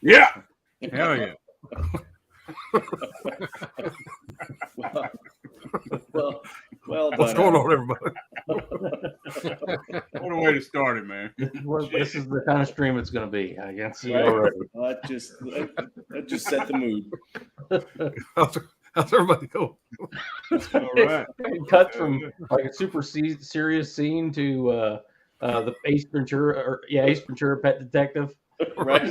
Yeah. Hell yeah. well What's done, going Al. on, everybody? What a way to start it, man. This is the kind of stream it's going to be. I can see Right? already. That just set the mood. How's everybody going? All right. Cut from like a super serious scene to the Ace Ventura, Ace Ventura Pet Detective. Right?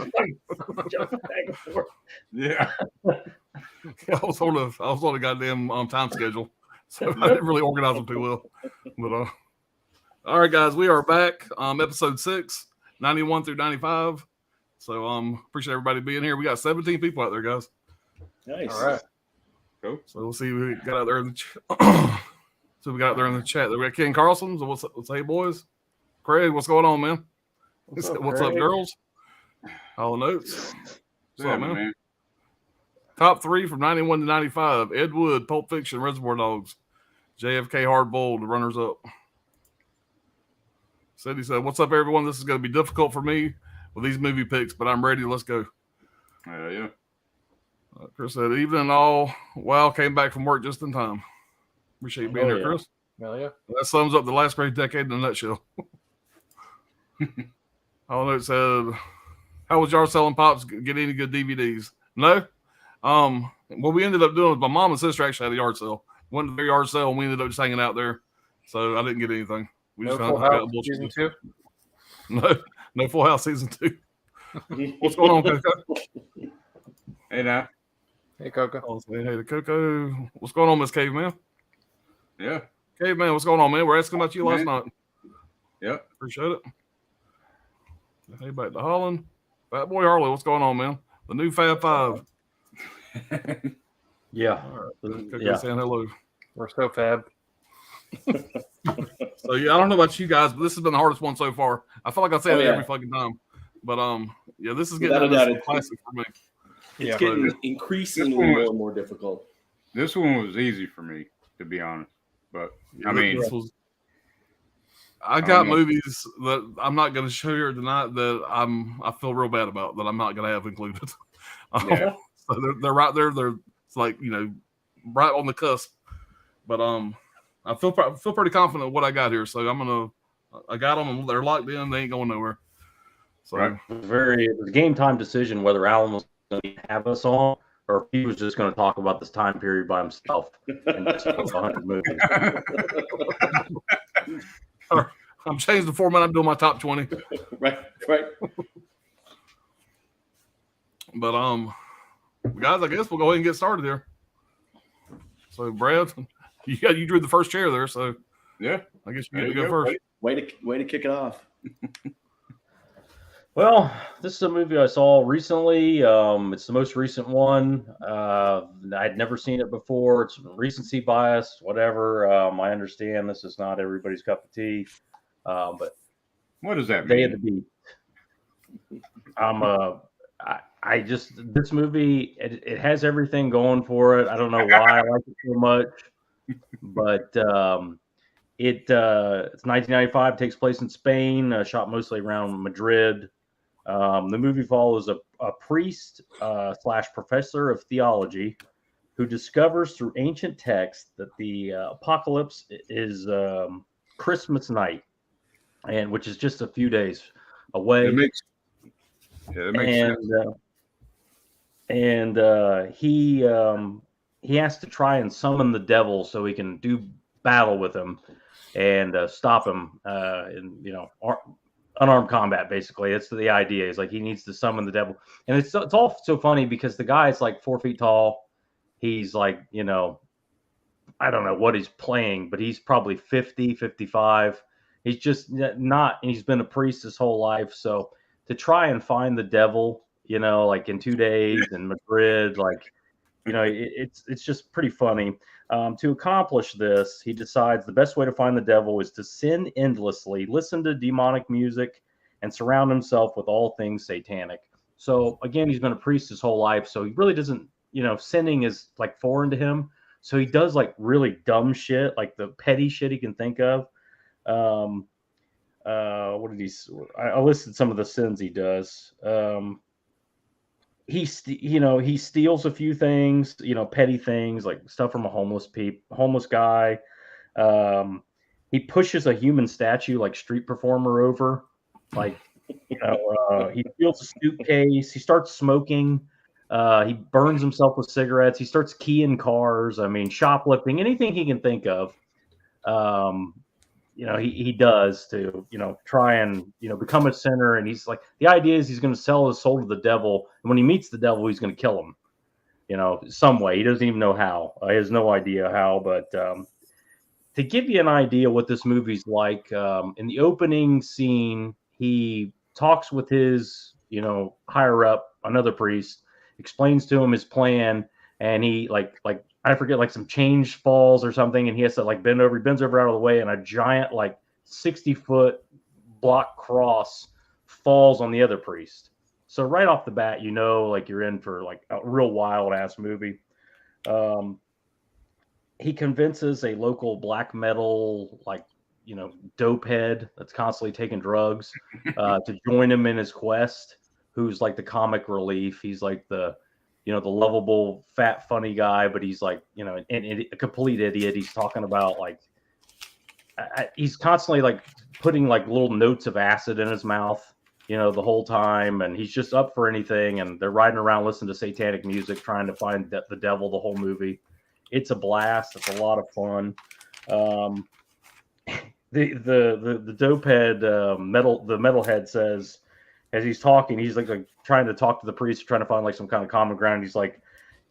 Jumping back and forth. Yeah. I was on a goddamn time schedule, so I didn't really organize them too well. But all right, guys, we are back. Episode 6, 91 through 95. So appreciate everybody being here. We got 17 people out there, guys. Nice. All right. Cool. So we'll see what we got out there in the we got out there in the chat. We got Ken Carlson. So what's hey boys? Craig, what's going on, man? What's up, girls? All the notes. What's up, man? Top 3 from 91 to 95. Ed Wood, Pulp Fiction, Reservoir Dogs. JFK Hard Boiled, the runners up. He said, what's up, everyone? This is going to be difficult for me with these movie picks, but I'm ready. Let's go. Yeah. Chris said, evening all. Wow, came back from work just in time. Appreciate you being here, Chris. Hell yeah. That sums up the last great decade in a nutshell. All note said, how was y'all selling pops? Get any good DVDs? No. What we ended up doing was my mom and sister actually had a yard sale. Went to their yard sale and we ended up just hanging out there. So I didn't get anything. We just Full House season 2? No Full House season 2. What's going on, Coco? Hey now. Hey, Coco. I'll say hey to Coco. What's going on, Miss Caveman? Yeah. Caveman, what's going on, man? We're asking about you last night. Yep. Appreciate it. Hey, back to Holland. Fat Boy Harley, what's going on, man? The new Fab Five. Yeah. All right. Coco saying hello. We're so fab. So yeah, I don't know about you guys, but this has been the hardest one so far. I feel like I say it every fucking time. But yeah, this is getting a classic for me. It's getting increasingly more and more difficult. This one was easy for me, to be honest. But I mean, I got movies that I'm not going to show here tonight that I feel real bad about that I'm not going to have included. Yeah. So they're right there. It's like, right on the cusp. But I feel pretty confident in what I got here. So I got them and they're locked in. They ain't going nowhere. So it was a game time decision whether Alan was going to have us on or if he was just going to talk about this time period by himself and just 100 movies. I'm changing the format. I'm doing my top 20. Right. But guys, I guess we'll go ahead and get started here. So Brad, you drew the first chair there, so yeah, I guess you get to go first. Way to kick it off. Well, this is a movie I saw recently. It's the most recent one. I'd never seen it before. It's recency bias, whatever. I understand this is not everybody's cup of tea. But what does that mean? Day of the Beat. This movie, it has everything going for it. I don't know why I like it so much, but it's 1995, takes place in Spain, shot mostly around Madrid. The movie follows a priest / professor of theology who discovers through ancient texts that the apocalypse is Christmas night, and which is just a few days away. It makes sense. He has to try and summon the devil so he can do battle with him and stop him unarmed combat. Basically, that's the idea. Is like he needs to summon the devil, and it's all so funny because the guy is like 4 feet tall. He's like, I don't know what he's playing, but he's probably 50, 55. He's just not. He's been a priest his whole life, so to try and find the devil, like in 2 days in Madrid, it's just pretty funny. To accomplish this, he decides the best way to find the devil is to sin endlessly, listen to demonic music, and surround himself with all things satanic. So again, he's been a priest his whole life, so he really doesn't, sinning is like foreign to him. So he does like really dumb shit, like the petty shit he can think of. What did he? I listed some of the sins he does. he steals a few things, petty things like stuff from a homeless guy. He pushes a human statue like street performer over, like he steals a suitcase. He starts smoking. He burns himself with cigarettes. He starts keying cars. I mean, shoplifting, anything he can think of. He does to, try and, become a sinner. And he's like, the idea is he's going to sell his soul to the devil. And when he meets the devil, he's going to kill him, some way. He doesn't even know how. He has no idea how. But to give you an idea what this movie's like, in the opening scene, he talks with his, higher up, another priest, explains to him his plan. And he I forget, like some change falls or something, and he has to bend over. He bends over out of the way, and a giant 60-foot block cross falls on the other priest. So right off the bat, you're in for a real wild ass movie. He convinces a local black metal dope head that's constantly taking drugs to join him in his quest. Who's the comic relief? He's the the lovable, fat, funny guy, but he's a complete idiot. He's talking about he's constantly putting little notes of acid in his mouth, the whole time. And he's just up for anything. And they're riding around listening to satanic music, trying to find the devil the whole movie. It's a blast. It's a lot of fun. The dope head, the metalhead says, as he's talking, he's trying to talk to the priest, trying to find some kind of common ground. He's like,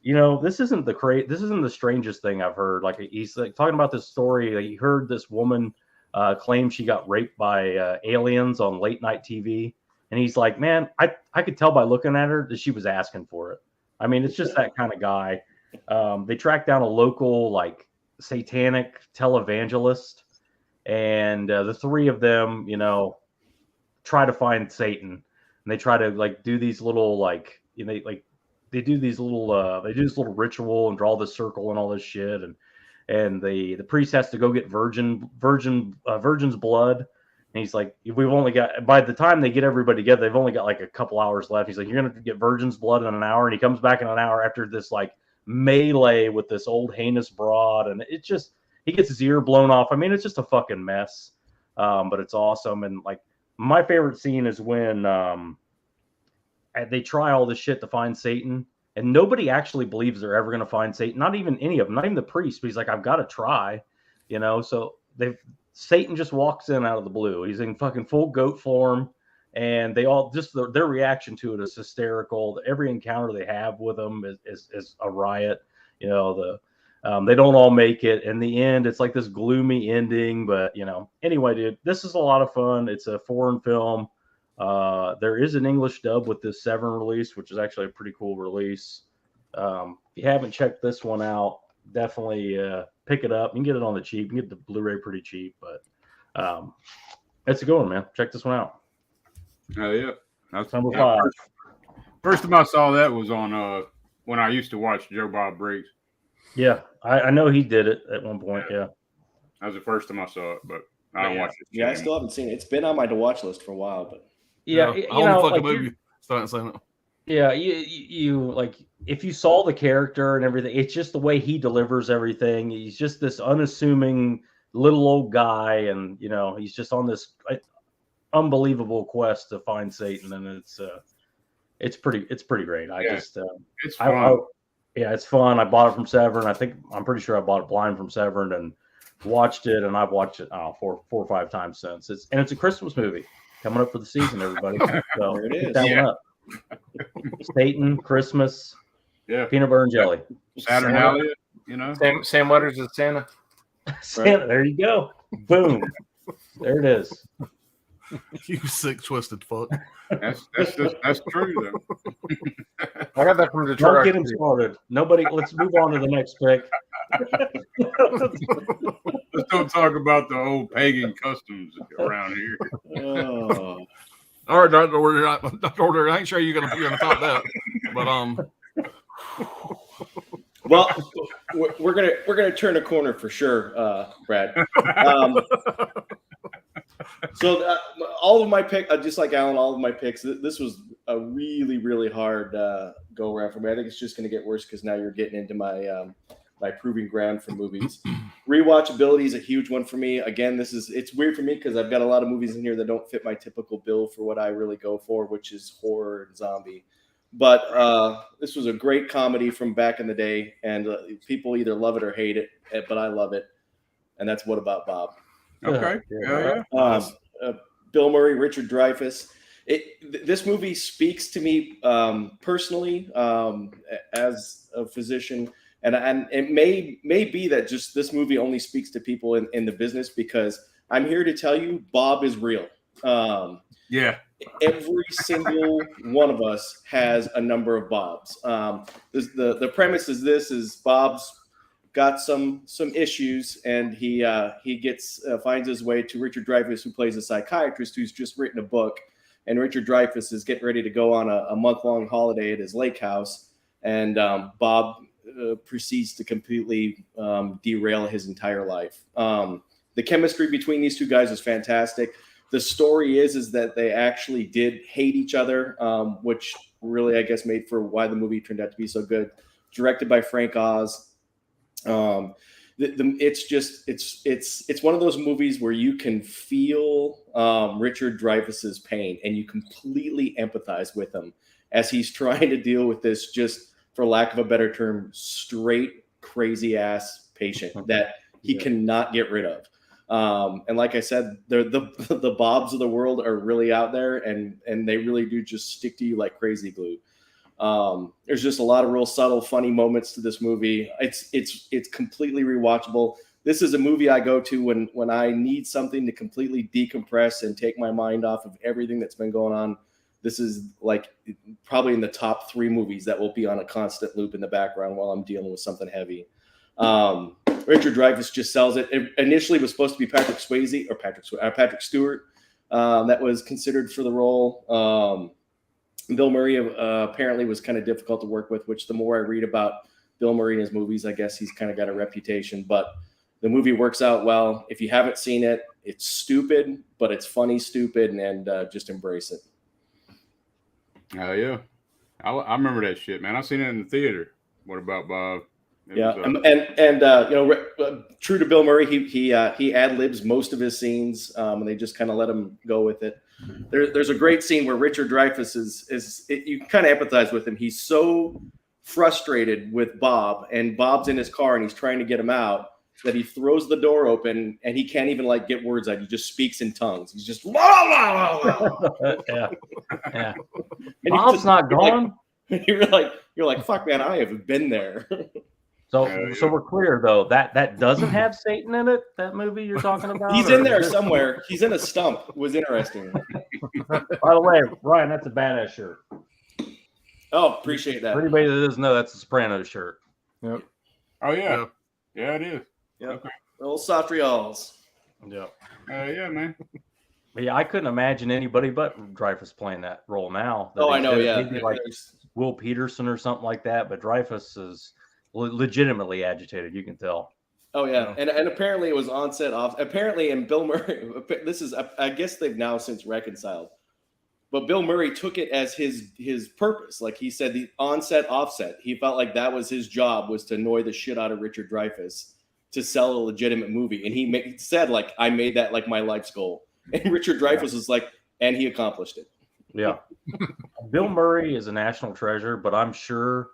this isn't the strangest thing I've heard. He's talking about this story. He heard this woman claim she got raped by aliens on late night TV, and he's like, man, I could tell by looking at her that she was asking for it. I mean, it's just that kind of guy. They track down a local satanic televangelist, and the three of them, try to find Satan. And they try to do these little they do this little ritual and draw this circle and all this shit, and the priest has to go get virgin's blood, and he's like, we've only got, by the time they get everybody together, they've only got a couple hours left. He's like, you're gonna get virgin's blood in an hour, and he comes back in an hour after this melee with this old heinous broad, and it just, he gets his ear blown off. I mean, it's just a fucking mess, but it's awesome. And my favorite scene is when they try all this shit to find Satan, and nobody actually believes they're ever going to find Satan. Not even any of them, not even the priest. But he's like, I've got to try, So Satan just walks in out of the blue. He's in fucking full goat form, and they all just their reaction to it is hysterical. Every encounter they have with him is a riot. They don't all make it. In the end, it's this gloomy ending. But anyway, dude, this is a lot of fun. It's a foreign film. There is an English dub with this Severn release, which is actually a pretty cool release. If you haven't checked this one out, definitely pick it up. You can get it on the cheap. You can get the Blu-ray pretty cheap, but it's a good one, man. Check this one out. Oh yeah, that's number 5. First time I saw that was on when I used to watch Joe Bob Briggs. Yeah, I know he did it at one point. Yeah, that was the first time I saw it, but I don't watch it. Yeah, I still haven't seen it. It's been on my to watch list for a while, but yeah, movie. Starting saying it. Yeah, you if you saw the character and everything, it's just the way he delivers everything. He's just this unassuming little old guy, and he's just on this unbelievable quest to find Satan, and it's pretty great. It's fun. It's fun. I bought it from Severn. I'm pretty sure I bought it blind from Severn and watched it, and I've watched it 4 or 5 times since. It's a Christmas movie coming up for the season, everybody. So there it is. That one up. Satan, Christmas, peanut butter and jelly. Saturnalia, Sam Weathers is Santa. Santa, there you go. Boom. There it is. You sick, twisted fuck. That's true though. I got that from Detroit. Don't get him started. Nobody. Let's move on to the next pick. Let's don't talk about the old pagan customs around here. Oh. All right, Dr. Order. I ain't sure you're gonna top that, but Well, we're gonna turn a corner for sure, Brad. So all of my pick, just like Alan, all of my picks. This was a really, really hard go around for me. I think it's just going to get worse because now you're getting into my my proving ground for movies. Rewatchability is a huge one for me. Again, it's weird for me because I've got a lot of movies in here that don't fit my typical bill for what I really go for, which is horror and zombie. But this was a great comedy from back in the day, and people either love it or hate it, but I love it, and that's What About Bob? Okay. Yeah. Bill Murray, Richard Dreyfuss. This movie speaks to me personally as a physician, and it may be that just this movie only speaks to people in the business, because I'm here to tell you Bob is real. Every single one of us has a number of Bobs. The premise is Bob's got some issues, and he finds his way to Richard Dreyfuss, who plays a psychiatrist who's just written a book, and Richard Dreyfuss is getting ready to go on a month-long holiday at his lake house, and Bob proceeds to completely derail his entire life. The chemistry between these two guys is fantastic. The story is that they actually did hate each other, which really, I guess, made for why the movie turned out to be so good. Directed by Frank Oz. It's one of those movies where you can feel Richard Dreyfuss's pain, and you completely empathize with him as he's trying to deal with this, just for lack of a better term, straight crazy ass patient that he cannot get rid of. And like I said, the Bobs of the world are really out there, and they really do just stick to you like crazy glue. There's just a lot of real subtle, funny moments to this movie. It's completely rewatchable. This is a movie I go to when I need something to completely decompress and take my mind off of everything that's been going on. This is like probably in the top 3 movies that will be on a constant loop in the background while I'm dealing with something heavy. Richard Dreyfuss just sells it. It initially was supposed to be Patrick Stewart that was considered for the role. Bill Murray apparently was kind of difficult to work with, which the more I read about Bill Murray and his movies, I guess he's kind of got a reputation. But the movie works out well. If you haven't seen it, it's stupid, but it's funny stupid, and just embrace it. Oh, yeah. I remember that shit, man. I seen it in the theater. What About Bob? True to Bill Murray, he ad-libs most of his scenes, and they just kind of let him go with it. There's a great scene where Richard Dreyfuss you kind of empathize with him. He's so frustrated with Bob, and Bob's in his car, and he's trying to get him out, that he throws the door open, and he can't even get words out. He just speaks in tongues. He's just yeah. Bob's not gone. You're like, fuck, man, I have been there. So we're clear though that doesn't have Satan in it. That movie you're talking about? He's in there somewhere. He's in a stump. It was interesting. By the way, Ryan, that's a badass shirt. Oh, appreciate that. For anybody that doesn't know, that's a Sopranos shirt. Yep. Oh yeah, yeah, it is. Yeah, okay. Little Satrials. Yeah. Yeah, man. But yeah, I couldn't imagine anybody but Dreyfuss playing that role now. Oh, I know. Yeah, maybe like Will Peterson or something like that. But Dreyfuss is legitimately agitated. You can tell. Oh yeah, and apparently it was on set off. Apparently, and Bill Murray. This is. I guess they've now since reconciled. But Bill Murray took it as his purpose. Like he said, the onset offset. He felt like that was his job, was to annoy the shit out of Richard Dreyfuss to sell a legitimate movie. And he said, like, I made that like my life's goal. And Richard Dreyfuss was like, and he accomplished it. Yeah. Bill Murray is a national treasure, but I'm sure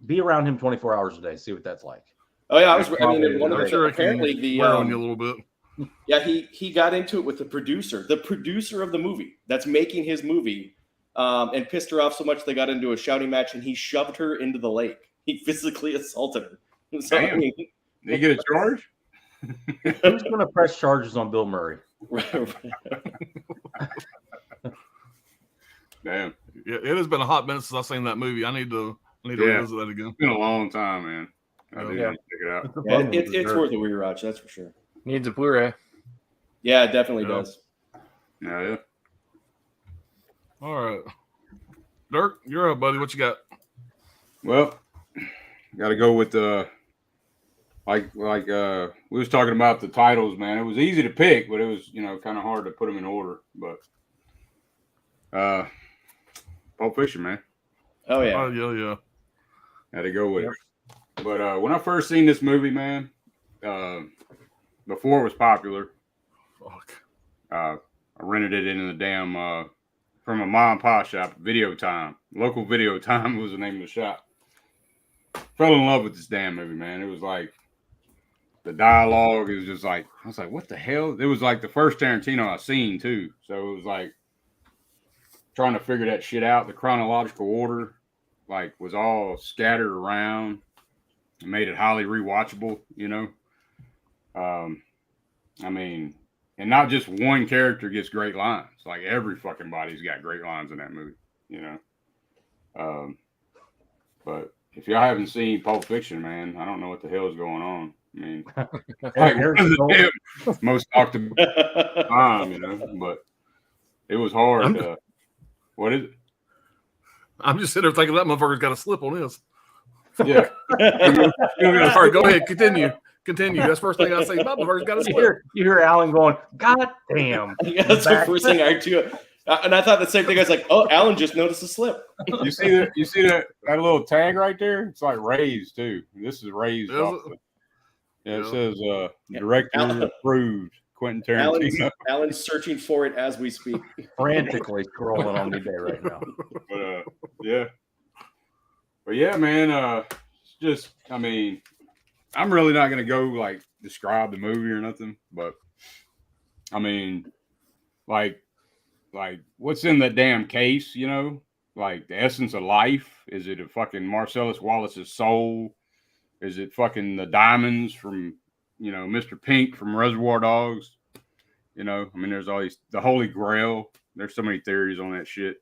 be around him 24 hours a day. See what that's like. Oh yeah, one of the apparently the wear on you a little bit. Yeah, he got into it with the producer of the movie that's making his movie, and pissed her off so much they got into a shouting match, and he shoved her into the lake. He physically assaulted her. So, damn. Did he get a charge? Who's going to press charges on Bill Murray? Damn. Yeah, it has been a hot minute since I've seen that movie. I need to revisit that again. It's been a long time, man. I need to check it out. It's worth a rewatch, that's for sure. Needs a Blu-ray. Yeah, it definitely does. Yeah. All right. Dirk, you're up, buddy. What you got? Well, got to go with like we was talking about the titles, man. It was easy to pick, but it was kind of hard to put them in order. But Pulp Fiction, man, Oh yeah. Oh yeah. had to go with it. But when I first seen this movie, man, before it was popular, Fuck. I rented it in the damn from a mom and pop shop, Video Time. Local Video Time was the name of the shop. Fell in love with this damn movie, man. It was like the dialogue is just like, I was like, what the hell? It was like the first Tarantino I seen too. So it was like trying to figure that shit out. The chronological order like was all scattered around. It made it highly rewatchable, I mean, and not just one character gets great lines. Like every fucking body's got great lines in that movie, But if y'all haven't seen Pulp Fiction, man, I don't know what the hell is going on. I mean, like most talked about time, but it was hard. What is it? I'm just sitting there thinking that motherfucker's got a slip on his. Yeah. All right, go ahead. Continue. That's the first thing I say. That motherfucker's got a slip. You hear Alan going, God damn. Yeah, that's the first thing I do. And I thought the same thing. I was like, oh, Alan just noticed a slip. You see that little tag right there? It's like raised too. This is raised. It says director approved Quentin Tarantino. Alan's searching for it as we speak. Frantically scrolling on eBay right now. But yeah, man, it's just, I mean, I'm really not gonna go like describe the movie or nothing, but I mean, like what's in that damn case, like the essence of life? Is it a fucking Marcellus Wallace's soul? Is it fucking the diamonds from, Mr. Pink from Reservoir Dogs? I mean, there's always the Holy Grail. There's so many theories on that shit,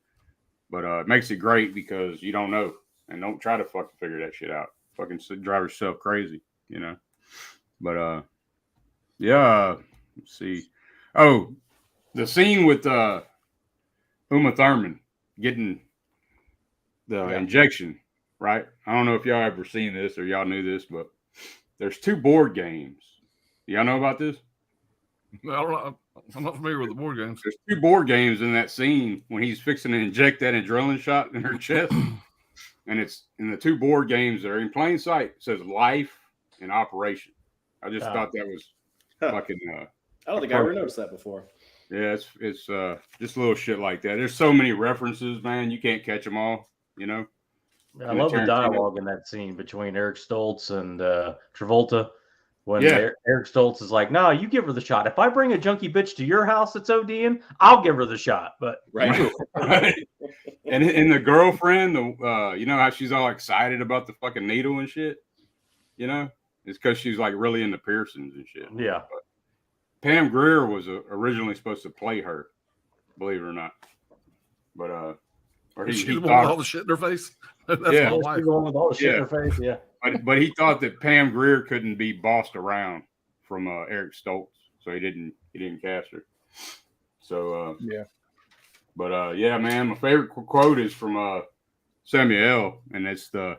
but it makes it great because you don't know and don't try to fucking figure that shit out. Fucking drive yourself crazy, But yeah, let's see. Oh, the scene with Uma Thurman getting the injection, right? I don't know if y'all ever seen this or y'all knew this, but there's 2 board games. Y'all know about this? I'm not familiar with the board games. There's 2 board games in that scene when he's fixing to inject that adrenaline shot in her chest. And it's in the 2 board games that are in plain sight. It says life and operation. I just thought that was fucking. I don't think I ever noticed that before. Yeah, it's just little shit like that. There's so many references, man. You can't catch them all, I love the dialogue in that scene between Eric Stoltz and Travolta. When Eric Stoltz is like, no, you give her the shot. If I bring a junkie bitch to your house that's ODing, I'll give her the shot. But right. And the girlfriend, how she's all excited about the fucking needle and shit, it's because she's like really into piercings and shit. Yeah. But Pam Grier was originally supposed to play her, believe it or not. But or She's he the one thought with all the shit in her face. That's Yeah. my wife. She's the one with all the shit in her face. Yeah. But he thought that Pam Grier couldn't be bossed around from Eric Stoltz, so he didn't cast her. So Yeah. But yeah, man, my favorite quote is from Samuel, and it's the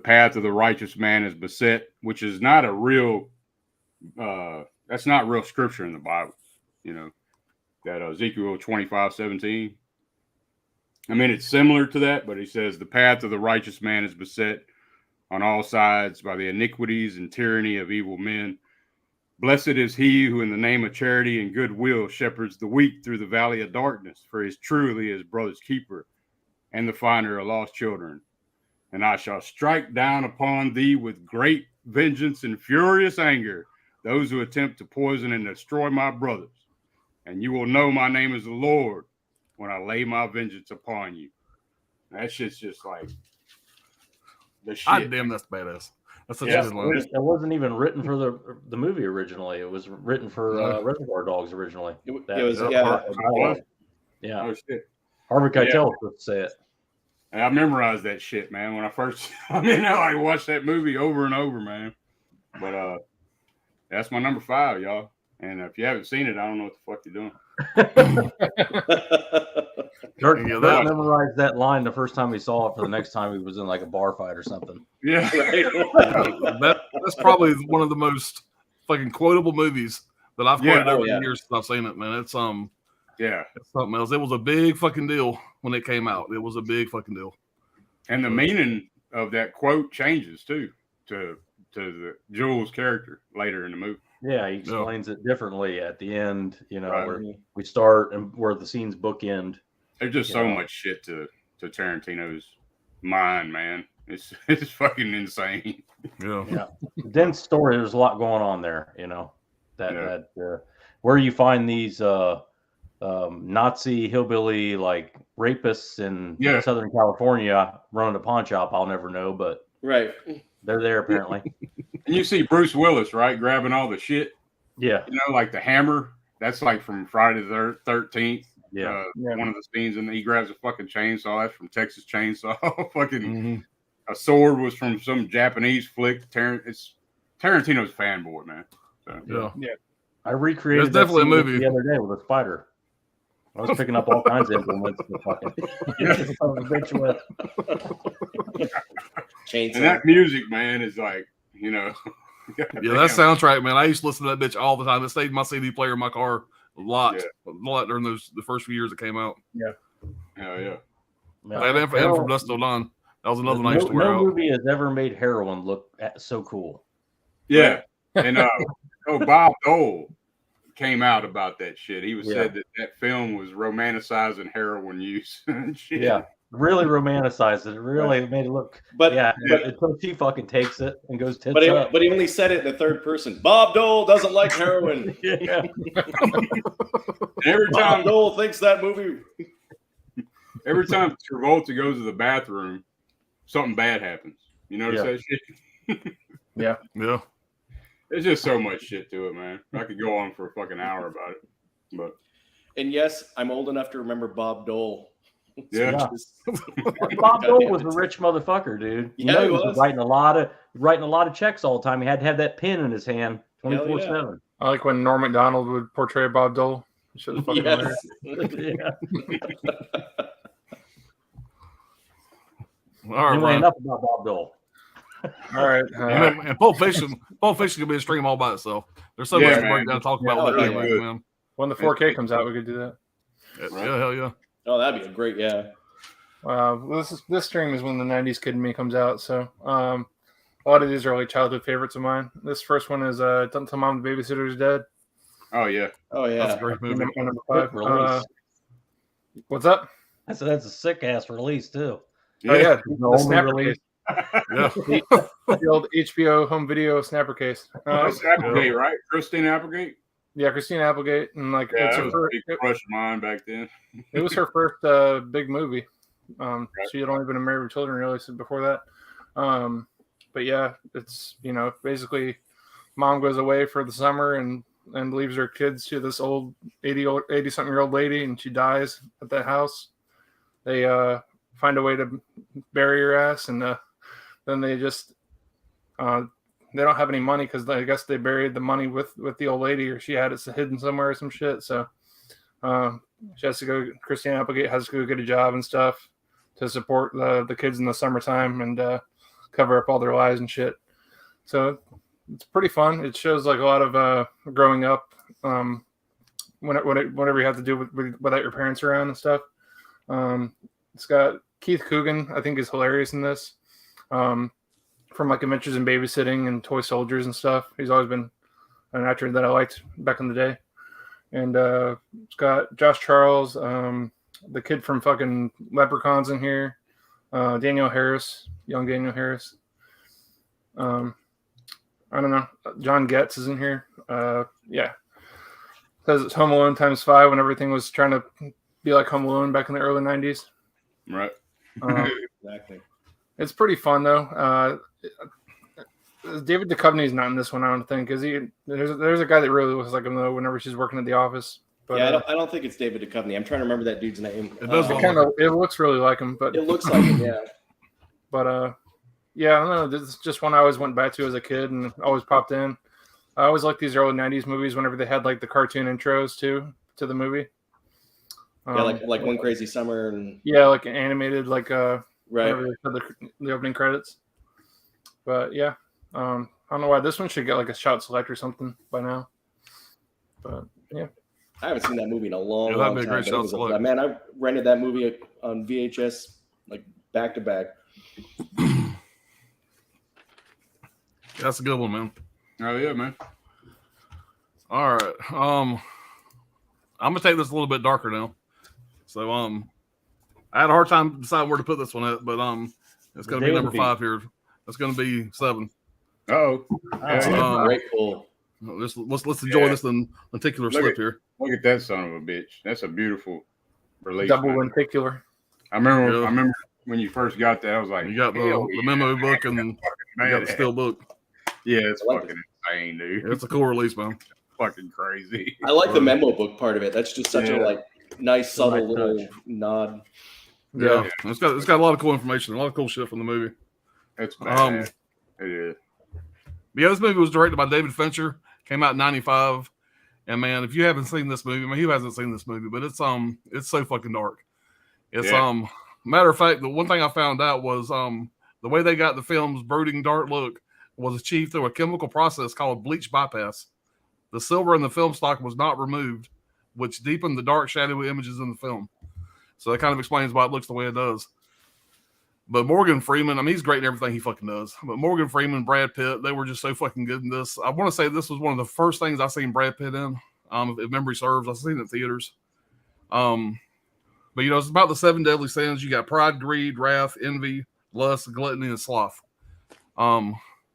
path of the righteous man is beset, which is not a real that's not real scripture in the Bible, that Ezekiel 25:17. I mean, it's similar to that, but he says the path of the righteous man is beset on all sides by the iniquities and tyranny of evil men. Blessed is he who in the name of charity and goodwill shepherds the weak through the valley of darkness, for he is truly his brother's keeper and the finder of lost children. And I shall strike down upon thee with great vengeance and furious anger those who attempt to poison and destroy my brothers. And you will know my name is the Lord when I lay my vengeance upon you. That shit's just like the shit. God damn, that's badass. That's such a good line. It wasn't even written for the movie originally. It was written for Reservoir Dogs originally. It was. Yeah. Oh shit. Harvey Keitel was supposed to say it. And I memorized that shit, man. When I first, I watched that movie over and over, man. But that's my number 5, y'all. And if you haven't seen it, I don't know what the fuck you're doing. Dirk Yeah, that- memorized that line the first time he saw it for the next time he was in like a bar fight or something. Yeah. That's probably one of the most fucking quotable movies that I've Yeah, quoted over yeah. the years since I've seen it, man. It's Yeah. it's something else. It was a big fucking deal when it came out. It was a big fucking deal. And the meaning of that quote changes too to the Jules character later in the movie. Yeah, he explains it differently at the end, you know, Right. where we start and where the scenes bookend. There's just so much shit to Tarantino's mind, man. It's fucking insane. Yeah. Dense story. There's a lot going on there, you know. Where you find these Nazi hillbilly like rapists in Southern California running a pawn shop, I'll never know, but Right. they're there apparently. And you see Bruce Willis, right, grabbing all the shit. Yeah. You know, like the hammer. That's like from Friday the 13th. Yeah. One of the scenes, and he grabs a fucking chainsaw. That's from Texas Chainsaw. Fucking a sword was from some Japanese flick. It's Tarantino's fanboy, man. So, Yeah. I recreated There's definitely that a scene movie the other day with a spider. I was picking up all kinds of implements to fucking get son of a bitch with. Chainsaw. and that music, man, is like, you know. Yeah, that soundtrack, man. I used to listen to that bitch all the time. It stayed in my CD player in my car a lot during the first few years it came out. Hell yeah. And from Dust Till Dawn. That was another one I used to wear No out. movie has ever made heroin look so cool. Yeah. And Bob Dole came out about that shit. He said that film was romanticizing heroin use and shit. Yeah. Really romanticized it. It really made it look. But until she fucking takes it and goes tits up. But he only said it in the third person. Bob Dole doesn't like heroin. Yeah. Every time Bob Dole thinks that movie. Every time Travolta goes to the bathroom, something bad happens. You notice that shit? Yeah. There's just so much shit to it, man. I could go on for a fucking hour about it. But And yes, I'm old enough to remember Bob Dole. Yeah. Bob Dole was a rich motherfucker, dude. You know, he was writing a lot of checks all the time. He had to have that pen in his hand 24/7. I like when Norm Macdonald would portray Bob Dole. Shit was fucking hilarious. All right, anyway, enough about Bob Dole. All right. And Pulp Fiction could be a stream all by itself. There's so much to break down and talk about with that movie, man. When the 4K comes out, we could do that. Yeah, hell yeah. Oh, that'd be a great, This stream is when the 90s kid in me comes out. So a lot of these are like childhood favorites of mine. This first one is Don't Tell Mom the Babysitter's Dead. Oh, yeah. That's a great movie. Number 5. What's up? I said that's a sick ass release too. Oh yeah, the snapper release. case. The old HBO home video snapper case. That's Applegate, right? Christine Applegate? Yeah, Christina Applegate, and like Yeah, it's that her was first, a big crush of mine back then. it was her first big movie. She had only been Married with Children really before that. But yeah, it's basically mom goes away for the summer and leaves her kids to this old 80-something year old lady, and she dies at that house. They find a way to bury her ass, and then they just they don't have any money because I guess they buried the money with the old lady, or she had it hidden somewhere or some shit. So she has to go. Christina Applegate has to go get a job and stuff to support the kids in the summertime and cover up all their lies and shit. So it's pretty fun. It shows like a lot of growing up, whatever you have to do without your parents around and stuff. It's got Keith Coogan, I think, is hilarious in this. From like Adventures in Babysitting and Toy Soldiers and stuff. He's always been an actor that I liked back in the day. And it's got Josh Charles, the kid from fucking Leprechauns in here, Daniel Harris, young Daniel Harris. I don't know. John Getz is in here. Yeah. Says it's Home Alone ×5 when everything was trying to be like Home Alone back in the early 90s. Right. Exactly. It's pretty fun though. David Duchovny's not in this one, I don't think. Is he? There's a guy that really looks like him though. Whenever she's working at the office. But, I don't think it's David Duchovny. I'm trying to remember that dude's name. It does look it looks really like him, but it looks like him, yeah. But yeah, I don't know. This is just one I always went back to as a kid and always popped in. I always liked these early 90s movies whenever they had like the cartoon intros to the movie. Yeah, like One Crazy Summer and yeah, like an animated, like right. whenever they said the opening credits. But yeah, I don't know why this one should get like a Shout Select or something by now. But yeah, I haven't seen that movie in a long, that'd long be a time. great but it Shout was Select. man, I rented that movie on VHS like back to back. That's a good one, man. Oh yeah, man. All right. I'm gonna take this a little bit darker now. So I had a hard time deciding where to put this one at, but it's gonna be number 5 here. That's gonna be 7. Oh, Great pull. Let's enjoy this lenticular slip here. Look at that son of a bitch. That's a beautiful release. double man. lenticular. I remember when you first got that. I was like, You got the memo book and you got the steel book. Yeah, it's I like fucking insane, dude. It's a cool release, man. Fucking crazy. I like the memo book part of it. That's just such a like nice, subtle little nod. Yeah. It's got a lot of cool information, a lot of cool shit from the movie. That's bad. It is. But yeah, this movie was directed by David Fincher. Came out in '95. And man, if you haven't seen this movie, I mean, who hasn't seen this movie? But it's so fucking dark. It's matter of fact, the one thing I found out was the way they got the film's brooding dark look was achieved through a chemical process called bleach bypass. The silver in the film stock was not removed, which deepened the dark, shadowy images in the film. So that kind of explains why it looks the way it does. But Morgan Freeman, I mean, he's great in everything he fucking does. But Morgan Freeman, Brad Pitt, they were just so fucking good in this. I want to say this was one of the first things I seen Brad Pitt in. If memory serves, I've seen it in theaters. But it's about the 7 deadly sins. You got pride, greed, wrath, envy, lust, gluttony, and sloth.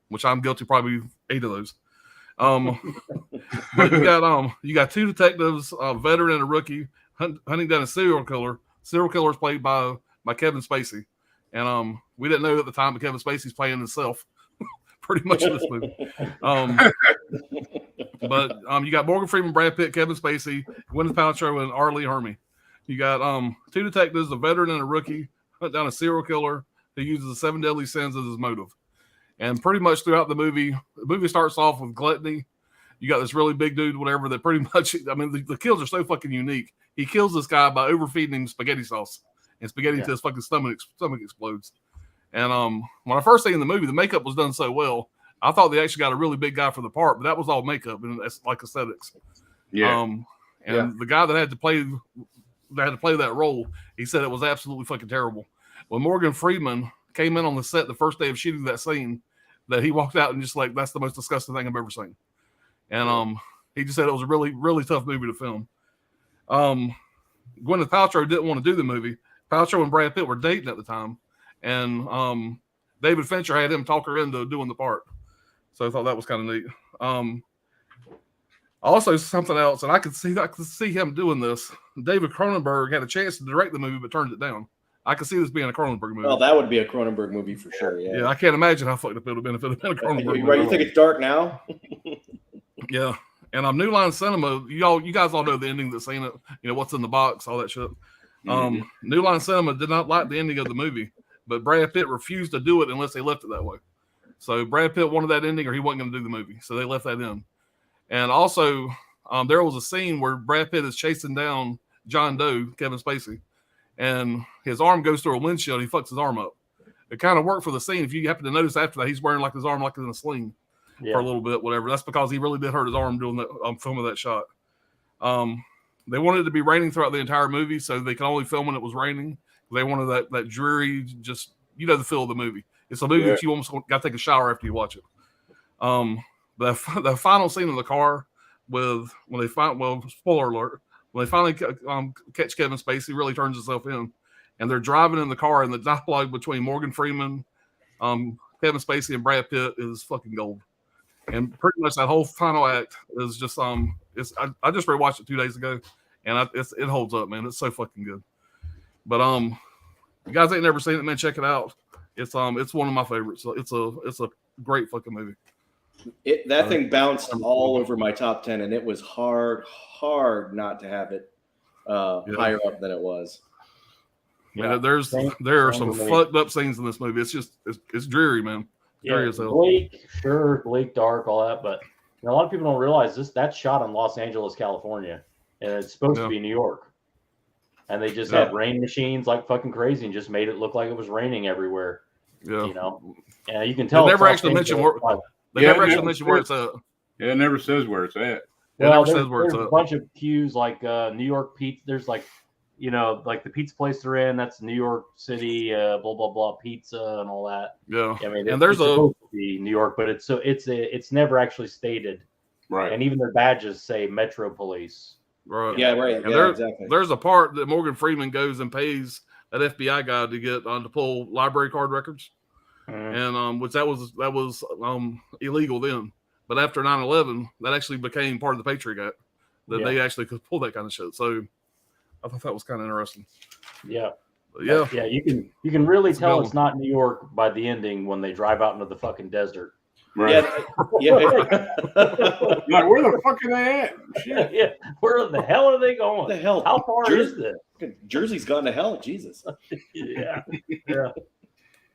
Which I'm guilty probably 8 of those. But you got 2 detectives, a veteran and a rookie, hunting down a serial killer. Serial killer is played by Kevin Spacey. And we didn't know at the time, but Kevin Spacey's playing himself pretty much in this movie. But you got Morgan Freeman, Brad Pitt, Kevin Spacey, Gwyneth Paltrow, and R. Lee Hermey. You got 2 detectives, a veteran and a rookie, hunt down a serial killer who uses the 7 deadly sins as his motive. And pretty much throughout the movie starts off with gluttony. You got this really big dude, whatever, that pretty much, I mean, the kills are so fucking unique. He kills this guy by overfeeding him spaghetti sauce. And spaghetti to his fucking stomach explodes. And when I first seen the movie, the makeup was done so well. I thought they actually got a really big guy for the part, but that was all makeup and that's like aesthetics. Yeah. The guy that had to play that role, he said it was absolutely fucking terrible. When Morgan Freeman came in on the set the first day of shooting that scene, that he walked out and just like, that's the most disgusting thing I've ever seen. And he just said it was a really, really tough movie to film. Gwyneth Paltrow didn't want to do the movie. Paltrow and Brad Pitt were dating at the time, and David Fincher had him talk her into doing the part. So I thought that was kind of neat. Also, something else, and I could see him doing this. David Cronenberg had a chance to direct the movie, but turned it down. I could see this being a Cronenberg movie. Well, that would be a Cronenberg movie for sure. Yeah, I can't imagine how fucked up it would have been if it had been a Cronenberg movie. Right? You think it's dark now? Yeah. And New Line Cinema, you guys all know the ending that's seen it. What's in the box, all that shit. New Line Cinema did not like the ending of the movie, but Brad Pitt refused to do it unless they left it that way. So Brad Pitt wanted that ending, or he wasn't going to do the movie. So they left that in. And also, there was a scene where Brad Pitt is chasing down John Doe, Kevin Spacey, and his arm goes through a windshield. He fucks his arm up. It kind of worked for the scene. If you happen to notice after that, he's wearing like his arm like in a sling for a little bit, whatever. That's because he really did hurt his arm doing that film of that shot. They wanted it to be raining throughout the entire movie, so they could only film when it was raining. They wanted that dreary, just the feel of the movie. It's a movie that you almost got to take a shower after you watch it. The final scene in the car spoiler alert, when they finally catch Kevin Spacey, really turns himself in, and they're driving in the car, and the dialogue between Morgan Freeman, Kevin Spacey, and Brad Pitt is fucking gold. And pretty much that whole final act is just I just rewatched it 2 days ago, and it holds up, man. It's so fucking good. But you guys ain't never seen it, man. Check it out. It's one of my favorites. It's a great fucking movie. That thing bounced all over my top 10, and it was hard not to have it higher up than it was. Yeah, there are some fucked up scenes in this movie. It's dreary, man. Yeah, bleak, dark, all that. But a lot of people don't realize that's shot in Los Angeles, California, and it's supposed to be New York. and they just Yeah. had rain machines like fucking crazy and just made it look like it was raining everywhere. Yeah. You know, and you can They tell. never it's all actually mention painted where like- they Yeah, never it actually never mention where says- it's at. Yeah, it never says where it's at. It Well, never there's, says where it's there's a at. bunch of cues like New York pizza. There's like, you know, like the pizza place they're in. That's New York City, blah blah blah pizza and all that. Yeah. I mean, And there's it's a supposed to be New York, but it's never actually stated. Right. And even their badges say Metro Police. right. Yeah, right. And Yeah, exactly. there's a part that Morgan Freeman goes and pays that FBI guy to get to pull library card records, and which that was illegal then. But after 9/11, that actually became part of the Patriot Act that they actually could pull that kind of shit. So I thought that was kind of interesting. Yeah. But yeah. Yeah. You can really It's a tell good it's not New York by the ending when they drive out into the fucking desert. Right. Yeah. Like, where the fuck are they at? Shit. Yeah. Where the hell are they going? What the hell? How far is this? Jersey's gone to hell. Jesus. Yeah. Yeah.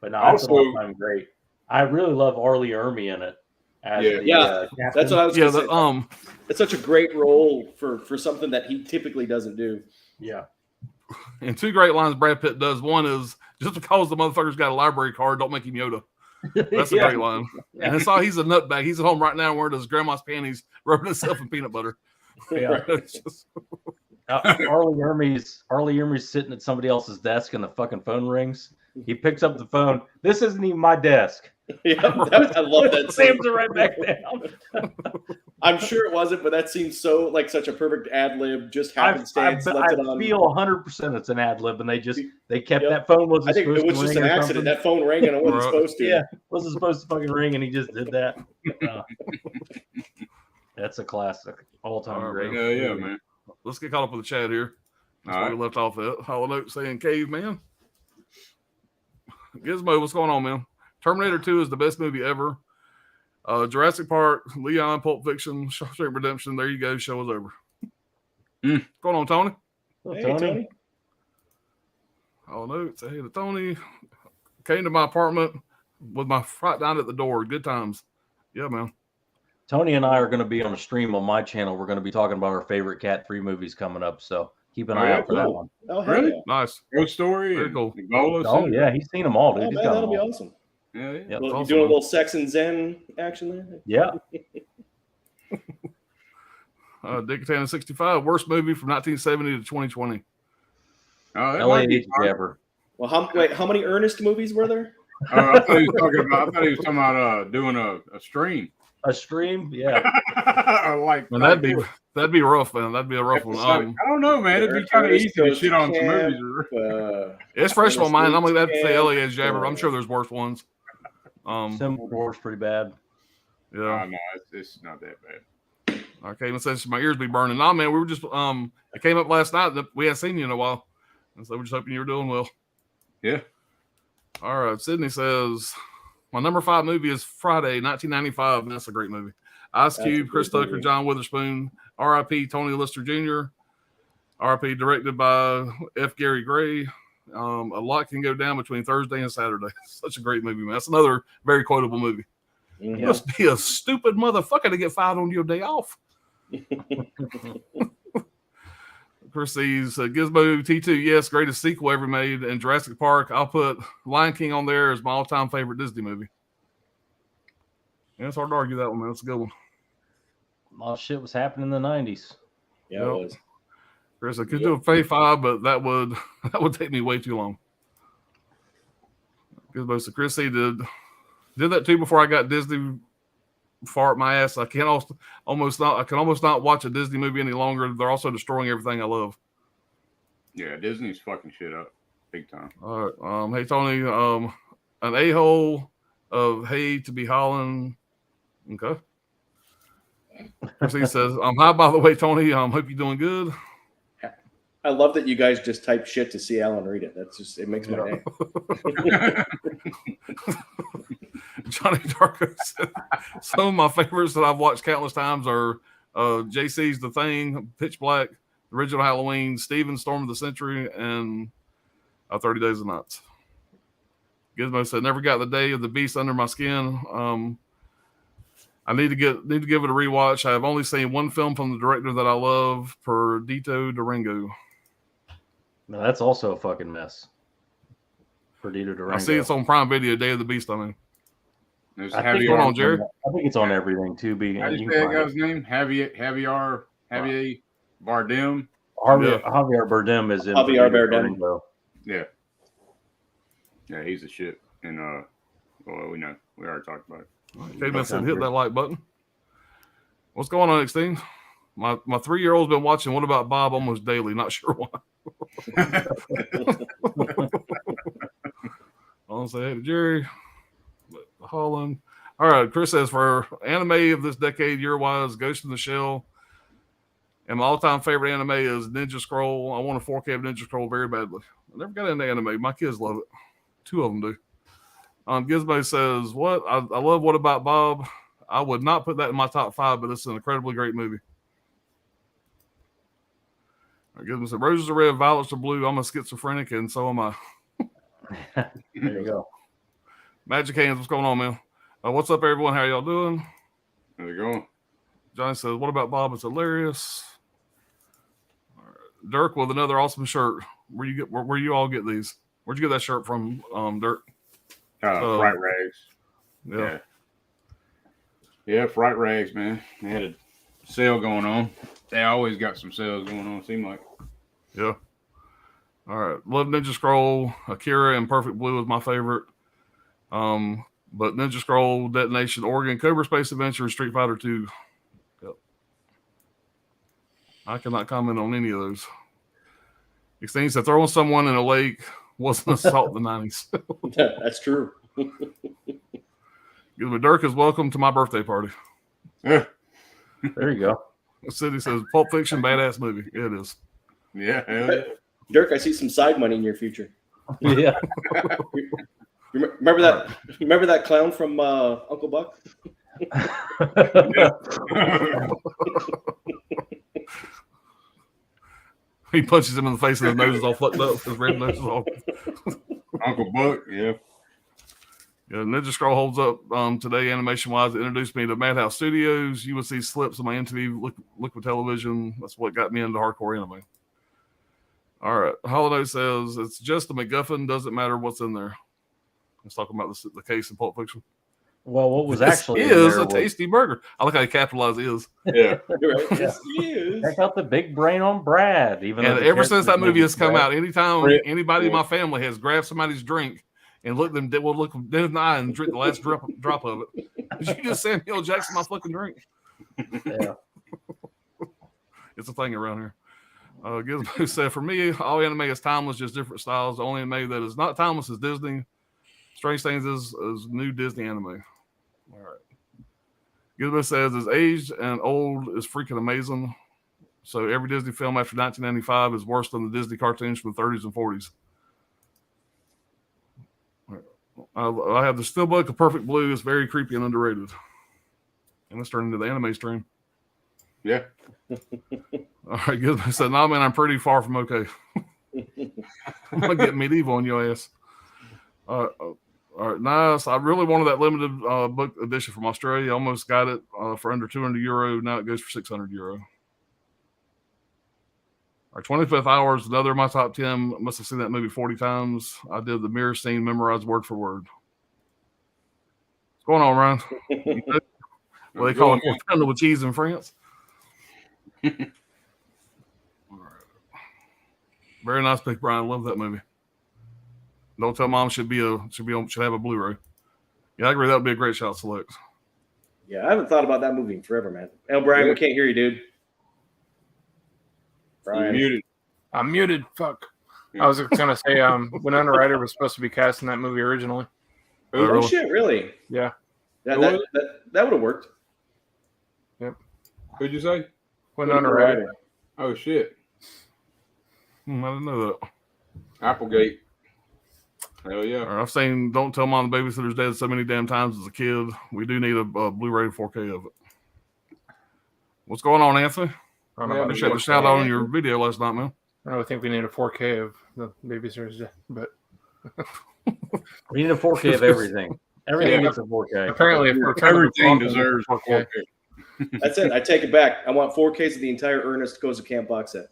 But no, it's Also- all time great. I really love Arlie Ermy in it. As Yeah. the, Yeah, captain. That's what I was Yeah. going to say. It's such a great role for something that he typically doesn't do. Yeah. And two great lines Brad Pitt does. One is just because the motherfucker's got a library card, don't make him Yoda. That's a Yeah. great line. And it's all he's a nutbag. He's at home right now wearing his grandma's panties, rubbing himself in peanut butter. Yeah. It's just- Arlie Ermey's sitting at somebody else's desk and the fucking phone rings. He picks up the phone. This isn't even my desk. Yeah, I love that scene. Slams it right back down. I'm sure it wasn't, but that seems so like such a perfect ad lib. Just I happenstance. left it on. feel 100% it's an ad lib, and they kept that phone wasn't I think supposed it was to just ring an or accident. something. That phone rang and it wasn't Right. supposed to. Yeah, wasn't supposed to fucking ring, and he just did that. That's a classic, all time All right, great. Yeah, yeah, man. Let's get caught up with the chat here. That's All where right. we left off at. Hollow Note saying Caveman. Gizmo, what's going on, man? Terminator 2 is the best movie ever. Jurassic Park, Leon, Pulp Fiction, Shawshank Redemption. There you go. Show is over. What's going on, Tony? Hey, Tony? Tony. Hollow Note, say hey to Tony. Came to my apartment with my right down at the door. Good times. Yeah, man. Tony and I are going to be on a stream on my channel. We're going to be talking about our favorite Cat 3 movies coming up, so keep an eye out for that one. Oh, hell Really? yeah. Nice. Ghost Story Very and cool. Angola. Oh yeah, he's seen them all, dude. Oh, He's man, got that'll them be all. awesome. Yeah, yeah. Yep. That's Well, awesome, you doing a man. little sex and zen action there? Yeah. Dick Tanner 65, worst movie from 1970 to 2020. Oh, that LA might be Agent fun. Jabber. Well, how many Ernest movies were there? I thought he was talking about doing a stream. A stream? Yeah. Like Man, that'd be rough, man. That'd be a rough one. I don't know, man. It'd be kind of Ernest easy to Goes shit on some Camp, movies. It's fresh in my Ernest mind. I'm Goes gonna have to say Camp, LA Jabber. But I'm sure there's worse ones. Civil War's pretty bad. Yeah. No, it's not that bad. Okay, and says my ears be burning. Nah, man, we were just it came up last night that we hadn't seen you in a while, and so we're just hoping you were doing well. Yeah. All right, Sydney says my number 5 movie is Friday, 1995, and that's a great movie. Ice That's a Cube, Chris great Tucker, movie. John Witherspoon, R.I.P. Tony Lister Jr., R.I.P. directed by F. Gary Gray. A lot can go down between Thursday and Saturday. Such a great movie, man. That's another very quotable movie. Mhm. You must be a stupid motherfucker to get fired on your day off. Chris sees Gizmo T2, yes, greatest sequel ever made, and Jurassic Park. I'll put Lion King on there as my all-time favorite Disney movie. Yeah, it's hard to argue that one, man. That's a good one. A lot of shit was happening in the 90s. Yeah, it was. Chris, I could do a Fave 5, but that would take me way too long. Gizmo, so Chris, he did that too before I got Disney far up my ass. I can almost not watch a Disney movie any longer. They're also destroying everything I love. Yeah, Disney's fucking shit up big time. All right. Hey Tony, an a-hole of hey to be hollering. Okay. Christine says, hi by the way, Tony. Hope you're doing good. I love that you guys just type shit to see Alan read it. That's just it makes my day. Johnny Darko said, some of my favorites that I've watched countless times are JC's The Thing, Pitch Black, The Original Halloween, Steven, Storm of the Century, and 30 Days of Nights. Gizmo said, never got the Day of the Beast under my skin. I need to give it a rewatch. I have only seen one film from the director that I love, Perdito Durango. No, that's also a fucking mess. Perdita Durango. I see it's on Prime Video, Day of the Beast. I mean, There's I Javier. think, Going on, Jerry? I think it's on everything too. How do you say that guy's name? Javier Bardem. Javier Bardem is in Javier Perdita Bardem. Durango. Yeah. Yeah, he's a shit. And well, we know. We already talked about it. Caveman said, hit that like button. What's going on, Xteen? My 3-year-old's been watching What About Bob almost daily. Not sure why. I'll say hey to Jerry. Holland. All right, Chris says, for anime of this decade, year-wise, Ghost in the Shell. And my all-time favorite anime is Ninja Scroll. I want a 4K of Ninja Scroll very badly. I never got into anime. My kids love it. 2 of them do. Gizmo says, what? I love What About Bob. I would not put that in my top 5, but it's an incredibly great movie. All right, Gizmo said, roses are red, violets are blue. I'm a schizophrenic, and so am I. There you go. Magic Hands, what's going on, man? What's up, everyone? How y'all doing? How's it going? Johnny says, what about Bob? It's hilarious. All right. Dirk with another awesome shirt. Where you all get these? Where'd you get that shirt from, Dirk? Fright Rags. Yeah. Yeah, Fright Rags, man. They had a sale going on. They always got some sales going on, seem like. Yeah. All right. Love Ninja Scroll. Akira and Perfect Blue is my favorite. But Ninja Scroll, Detonation, Oregon, Cobra Space Adventure, and Street Fighter 2. Yep. I cannot comment on any of those. Extends that throwing someone in a lake wasn't assault in the 90s. That's true. Dirk is welcome to my birthday party. Yeah. There you go. The city says Pulp Fiction, badass movie. It is. Yeah, hell yeah. Dirk, I see some side money in your future. Yeah. Remember that? Remember that clown from Uncle Buck? He punches him in the face and his nose is all fucked up. His red nose is all. Uncle Buck, yeah. Yeah, Ninja Scroll holds up today, animation-wise. It introduced me to Madhouse Studios. You would see slips on my MTV Liquid Television. That's what got me into hardcore anime. All right. Holiday says, it's just a MacGuffin. Doesn't matter what's in there. Let's talk about the case in Pulp Fiction. Well, what was actually This is a tasty burger. I like how you capitalize is. Yeah. You're right. Yes, he is. Check out the big brain on Brad. Even And though ever since that movie has come out, anytime Brad. anybody in my family has grabbed somebody's drink and look them dead in the eye and drink the last drop of it. Did you just Samuel Jackson my fucking drink? Yeah. It's a thing around here. Gizmo said, for me, all anime is timeless, just different styles. The only anime that is not timeless is Disney. Strange Things is new Disney anime. All right. Gizmo says, as aged and old is freaking amazing. So every Disney film after 1995 is worse than the Disney cartoons from the 30s and 40s. I have the Steelbook of Perfect Blue. It's very creepy and underrated. And let's turn into the anime stream. Yeah. All right, good. I said, no, man, I'm pretty far from okay. I'm going to get medieval on your ass. All right, nice. I really wanted that limited book edition from Australia. Almost got it for under €200. Now it goes for €600. Our 25th hour is another of my top 10. I must have seen that movie 40 times. I did the mirror scene memorized word for word. What's going on, Ryan? Well, they call it Portendo with cheese in France. All right. Very nice pick, Brian. Love that movie. Don't Tell Mom should have a Blu-ray. Yeah, I agree. That would be a great shot select. Yeah, I haven't thought about that movie in forever, man. El Brian, we can't hear you, dude. You're muted. I'm muted. Fuck. I was gonna say, Winona Ryder was supposed to be cast in that movie originally. Oh shit, really? Yeah. That would have worked. Yep. Who'd you say? Winona Ryder. Oh shit. I didn't know that. Applegate. Hell yeah. Right, I've seen Don't Tell Mom the Babysitter's Dead so many damn times as a kid. We do need a Blu-ray 4K of it. What's going on, Anthony? I don't I know about appreciate a the 4K. shout out on your video last night, man. I don't think we need a 4K of the Babysitter's Dead, but We need a 4K of everything. Everything gets a 4K. apparently, if we're Everything deserves 4K. That's it. I take it back. I want 4Ks of the entire Ernest Goes to Camp box set.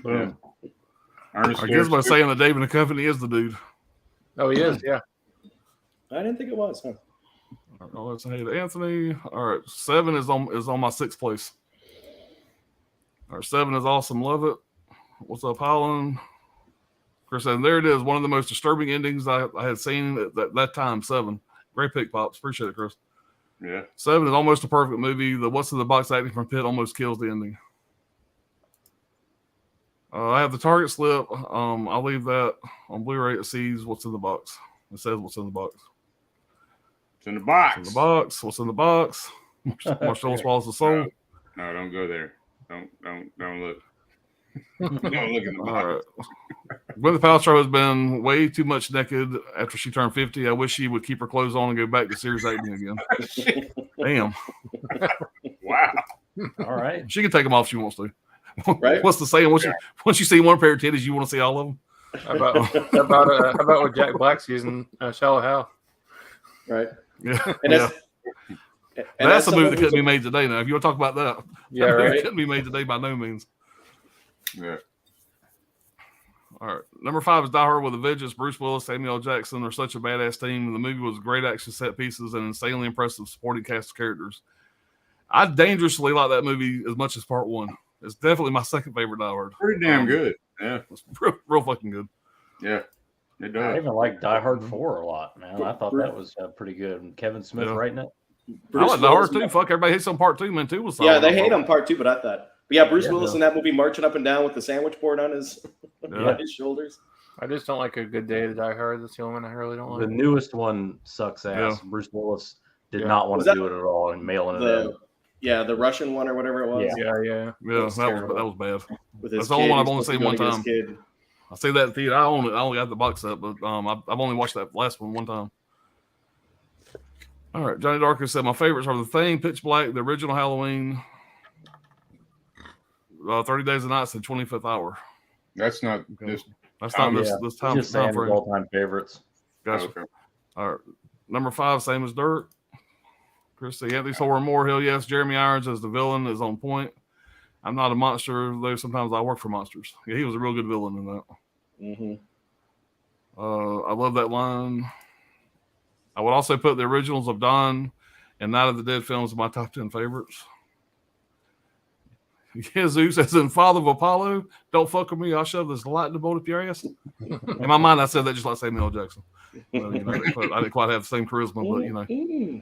Yeah. Ernest I guess by Scared saying that David and Company is the dude. Oh, he is. Yeah. I didn't think it was. Huh? Oh, let's say to Anthony. All right, 7 is on my 6th place. All right, 7 is awesome. Love it. What's up, Holland? Chris said, there it is. One of the most disturbing endings I had seen at that time. 7. Great pick, Pops. Appreciate it, Chris. Yeah. 7 is almost a perfect movie. The what's in the box acting from Pitt almost kills the ending. I have the target slip. I'll leave that on Blu-ray. It sees what's in the box. It says what's in the box. It's in the box. What's in the box? What's in the box? Marshall swallows the soul. No, don't go there. Don't look. Don't look in the box. All right. Gwyneth Paltrow has been way too much naked after she turned 50. I wish she would keep her clothes on and go back to serious acting again. Damn. Wow. All right. She can take them off if she wants to. Right? What's the saying? Once you see one pair of titties, you want to see all of them? How about what Jack Black's using? Shallow Hal. Right. Yeah. And yeah. That's a movie that couldn't be made. made today now. If you want to talk about that. Yeah, That movie right. couldn't be made today by no means. Yeah. All right. Number 5 is Die Hard with a Vengeance. Bruce Willis, Samuel L. Jackson are such a badass team. The movie was great action set pieces and insanely impressive supporting cast of characters. I dangerously like that movie as much as part 1. It's definitely my second favorite Die Hard. Pretty damn good. Yeah. It's real fucking good. Yeah. It I does. even like Die Hard 4 a lot, man. I thought that was pretty good. And Kevin Smith Yeah. writing it. I like Die Hard too. Fuck, everybody hates on part 2, man. 2 was solid. Yeah, they hate on part 2, but I thought. But yeah, Bruce Yeah, Willis in that movie marching up and down with the sandwich board on his Yeah. on his shoulders. I just don't like A Good Day to Die Hard. That's the only one I really don't The like. newest one sucks ass. Yeah. Bruce Willis did Yeah. not want Was to that do it at all and mailing it in. The Russian one or whatever it was. Yeah. Yeah, was that terrible. was bad. With his That's the only kid, one I've he's only supposed to seen go one to get his time. kid. I see that in theater. I only got the box set, but I've only watched that last one time. All right, Johnny Darko said my favorites are The Thing, Pitch Black, the original Halloween, 30 Days and Nights, and 25th Hour. That's not Okay. just. That's not this Just time saying his frame. all-time favorites. Gotcha. Okay. All right, number 5, same as Dirt. Christy Anthony's Horror More. Hell yes, Jeremy Irons as the villain is on point. I'm not a monster, though sometimes I work for monsters. Yeah, he was a real good villain in that. Mm-hmm. I love that line. I would also put the originals of Dawn and Night of the Dead films in my top 10 favorites. Yeah, Zeus, as in Father of Apollo, don't fuck with me. I'll shove this lightning bolt up your ass. In my mind, I said that just like Samuel L. Jackson. Well, I didn't quite have the same charisma,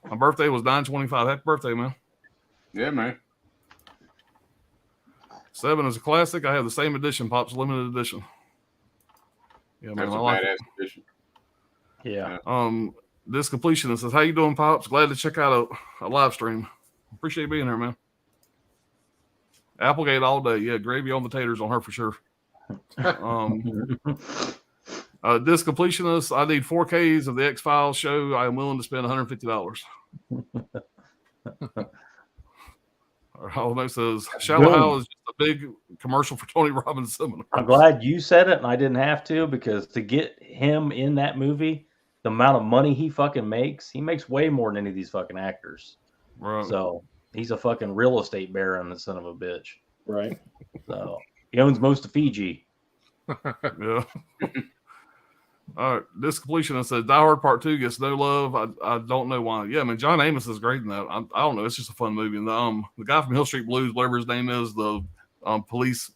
but my birthday was 9/25. Happy birthday, man. Yeah, man. 7 is a classic. I have the same edition, Pops limited edition. Yeah, man, That's I a like it. badass edition. Yeah. This completionist says, how you doing, Pops? Glad to check out a live stream. Appreciate being here, man. Applegate all day. Yeah, gravy on the taters on her for sure. This completionist, I need 4Ks of the X-Files show. I am willing to spend $150. All it says, Shallow Hal is just a big commercial for Tony Robbins seminar. I'm glad you said it and I didn't have to, because to get him in that movie, the amount of money he fucking makes, he makes way more than any of these fucking actors. Right. So he's a fucking real estate baron, the son of a bitch. Right. So he owns most of Fiji. Yeah. All right. This completionist says Die Hard Part 2 gets no love. I don't know why. Yeah, I mean, John Amos is great in that. I don't know. It's just a fun movie. And the guy from Hill Street Blues, whatever his name is, the police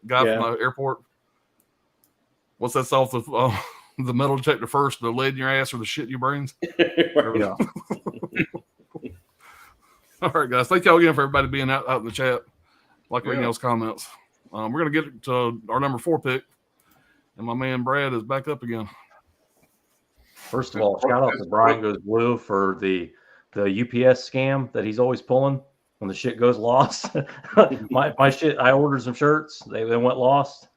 guy from the airport. What's that off the metal detector first, the lead in your ass or the shit in your brains? Yeah. All right, guys. Thank y'all again for everybody being out in the chat. Like reading Yeah. y'all's comments. We're going to get to our number 4 pick. And my man Brad is back up again. First of all, shout out to Brian Goes Blue for the UPS scam that he's always pulling when the shit goes lost. my shit, I ordered some shirts. They went lost.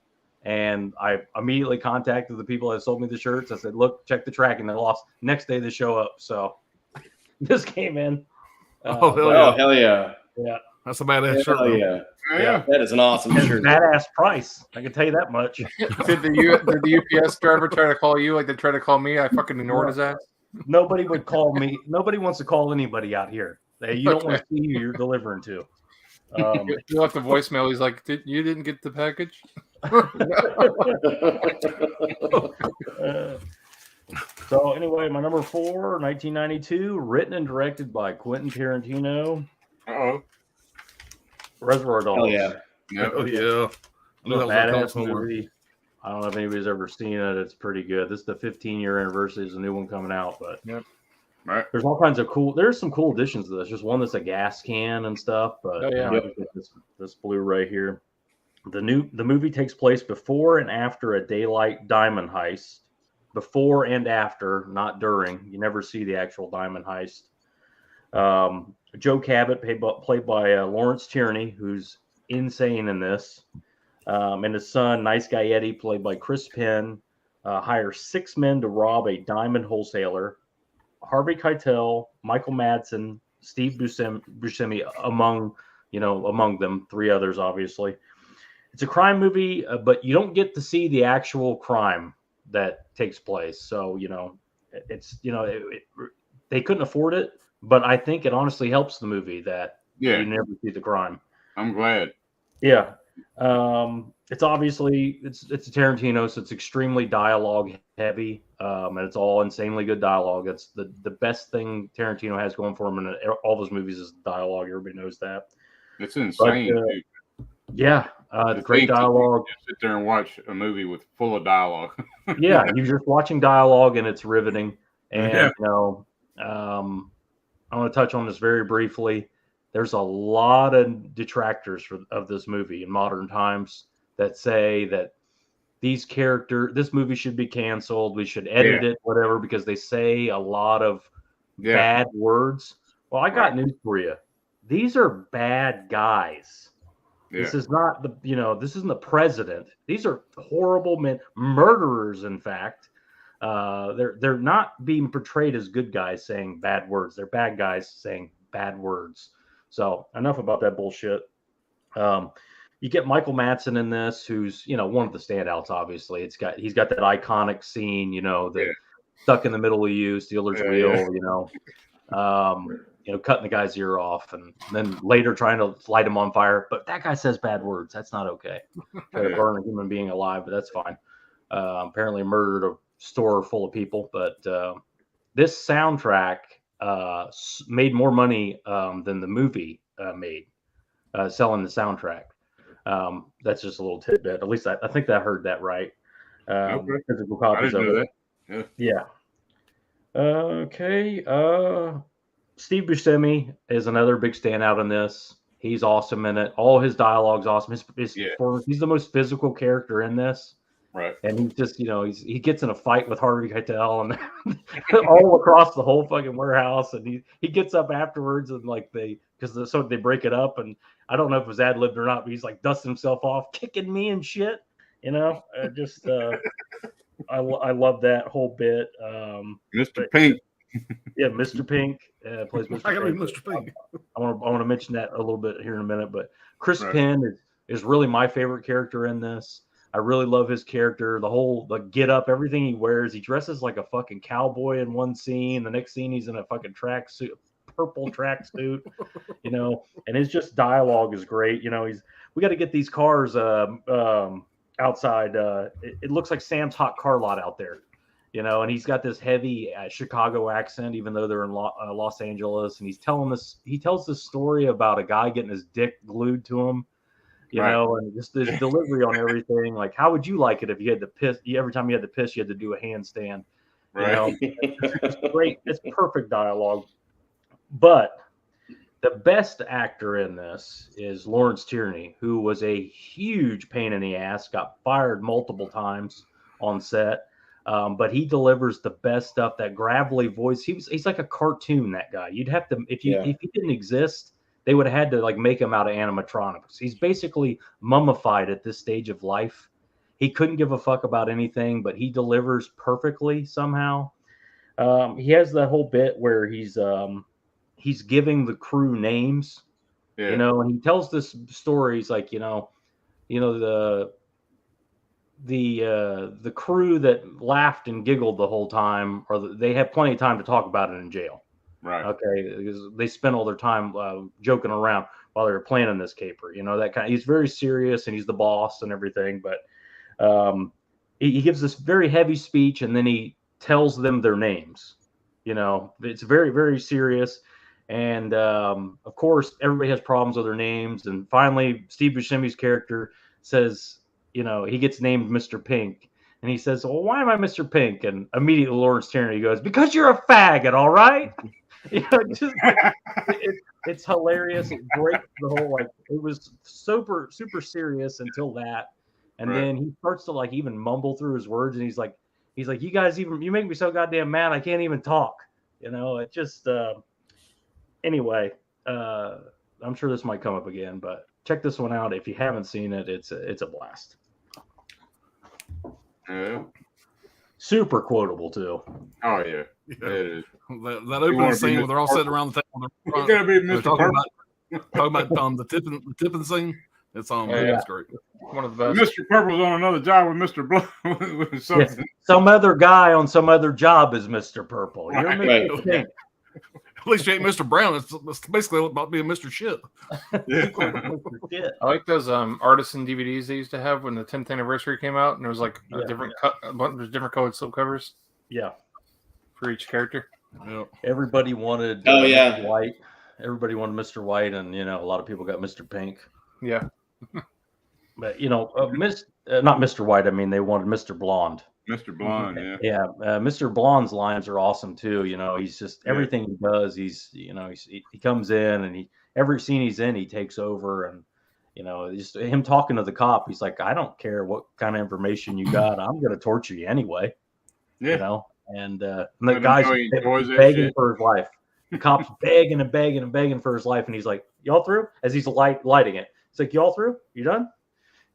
And I immediately contacted the people that sold me the shirts. I said, look, check the tracking. They're lost. Next day they show up. So this came in. Oh, hell Oh, hell yeah. Yeah. That's a badass shirt. Hell man. yeah. Yeah. That is an awesome It's a shirt. badass price. I can tell you that much. Did the UPS driver try to call you like they tried to call me? I fucking ignored his ass. Nobody would call me. Nobody wants to call anybody out here. You don't want to see who you're delivering to. He left a voicemail. He's like, you didn't get the package? So anyway, my number 4, 1992, written and directed by Quentin Tarantino, Uh-oh. Reservoir Dogs. Oh yeah. Yep. Oh yeah. I knew that was gonna come Badass somewhere. movie. I don't know if anybody's ever seen it. It's pretty good. This is the 15-year anniversary. There's a new one coming out, but Right. there's all kinds of cool. There's some cool additions to this. There's one that's a gas can and stuff. But Oh, yeah. I just get this Blu-ray here. The movie takes place before and after a daylight diamond heist. Before and after, not during. You never see the actual diamond heist. Joe Cabot, played by Lawrence Tierney, who's insane in this. And his son, Nice Guy Eddie, played by Chris Penn, hires 6 men to rob a diamond wholesaler. Harvey Keitel, Michael Madsen, Steve Buscemi among them, 3 others, obviously. It's a crime movie, but you don't get to see the actual crime that takes place. So, it's, they couldn't afford it, but I think it honestly helps the movie that you never see the crime. I'm glad. Yeah. It's obviously it's a Tarantino, so it's extremely dialogue heavy, and it's all insanely good dialogue. It's the best thing Tarantino has going for him in all those movies is dialogue. Everybody knows that. It's insane, dude. Yeah, great dialogue. Just sit there and watch a movie with full of dialogue. Yeah, you're just watching dialogue and it's riveting. And I want to touch on this very briefly. There's a lot of detractors of this movie in modern times that say that this movie should be canceled. We should edit it, whatever, because they say a lot of bad words. Well, I got news for you. These are bad guys. This is not this isn't the president. These are horrible men, murderers, in fact. They're not being portrayed as good guys saying bad words. They're bad guys saying bad words. So enough about that bullshit. You get Michael Madsen in this, who's one of the standouts. Obviously, he's got that iconic scene, the stuck in the middle of you, stealer's wheel, cutting the guy's ear off, and then later trying to light him on fire. But that guy says bad words. That's not okay. Try to burn a human being alive, but that's fine. Apparently murdered a store full of people. But this soundtrack made more money than the movie made selling the soundtrack. That's just a little tidbit. At least I think I heard that right. Physical copies of it. Yeah. Okay. Steve Buscemi is another big standout in this. He's awesome in it. All his dialogue's awesome. He's the most physical character in this. Right. And he's just, he gets in a fight with Harvey Keitel and all across the whole fucking warehouse. And he gets up afterwards and because they break it up. And I don't know if it was ad-libbed or not, but he's like dusting himself off, kicking me and shit. I love that whole bit. Mr. Pink. Yeah, Mr. Pink plays Mr. I gotta be Pink. Mr. Pink. I want to mention that a little bit here in a minute, but Chris Penn is really my favorite character in this. I really love his character, the get up, everything he wears. He dresses like a fucking cowboy in one scene. The next scene, he's in a fucking tracksuit, purple tracksuit, and his just dialogue is great. We got to get these cars outside. It looks like Sam's Hot Car Lot out there. And he's got this heavy Chicago accent, even though they're in Los Angeles. And he tells this story about a guy getting his dick glued to him, and just this delivery on everything. Like, how would you like it if you had to piss? Every time you had to piss, you had to do a handstand. It's great. It's perfect dialogue. But the best actor in this is Lawrence Tierney, who was a huge pain in the ass, got fired multiple times on set. But he delivers the best stuff. That gravelly voice. He's like a cartoon. That guy. You'd have to if he didn't exist, they would have had to make him out of animatronics. He's basically mummified at this stage of life. He couldn't give a fuck about anything, but he delivers perfectly somehow. He has that whole bit where he's giving the crew names, and he tells this story. He's like, the crew that laughed and giggled the whole time, or they have plenty of time to talk about it in jail. Right. Okay. Because they spent all their time joking around while they were planning this caper. That kind of. He's very serious and he's the boss and everything. But He gives this very heavy speech, and then he tells them their names. You know, it's very, very serious. And of course, everybody has problems with their names. And finally, Steve Buscemi's character says, you know, he gets named Mr. Pink. And he says, well, why am I Mr. Pink? And immediately Lawrence Tierney goes, because you're a faggot, all right? You know, it's hilarious. It breaks the whole, like, it was super, super serious until that. And then he starts to like even mumble through his words. And he's like, you guys you make me so goddamn mad. I can't even talk. You know, it just, anyway, I'm sure this might come up again, but check this one out. If you haven't seen it, it's a blast. Yeah. Super quotable too. Oh yeah, Yeah. it is. That opening scene where they're all sitting around the table. It's gonna be They're Mr. talking Purple. about the tipping scene. It's it's great. One of the best. Mr. Purple's on another job with Mr. Blue. With something. Yeah. Some other guy on some other job is Mr. Purple. You're Right. Mr. Pink. At least you ain't Mr. Brown. It's basically about being Mr. Shit. Yeah. Mr. Shit. I like those artisan DVDs they used to have when the 10th anniversary came out, and there was like a different a bunch of different colored slipcovers Yeah. for each character. Yeah. Everybody wanted Mr. White. Everybody wanted Mr. White, and you know, a lot of people got Mr. Pink. Yeah. But you know, not Mr. White. I mean, they wanted Mr. Blonde. Mr. Blonde, yeah. Yeah, Mr. Blonde's lines are awesome too. You know, he's just everything he does. He comes in and every scene he's in, he takes over, and you know, just him talking to the cop. He's like, I don't care what kind of information you got. I'm going to torture you anyway. Yeah. You know, and the guy's begging begging for his life. The cop's begging and begging and begging for his life, and he's like, "Y'all through?" As he's lighting it, it's like, "Y'all through? You done?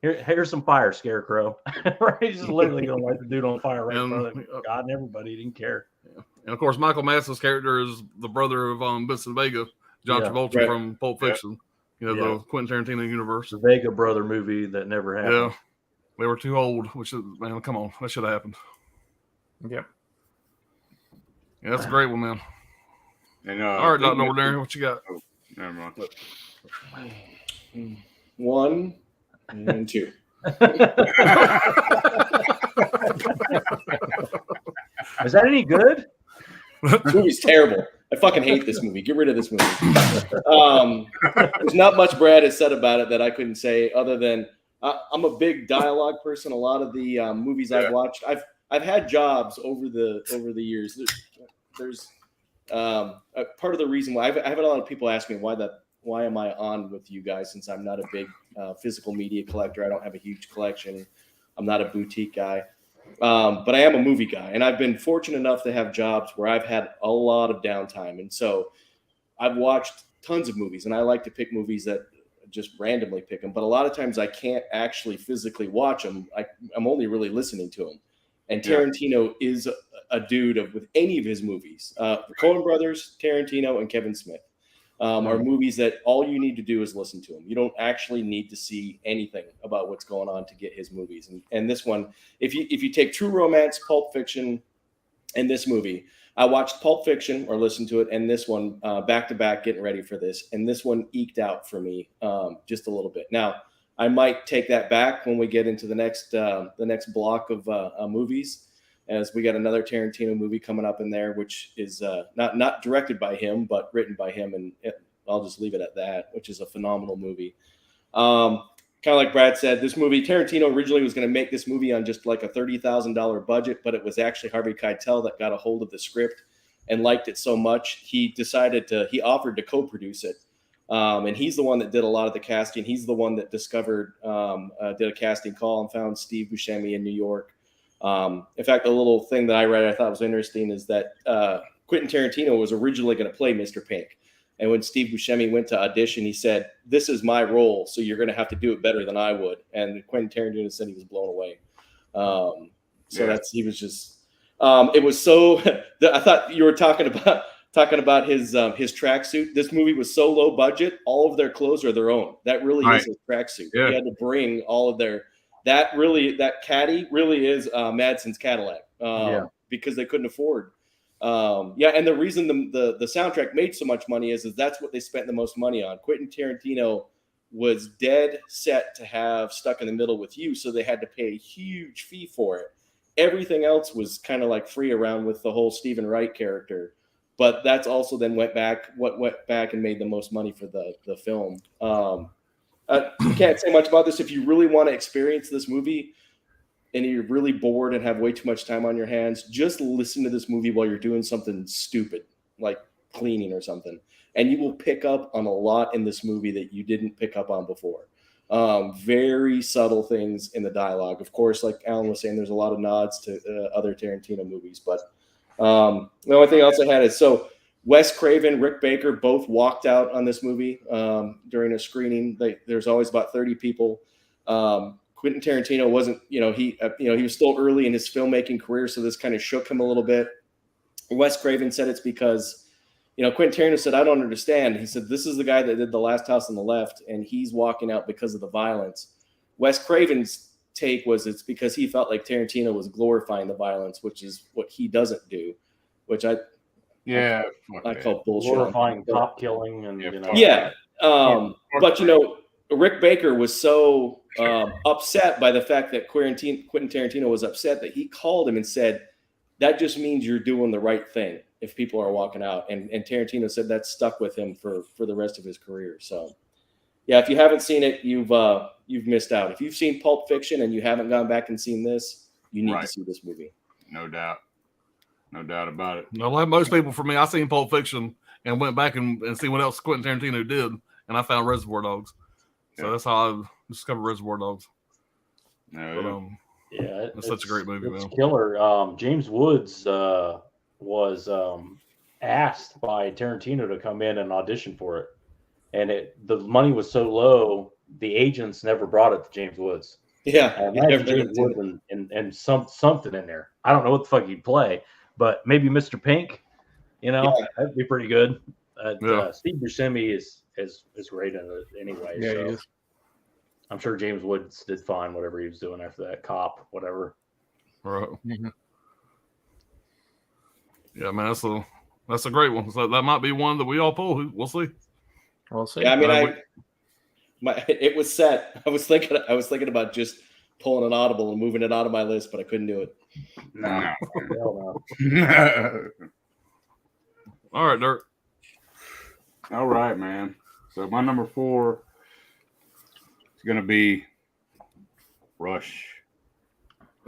Here's some fire, Scarecrow." Right? He's just literally gonna light the dude on fire right in front of God and everybody. He didn't care. Yeah. And of course, Michael Madsen's character is the brother of Vincent Vega, John Travolta from Pulp Fiction. You know, the Quentin Tarantino universe. The Vega brother movie that never happened. Yeah, they were too old. Which is, man, come on, that should have happened. Yep. Yeah, that's a great one, man. And, all right, Dr. Ordinary, what you got? Oh, never mind. 1 and 2. Is that any good? This movie's terrible. I fucking hate this movie. Get rid of this movie. There's not much Brad has said about it that I couldn't say other than I'm a big dialogue person. A lot of the movies I've watched, I've had jobs over the years. There's part of the reason why I've had a lot of people ask me why am I on with you guys, since I'm not a big physical media collector. I don't have a huge collection. I'm not a boutique guy. But I am a movie guy, and I've been fortunate enough to have jobs where I've had a lot of downtime. And so I've watched tons of movies, and I like to pick movies that just randomly pick them. But a lot of times I can't actually physically watch them. I'm only really listening to them. And Tarantino is a dude with any of his movies. The Coen brothers, Tarantino, and Kevin Smith are movies that all you need to do is listen to them. You don't actually need to see anything about what's going on to get his movies. And this one, if you take True Romance, Pulp Fiction, and this movie, I watched Pulp Fiction or listened to it, and this one back to back, getting ready for this, and this one eked out for me just a little bit. Now, I might take that back when we get into the next block of movies, as we got another Tarantino movie coming up in there, which is not directed by him, but written by him, and I'll just leave it at that, which is a phenomenal movie. Kind of like Brad said, this movie, Tarantino originally was going to make this movie on just like a $30,000 budget, but it was actually Harvey Keitel that got a hold of the script and liked it so much, he offered to co-produce it. And he's the one that did a lot of the casting. He's the one that discovered, did a casting call and found Steve Buscemi in New York. In fact, a little thing that I read I thought was interesting is that Quentin Tarantino was originally going to play Mr. Pink. And when Steve Buscemi went to audition, he said, "This is my role, so you're going to have to do it better than I would." And Quentin Tarantino said he was blown away. He was just, it was so, I thought you were talking about his tracksuit. This movie was so low budget. All of their clothes are their own. That really is his tracksuit. Yeah. He had to bring all of that caddy really is Madsen's Cadillac because they couldn't afford. And the reason the soundtrack made so much money is that's what they spent the most money on. Quentin Tarantino was dead set to have Stuck in the Middle with You, so they had to pay a huge fee for it. Everything else was kind of like free around with the whole Stephen Wright character, but that's also then went back and made the most money for the film. Can't say much about this. If you really want to experience this movie and you're really bored and have way too much time on your hands, just listen to this movie while you're doing something stupid like cleaning or something, and you will pick up on a lot in this movie that you didn't pick up on before. Very subtle things in the dialogue. Of course, like Alan was saying, there's a lot of nods to other Tarantino movies, but the only thing else I had is, so Wes Craven, Rick Baker both walked out on this movie during a screening. There's always about 30 people. Quentin Tarantino wasn't, he was still early in his filmmaking career, so this kind of shook him a little bit. Wes Craven said it's because, Quentin Tarantino said, I don't understand. He said, this is the guy that did The Last House on the Left, and he's walking out because of the violence. Wes Craven's take was it's because he felt like Tarantino was glorifying the violence, which is what he doesn't do, which I call bullshit. Glorifying cop killing and Yeah. But Rick Baker was so upset by the fact that Quentin Tarantino was upset that he called him and said, that just means you're doing the right thing if people are walking out. And Tarantino said that stuck with him for the rest of his career. So yeah, if you haven't seen it, you've missed out. If you've seen Pulp Fiction and you haven't gone back and seen this, you need to see this movie. No doubt about it. No, like most people, for me, I seen Pulp Fiction and went back and see what else Quentin Tarantino did, and I found Reservoir Dogs. So that's how I discovered Reservoir Dogs. It's such a great movie, man. Killer. James Woods was asked by Tarantino to come in and audition for it, and the money was so low, the agents never brought it to James Woods. Yeah, James Woods and something in there. I don't know what the fuck he'd play, but maybe Mr. Pink. That'd be pretty good. Steve Buscemi is great in it anyway. Yeah, so. he is. I'm sure James Woods did fine, whatever he was doing after that, cop, whatever. Right. Mm-hmm. Yeah, man, that's a great one. So that might be one that we all pull. We'll see. We'll see. Yeah, I mean, it was set. I was thinking about just pulling an audible and moving it out of my list, but I couldn't do it. No. All right, Dirk. All right, man. So my number 4 is going to be Rush.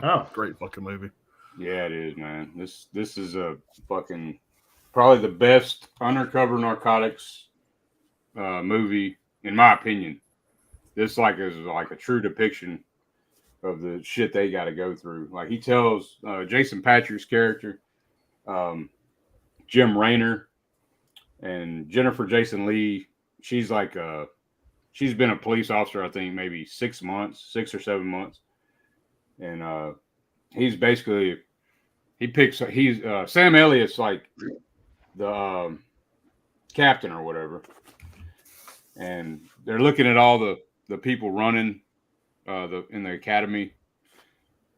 Oh, great fucking movie. Yeah, it is, man. This is a fucking probably the best undercover narcotics movie, in my opinion. This is like a true depiction of the shit they got to go through. Like, he tells Jason Patrick's character, Jim Raynor, and Jennifer Jason Leigh. She's been a police officer, I think, maybe 6 or 7 months. And he's Sam Elliott's like the captain or whatever. And they're looking at all the people running in the academy,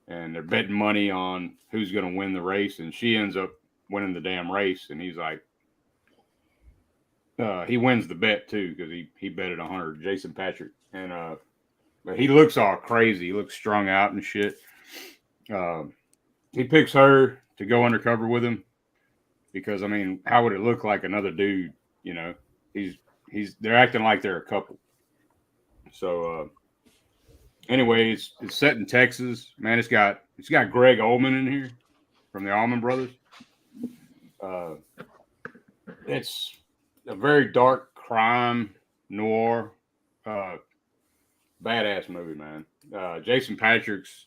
and they're betting money on who's going to win the race. And she ends up winning the damn race. And he's like, he wins the bet too, because he betted 100, Jason Patrick. And but he looks all crazy. He looks strung out and shit. He picks her to go undercover with him because, I mean, how would it look like another dude? They're acting like they're a couple. So anyway, it's set in Texas. Man, it's got Greg Allman in here from the Allman Brothers. It's a very dark crime noir, badass movie, man. Jason Patrick's,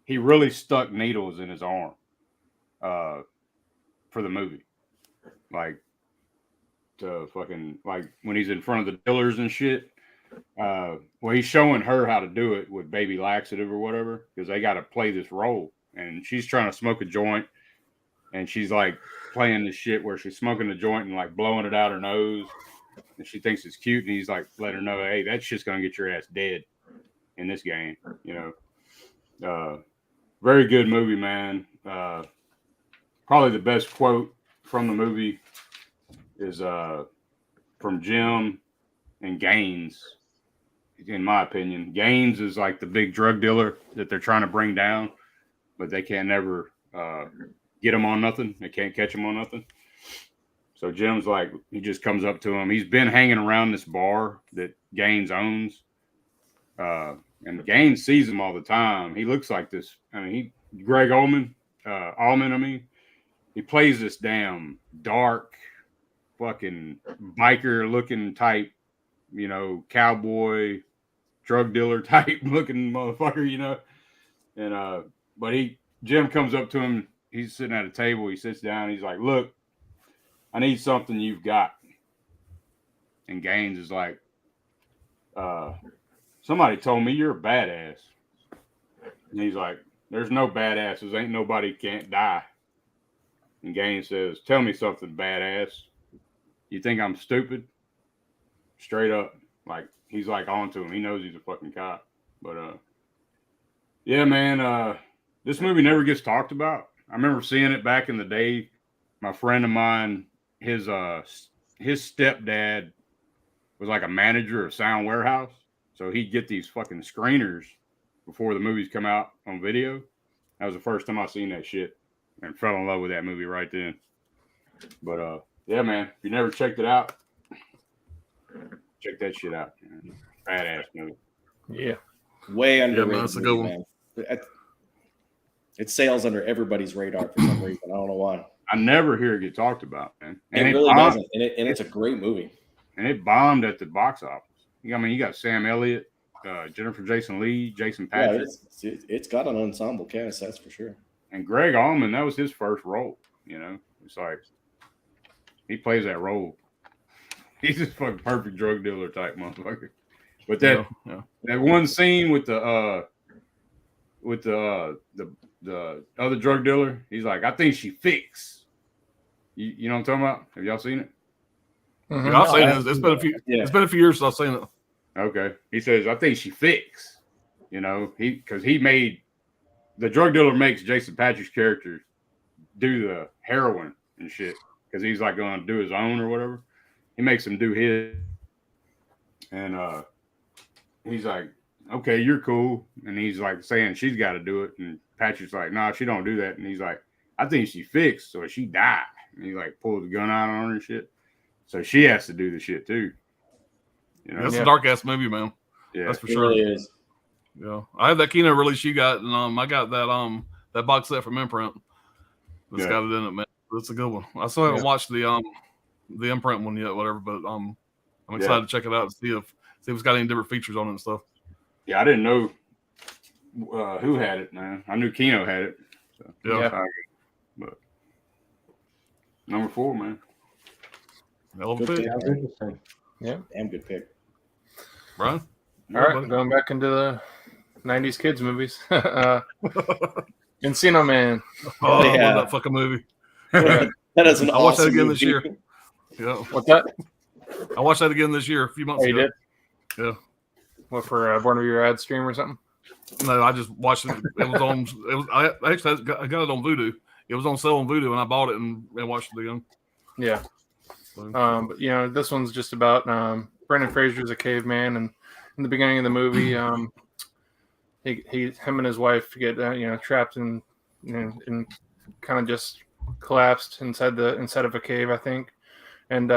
he really stuck needles in his arm for the movie, like to fucking, like when he's in front of the dealers and shit. Well, he's showing her how to do it with baby laxative or whatever, because they got to play this role, and she's trying to smoke a joint, and she's like playing this shit where she's smoking the joint and like blowing it out her nose, and she thinks it's cute, and he's like letting her know, hey, that shit's gonna get your ass dead in this game, Very good movie, man. Probably the best quote from the movie is from Jim and Gaines in my opinion. Gaines is like the big drug dealer that they're trying to bring down, but they can't never get him on nothing. They can't catch him on nothing. So Jim's like, he just comes up to him. He's been hanging around this bar that Gaines owns. And Gaines sees him all the time. He looks like this. I mean, Greg Allman, he plays this damn dark, fucking biker looking type, cowboy, drug dealer type looking motherfucker, And but Jim comes up to him. He's sitting at a table. He sits down. He's like, "Look, I need something you've got." And Gaines is like, "Somebody told me you're a badass." And he's like, "There's no badasses. Ain't nobody can't die." And Gaines says, "Tell me something, badass. You think I'm stupid?" Straight up. Like, he's like on to him. He knows he's a fucking cop. But, yeah, man, this movie never gets talked about. I remember seeing it back in the day. My friend of mine, his stepdad was like a manager of Sound Warehouse. So he'd get these fucking screeners before the movies come out on video. That was the first time I seen that shit and fell in love with that movie right then. But yeah, man, if you never checked it out, check that shit out. Man. Badass movie. Yeah. Way underrated. Yeah, that's a good one. It sails under everybody's radar for some reason. I don't know why. I never hear it get talked about, man. And it really doesn't. And it's a great movie. And it bombed at the box office. I mean, you got Sam Elliott, Jennifer Jason Leigh, Jason Patrick. Yeah, it's got an ensemble cast, that's for sure. And Greg Allman, that was his first role. It's like he plays that role. He's just fucking perfect drug dealer type motherfucker. But that one scene with the other drug dealer, he's like, "I think she fix." You know what I'm talking about? Have y'all seen it? Mm-hmm. Yeah, I've seen it. It's been a few. Yeah. It's been a few years since I've seen it. Okay. He says, "I think she fix." Because he made the drug dealer makes Jason Patrick's character do the heroin and shit because he's like going to do his own or whatever. He makes him do his, and he's like, "Okay, you're cool," and he's like saying she's got to do it, and Patrick's like, "Nah, she don't do that," and he's like, "I think she fixed, so she died," and he like pulls the gun out on her and shit, so she has to do the shit too. That's a dark ass movie, man. Yeah, that's for It sure. really is. Yeah, I had that Kino release you got, and I got that box set from Imprint. It's got it in it, man. That's a good one. I still haven't watched the Imprint one yet, whatever, but I'm excited to check it out and see if it's got any different features on it and stuff. Yeah, I didn't know who had it, man. I knew Kino had it. So, but number 4, man. Hell of a pick. Yeah, damn good pick. Brian? All right, going back into the 90s kids movies. Encino Man. Oh, I love that fucking movie. That is an I watched that awesome again movie. this year. Yeah. What's that? I watched that again this year, a few months You ago. did? Yeah. What, for Born to Be Your Ad stream or something? No, I just watched it. It was on. I got it on Vudu. It was on sale on Vudu, and I bought it and watched it again. Yeah. So, But this one's just about Brendan Fraser's a caveman, and in the beginning of the movie, him and his wife get trapped in kind of just collapsed inside of a cave, I think, and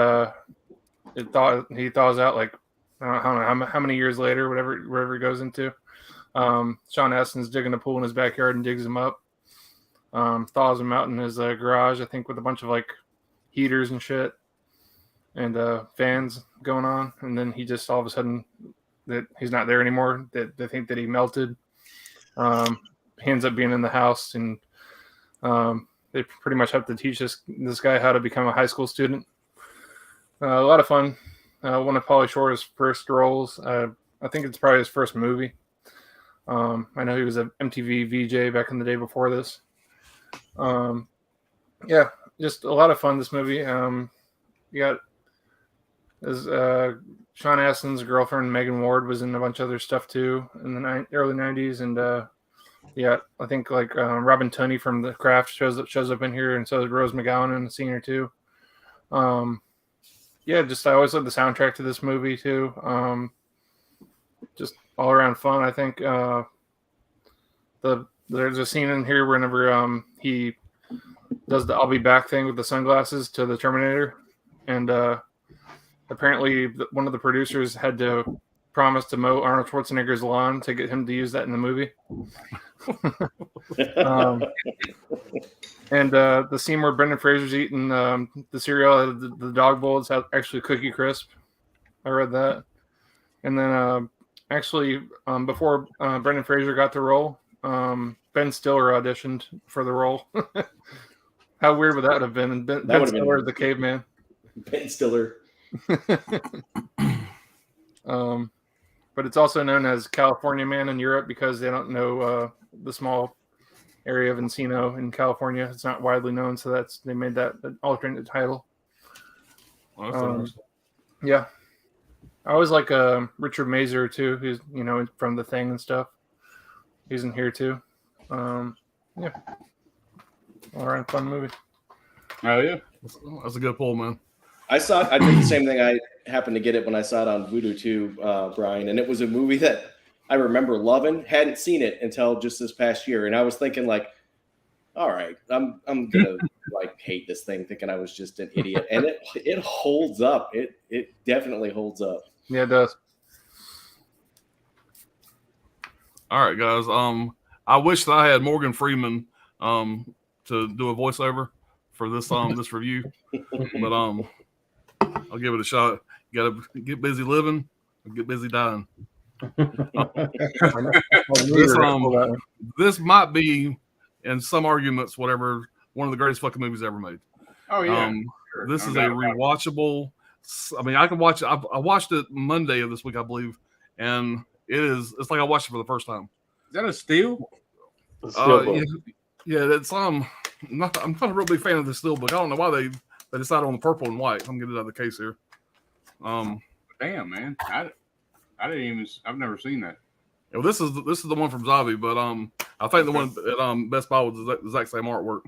he thaws out like I don't know how many years later, wherever he goes into. Sean Astin's digging a pool in his backyard and digs him up, thaws him out in his garage, I think, with a bunch of like heaters and shit and fans going on, and then he just all of a sudden that he's not there anymore. That they think that he melted. He ends up being in the house, and they pretty much have to teach this guy how to become a high school student. A lot of fun. One of Pauly Shore's first roles. I think it's probably his first movie. I know he was an MTV VJ back in the day before this. Yeah, just a lot of fun, this movie. You got Sean Astin's girlfriend, Megan Ward, was in a bunch of other stuff too in the early 90s. And yeah, I think like Robin Tunney from The Craft shows up in here, and so is Rose McGowan in the scene or two. Yeah, just I always love the soundtrack to this movie too. just all around fun. I think there's a scene in here whenever he does the "I'll be back" thing with the sunglasses to the Terminator, and apparently one of the producers had to promise to mow Arnold Schwarzenegger's lawn to get him to use that in the movie. And the scene where Brendan Fraser's eating the cereal, the dog bowl is actually Cookie Crisp. I read that. And then before Brendan Fraser got the role, Ben Stiller auditioned for the role. How weird would that have been? Ben Stiller, the caveman. Ben Stiller. But it's also known as California Man in Europe because they don't know the small area of Encino in California. It's not widely known, so they made that an alternate title. Yeah, I always like Richard Mazer too, who's from The Thing and stuff. He's in here too. Yeah, all right, fun movie. Oh yeah, that's a good pull, man. I did the same thing. I happened to get it when I saw it on Vudu too, Brian, and it was a movie that I remember loving. Hadn't seen it until just this past year, and I was thinking like, all right, I'm gonna like hate this thing, thinking I was just an idiot, and it holds up. It definitely holds up. Yeah, it does. All right, guys. I wish that I had Morgan Freeman to do a voiceover for this this review, but I'll give it a shot. You gotta get busy living or get busy dying. This might be, in some arguments, whatever, one of the greatest fucking movies ever made. Oh yeah. Sure. This is a rewatchable. I mean, I can watch it. I watched it Monday of this week, I believe, and it's like I watched it for the first time. Is that a steal? Yeah, it's I'm not a real big fan of the steelbook. I don't know why they decided on the purple and white. I'm getting it out of the case here. Damn, man, I didn't even. I've never seen that. Well, this is the one from Zavi, but I think the one at Best Buy was the exact same artwork.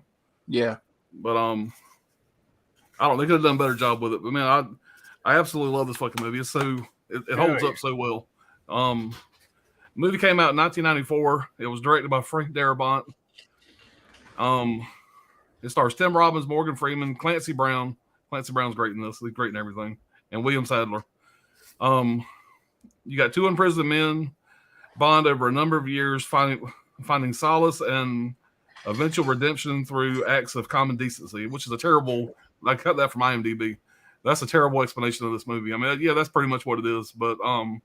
Yeah, but I don't. They could have done a better job with it. But man, I absolutely love this fucking movie. It's it holds up so well. The movie came out in 1994. It was directed by Frank Darabont. It stars Tim Robbins, Morgan Freeman, Clancy Brown. Clancy Brown's great in this. He's great in everything. And William Sadler. You got two imprisoned men bond over a number of years, finding solace and eventual redemption through acts of common decency, which is a terrible. I cut that from IMDb. That's a terrible explanation of this movie. I mean, yeah, that's pretty much what it is. But I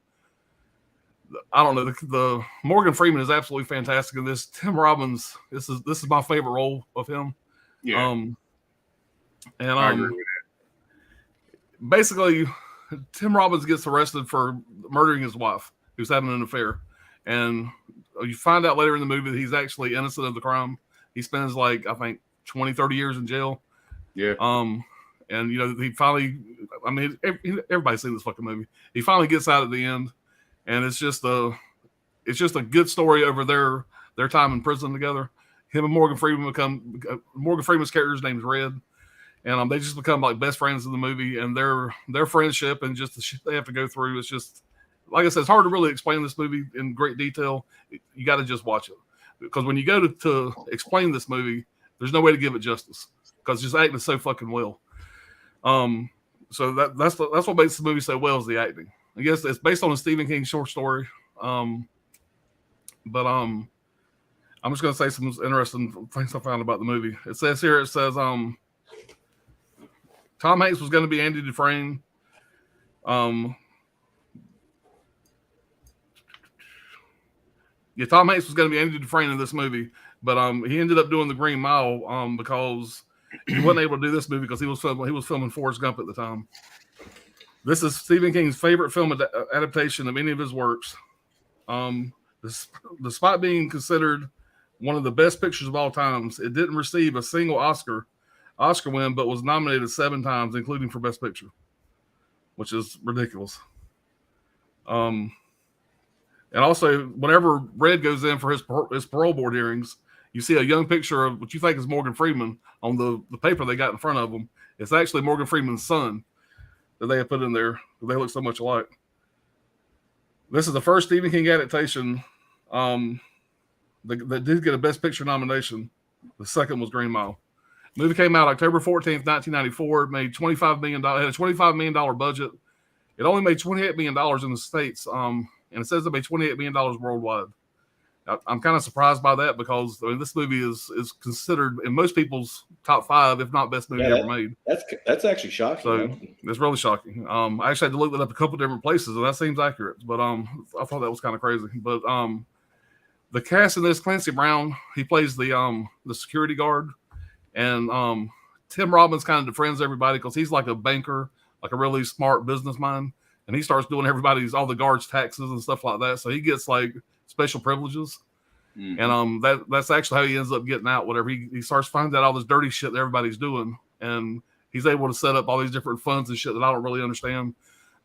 don't know. The Morgan Freeman is absolutely fantastic in this. Tim Robbins, this is my favorite role of him. Yeah. And I agree with that. Basically, Tim Robbins gets arrested for murdering his wife, who's having an affair, and you find out later in the movie that he's actually innocent of the crime. He spends like I think 20, 30 years in jail. Yeah. And he finally. I mean, everybody's seen this fucking movie. He finally gets out at the end. And it's just a good story over their time in prison together. Him and Morgan Freeman Morgan Freeman's character's name is Red, and they just become like best friends in the movie. And their friendship and just the shit they have to go through. It's just like I said, it's hard to really explain this movie in great detail. You got to just watch it because when you go to explain this movie, there's no way to give it justice because it's just acting so fucking well. So that's what makes the movie so well is the acting. I guess it's based on a Stephen King short story. But I'm just going to say some interesting things I found about the movie. It says Tom Hanks was going to be Andy Dufresne. Tom Hanks was going to be Andy Dufresne in this movie, but he ended up doing The Green Mile because he wasn't able to do this movie because he was filming Forrest Gump at the time. This is Stephen King's favorite film adaptation of any of his works. Despite being considered one of the best pictures of all times, it didn't receive a single Oscar win, but was nominated 7 times, including for Best Picture, which is ridiculous. And also, whenever Red goes in for his parole board hearings, you see a young picture of what you think is Morgan Freeman on the paper they got in front of him. It's actually Morgan Freeman's son that they have put in there. They look so much alike. This is the first Stephen King adaptation that did get a Best Picture nomination. The second was Green Mile. The movie came out October 14th, 1994. It made $25 million. It had a $25 million budget. It only made $28 million in the States. And it says it made $28 million worldwide. I'm kind of surprised by that because this movie is considered in most people's top 5, if not best movie ever made. That's actually shocking. So it's really shocking. I actually had to look that up a couple different places, and that seems accurate. But I thought that was kind of crazy. But the cast in this, Clancy Brown, he plays the security guard, and Tim Robbins kind of befriends everybody because he's like a banker, like a really smart businessman, and he starts doing all the guards' taxes and stuff like that. So he gets like special privileges. And that's actually how he ends up getting out. Whatever he starts finding out all this dirty shit that everybody's doing, and he's able to set up all these different funds and shit that I don't really understand.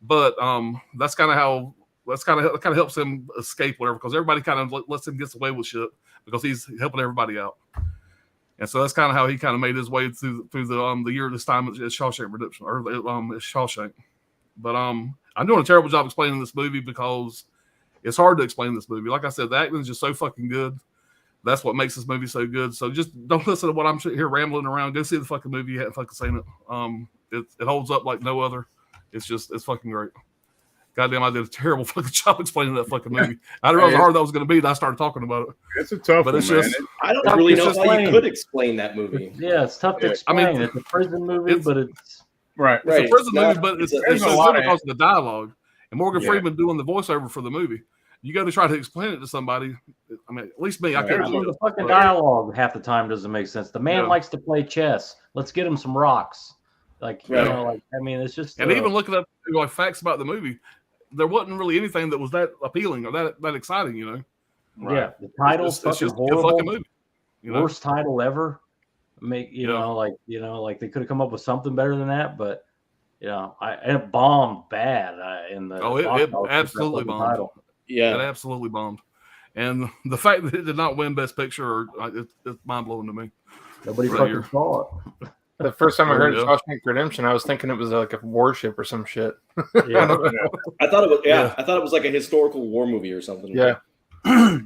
But that kind of helps him escape whatever, because everybody kind of lets him get away with shit because he's helping everybody out. And so that's kind of how he kind of made his way through the year this time at Shawshank Redemption or Shawshank. But I'm doing a terrible job explaining this movie because it's hard to explain this movie. Like I said, the acting is just so fucking good. That's what makes this movie so good. So just don't listen to what I'm here rambling around. Go see the fucking movie. You haven't fucking seen it. It holds up like no other. It's fucking great. Goddamn, I did a terrible fucking job explaining that fucking movie. I didn't realize how hard that was going to be. And I started talking about it. It's a tough one, man. I don't really know how you could explain that movie. Yeah, it's tough to explain. I mean, it's a prison movie, but it's right. It's a prison movie, but it's a lot because of the dialogue. And Morgan Freeman doing the voiceover for the movie. You got to try to explain it to somebody. I mean, at least me, I can't do it. The fucking dialogue half the time doesn't make sense. The man likes to play chess. Let's get him some rocks. Like, you know, like, I mean, it's just. And even looking up like facts about the movie, there wasn't really anything that was that appealing or that exciting, you know. Right. Yeah, the title's it's just horrible. A fucking movie. You know? Worst title ever. You know, like they could have come up with something better than that, but it bombed bad in the. Oh, it absolutely bombed. Title. Yeah, it absolutely bombed. And the fact that it did not win Best Picture, it's mind blowing to me. Nobody fucking saw it. The first time I heard Shawshank Redemption, I was thinking it was like a warship or some shit. Yeah. I thought it was. Yeah, I thought it was like a historical war movie or something. Yeah.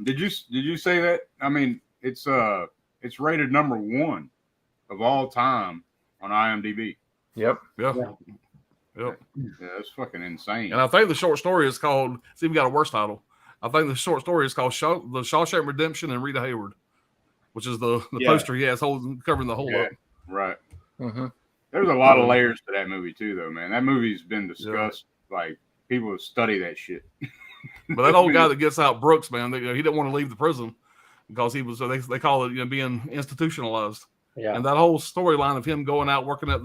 Did you say that? I mean, it's rated number 1 of all time on IMDb. Yep. Yeah. Yeah, that's fucking insane. And I think the short story is called. It's even got a worse title. I think the short story is called The Shawshank Redemption and Rita Hayward, which is the poster he has covering the whole up. Right. Mm-hmm. There's a lot of layers to that movie too, though, man. That movie's been discussed. Like people study that shit. But that old guy that gets out, Brooks, man, he didn't want to leave the prison because he was. They call it being institutionalized. Yeah. And that whole storyline of him going out working at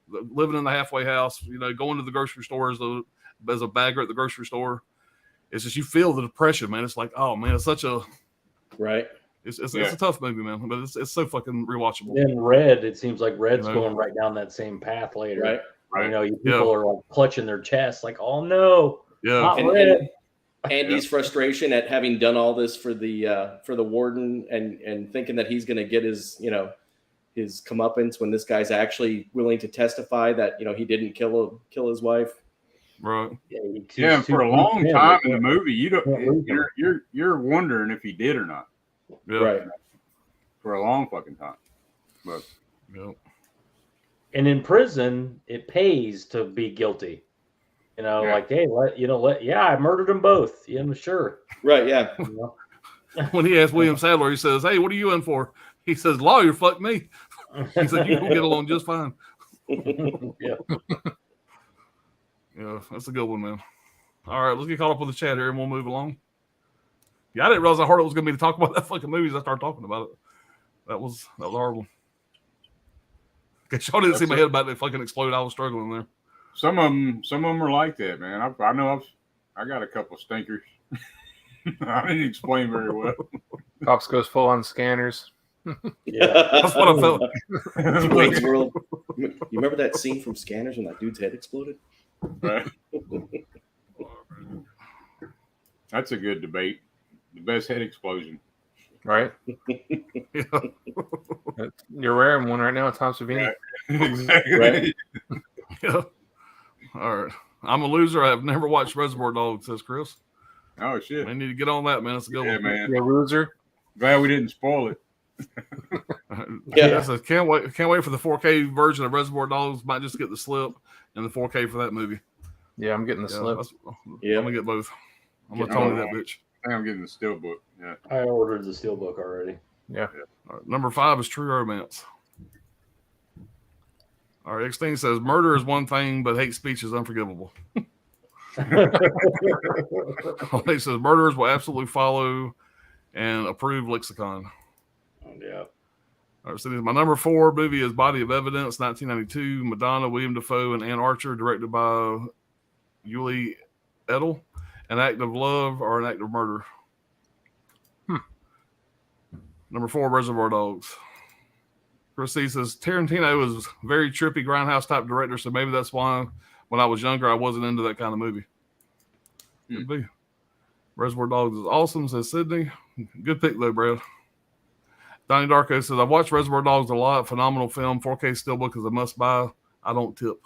living in the halfway house, going to the grocery store as a bagger at the grocery store. It's just you feel the depression, man. It's like, oh man, it's such a right. It's a tough movie, man, but it's so fucking rewatchable. In Red, it seems like Red's going right down that same path later. Right. People are like clutching their chests, like, oh no, not Red. Andy's frustration at having done all this for the warden and thinking that he's going to get his his comeuppance when this guy's actually willing to testify that he didn't kill his wife. Right. Yeah, for a long time in the movie, you're wondering if he did or not. Yeah. Right. For a long fucking time. But and in prison, it pays to be guilty. Like, hey, I murdered them both. Sure. Right, yeah. When he asked William Sadler, he says, "Hey, what are you in for?" He says, "Lawyer, fuck me." He said, "You can get along just fine." Yeah. Yeah, that's a good one, man. All right, let's get caught up with the chat here and we'll move along. Yeah, I didn't realize how hard it was going to be to talk about that fucking movie as I started talking about it. That was horrible. Okay, y'all didn't see my head about to fucking explode. I was struggling there. Some of them are like that, man. I know I got a couple stinkers. I didn't explain very well. Cops goes full on scanners. Yeah, that's what I felt. Wayne's World. You remember that scene from Scanners when that dude's head exploded? Right. That's a good debate. The best head explosion. Right. You're wearing one right now, Tom Savini. Right. Exactly. Right. Yeah. All right. I'm a loser. I've never watched Reservoir Dogs, says Chris. Oh shit! We need to get on that, man. It's a good Yeah, one. man. Yeah, loser. Glad we didn't spoil it. Yeah, so can't wait for the 4K version of Reservoir Dogs. Might just get the slip and the 4K for that movie. Yeah, I'm getting the slip. I'm gonna get both. I'm gonna Getting Tony both. that bitch. I think I'm getting the steelbook. Yeah. I ordered the steelbook already. Yeah. All right, number 5 is True Romance. All right, X-Thing says murder is one thing, but hate speech is unforgivable. He says murderers will absolutely follow and approve lexicon. Yeah. All right, so my number 4 movie is Body of Evidence, 1992. Madonna, William Dafoe, and Ann Archer, directed by Yuli Edel. An act of love or an act of murder? Number 4, Reservoir Dogs. Chris C says Tarantino is very trippy grindhouse type director, so maybe that's why when I was younger I wasn't into that kind of movie. Could be. Reservoir Dogs is awesome, says Sydney. Good pick though, Brad. Donnie Darko says I've watched Reservoir Dogs a lot. Phenomenal film. 4K steelbook is a must buy. I don't tip.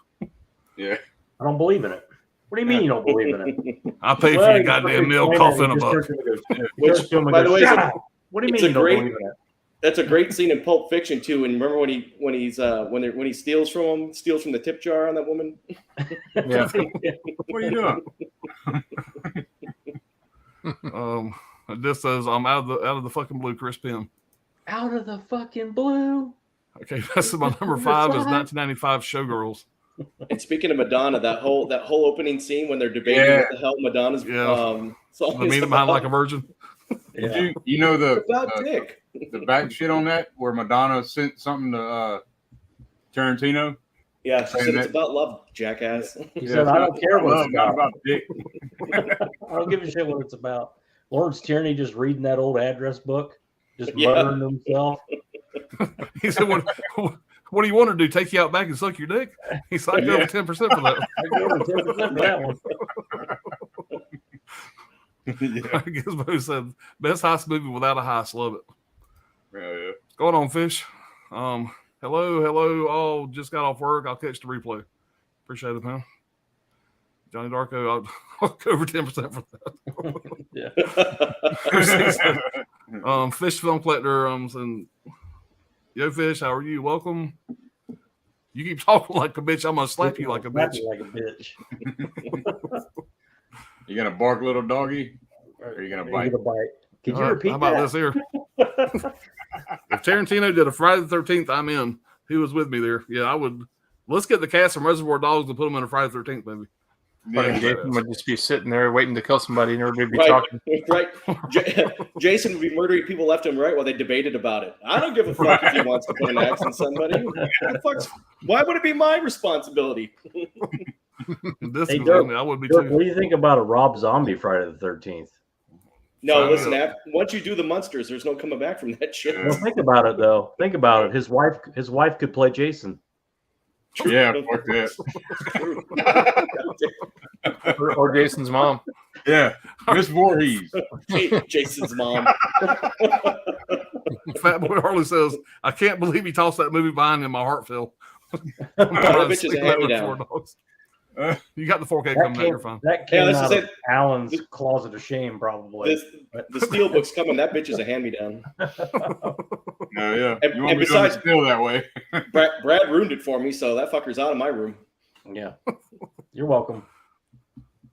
Yeah. I don't believe in it. What do you mean you don't believe in it? I pay for your goddamn meal, cough in a buck. Which, by the way, what do you mean you don't believe in it? That's a great scene in Pulp Fiction too. And remember when he steals from the tip jar on that woman? Yeah. What are you doing? This says I'm out of the fucking blue, Chris Pym. Out of the fucking blue. Okay, that's my number 5 is 1995 Showgirls. And speaking of Madonna, that whole opening scene when they're debating what the hell Madonna's song The is meaning about. behind Like a Virgin. Did you know About Dick. the back shit on that where Madonna sent something to Tarantino? Yeah, she said it's about love, jackass. He said, I don't care what it's Not about. about dick. I don't give a shit what it's about. Lawrence Tierney just reading that old address book, just Yeah. muttering to himself. He said, what do you want to do? Take you out back and suck your dick? He's like over 10% for that. I give him 10% for that one. Gizmo said, best heist movie without a heist. Love it. Yeah. What's going on, Fish? Hello. All just got off work. I'll catch the replay. Appreciate it, man. Johnny Darko, I'll go over 10% for that. Yeah. Fish Film Collector and yo, Fish, how are you? Welcome. You keep talking like a bitch, I'm gonna slap you like a bitch. Like a bitch. You gonna bark, little doggy? Or are you gonna bite? Could you repeat how about that? this here? If Tarantino did a Friday the 13th, I'm in. He was with me there. Yeah, I would. Let's get the cast from Reservoir Dogs and put them in a Friday the 13th movie. Fucking Jason would just be sitting there waiting to kill somebody, and everybody would be Right, talking. right. Jason would be murdering people left and right while they debated about it. I don't give a fuck if he wants to put an axe on somebody. Why would it be my responsibility? This Hey, is Dirk, I would be Dirk, too. what do you think about a Rob Zombie Friday the 13th? No, listen. Once you do the monsters, there's no coming back from that shit. Well, think about it though. Think about it. His wife could play Jason. Yeah, fuck that. or Jason's mom. Yeah, Miss Voorhees. Jason's mom. Fat Boy Harley says, I can't believe he tossed that movie behind him. My heart fell. That bitch is a hand-me-down. You got the 4K coming out, you're fine. That came this out is of it. Alan's closet of shame, probably. The steelbook's coming. That bitch is a hand-me-down. Yeah. And You won't be besides- doing it still that way. Brad ruined it for me, so that fucker's out of my room. Yeah. You're welcome.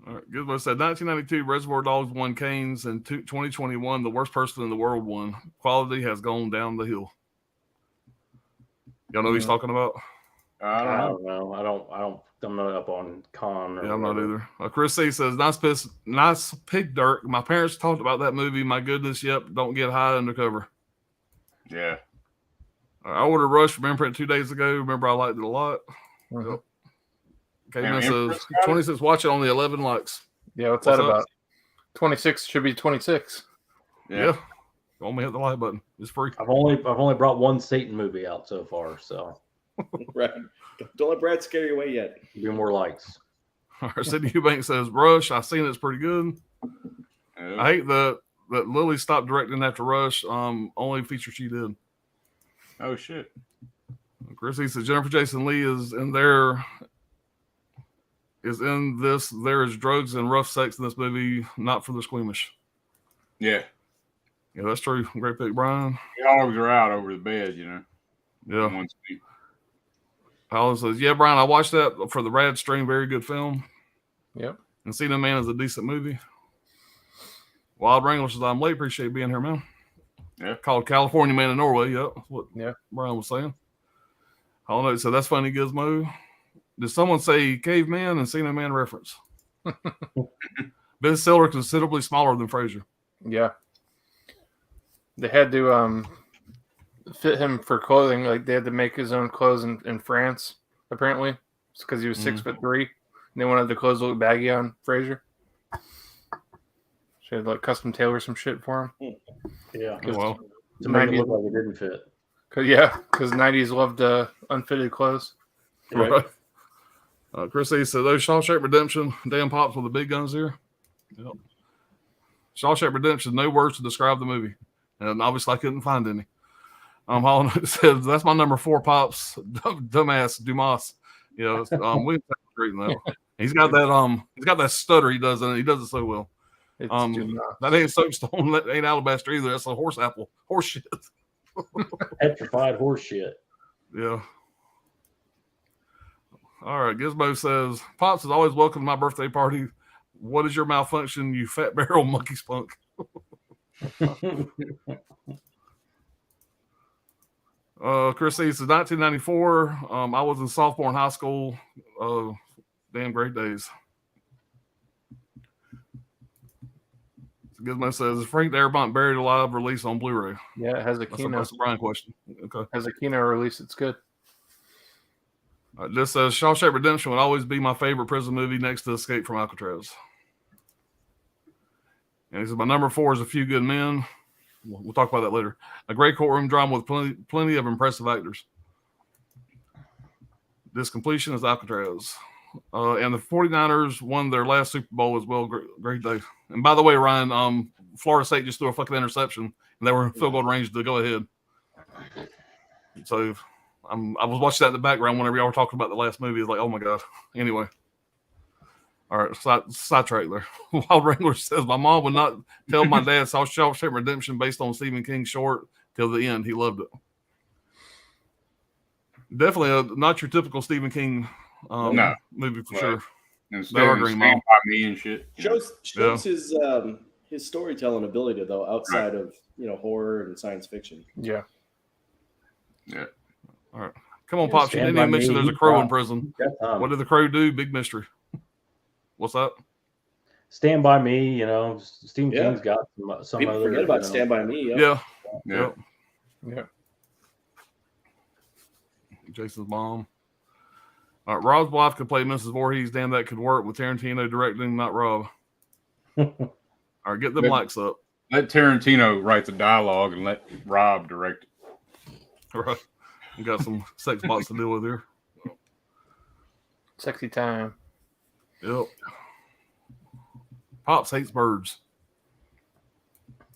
All right, Gizmo said 1992 Reservoir Dogs won Canes, and 2021 the worst person in the world won. Quality has gone down the hill. Y'all know who he's talking about? I don't know. know. I'm not up on con. Yeah, I'm not either. Chris C says, nice pick, Dirk. My parents talked about that movie. My goodness, yep. Don't get high undercover. Yeah. I ordered Rush from Imprint 2 days ago. Remember, I liked it a lot. Mhm. Yep. K-Man Imprint says, got it? 26 watch it on the 11 likes. Yeah, what's What's that up? about? 26 should be 26. Yeah. Go on, hit the like button. It's free. I've only brought one Satan movie out so far, so Right. Don't let Brad scare you away yet. be more likes. Cindy Eubank says, Rush, I've seen it's pretty good. Yeah. I hate that Lily stopped directing after Rush. Only feature she did. Oh shit. Chrissy says Jennifer Jason Leigh is in there. is in this. There is drugs and rough sex in this movie, not for the squeamish. Yeah. Yeah, that's true. Great pick, Brian. He always are out over the bed, you know. Yeah. One scene. Paolo says, yeah, Brian, I watched that for the Rad stream. Very good film. Yep. Encino Man is a decent movie. Wild Wrangler says, I'm late. Appreciate being here, man. Yeah. Called California Man in Norway. Yep. That's what Yeah. Brian was saying. Paolo said, that's funny, Gizmo. Did someone say Caveman and Encino Man reference? Ben Stiller considerably smaller than Fraser. Yeah. They had to fit him for clothing. Like they had to make his own clothes in France, apparently. It's because he was 6'3", and they wanted the clothes to look baggy on Fraser. She had like custom tailor some shit for him. Yeah. Well, To make it look like it didn't fit. Because 90s loved unfitted clothes. Right. Chris A said, those Shawshank Redemption, damn pops with the big guns here. Yep. Shawshank Redemption, no words to describe the movie. And obviously I couldn't find any. Holland says, that's my number 4 pops, dumbass Dumas. You know, we great in that. He's got that stutter he does, and he does it so well. That ain't soapstone, that ain't alabaster either. That's a horse shit. Petrified horse shit. Yeah. All right. Gizmo says, Pops is always welcome to my birthday party. What is your malfunction, you fat barrel monkey spunk? Chris says, 1994. I was in sophomore in high school. Damn great days. Gizmo says, Frank Darabont Buried Alive release on Blu-ray? Yeah, it has a Kino. That's a Brian question. Okay. Has a Kino release. It's good. This says, Shawshank Redemption would always be my favorite prison movie next to Escape from Alcatraz. And he says, my number 4 is A Few Good Men. We'll talk about that later. A great courtroom drama with plenty of impressive actors. This completion is Alcatraz. And the 49ers won their last Super Bowl as well. Great day. And by the way, Ryan, Florida State just threw a fucking interception, and they were in field goal range to go ahead. So I was watching that in the background whenever y'all were talking about the last movie. It's like, oh my God. Anyway. All right, sidetrack there. Wild Wrangler says, my mom would not tell my dad saw Shawshank Redemption based on Stephen King's short till the end. He loved it. Definitely not your typical Stephen King movie for sure. Stand by Me and shit. Shows his storytelling ability though outside of horror and science fiction. Yeah. Yeah. All right. Come on, Pops. You didn't even mention there's a crow in prison. What did the crow do? Big mystery. What's that? Stand By Me, Stephen King's got some People other. Forget about Stand By Me. Yeah. Jason's mom. All right, Rob's wife could play Mrs. Voorhees. Damn, that could work with Tarantino directing, not Rob. All right, get them likes up. Let Tarantino write the dialogue and let Rob direct it. All right. We got some sex bots to deal with here. Sexy time. Yep. Pops hates birds.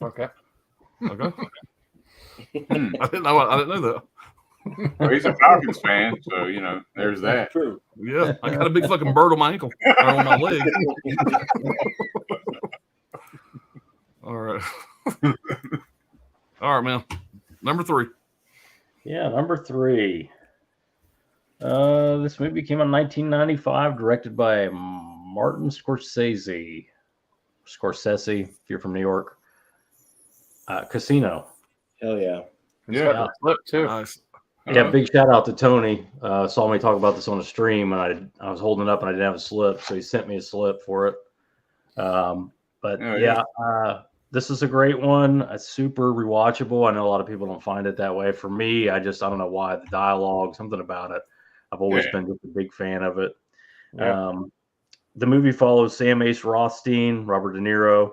Okay. I didn't know that. Well, he's a Falcons fan, so there's that. True. Yeah, I got a big fucking bird on my ankle, or on my leg. All right. All right, man. Number 3. Yeah, number 3. This movie came out in 1995, directed by Martin Scorsese, if you're from New York. Casino. Hell yeah. Yeah. Flip too. Nice. Yeah, big shout out to Tony. Saw me talk about this on the stream, and I was holding it up and I didn't have a slip, so he sent me a slip for it. This is a great one. It's super rewatchable. I know a lot of people don't find it that way. For me, I don't know why. The dialogue, something about it. I've always been just a big fan of it. Yeah. The movie follows Sam Ace Rothstein, Robert De Niro,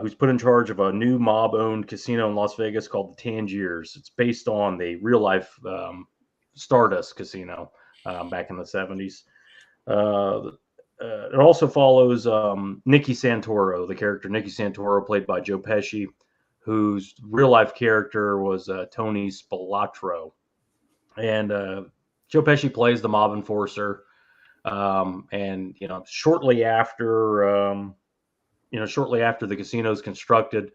who's put in charge of a new mob-owned casino in Las Vegas called the Tangiers. It's based on the real-life Stardust Casino back in the 70s. It also follows Nicky Santoro, the character Nicky Santoro, played by Joe Pesci, whose real-life character was Tony Spilatro. And Joe Pesci plays the mob enforcer. And shortly after the casino is constructed,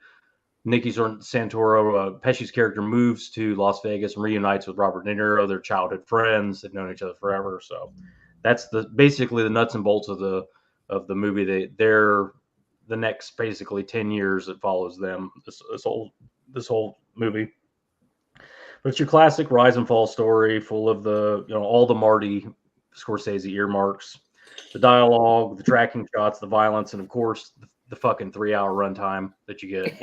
Nicky Santoro, Pesci's character, moves to Las Vegas and reunites with Robert De Niro. They're childhood friends. They've known each other forever. So that's basically the nuts and bolts of the movie. They're the next basically 10 years that follows them. This whole movie. But it's your classic rise and fall story, full of all the Marty Scorsese earmarks, the dialogue, the tracking shots, the violence, and of course the fucking 3-hour runtime that you get.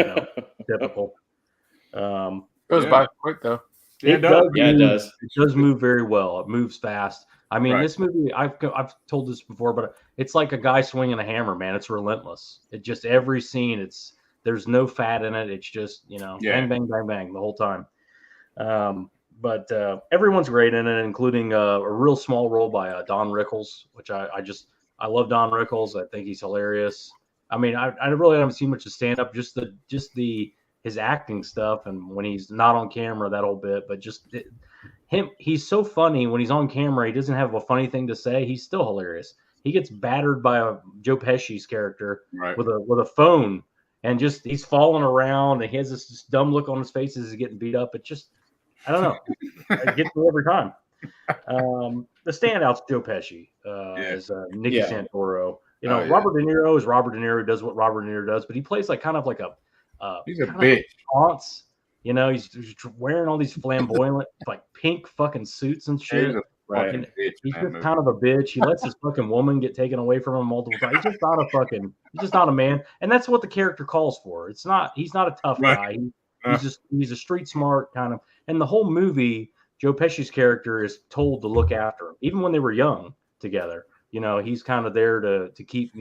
Typical. Goes by quick though. Yeah, it does. Yeah, it does. It does move very well. It moves fast. I mean, Right. This movie, I've told this before, but it's like a guy swinging a hammer, man. It's relentless. It just, every scene, there's no fat in it. It's just, bang, bang, bang, bang the whole time. But everyone's great in it, including a real small role by Don Rickles, which I love Don Rickles. I think he's hilarious. I mean, I really haven't seen much of stand up, just his acting stuff, and when he's not on camera, that whole bit. But he's so funny when he's on camera. He doesn't have a funny thing to say. He's still hilarious. He gets battered by Joe Pesci's character with a phone, and just he's falling around, and he has this dumb look on his face as he's getting beat up. It just, I don't know, it gets me every time. The standout's Joe Pesci as Nicky Santoro. Robert De Niro is Robert De Niro, does what Robert De Niro does, but he plays like kind of like he's a bitch. Taunts. He's wearing all these flamboyant, like pink fucking suits and shit. He's just kind of a bitch. He lets his fucking woman get taken away from him multiple times. He's just not a man. And that's what the character calls for. He's not a tough guy. He's a street smart kind of, and the whole movie, Joe Pesci's character is told to look after him. Even when they were young together, he's kind of there to keep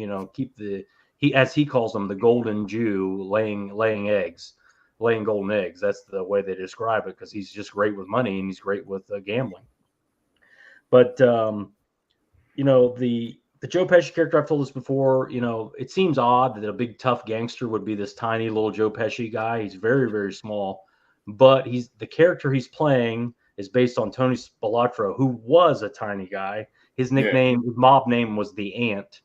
as he calls them, the golden Jew laying golden eggs. That's the way they describe it, because he's just great with money and he's great with gambling. But the Joe Pesci character, I've told this before, it seems odd that a big tough gangster would be this tiny little Joe Pesci guy. He's very, very small, but the character he's playing is based on Tony Spilotro, who was a tiny guy. His nickname, his mob name was the Ant.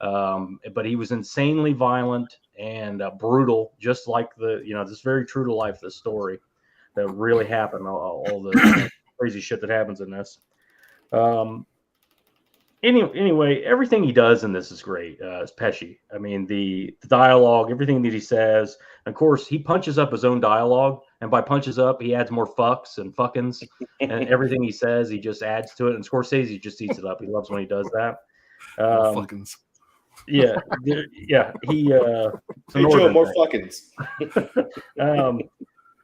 But he was insanely violent and brutal, just like this very true to life, the story that really happened, all the crazy shit that happens in this. Anyway, everything he does in this is great. It's Pesci. I mean, the dialogue, everything that he says. Of course, he punches up his own dialogue, and by punches up, he adds more fucks and fuckins, and everything he says, he just adds to it. And Scorsese just eats it up. He loves when he does that. Fuckins. Yeah. He hey Joe, more fuckins.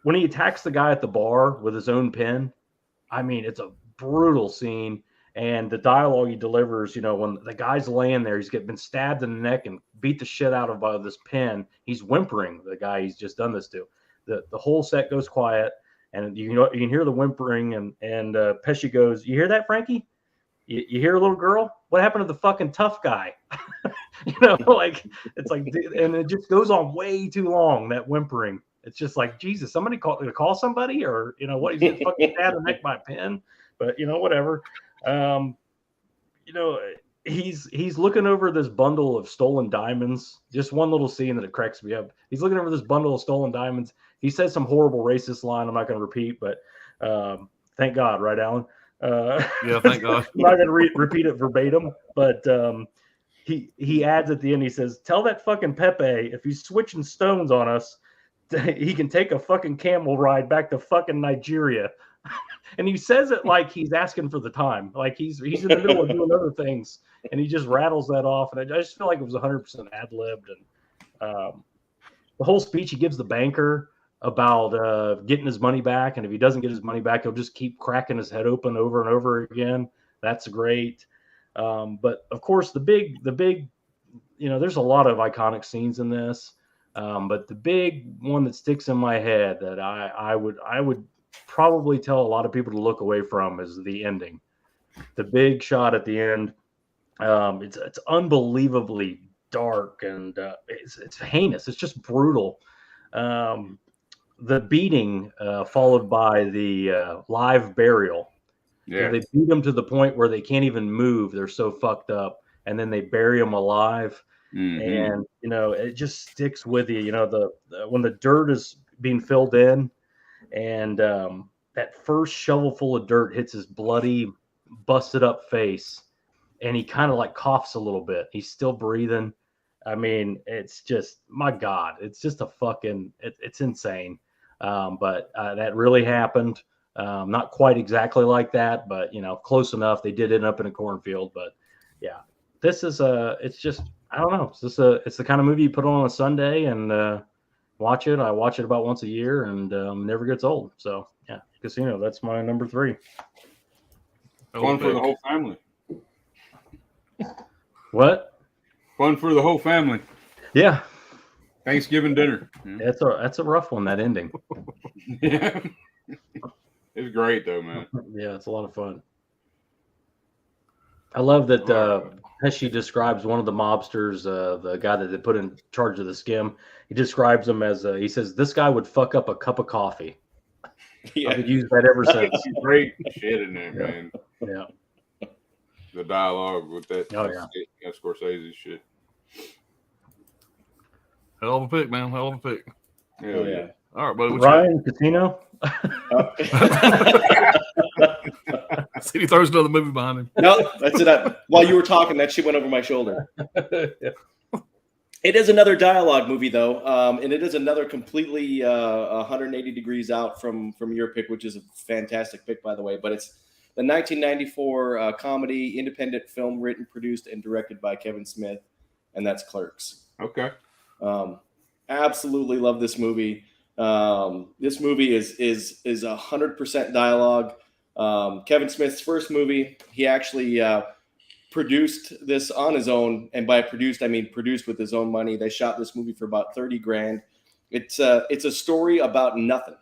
When he attacks the guy at the bar with his own pen, I mean, it's a brutal scene. And the dialogue he delivers, when the guy's laying there, he's been stabbed in the neck and beat the shit out of by this pen. He's whimpering, the guy he's just done this to. The whole set goes quiet, and you can hear the whimpering, and Pesci goes, "You hear that, Frankie? You hear a little girl? What happened to the fucking tough guy?" It's like, and it just goes on way too long, that whimpering. It's just like, Jesus, somebody call somebody, or what? He's getting fucking stabbed in the neck by a pen, but whatever. He's looking over this bundle of stolen diamonds. Just one little scene that it cracks me up. He's looking over this bundle of stolen diamonds. He says some horrible racist line I'm not going to repeat, but thank God, right, Alan? Yeah, thank God. I'm not going to repeat it verbatim, but he adds at the end, he says, "Tell that fucking Pepe, if he's switching stones on us, he can take a fucking camel ride back to fucking Nigeria." And he says it like he's asking for the time, like he's in the middle of doing other things, and he just rattles that off. And I just feel like it was 100% ad-libbed. And the whole speech he gives the banker about getting his money back, and if he doesn't get his money back, he'll just keep cracking his head open over and over again. That's great. But of course, the big, there's a lot of iconic scenes in this, but the big one that sticks in my head that I would probably tell a lot of people to look away from is the ending. The big shot at the end. It's unbelievably dark, and it's heinous. It's just brutal. The beating followed by the live burial. Yeah. They beat them to the point where they can't even move. They're so fucked up, and then they bury them alive. And it just sticks with you. The when the dirt is being filled in, and that first shovelful of dirt hits his bloody, busted up face, and he kind of like coughs a little bit. He's still breathing. I mean, it's just, my God, it's just it's insane. But that really happened. Not quite exactly like that, but close enough. They did end up in a cornfield, but yeah, this is it's just, I don't know. It's the kind of movie you put on a Sunday and watch it. I watch it about once a year, and never gets old. So yeah, Casino. That's my number 3. Fun for the whole family. What? Fun for the whole family. Yeah. Thanksgiving dinner. That's a rough one, that ending. Yeah. It's great though, man. Yeah, it's a lot of fun. I love that Pesci describes one of the mobsters, the guy that they put in charge of the skim. He describes him as, he says, this guy would fuck up a cup of coffee. Yeah. I've used that ever since. Great shit in there, man. Yeah. The dialogue with that. Oh, yeah. Scorsese shit. Hell of a pick, man. Hell of a pick. Hell yeah. All right, buddy. Ryan, Casino. See, he throws another movie behind him. No, that's it. While you were talking, that shit went over my shoulder. It is another dialogue movie, though, and it is another completely 180 degrees out from your pick, which is a fantastic pick, by the way. But it's the 1994 comedy independent film written, produced, and directed by Kevin Smith, and that's Clerks. Okay. Absolutely love this movie. This movie is 100% dialogue. Kevin Smith's first movie, he actually produced this on his own, and by produced I mean produced with his own money. They shot this movie for about $30,000. It's a story about nothing,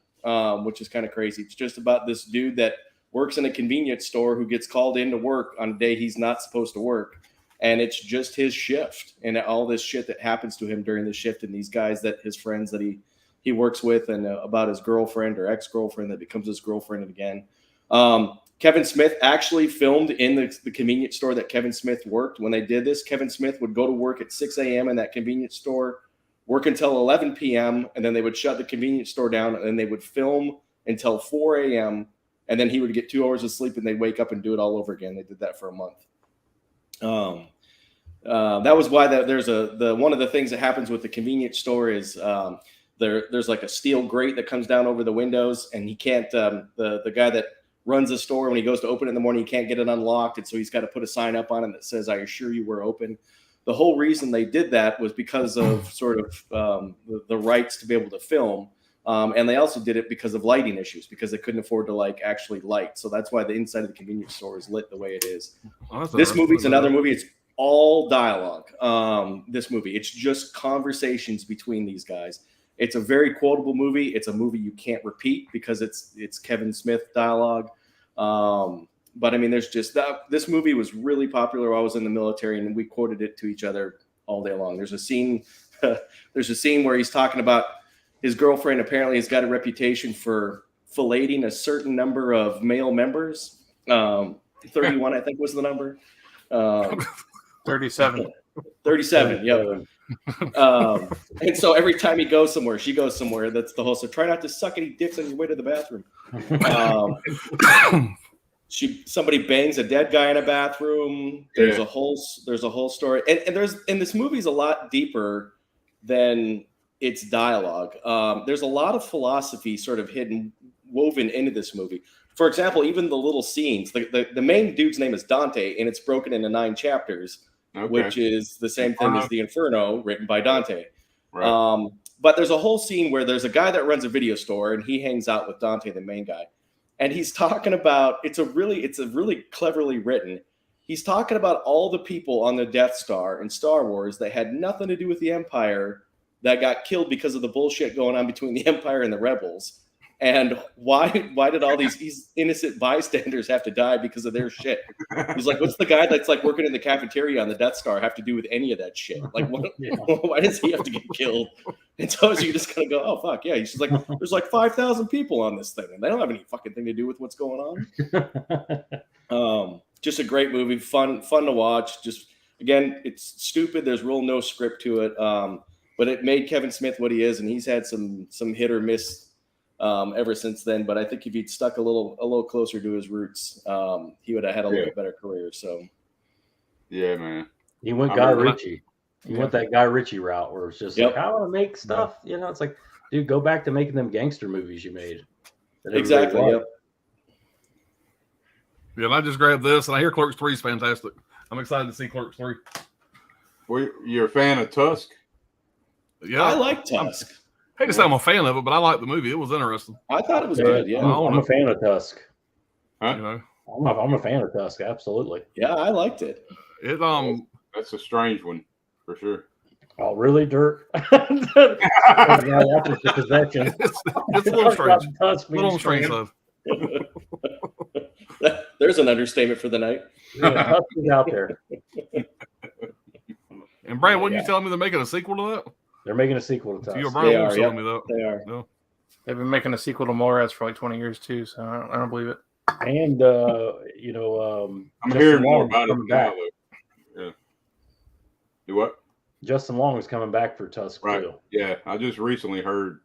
which is kind of crazy. It's just about this dude that works in a convenience store who gets called into work on a day he's not supposed to work, and it's just his shift and all this shit that happens to him during the shift, and these guys that his friends that he works with, and about his girlfriend or ex-girlfriend that becomes his girlfriend again. Kevin Smith actually filmed in the convenience store that Kevin Smith worked. When they did this, Kevin Smith would go to work at 6 a.m. in that convenience store, work until 11 p.m., and then they would shut the convenience store down, and then they would film until 4 a.m., and then he would get 2 hours of sleep, and they'd wake up and do it all over again. They did that for a month. That was why there's one of the things that happens with the convenience store is there's like a steel grate that comes down over the windows, and he can't the guy that runs the store, when he goes to open it in the morning, he can't get it unlocked, and so he's got to put a sign up on it that says, "I assure you we're open." The whole reason they did that was because of sort of the rights to be able to film, and they also did it because of lighting issues, because they couldn't afford to actually light. So that's why the inside of the convenience store is lit the way it is. This movie's another movie. It's all dialogue. This movie, it's just conversations between these guys. It's a very quotable movie. It's a movie you can't repeat because it's Kevin Smith dialogue. But I mean, there's just this movie was really popular while I was in the military, and we quoted it to each other all day long. There's a scene where he's talking about his girlfriend apparently has got a reputation for filleting a certain number of male members. 31, I think, was the number. 37. 37, yep. And so every time he goes somewhere, she goes somewhere. That's the whole. So try not to suck any dicks on your way to the bathroom. Somebody bangs a dead guy in a bathroom. There's a whole story, and this movie's a lot deeper than its dialogue. There's a lot of philosophy sort of woven into this movie. For example, even the little scenes. The main dude's name is Dante, and it's broken into 9 chapters. Okay. Which is the same thing as the Inferno, written by Dante. Right. But there's a whole scene where there's a guy that runs a video store, and he hangs out with Dante, the main guy, and he's talking about it's a really cleverly written. He's talking about all the people on the Death Star in Star Wars that had nothing to do with the Empire that got killed because of the bullshit going on between the Empire and the Rebels. And why did all these innocent bystanders have to die because of their shit? He's like, what's the guy that's like working in the cafeteria on the Death Star have to do with any of that shit? Like, why does he have to get killed? And so you just kind of go, oh, fuck, yeah. He's just like, there's like 5,000 people on this thing, and they don't have any fucking thing to do with what's going on. Just a great movie, fun to watch. Just, again, it's stupid. There's real no script to it, but it made Kevin Smith what he is, and he's had some hit or miss ever since then. But I think if he'd stuck a little closer to his roots, he would have had a little bit better career. So, yeah, man, he went Guy Ritchie. He went that Guy Ritchie route where it's just like, I want to make stuff. You know, it's like, dude, go back to making them gangster movies you made. Exactly. Yep. Yeah, and I just grabbed this, and I hear Clerks 3 is fantastic. I'm excited to see Clerks 3. Well, you're a fan of Tusk? Yeah, I like Tusk. I hate to say I'm a fan of it, but I like the movie. It was interesting. I thought it was good. Yeah, I'm a fan of Tusk. Huh? You know, I'm a fan of Tusk. Absolutely. Yeah, I liked it. That's a strange one for sure. Oh, really, Dirk? It's a little strange. A little strange, though. There's an understatement for the night. Yeah, Tusk is out there. And Brian, what you telling me they're making a sequel to that? They're making a sequel to Tusk. You, Brian, was telling me that. They are. Yeah. They've been making a sequel to Mallrats for like 20 years too, so I don't believe it. And I'm hearing more about it now. Yeah. Do what? Justin Long is coming back for Tusk too. Yeah, I just recently heard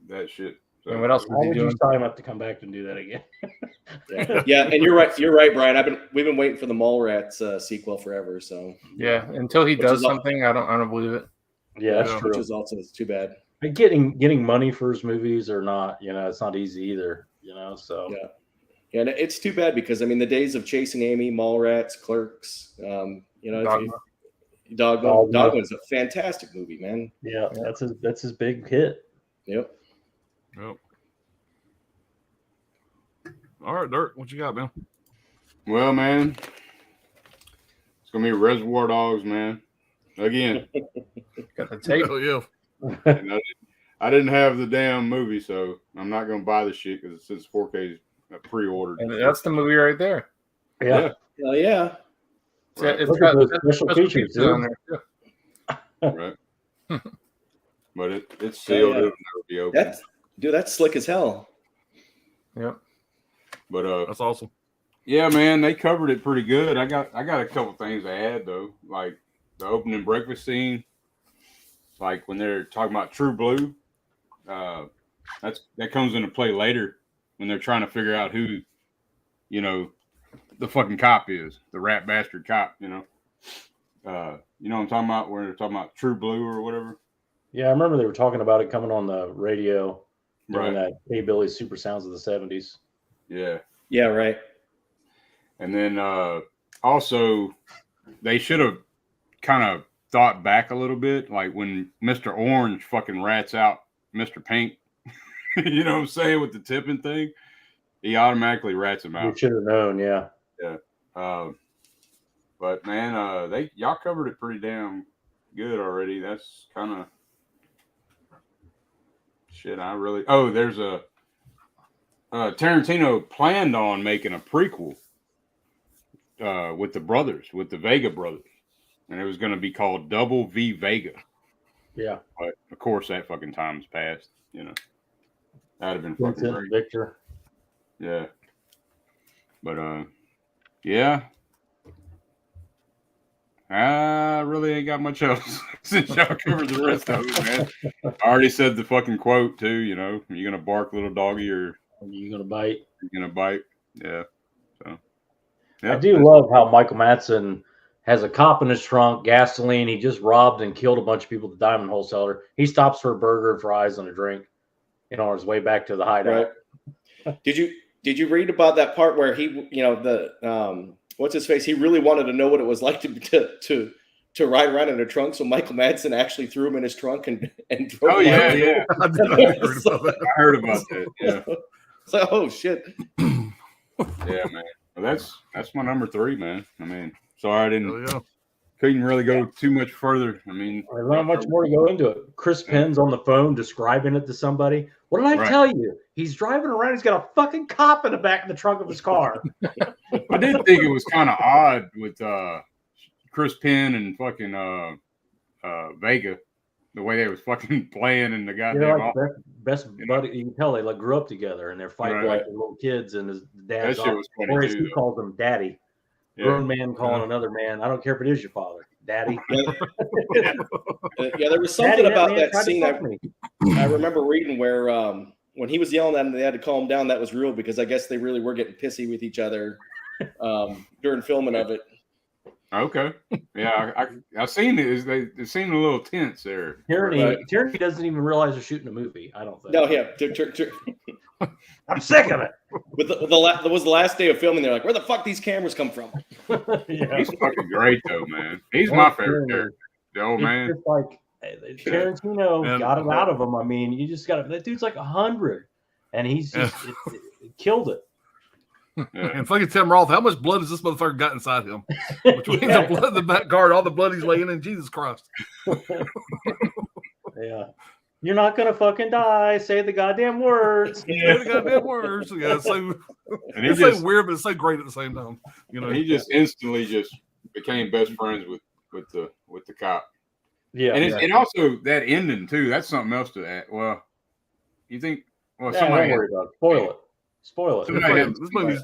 that shit. So. And what else was he doing? You sign up to come back and do that again? Yeah, and you're right, Brian. We've been waiting for the Mallrats sequel forever. So yeah, until he does something, I don't believe it. Yeah, that's true. Which is also too bad. Getting money for his movies or not, it's not easy either. So yeah, and it's too bad because I mean the days of Chasing Amy, Mallrats, Clerks, Dogma's a fantastic movie, man. Yeah, that's his big hit. Yep. All right, Dirk, what you got, man? Well, man, it's gonna be Reservoir Dogs, man. Again, got the tape. Oh yeah. I didn't have the damn movie, so I'm not gonna buy the shit because it says 4K pre-ordered. And that's the movie right there. Yeah. Oh yeah. It's got special features on there too. Right. But it's sealed. It'll never be open. That's slick as hell. Yep. But that's awesome. Yeah, man, they covered it pretty good. I got a couple things to add though, like the opening breakfast scene, like when they're talking about True Blue. That comes into play later when they're trying to figure out who, the fucking cop is, the rat bastard cop. You know what I'm talking about? Where they're talking about True Blue or whatever. Yeah, I remember they were talking about it coming on the radio during that Hey Billy Super Sounds of the 70s. Yeah. Yeah, right. And then also they should have kind of thought back a little bit, like when Mr. Orange fucking rats out Mr. Pink, you know what I'm saying, with the tipping thing, he automatically rats him out. You should have known, yeah. Yeah. But man, y'all covered it pretty damn good already. That's kind of shit. There's a Tarantino planned on making a prequel with the Vega brothers, and it was going to be called Double V Vega. Yeah, but of course that fucking time's passed. That'd have been fucking Vincent, great. Victor. Yeah, but yeah. I really ain't got much else since y'all covered the rest of it, man. I already said the fucking quote too. You're gonna bark, little doggy, or you're gonna bite. You're gonna bite. Yeah. So. Yeah. I do love how Michael Madsen has a cop in his trunk, gasoline. He just robbed and killed a bunch of people at the Diamond Wholesaler. He stops for a burger, fries, and a drink. On his way back to the hideout. Right. Did you read about that part where he, what's his face? He really wanted to know what it was like to ride around in a trunk. So Michael Madsen actually threw him in his trunk and drove. Oh yeah, yeah. I heard about that. Yeah. So oh shit. Yeah, man. Well, that's my number 3, man. I mean, sorry I didn't couldn't really go too much further. I mean, There's not much more to go into it. Chris Penn's on the phone describing it to somebody. What did I tell you? He's driving around. He's got a fucking cop in the back of the trunk of his car. I did think it was kind of odd with Chris Penn and fucking Vega, the way they was fucking playing and the goddamn like best buddy. You can tell they like grew up together and they're fighting like little kids. And his dad's that shit was funny or too, as he calls them, daddy. Grown man calling another man. I don't care if it is your father, daddy. There was something about that scene. I remember reading where when he was yelling at him, they had to calm down. That was real because I guess they really were getting pissy with each other during filming of it. Okay. Yeah, I seen it. They seemed a little tense there. Tierney doesn't even realize they're shooting a movie. I don't think. No, yeah. I'm sick of it. That was the last day of filming. They're like, where the fuck these cameras come from? He's fucking great though, man. He's my favorite character. The old man. Just like Tarantino got it out of him. I mean, you just got to. That dude's like 100, and he's just it killed it. And fucking Tim Roth, how much blood has this motherfucker got inside him? Between the blood in the back guard, all the blood he's laying in, Jesus Christ. Yeah. You're not gonna fucking die. Say the goddamn words. Say the goddamn words. Yeah, it's so weird, but it's so great at the same time. You know, he just instantly just became best friends with the cop. Yeah, and also that ending too. That's something else to that. Well, you think? Well, somebody don't worry about it. Spoil it. This movie's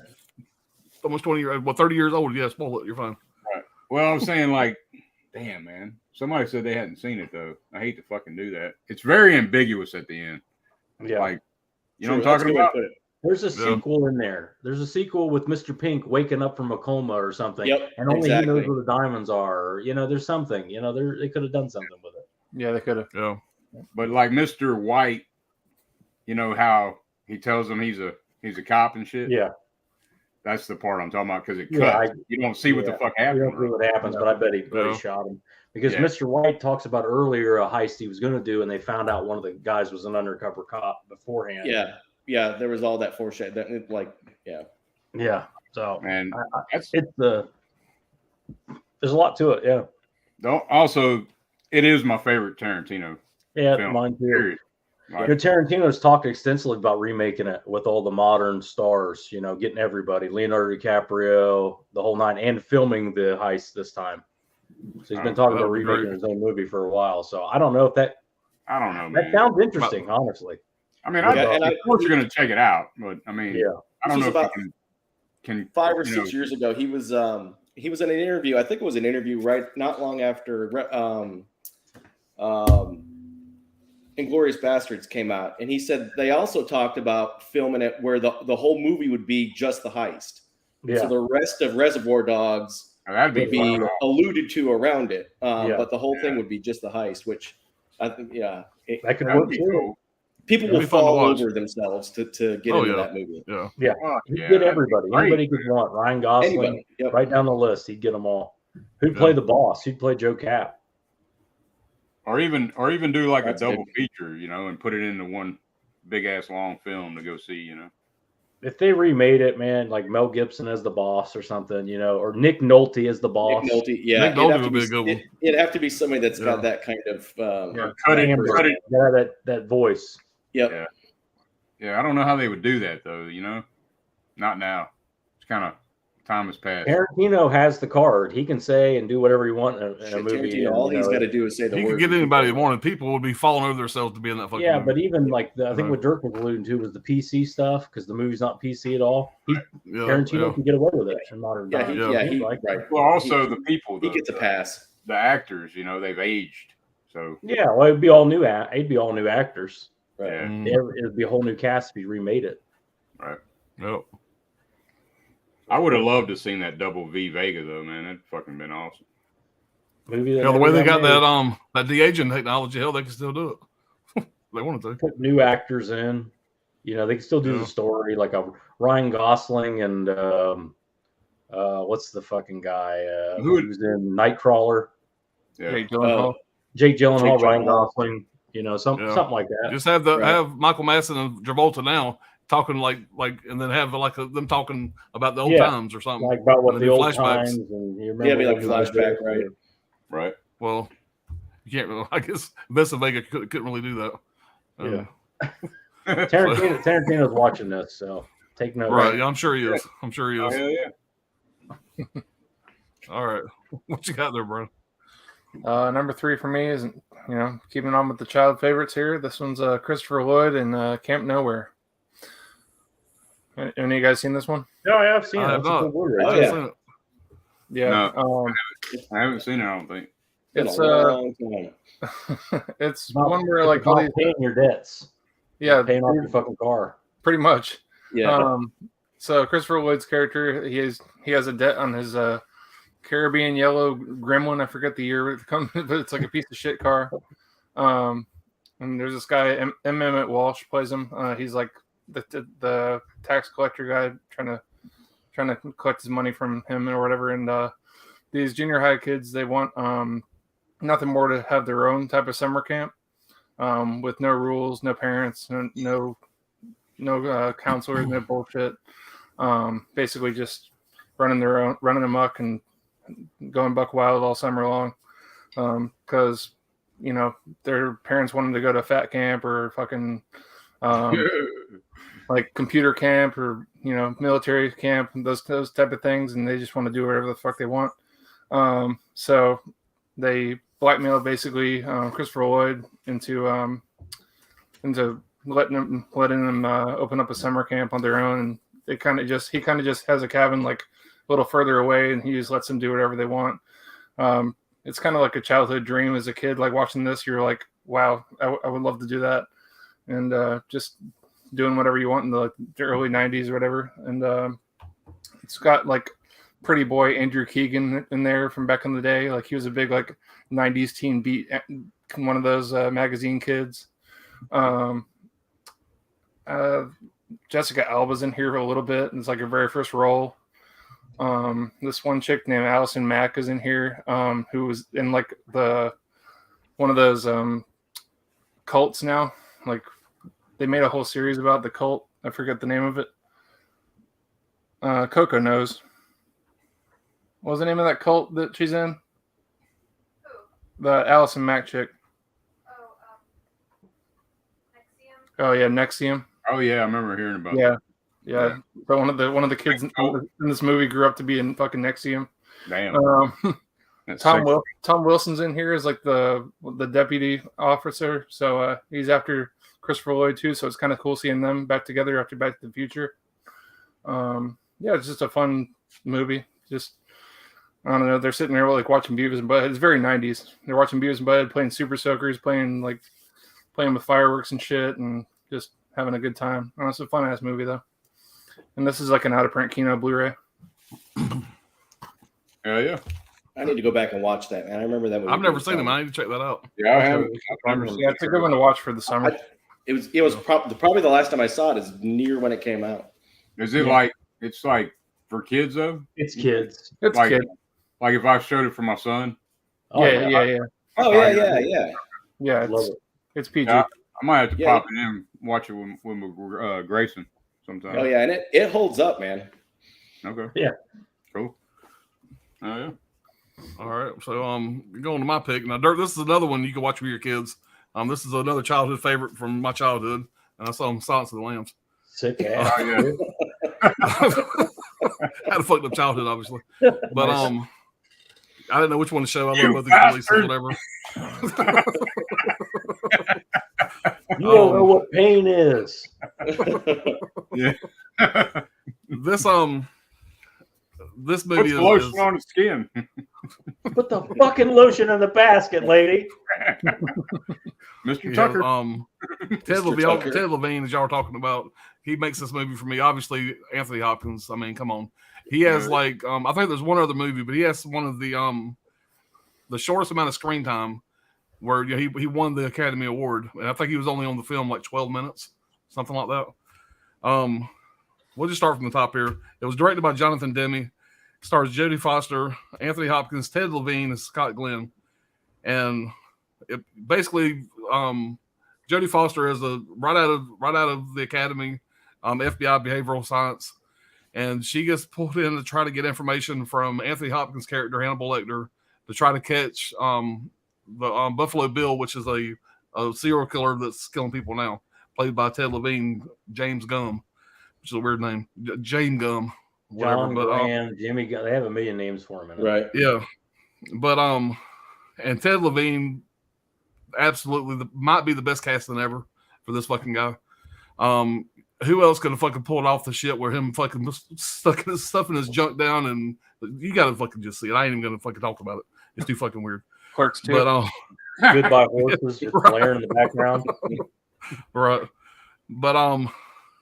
almost 20 years, 30 years old. Yeah, spoil it. You're fine. Right. Well, I'm saying like, damn, man. Somebody said they hadn't seen it though. I hate to fucking do that. It's very ambiguous at the end. Yeah. Like, you know what I'm talking about? There's a sequel in there. There's a sequel with Mr. Pink waking up from a coma or something. Yep, and only he knows where the diamonds are. Or, there's something. They could have done something with it. Yeah, they could have. Yeah. But like Mr. White, how he tells him he's a cop and shit. Yeah. That's the part I'm talking about because it cuts. You don't see what the fuck happened. You don't see what happens, but I bet he shot him. Because Mr. White talks about earlier a heist he was going to do, and they found out one of the guys was an undercover cop beforehand. Yeah, there was all that foreshadowing. Yeah. So, and there's a lot to it. Yeah. Also, it is my favorite Tarantino. Yeah, film, mine too. period. Like, Tarantino's talked extensively about remaking it with all the modern stars. Getting everybody, Leonardo DiCaprio, the whole nine, and filming the heist this time. So he's been talking about remaking his own movie for a while. So I don't know if that. I don't know, man. That sounds interesting, honestly. I mean, of course you're going to check it out, but I mean, I don't know if you can. 5 or 6 years ago, he was in an interview. I think it was an interview not long after Inglourious Bastards came out, and he said they also talked about filming it where the whole movie would be just the heist. Yeah. So the rest of Reservoir Dogs would be alluded to around it, but the whole thing would be just the heist, which I think, that could work too. Cool. People will fall over themselves to get into that movie. Yeah. He'd get everybody. Anybody could want. Ryan Gosling, right down the list. He'd get them all. Who'd play the boss? Who'd play Joe Cap? Or even do like a double feature, and put it into one big ass long film to go see, If they remade it, man, like Mel Gibson as the boss or something, or Nick Nolte as the boss. Nick Nolte, Nick Nolte would be a good one. It'd have to be somebody that's got that kind of that voice. Yep. Yeah, I don't know how they would do that though, Not now. It's kind of time has passed. Tarantino has the card. He can say and do whatever he wants in a movie. All he's got to do is say the word. He could get anybody he wanted. People would be falling over themselves to be in that fucking movie. But even like I think what Dirk was alluding to was the PC stuff because the movie's not PC at all. Tarantino can get away with it in modern times. Right. Well, also the people. He gets a pass. The actors, they've aged. So it'd be all new. It'd be all new actors. Right. Yeah. It'd be a whole new cast if he remade it. Right. Yep. I would have loved to have seen that double V Vega though, man. That'd fucking been awesome. The way they got that de-aging technology, hell, they can still do it. They wanted to put new actors in. They can still do the story like a Ryan Gosling and what's the fucking guy who's in Nightcrawler? Yeah. Jake Gyllenhaal, Ryan Gosling. Something like that. Just have Michael Madsen and Travolta now talking like, and then have them talking about the old times or something. Like about what the old times and you remember. Be like a flashback, right? Right. Well, you can't really. I guess Vesta Vega couldn't really do that. Yeah. Tarantino's watching this, so take note. Right. Yeah, I'm sure he is. I'm sure he Oh, is. hell yeah. All right. What you got there, bro? Number 3 for me is, keeping on with the child favorites here. This one's Christopher Lloyd and Camp Nowhere. Any of you guys seen this one? No, yeah, I've seen it. I have It's a not. good Blu-ray. Oh, I yeah. haven't seen it. Yeah. No. I haven't seen it, I don't think. Been It's a long time. it's About- one where it's like all about these, paying your debts. yeah, Paying off your fucking car. pretty much. Yeah. So Christopher Lloyd's character, he has a debt on his Caribbean yellow Gremlin. I forget the year it comes, but it's like a piece of shit car. And there's this guy, Emmett Walsh plays him. He's like the tax collector guy trying to collect his money from him or whatever. And these junior high kids, they want nothing more to have their own type of summer camp with no rules, no parents, no counselors, no bullshit. Basically just running amok and going buck wild all summer long. Because their parents want them to go to fat camp or fucking like computer camp or military camp and those type of things, and they just want to do whatever the fuck they want. So they blackmail basically Christopher Lloyd into letting them open up a summer camp on their own, and he kind of just has a cabin like a little further away, and he just lets them do whatever they want. It's kind of like a childhood dream as a kid. Like watching this, you're like, wow, I would love to do that, and just doing whatever you want in the early 90s or whatever. And it's got like pretty boy Andrew Keegan in there from back in the day. Like he was a big like 90s teen beat, one of those magazine kids. Jessica Alba's in here a little bit. It's like her very first role. This one chick named Allison Mack is in here, who was in like one of those cults now. Like they made a whole series about the cult. I forget the name of it. Coco knows. What was the name of that cult that she's in? Who? The Allison Mack chick. Nexium. Oh yeah, Nexium. Oh yeah, I remember hearing about Yeah. that. Yeah. But one of the kids in this movie grew up to be in fucking Nexium. Damn. That's Tom sick. Tom Wilson's in here as like the deputy officer, so he's after Christopher Lloyd too. So it's kind of cool seeing them back together after Back to the Future. Yeah, it's just a fun movie. Just I don't know, they're sitting there like watching Beavis and Butthead. It's very 90s. They're watching Beavis and Butthead, playing Super Soakers, playing with fireworks and shit, and just having a good time. It's a fun ass movie though. And this is like an out of print Kino Blu-ray. Yeah. I need to go back and watch that, man. I remember that movie. I've never seen them. I need to check that out. Yeah, I haven't. I've never Yeah, it's a good one to watch for the summer. It was probably the last time I saw it is near when it came out. Is it like it's like for kids though? It's kids. It's Like, kid. like if I showed it for my son, Oh, Yeah. Oh yeah. Yeah, Love it. it's PG. Yeah. I might have to Yeah. pop it in, watch it with Grayson sometime. Oh yeah, and it holds up, man. Okay. Yeah. Cool. Oh yeah. All right. So going to my pick. Now, Dirt, this is another one you can watch with your kids. This is another childhood favorite from my childhood. And I saw Silence of the Lambs. Sick ass. Oh, yeah. Had a fucked up childhood, obviously. But I didn't know which one to show. I love You both these releases, bastard. whatever. You don't know what pain is. This Put movie the is lotion on the skin. Put the fucking lotion in the basket, lady. Mr. Tucker. Ted Tucker. Levine, as y'all were talking about, he makes this movie for me. Obviously, Anthony Hopkins. I mean, come on. He has like I think there's one other movie, but he has one of the shortest amount of screen time where he won the Academy Award, and I think he was only on the film like 12 minutes, something like that. We'll just start from the top here. It was directed by Jonathan Demme. Stars Jodie Foster, Anthony Hopkins, Ted Levine, and Scott Glenn. And it basically Jodie Foster is right out of the academy, FBI behavioral science, and she gets pulled in to try to get information from Anthony Hopkins' character Hannibal Lecter to try to catch the Buffalo Bill, which is a serial killer that's killing people now, played by Ted Levine, James Gum, which is a weird name, James Gum, whatever. John Graham, Jimmy. They have a million names for him. Right. Yeah, but and Ted Levine absolutely might be the best casting ever for this fucking guy. Who else could have fucking pulled off the shit where him fucking stuffing his junk down, and you gotta fucking just see it. I ain't even gonna fucking talk about it. It's too fucking weird. Clerks too. But Goodbye Horses just blaring in the background. Right. But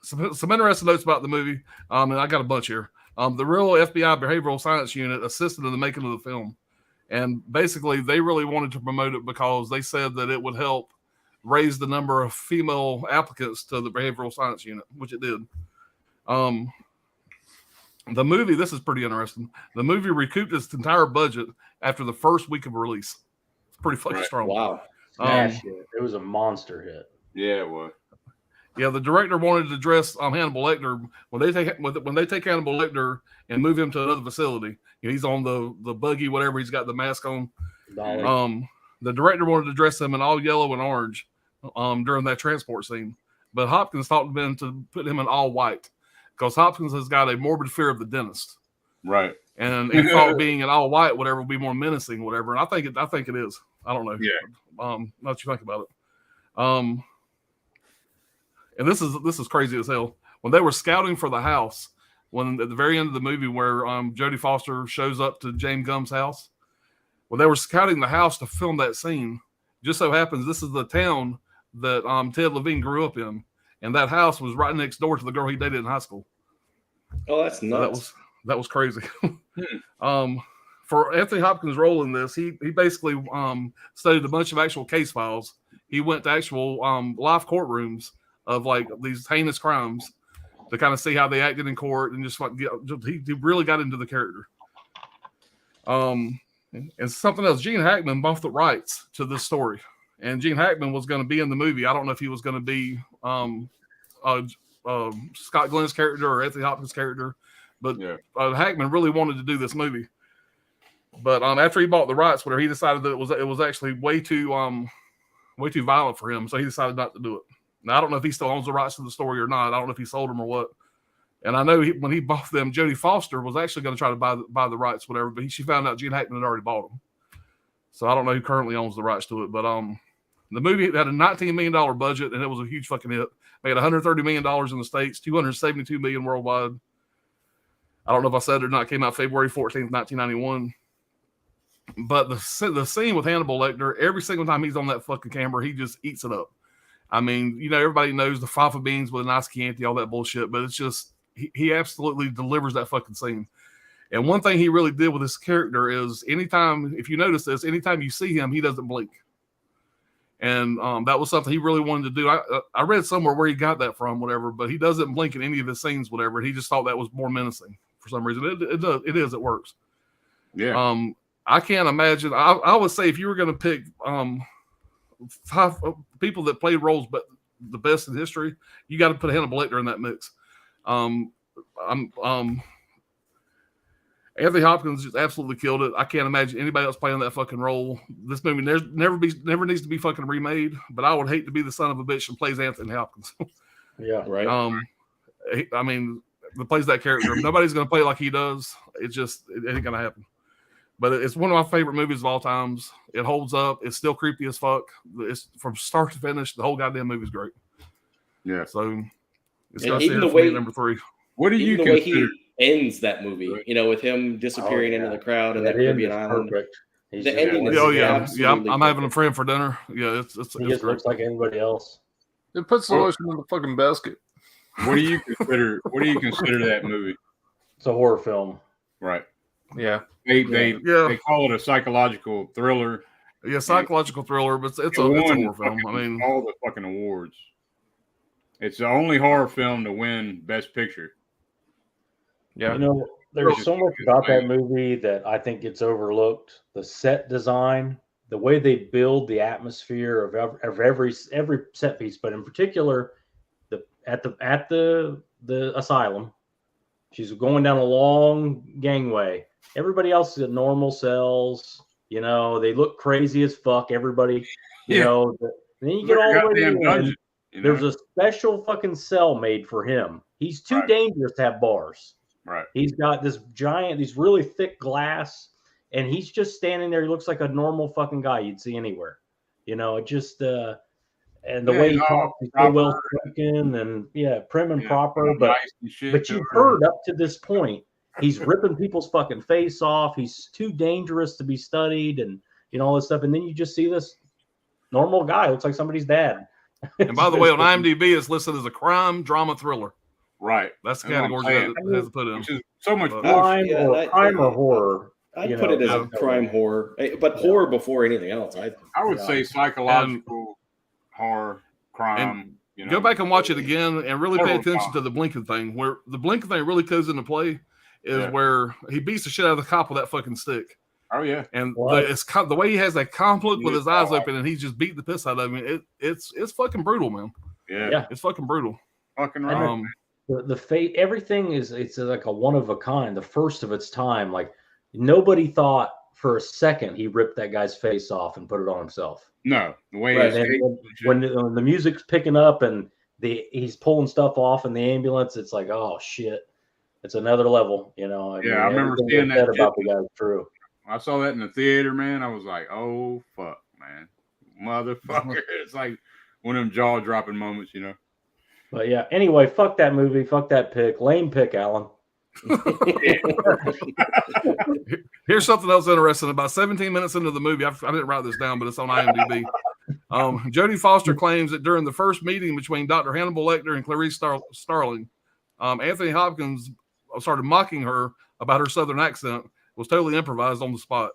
some interesting notes about the movie. And I got a bunch here. The real FBI Behavioral Science Unit assisted in the making of the film. And basically they really wanted to promote it because they said that it would help raise the number of female applicants to the Behavioral Science Unit, which it did. The movie, this is pretty interesting. The movie recouped its entire budget after the first week of release. It's pretty fucking strong. Wow. Smash hit. It was a monster hit. Yeah, it was. Yeah, the director wanted to dress Hannibal Lecter when they take Hannibal Lecter and move him to another facility. You know, he's on the buggy, whatever. He's got the mask on. The director wanted to dress him in all yellow and orange during that transport scene, but Hopkins talked them to put him in all white because Hopkins has got a morbid fear of the dentist. Right. And he thought being in all white, whatever, would be more menacing, whatever. And I think it is. I don't know. Yeah. What you think about it. And this is crazy as hell. When they were scouting for the house, when at the very end of the movie where Jodie Foster shows up to James Gumm's house, when they were scouting the house to film that scene, just so happens this is the town that Ted Levine grew up in, and that house was right next door to the girl he dated in high school. Oh, that's nuts. So that was crazy. For Anthony Hopkins' role in this, he basically studied a bunch of actual case files. He went to actual live courtrooms of like these heinous crimes to kind of see how they acted in court, and he really got into the character. And something else, Gene Hackman bought the rights to this story, and Gene Hackman was going to be in the movie. I don't know if he was going to be Scott Glenn's character or Anthony Hopkins' character, but Hackman really wanted to do this movie. But after he bought the rights, whatever, he decided that it was actually way too violent for him, so he decided not to do it. Now I don't know if he still owns the rights to the story or not. I don't know if he sold them or what. And I know when he bought them, Jodie Foster was actually going to try to buy the rights, whatever, but she found out Gene Hackman had already bought them. So I don't know who currently owns the rights to it. But the movie had a $19 million budget, and it was a huge fucking hit. Made $130 million in the States, $272 million worldwide. I don't know if I said it or not. It came out February 14th, 1991. But the scene with Hannibal Lecter, every single time he's on that fucking camera, he just eats it up. I mean, you know, everybody knows the fava beans with a nice Chianti, all that bullshit, but it's just, he absolutely delivers that fucking scene. And one thing he really did with his character is if you notice this, anytime you see him, he doesn't blink. And that was something he really wanted to do. I read somewhere where he got that from, whatever, but he doesn't blink in any of his scenes, whatever. He just thought that was more menacing for some reason. It works. Yeah. I can't imagine. I would say if you were going to pick 5 people that played roles but the best in history, you got to put Hannibal Lecter in that mix. Anthony Hopkins just absolutely killed it. I can't imagine anybody else playing that fucking role. This movie never needs to be fucking remade, but I would hate to be the son of a bitch and plays Anthony Hopkins. Yeah, right. I mean, that plays that character. Nobody's going to play like he does. It ain't going to happen. But it's one of my favorite movies of all times. It holds up. It's still creepy as fuck. It's from start to finish. The whole goddamn movie's great. Yeah. So it's And got even to the way number 3. What do you Even the way consider? he ends that movie, you know, with him disappearing into the crowd and that Caribbean island. Perfect. The ending is Oh yeah, absolutely I'm having a perfect. friend for dinner. Yeah, it's He just great. looks like anybody else. It puts the lotion in the fucking basket. What do you consider? What do you consider that movie? It's a horror film. Right. Yeah. They Yeah. they call it a psychological thriller. Yeah, psychological thriller, but it's a It won horror film. I mean, all the fucking awards. It's the only horror film to win Best Picture. Yeah. You know, there's so much about that movie that I think gets overlooked. The set design, the way they build the atmosphere of every set piece, but in particular, at the asylum, she's going down a long gangway. Everybody else is at normal cells. You know, they look crazy as fuck. Everybody, you Yeah. know. And then you It's get like a all the way to goddamn the end. dungeon, you know? There's a special fucking cell made for him. He's too Right. dangerous to have bars. Right. He's got this giant, these really thick glass, and he's just standing there. He looks like a normal fucking guy you'd see anywhere. You know, it just and the Yeah, way he's he all talks, he's so proper. well spoken and prim and Yeah, proper. all But nice and shit. but to you've her. heard up to this point, he's ripping people's fucking face off. He's too dangerous to be studied, and you know all this stuff. And then you just see this normal guy, looks like somebody's dad. And by the way, on IMDb, it's listed as a crime drama thriller. Right. That's the That's what I'm category that saying. has to put in. Which is so much But- bullshit. Crime or horror. I'd you put know, it as yeah. a crime horror, but horror before anything else. I would say psychological horror, crime. You know, Go back and watch it again and really pay Several attention times. to the blinking thing. Where the blinking thing really comes into play is Yeah. where he beats the shit out of the cop with that fucking stick. Oh yeah. And What? the way he has that conflict with Yeah. his eyes open and he's just beating the piss out of him. It's fucking brutal, man. Yeah. Yeah. It's fucking brutal. Fucking right. The fate, everything it's like a one of a kind, the first of its time. Like nobody thought for a second he ripped that guy's face off and put it on himself. No, the way Right. it's And then when the music's picking up and he's pulling stuff off in the ambulance, it's like, oh shit, it's another level, you know. I remember everything seeing they that said about the guy's true. I saw that in the theater, man. I was like, oh fuck, man, motherfucker. It's like one of them jaw dropping moments, you know. But yeah, anyway, fuck that movie, fuck that pick, lame pick, Alan. Here's something else interesting. About 17 minutes into the movie, I didn't write this down, but it's on IMDb. Jodie Foster claims that during the first meeting between Dr. Hannibal Lecter and Clarice Starling, Anthony Hopkins started mocking her about her Southern accent. It was totally improvised on the spot.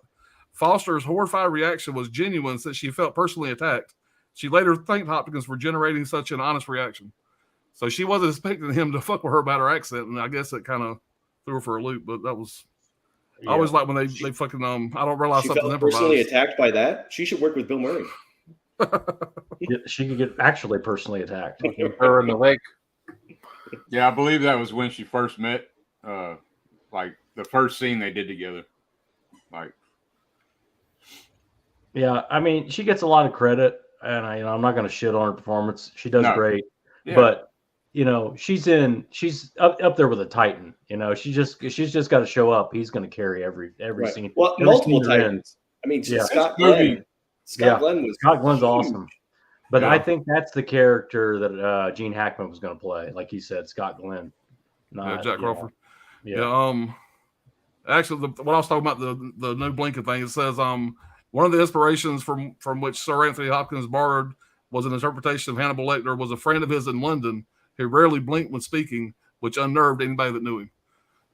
Foster's horrified reaction was genuine since she felt personally attacked. She later thanked Hopkins for generating such an honest reaction. So she wasn't expecting him to fuck with her about her accent, and I guess it kind of threw her for a loop. But that was I always like when they fucking I don't realize She something's felt personally improvised. attacked by that. She should work with Bill Murray. She could get actually personally attacked. Her in the lake. Yeah, I believe that was when she first met. Like the first scene they did together. Like, Yeah, I mean, she gets a lot of credit, and I'm not going to shit on her performance. She does No. great, yeah, but you know, she's up there with a Titan. You know, she's just got to show up. He's going to carry every Right. scene. Well, Every multiple scene they're in. Titans. I mean, Yeah. Scott This movie- Glenn. Scott Glenn was Scott Glenn's huge. awesome, but Yeah. I think that's the character that Gene Hackman was going to play. Like he said, Scott Glenn, not Jack you know, Crawford. Yeah. Actually, what I was talking about the no blinking thing. It says one of the inspirations from which Sir Anthony Hopkins borrowed was an interpretation of Hannibal Lecter was a friend of his in London who rarely blinked when speaking, which unnerved anybody that knew him.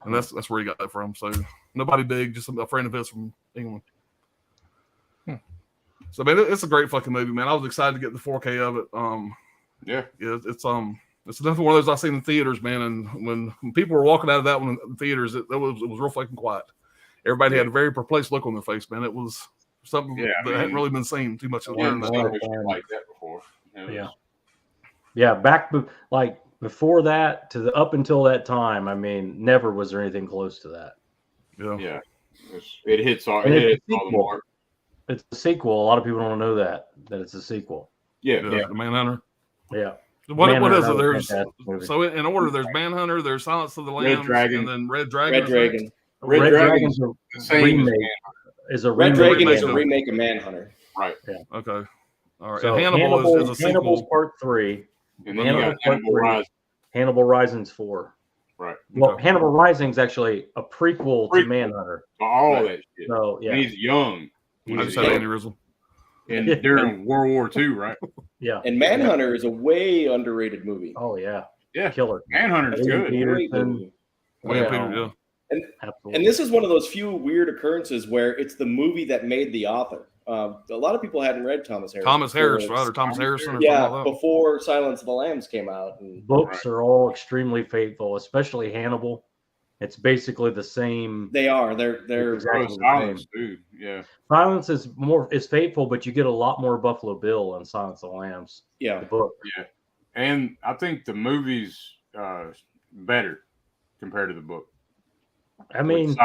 And that's where he got that from. So nobody big, just a friend of his from England. So man, it's a great fucking movie, man. I was excited to get the 4K of it. yeah. It's another one of those I've seen in theaters, man. And when people were walking out of that one in theaters, it was real fucking quiet. Everybody had a very perplexed look on their face, man. It was something Yeah, I that hadn't mean, really been seen too much. I During hadn't that seen time. shit like that before. Yeah, back like before that up until that time, I mean, never was there anything close to that. Yeah. It hits all. And It it's hits a all the sequel. mark. It's a sequel. A lot of people don't know that it's a sequel. Yeah. The Manhunter. Yeah. What is Manhunter, it? another There's fantastic movie. so in order. There's Manhunter. There's Silence of the Lambs, Dragon. and then Red Dragon. Red Dragon. Red Dragon's Dragon's the a same remake. as Is a Red remake. Dragon is a remake. remake of Manhunter. Right. Okay. All right. So and Hannibal is a Hannibal's sequel. part 3. And then you got Hannibal's Hannibal part 3. Rising. Hannibal Rising's 4. Right. Well, Okay. Hannibal Rising's actually a prequel to Prequel. Manhunter. All Right. that shit. So yeah, And he's young. I He's just had young. an aneurysm. And during World War II, right? yeah. And Manhunter is a way underrated movie. Oh yeah, Yeah. killer. Manhunter's William good. Great Peterson. movie. William Yeah. Peter, yeah. Absolutely. And this is one of those few weird occurrences where it's the movie that made the author. A lot of people hadn't read Thomas Harris. Thomas Harris, before- right? Or Thomas Harrison, or Yeah, something like that. before Silence of the Lambs came out. And Books are all extremely faithful, especially Hannibal. It's basically the same. they are. They're Exactly. Oh, Silence, dude. Yeah. Silence is faithful, but you get a lot more Buffalo Bill in Silence of the Lambs. yeah. The book. And I think the movie's better compared to the book. I mean,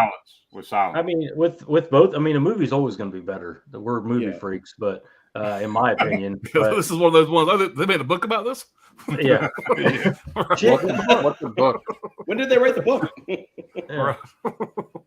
with silence. I mean, with both. I mean, a movie's always going to be better. We're movie freaks, but in my opinion, but, This is one of those ones. Oh, they made a book about this. yeah. What's the book? When did they write the book? Yeah.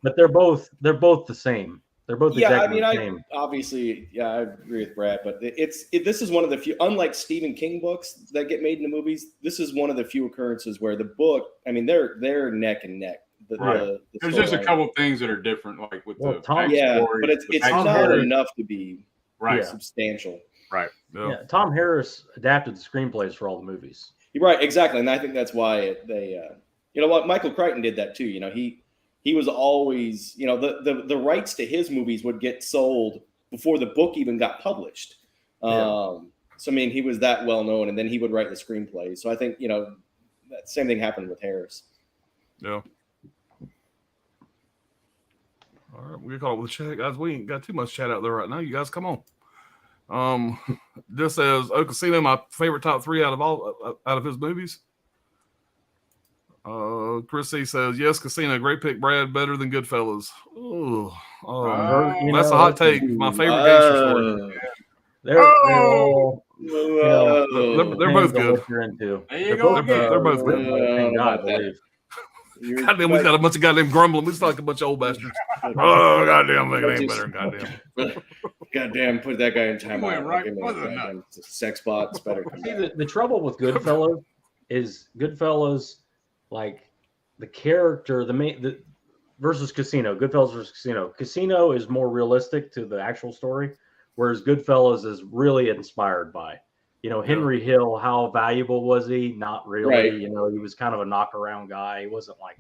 But they're both the same. They're both exactly the same. Obviously, I agree with Brad, but this is one of the few, unlike Stephen King books that get made into movies, this is one of the few occurrences where the book, I mean, they're neck and neck. There's just a couple things that are different, like with the backstory, but it's not enough to be substantial. Right. Yeah. Tom Harris adapted the screenplays for all the movies. Right, exactly, and I think that's why they, you know what, Michael Crichton did that too. You know, he was always, you know, the rights to his movies would get sold before the book even got published. So I mean, he was that well known, and then he would write the screenplay. So I think, you know, that same thing happened with Harris. Yeah. All right, we call it with the chat, guys. We ain't got too much chat out there right now. You guys, come on. This says, Casino, my favorite top 3 out of his movies. Chris C says, yes, Casino, great pick, Brad, better than Goodfellas. That's a hot take. My favorite gangster story. They're all, they're both good. There you They're go. both good. Thank God, I believe. Goddamn, we got a bunch of goddamn grumbling. We just like a bunch of old bastards. Oh, goddamn, it ain't better than goddamn. Goddamn, put that guy in time. Right? Sex bot, it's better. See, the trouble with Goodfellas is Goodfellas, like the character, the versus Casino. Goodfellas versus Casino. Casino is more realistic to the actual story, whereas Goodfellas is really inspired by. You know, Henry Hill, how valuable was he? Not really. Right. You know, he was kind of a knock-around guy. He wasn't like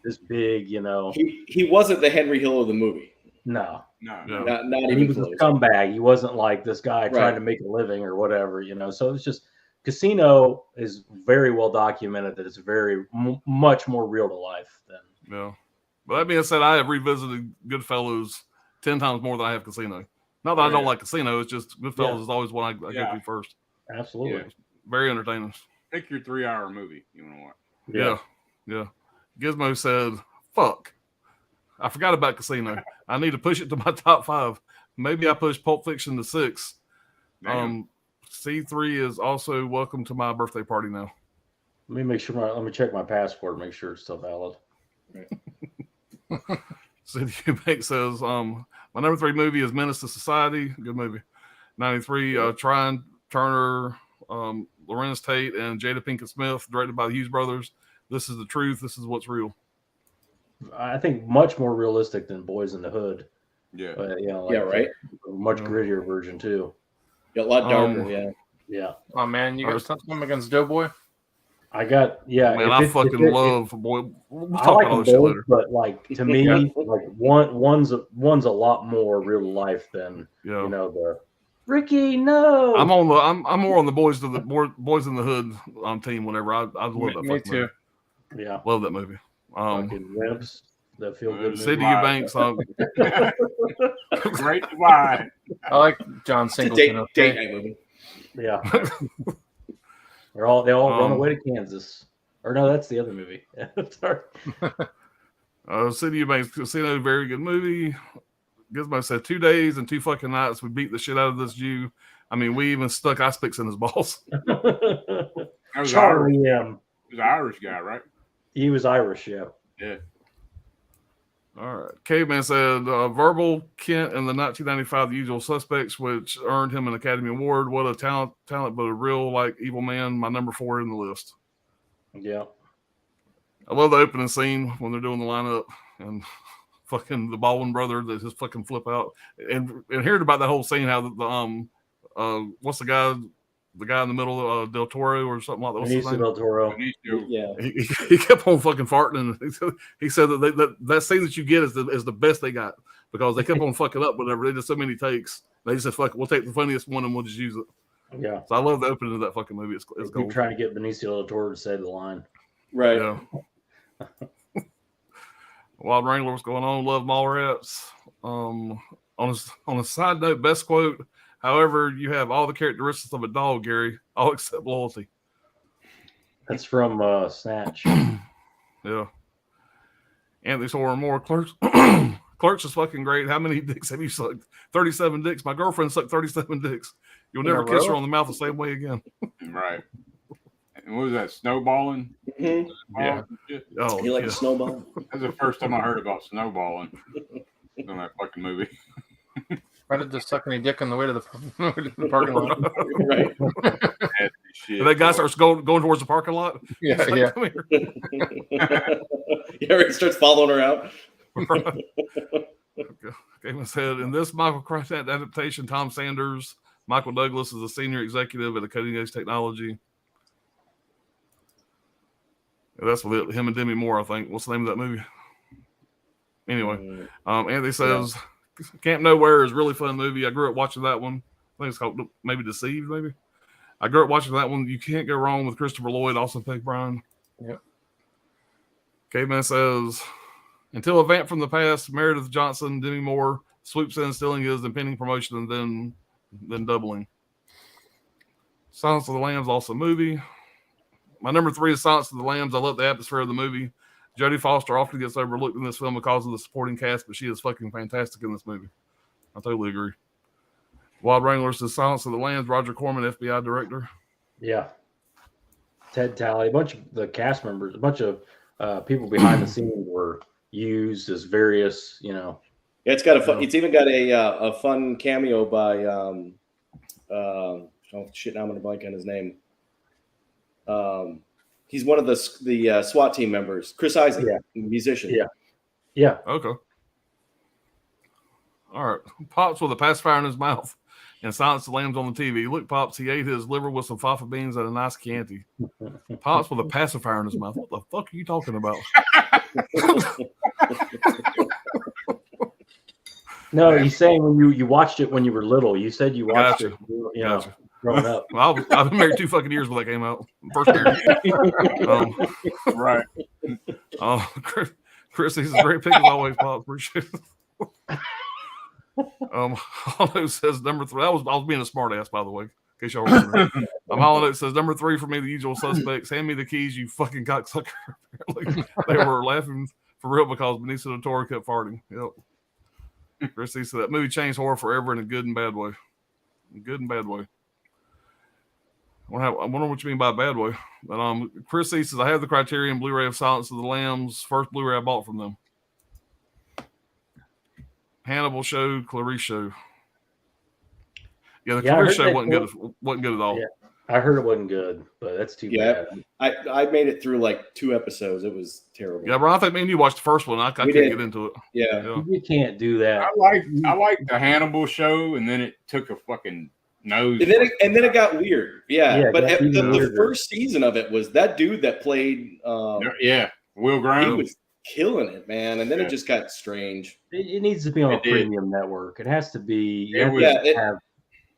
this big, you know. He wasn't the Henry Hill of the movie. No. Not And even he was close. a scumbag. He wasn't like this guy trying to make a living or whatever, you know. So it's just Casino is very well documented that it's very much more real to life than. Yeah. But that being said, I have revisited Goodfellas 10 times more than I have Casino. Not that I don't like Casino, it's just Goodfellas is always one I go to first. Absolutely. Yeah. Very entertaining. Pick your 3-hour movie you want to watch. Yeah. Gizmo said, fuck. I forgot about Casino. I need to push it to my top 5. Maybe I push Pulp Fiction to 6. C3 is also welcome to my birthday party now. Let me check my passport, make sure it's still valid. City Bank says, my number 3 movie is Menace to Society. Good movie. 93, Tryon Turner, Lorenz Tate, and Jada Pinkett Smith, directed by the Hughes brothers. This is the truth. This is what's real. I think much more realistic than Boys in the Hood. Yeah. But, right. A much grittier version too. A lot darker. Yeah. Oh man, you got something against Doughboy? I got Man, I fucking love Boy. We'll I talk like about them this shit both, later. but like to me, like one's a lot more real life than you know the Ricky. No, I'm more on the Boys in the Hood team. Whenever I love that. Me too. Movie. Yeah, love that movie. fucking wimps that feel good. City Banks. Great divide. I like John Singleton. Date night movie. Yeah, they all run away to Kansas. Or no, that's the other movie. Sorry. City of Banks Casino, very good movie. Gizmo said 2 days and 2 fucking nights we beat the shit out of this Jew. I mean, we even stuck ice picks in his balls. Charlie M. He was an Irish guy, right? He was Irish, yeah. Yeah. All right. Caveman said Verbal, Kent, and the 1995 The Usual Suspects, which earned him an Academy Award. What a talent, but a real like evil man. My number 4 in the list. Yeah. I love the opening scene when they're doing the lineup and fucking the Baldwin brother that just fucking flip out and hearing about that whole scene, how the what's the guy in the middle, Del Toro or something like that. What's his name? Del Toro. Yeah. He kept on fucking farting, and he said that scene that you get is the best they got because they kept on fucking up whenever they did so many takes. They just said, "Fuck it, we'll take the funniest one and we'll just use it." Yeah. So I love the opening of that fucking movie. It's Keep trying to get Benicio del Toro to say the line. Right. Yeah. Wild Wrangler, what's going on? Love Mallrats. On a side note, best quote. However, you have all the characteristics of a dog, Gary, all except loyalty. That's from Snatch. Yeah. Anthony Sora more. Clerks. Clerks is fucking great. How many dicks have you sucked? 37 dicks. My girlfriend sucked 37 dicks. You'll never kiss her on the mouth the same way again. Right. And what was that? Snowballing? Yeah. Oh, You like a snowball? That's the first time I heard about snowballing in that fucking movie. Why did just suck any dick on the way to the parking lot? Right. Shit, And that guy starts going towards the parking lot. Yeah, He's like, yeah. "Come here." Yeah, he starts following her out. Gaiman said, in this Michael Crichton adaptation, Tom Sanders, Michael Douglas is a senior executive at a cutting edge technology. And that's with it, him and Demi Moore, I think. What's the name of that movie? Anyway, Anthony says, Camp Nowhere is a really fun movie. I grew up watching that one. I think it's called maybe Deceived, maybe. I grew up watching that one. You can't go wrong with Christopher Lloyd, Austin Peck Bryan. Yep. Caveman says, until a vamp from the past, Meredith Johnson, Demi Moore swoops in, stealing his impending promotion, and then doubling. Silence of the Lambs, also a movie. My number 3 is Silence of the Lambs. I love the atmosphere of the movie. Jodie Foster often gets overlooked in this film because of the supporting cast, but she is fucking fantastic in this movie. I totally agree. Wild Wranglers is Silence of the Lambs. Roger Corman, FBI director. Yeah. Ted Talley, a bunch of the cast members, a bunch of people behind the scenes were used as various, Yeah, it's got a fun. It's even got a fun cameo by oh shit! Now I'm gonna blank on his name. He's one of the SWAT team members, Chris Isaac, musician. Yeah. Okay. All right. Pops with a pacifier in his mouth and Silence the Lambs on the TV. Look, Pops, he ate his liver with some fava beans and a nice Chianti. Pops with a pacifier in his mouth. What the fuck are you talking about? No, he's saying when you watched it when you were little. You said you watched it, Gotcha. growing up. Well, I've been married 2 fucking years when that came out. First married. Right. Chris, he's a great pick as always, Pop. Appreciate it. Hollow says number 3. I was being a smart ass, by the way, in case y'all remember. Hollow says number 3 for me, The Usual Suspects. Hand me the keys, you fucking cocksucker. Apparently, they were laughing for real because Benicio del Toro kept farting. Yep. Chris said that movie changed horror forever in a good and bad way. Good and bad way. I wonder what you mean by bad way. But Chris C says I have the Criterion Blu-ray of Silence of the Lambs. First Blu-ray I bought from them. Hannibal show, Clarice show. Yeah, the Clarice show wasn't good at all. Yeah, I heard it wasn't good, but that's too bad. I made it through like 2 episodes. It was terrible. Yeah, bro. I think me and you watched the first one. I can't get into it. Yeah. You can't do that. I like the Hannibal show, and then it took a fucking nose. And then it got weird. Yeah, but the first season of it was that dude that played. Will Graham. He was killing it, man. And then it just got strange. It needs to be on a premium network. It has to be.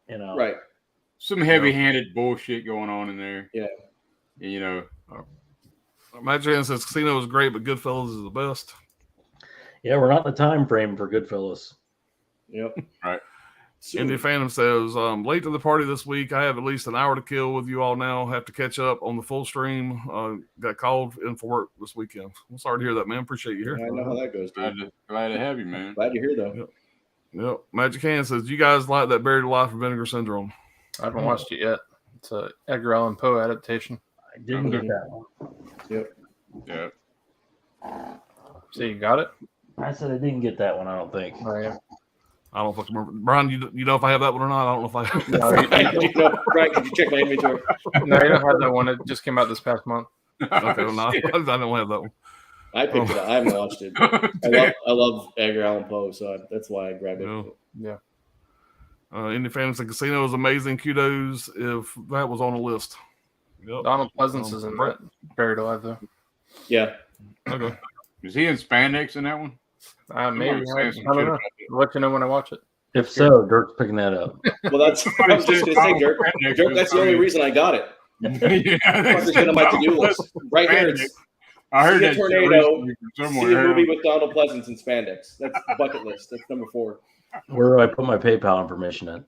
Right. Some heavy-handed bullshit going on in there. Yeah. Matt Jan says Casino is great, but Goodfellas is the best. Yeah, we're not in the time frame for Goodfellas. Yep. Right. Indy Phantom says, late to the party this week. I have at least an hour to kill with you all now. Have to catch up on the full stream. Got called in for work this weekend. I'm sorry to hear that, man. Appreciate you here. I know how that goes, dude. Glad to have you, man. Glad you're here, though. Yep. Magic Hand says, you guys like that Buried Alive from Vinegar Syndrome? I haven't watched it yet. It's a Edgar Allan Poe adaptation. I didn't get that one. Yep. So you got it? I said I didn't get that one. I don't think. Oh, yeah. I don't fucking remember. Brian, you know if I have that one or not? I don't know if I have. Brian, could you check my inventory? No, you don't have that one. It just came out this past month. Okay, well, no, I don't have that one. I picked it up. I haven't watched it. I love Edgar Allan Poe, so that's why I grabbed it. Yeah. Indie Fantasy Casino is amazing. Kudos if that was on a list. Yep. Donald Pleasance is in that Buried Alive, though. Yeah. Okay. Is he in spandex in that one? Maybe. I don't know. I'll let you know when I watch it. If so, Dirk's picking that up. Well, that's I was just going to say, Dirk. That's the only reason I got it. It's been on my to-do list. Right here, I heard that tornado. See a somewhere. movie with Donald Pleasance in spandex. That's bucket list. That's number 4. Where do I put my PayPal information in?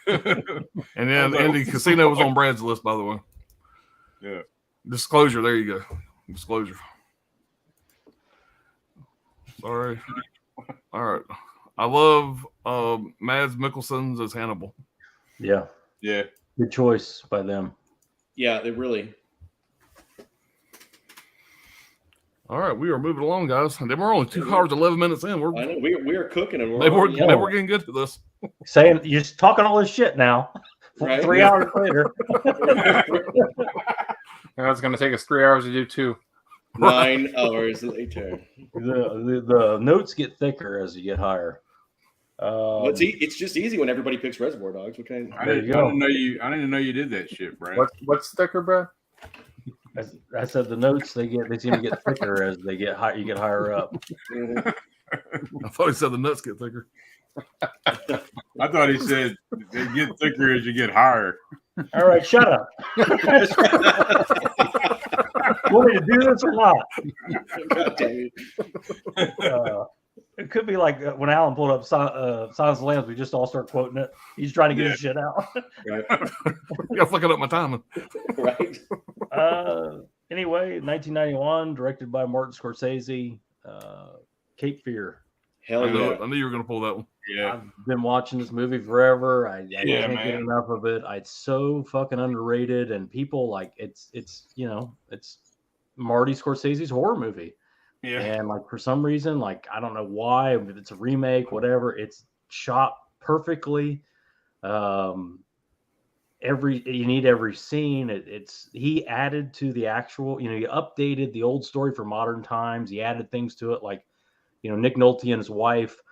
And then Indy Casino was on Brad's list, by the way. Yeah. Disclosure. There you go. Disclosure. Sorry. All right. I love Mads Mikkelsen's as Hannibal. Yeah. Yeah. Good choice by them. Yeah, they really. All right, we are moving along, guys. And then we're only 2 hours 11 minutes in. I know we are cooking and Maybe already- we're getting good at this. Saying you're just talking all this shit now. Right. 3 hours later. Now it's going to take us 3 hours to do 2. 9 hours later. The notes get thicker as you get higher. Well, it's just easy when everybody picks Reservoir Dogs. What kind? I There you didn't go. know you. I didn't know you did that shit, Brad. What's thicker, Brad? I said the notes they seem to get thicker as they get high. You get higher up. I thought he said the nuts get thicker. I thought he said they get thicker as you get higher. All right, shut up. Want me to do this or not? God damn it. It could be like when Alan pulled up Silence of the Lambs. We just all start quoting it. He's trying to get his shit out. Right. Yeah, fucking up my timing. Right. Anyway, 1991, directed by Martin Scorsese. Cape Fear. Hell I yeah. knew you were going to pull that one. Yeah. I've been watching this movie forever. I Yeah, can't get man. enough of it. It's so fucking underrated, and people like it's Marty Scorsese's horror movie. Yeah. And like for some reason, like I don't know why, if it's a remake, whatever, it's shot perfectly. You need every scene. He added to the actual, he updated the old story for modern times. He added things to it, like Nick Nolte and his wife,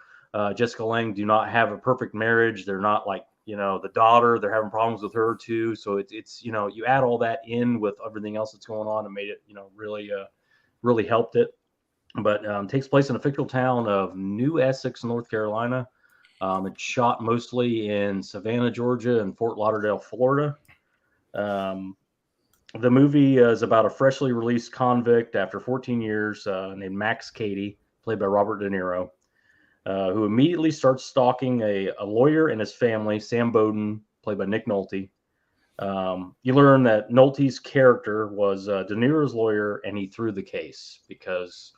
Jessica Lange, do not have a perfect marriage. They're not like the daughter. They're having problems with her too. So it's you add all that in with everything else that's going on and made it really helped it. But takes place in a fictional town of New Essex, North Carolina. It's shot mostly in Savannah, Georgia, and Fort Lauderdale, Florida. The movie is about a freshly released convict after 14 years named Max Cady, played by Robert De Niro, who immediately starts stalking a lawyer and his family, Sam Bowden, played by Nick Nolte. You learn that Nolte's character was De Niro's lawyer, and he threw the case because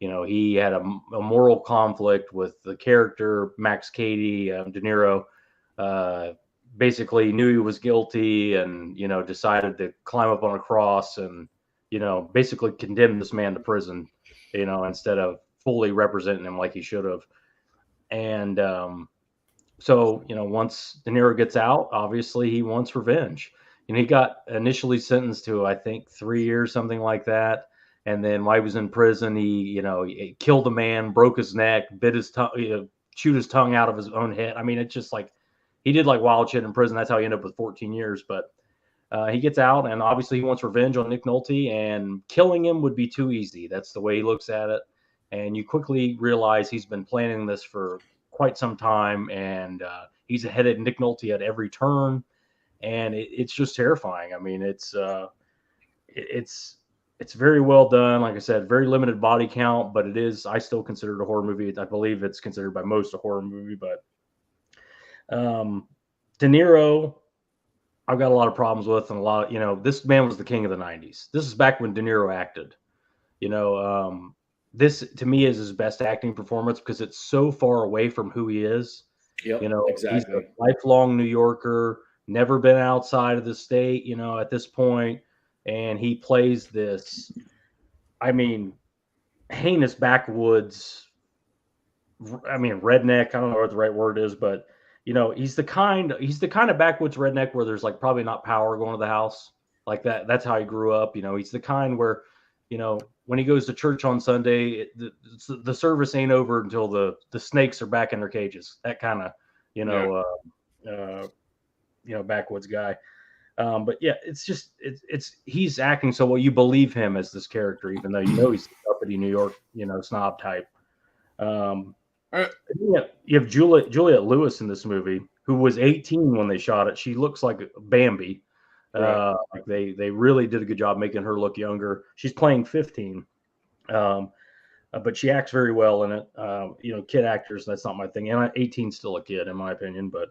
he had a moral conflict with the character Max Cady. De Niro basically knew he was guilty and decided to climb up on a cross and basically condemn this man to prison instead of fully representing him like he should have. And so once De Niro gets out, obviously he wants revenge. He got initially sentenced to I think 3 years, something like that. And then while he was in prison, he killed a man, broke his neck, bit his tongue, chewed his tongue out of his own head. I mean, it's just like he did like wild shit in prison. That's how he ended up with 14 years. But he gets out, and obviously he wants revenge on Nick Nolte, and killing him would be too easy. That's the way he looks at it. And you quickly realize he's been planning this for quite some time, and he's ahead of Nick Nolte at every turn. And it's just terrifying. I mean, it's very well done. Like I said, very limited body count, but I still consider it a horror movie. I believe it's considered by most a horror movie, but De Niro, I've got a lot of problems with, and this man was the king of the 90s. This is back when De Niro acted. This to me is his best acting performance because it's so far away from who he is. Yep, exactly. He's a lifelong New Yorker, never been outside of the state, at this point. And he plays this, heinous backwoods, redneck. I don't know what the right word is, but he's the kind of backwoods redneck where there's like probably not power going to the house like that. That's how he grew up. He's the kind where, when he goes to church on Sunday, the service ain't over until the snakes are back in their cages. That kind of, backwoods guy. But yeah, he's acting so well you believe him as this character, even though he's the uppity New York, snob type. You have Juliette Lewis in this movie, who was 18 when they shot it. She looks like Bambi. Right. Like they really did a good job making her look younger. She's playing 15, but she acts very well in it. Kid actors, that's not my thing. And 18 's still a kid in my opinion, but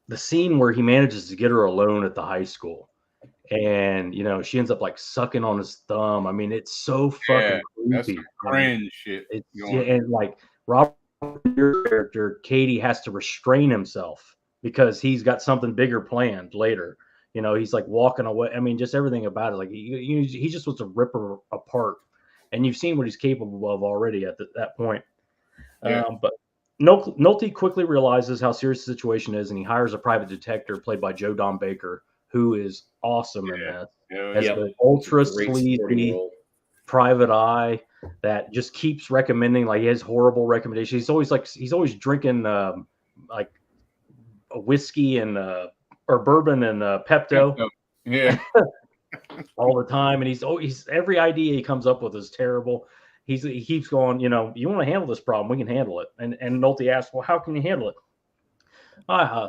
the scene where he manages to get her alone at the high school, and she ends up like sucking on his thumb. I mean, it's so fucking That's creepy. cringe shit. And like Robert, your character, Katie has to restrain himself because he's got something bigger planned later. He's like walking away. I mean, just everything about it. Like he just wants to rip her apart, and you've seen what he's capable of already at that point. Yeah. But Nolte quickly realizes how serious the situation is, and he hires a private detective played by Joe Don Baker, who is awesome in this. As the ultra sleazy private eye that just keeps recommending, like, his horrible recommendations. He's always drinking like a whiskey and or bourbon and Pepto. Yeah. All the time, and he's every idea he comes up with is terrible. He keeps going, you want to handle this problem, we can handle it. And Nolte asks, well, how can you handle it?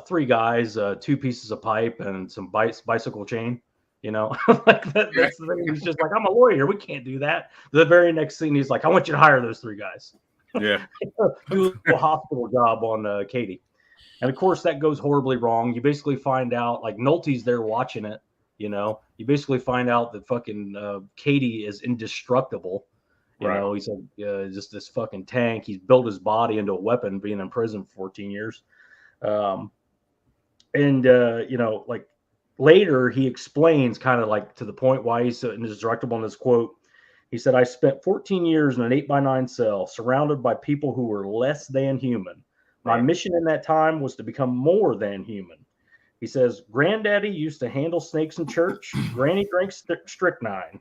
3 guys, 2 pieces of pipe, and some bicycle chain. Like that's the thing. He's just like, I'm a lawyer, we can't do that. The very next scene, he's like, I want you to hire those 3 guys. Yeah. Do a hospital job on Katie. And of course, that goes horribly wrong. You basically find out, like, Nolte's there watching it. You basically find out that fucking Katie is indestructible. He's like just this fucking tank. He's built his body into a weapon, being in prison for 14 years. Like later he explains kind of like to the point why he's so indestructible in this quote. He said, I spent 14 years in an 8x9 cell surrounded by people who were less than human. My mission in that time was to become more than human. He says, Granddaddy used to handle snakes in church. Granny drank strychnine.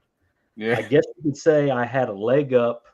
Yeah. I guess you could say I had a leg up,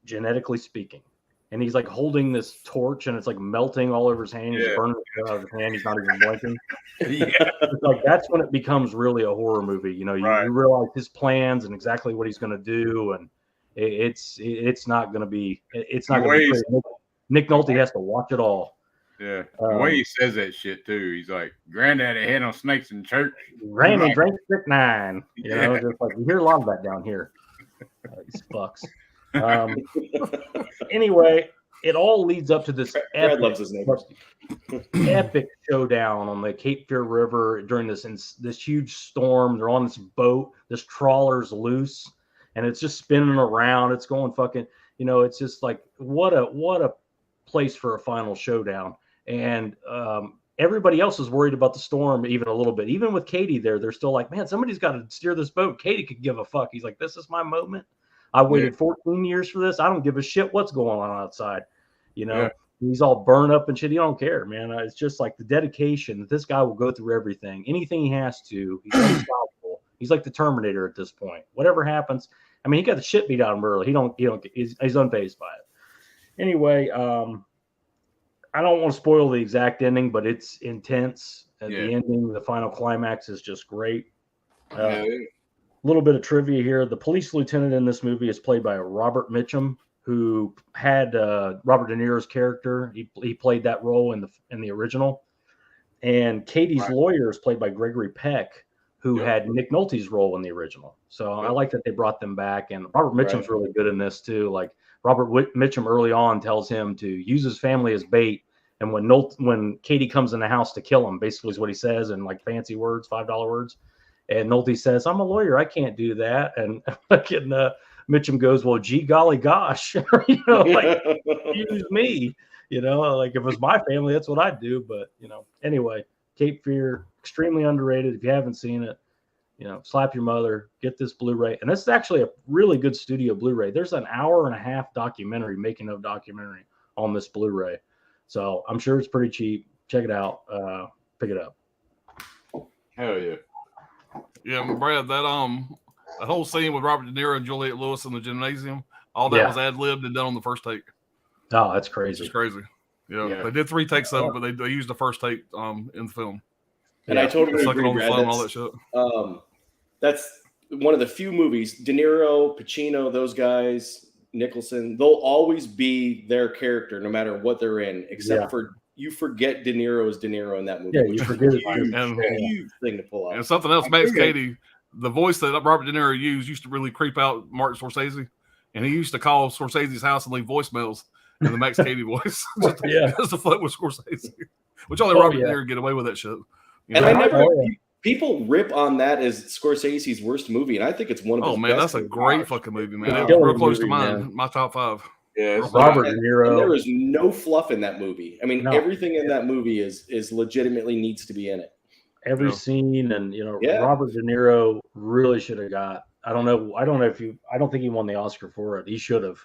genetically speaking. And he's like holding this torch, and it's like melting all over his hand. He's burning the shit out of his hand. He's not even blinking. It's like that's when it becomes really a horror movie. You realize his plans and exactly what he's going to do, and it's not going to be. It's not going to be. Nick Nolte has to watch it all. Yeah, the way he says that shit too, he's like, "Granddaddy had on snakes in church. Granny drank strychnine." Just like we hear a lot of that down here. These fucks. Anyway, it all leads up to this Brad loves his neighbors. epic showdown on the Cape Fear River during this huge storm. They're on this boat. This trawler's loose, and it's just spinning around. It's going fucking. It's just like what a place for a final showdown. And everybody else is worried about the storm even a little bit. Even with Katie there, they're still like, man, somebody's got to steer this boat. Katie could give a fuck. He's like, this is my moment. I waited 14 years for this. I don't give a shit what's going on outside. He's all burned up and shit. He don't care, man. It's just like the dedication that this guy will go through everything. Anything he has to. He's unstoppable. He's like the Terminator at this point. Whatever happens. I mean, he got the shit beat out of him early. He's unfazed by it. Anyway, I don't want to spoil the exact ending, but it's intense. At the ending, the final climax is just great. A little bit of trivia here. The police lieutenant in this movie is played by Robert Mitchum, who had Robert De Niro's character. He played that role in the original. And Katie's lawyer is played by Gregory Peck, who had Nick Nolte's role in the original. So I like that they brought them back. And Robert Mitchum's really good in this too. Like Robert Mitchum early on tells him to use his family as bait. And when Katie comes in the house to kill him, basically is what he says in like fancy words, $5 words. And Nolte says, I'm a lawyer. I can't do that. And Mitchum goes, well, gee, golly, gosh, use me, like if it was my family, that's what I'd do. But, anyway, Cape Fear, extremely underrated. If you haven't seen it, slap your mother, get this Blu-ray. And this is actually a really good studio Blu-ray. There's an 1.5-hour documentary, making of documentary on this Blu-ray. So I'm sure it's pretty cheap. Check it out. Pick it up. Hell yeah. Yeah, Brad, that whole scene with Robert De Niro and Juliette Lewis in the gymnasium, all that was ad-libbed and done on the first take. Oh, that's crazy. It's crazy. They did 3 takes of it, but they used the first take in the film. And I totally agree, on the Brad. phone, all that shit. That's one of the few movies, De Niro, Pacino, those guys, Nicholson, they'll always be their character no matter what they're in, except for you forget De Niro is De Niro in that movie. Yeah, you forget it. Huge thing to pull off. And something else, Max Cady, the voice that Robert De Niro used to really creep out Martin Scorsese. And he used to call Scorsese's house and leave voicemails in the Max Cady voice. just to float with Scorsese. Which only Robert De Niro get away with that shit. And I never, People rip on that as Scorsese's worst movie, and I think it's one of his Oh man, best. that's a great fucking movie, man. Yeah. It was real Killer close to movie, mine. man. My top 5. Yeah, it's Robert like, De And Niro. there is no fluff in that movie. I mean, No. everything in that movie is legitimately needs to be in it. Every Yeah. scene, and Yeah. Robert De Niro really should have got. I don't know if I don't think he won the Oscar for it. He should have.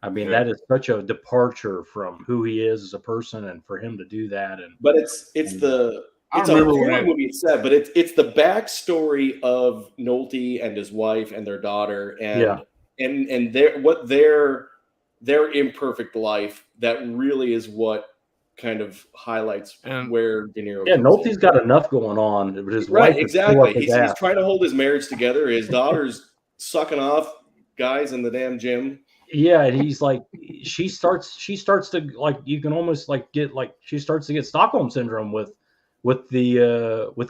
I mean, Yeah. that is such a departure from who he is as a person, and for him to do that, and But it's I a remember when horror that- movie, it's sad, but it's the backstory of Nolte and his wife and their daughter, and their imperfect life that really is what kind of highlights And- where De Niro. yeah, comes Nolte's in. got enough going on. But his Right, wife is still up exactly. his He's ass. trying to hold his marriage together. His daughter's sucking off guys in the damn gym. Yeah, and he's like, she starts to like, you can almost like get like, she starts to get Stockholm syndrome with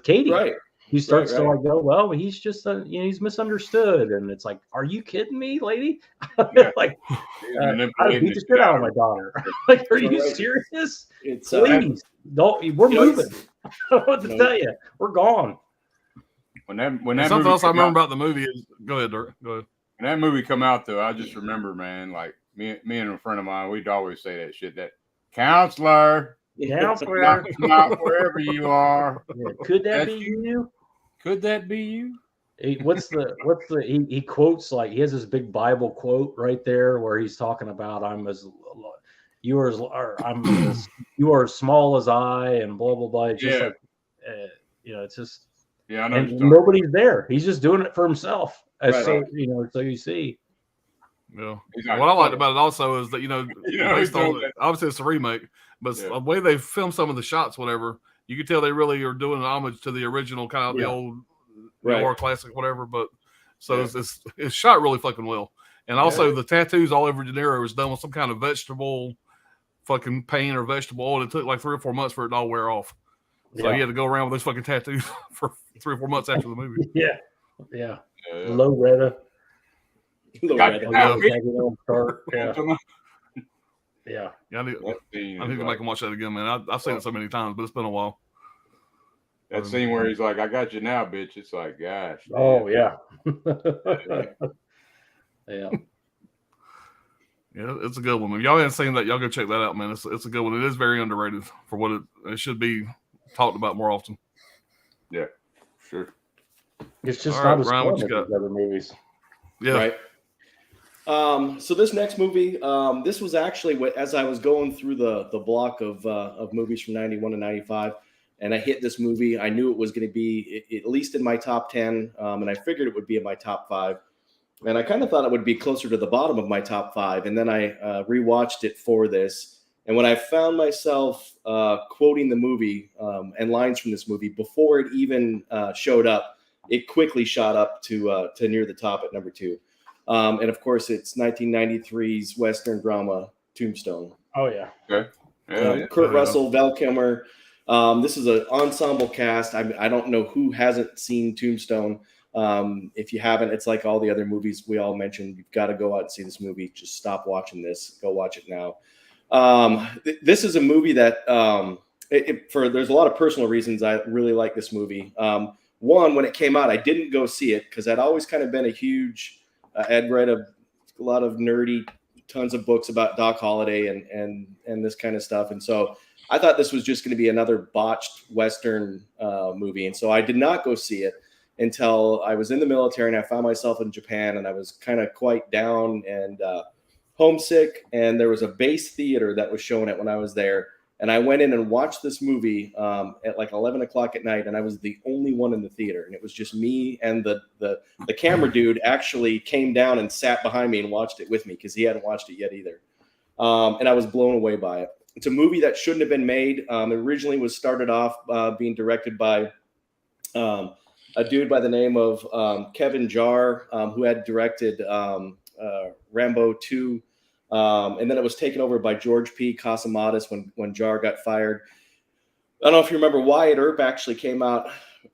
Katie. Right. He starts to right. like go, well, he's just he's misunderstood, and it's like, are you kidding me, lady? Yeah. Like, he's I'd manipulating beat the the shit out of shit my daughter. Like, are you Right. serious? It's Please, don't. We're you know, moving. I don't know what to No. tell you. We're gone. when And that something movie else I come remember out, about the movie is go ahead, Dirk. Go ahead. when that movie come out though, I just remember, man, like me and a friend of mine, we'd always say that shit. That counselor, Counselor. not wherever you are. Yeah, could that That's be you? Could that be you? He quotes, like, he has this big Bible quote right there where he's talking about you are as small as I, and blah blah blah. It's just Yeah. like it's just, Yeah, I know. and What you're talking nobody's there. He's just doing it for himself. Right. So you see. Yeah. He's like, What I liked about it also is that, he's based on doing that. obviously it's a remake, but Yeah. the way they filmed some of the shots, whatever, you could tell they really are doing an homage to the original kind of the Yeah. old Right. noir classic, whatever. But so Yeah. it's shot really fucking well. And also the tattoos all over De Niro is done with some kind of vegetable fucking paint or vegetable oil. It took like 3 or 4 months for it to all wear off. So Yeah. he had to go around with those fucking tattoos for 3 or 4 months after the movie. Yeah. Yeah. Loretta. Got Loretta. Yeah. Yeah. Yeah, I need That scene, to is make like, him watch that again, man. I've seen it so many times, but it's been a while. that scene where he's like, "I got you now, bitch." It's like, gosh. Oh damn. yeah. Yeah. Yeah, it's a good one. If y'all haven't seen that, y'all go check that out, man. It's a good one. It is very underrated for what it should be talked about more often. Yeah, sure. It's just All not right, as Brian, fun what as you got? these other movies. Yeah, Right. So this next movie, this was actually as I was going through the block of movies from 91 to 95, and I hit this movie. I knew it was going to be at least in my top 10, and I figured it would be in my top 5. And I kind of thought it would be closer to the bottom of my top 5. And then I rewatched it for this. And when I found myself quoting the movie and lines from this movie before it even showed up, it quickly shot up to near the top at number 2. And of course, it's 1993's Western drama Tombstone. Oh yeah. Okay. Yeah. Kurt Russell, Val Kilmer. This is an ensemble cast. I don't know who hasn't seen Tombstone. If you haven't, it's like all the other movies we all mentioned. You've got to go out and see this movie. Just stop watching this. Go watch it now. This is a movie that there's a lot of personal reasons I really like this movie. One, when it came out, I didn't go see it because I'd always kind of been a huge. I'd read a lot of nerdy, tons of books about Doc Holliday and this kind of stuff, and so I thought this was just going to be another botched Western movie, and so I did not go see it until I was in the military and I found myself in Japan, and I was kind of quite down and homesick, and there was a base theater that was showing it when I was there, and I went in and watched this movie at like 11 o'clock at night, and I was the only one in the theater, and it was just me, and the camera dude actually came down and sat behind me and watched it with me because he hadn't watched it yet either, and I was blown away by it. It's a movie that shouldn't have been made. It originally was started off being directed by a dude by the name of Kevin Jarre, who had directed Rambo 2. And then it was taken over by George P. Cosmatos when Jarre got fired. I don't know if you remember, Wyatt Earp actually came out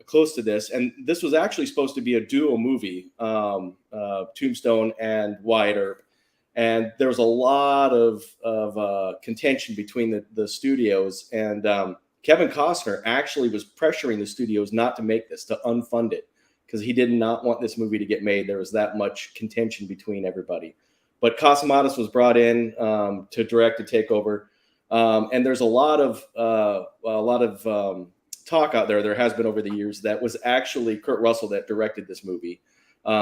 close to this. And this was actually supposed to be a duo movie, Tombstone and Wyatt Earp. And there was a lot of contention between the studios. And Kevin Costner actually was pressuring the studios not to make this, to unfund it, because he did not want this movie to get made. There was that much contention between everybody. But Cosmatos was brought in to direct, to take over. And there's a lot of talk out there. There has been over the years that was actually Kurt Russell that directed this movie,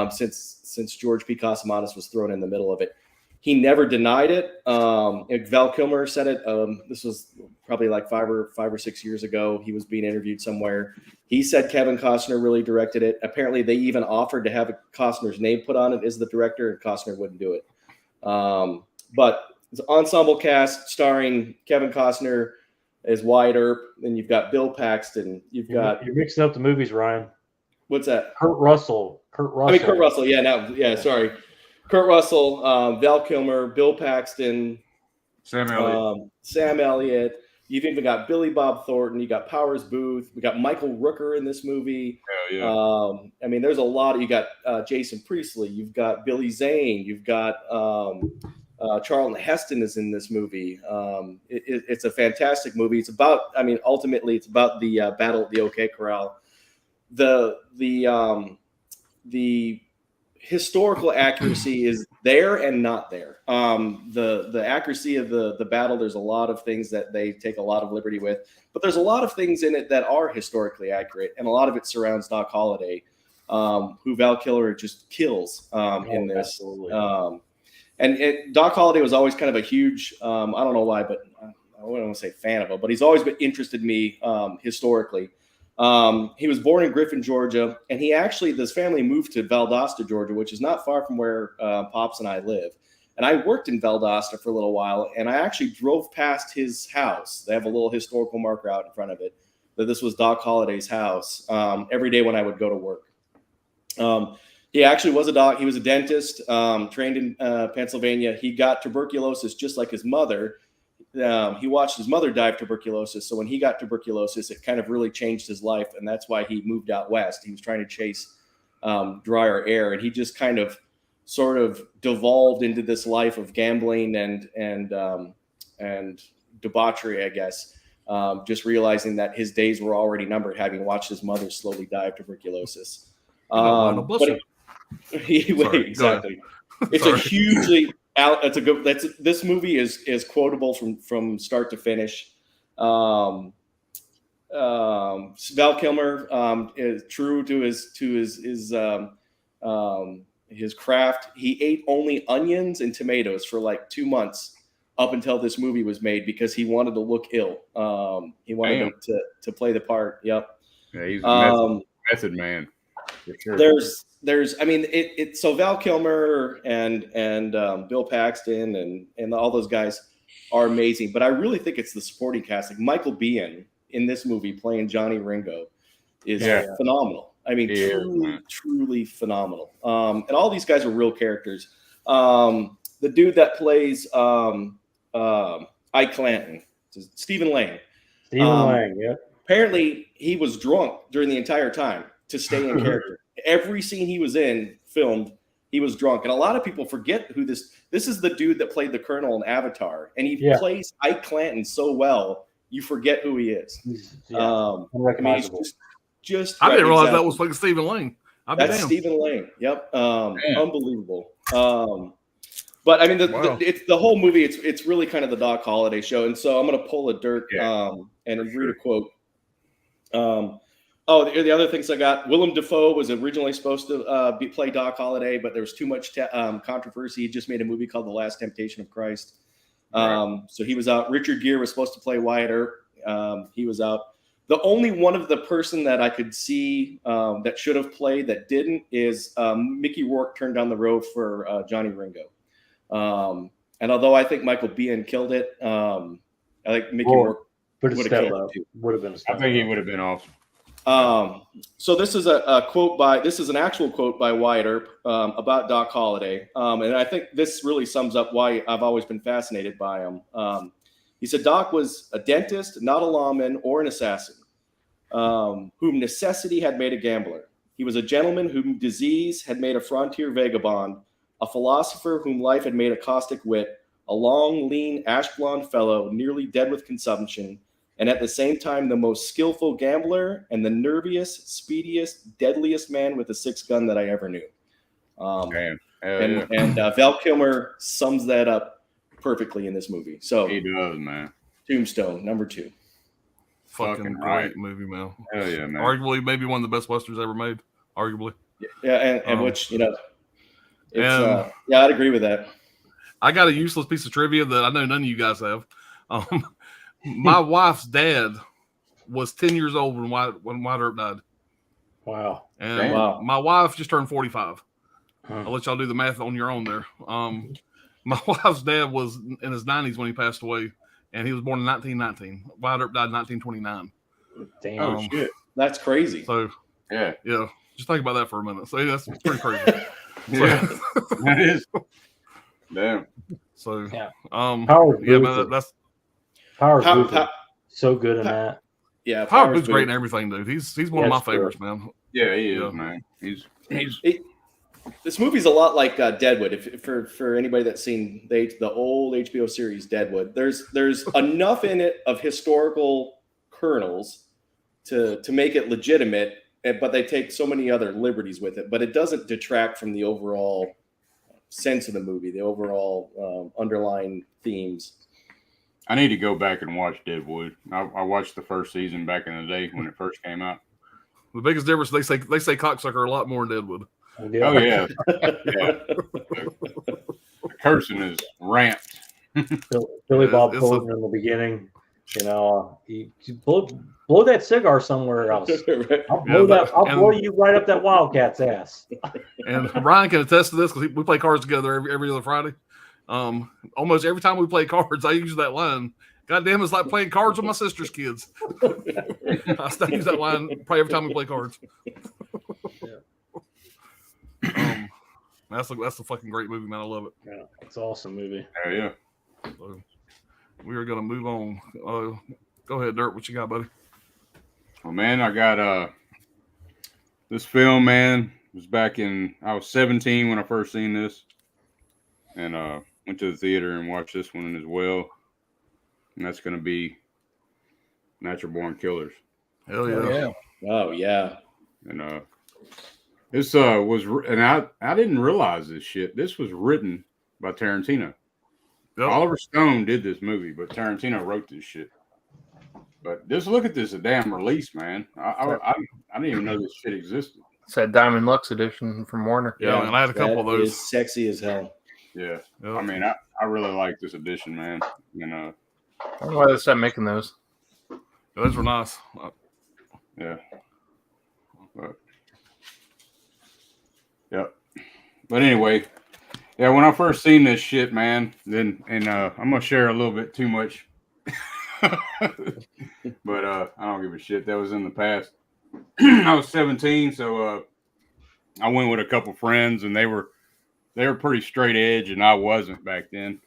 since George P. Cosmatos was thrown in the middle of it. He never denied it. Val Kilmer said it. This was probably like 5 or 6 years ago. He was being interviewed somewhere. He said Kevin Costner really directed it. Apparently, they even offered to have Costner's name put on it as the director, and Costner wouldn't do it. But it's an ensemble cast starring Kevin Costner as Wyatt Earp. Then you've got Bill Paxton. You're mixing up the movies, Ryan. What's that? Kurt Russell. Kurt Russell. Yeah. Sorry. Kurt Russell, Val Kilmer, Bill Paxton, Sam Elliott. Sam Elliott. You've even got Billy Bob Thornton. You got Powers Booth. We got Michael Rooker in this movie. Hell yeah. I mean, there's a lot. You got Jason Priestley. You've got Billy Zane. You've got Charlton Heston is in this movie. It's a fantastic movie. It's about, I mean, ultimately, it's about the battle at the OK Corral. The historical accuracy is there and not there. The accuracy of the battle, there's a lot of things that they take a lot of liberty with, but there's a lot of things in it that are historically accurate, and a lot of it surrounds Doc Holliday, who Val Kilmer just kills in this. And Doc Holliday was always kind of a huge, I don't know why, but I wouldn't want to say fan of him, but he's always been interested in me historically. He was born in Griffin, Georgia, and this family moved to Valdosta, Georgia, which is not far from where Pops and I live. And I worked in Valdosta for a little while, and I actually drove past his house. They have a little historical marker out in front of it that this was Doc Holliday's house every day when I would go to work. He actually was a doc. He was a dentist, trained in Pennsylvania. He got tuberculosis just like his mother. He watched his mother die of tuberculosis. So when he got tuberculosis, it kind of really changed his life. And that's why he moved out west. He was trying to chase drier air. And he just kind of sort of devolved into this life of gambling and debauchery, I guess. Just realizing that his days were already numbered, having watched his mother slowly die of tuberculosis. Exactly. It's a hugely this movie is quotable from start to finish. Val Kilmer is true to his craft. He ate only onions and tomatoes for like 2 months up until this movie was made because he wanted to look ill. He wanted to play the part. Yep. Yeah, he's a method man. For sure. So Val Kilmer and Bill Paxton and all those guys are amazing, but I really think it's the supporting cast. Like Michael Biehn in this movie playing Johnny Ringo is phenomenal. I mean, truly phenomenal. And all these guys are real characters. The dude that plays Ike Clanton, Stephen Lang. Apparently, he was drunk during the entire time to stay in character. Every scene he was in filmed, he was drunk. And a lot of people forget who this is the dude that played the Colonel in Avatar. And he plays Ike Clanton so well, you forget who he is. He's just I didn't realize that was like Stephen Lang. That's Stephen Lang. Yep. Unbelievable. But I mean, it's the whole movie. It's really kind of the Doc Holliday show. And so I'm going to pull a Dirk and read a quote. The other things I got, Willem Dafoe was originally supposed to play Doc Holliday, but there was too much controversy. He just made a movie called The Last Temptation of Christ. So he was out. Richard Gere was supposed to play Wyatt Earp. He was out. The only one of the person that I could see that should have played that didn't is Mickey Rourke turned down the road for Johnny Ringo. And although I think Michael Biehn killed it, I think Mickey Rourke would have killed it too. I think he would have been awesome. So this is an actual quote by Wyatt Earp about Doc Holliday. And I think this really sums up why I've always been fascinated by him. He said, Doc was a dentist, not a lawman or an assassin, whom necessity had made a gambler. He was a gentleman whom disease had made a frontier vagabond, a philosopher whom life had made a caustic wit, a long, lean, ash blonde fellow, nearly dead with consumption, and at the same time the most skillful gambler and the nerviest, speediest, deadliest man with a 6-gun that I ever knew. Damn. And Val Kilmer sums that up perfectly in this movie. So He does, man. Tombstone, number 2. Fucking great right. movie, man. Hell yeah, man. Arguably, maybe one of the best westerns ever made. Arguably. Yeah, and which, it's and- yeah, I'd agree with that. I got a useless piece of trivia that I know none of you guys have. My wife's dad was 10 years old when Wyatt Earp died. Wow. And Damn. Wow. my wife just turned 45. Huh. I'll let y'all do the math on your own there. My wife's dad was in his 90s when he passed away, and he was born in 1919. Wyatt Earp died in 1929. Damn. Oh shit. That's crazy. So, Yeah. yeah, just think about that for a minute. So, that's pretty crazy. Yeah. That is. Damn. So, Yeah. yeah, Howard Booth man, is- that's Howard How- Booth is how- so good in that. Yeah, Howard Powers Booth's great in Booth. everything, dude. He's one of my Yes, sir. favorites, man. Yeah, he is, Yeah. man. He's This movie's a lot like Deadwood. If for anybody that's seen the old HBO series Deadwood, there's enough in it of historical kernels to make it legitimate, but they take so many other liberties with it. But it doesn't detract from the overall sense of the movie, the overall underlying themes. I need to go back and watch Deadwood. I watched the first season back in the day when it first came out. The biggest difference, they say cocksucker a lot more in Deadwood. Oh yeah. Yeah. The cursing is ramped. Billy Bob It's a- Thornton in the beginning. You blow that cigar somewhere else. I'll blow Yeah, I'll blow you right up that Wildcat's ass. And Ryan can attest to this because we play cards together every other Friday. Almost every time we play cards, I use that line. God damn, it's like playing cards with my sister's kids. I still use that line probably every time we play cards. That's a fucking great movie, man. I love it. Yeah, it's an awesome movie. Oh yeah. So, we are gonna move on. Go ahead, Dirt. What you got, buddy? Well, man, I got this film, man. Was back I was 17 when I first seen this, and went to the theater and watched this one as well. And that's gonna be Natural Born Killers. Hell yeah. Oh yeah. And this and I didn't realize this shit. This was written by Tarantino. Yep. Oliver Stone did this movie, but Tarantino wrote this shit. But just look at this, a damn release, man. I didn't even know this shit existed. It's that Diamond Lux edition from Warner. Yeah, and I had a couple of That those. is sexy as hell. Yeah. Yep. I mean, I really like this edition, man. You know, I don't know why they stopped making those. Those were nice. yeah. But anyway, yeah, when I first seen this shit, man, I'm gonna share a little bit too much. But I don't give a shit. That was in the past. I was 17, so I went with a couple friends, and they were pretty straight edge, and I wasn't back then.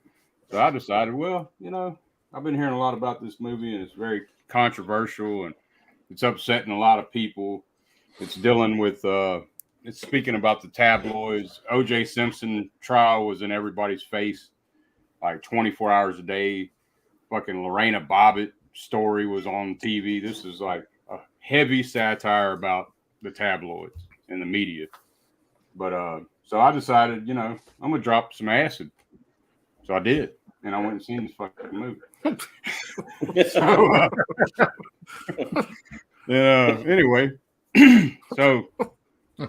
So I decided, well, I've been hearing a lot about this movie, and it's very controversial, and it's upsetting a lot of people. It's dealing with it's speaking about the tabloids. O.J. Simpson trial was in everybody's face, like 24 hours a day. Fucking Lorena Bobbitt story was on TV. This is like a heavy satire about the tabloids and the media. But so I decided, I'm gonna drop some acid. So I did, and I went and seen this fucking movie. So anyway, so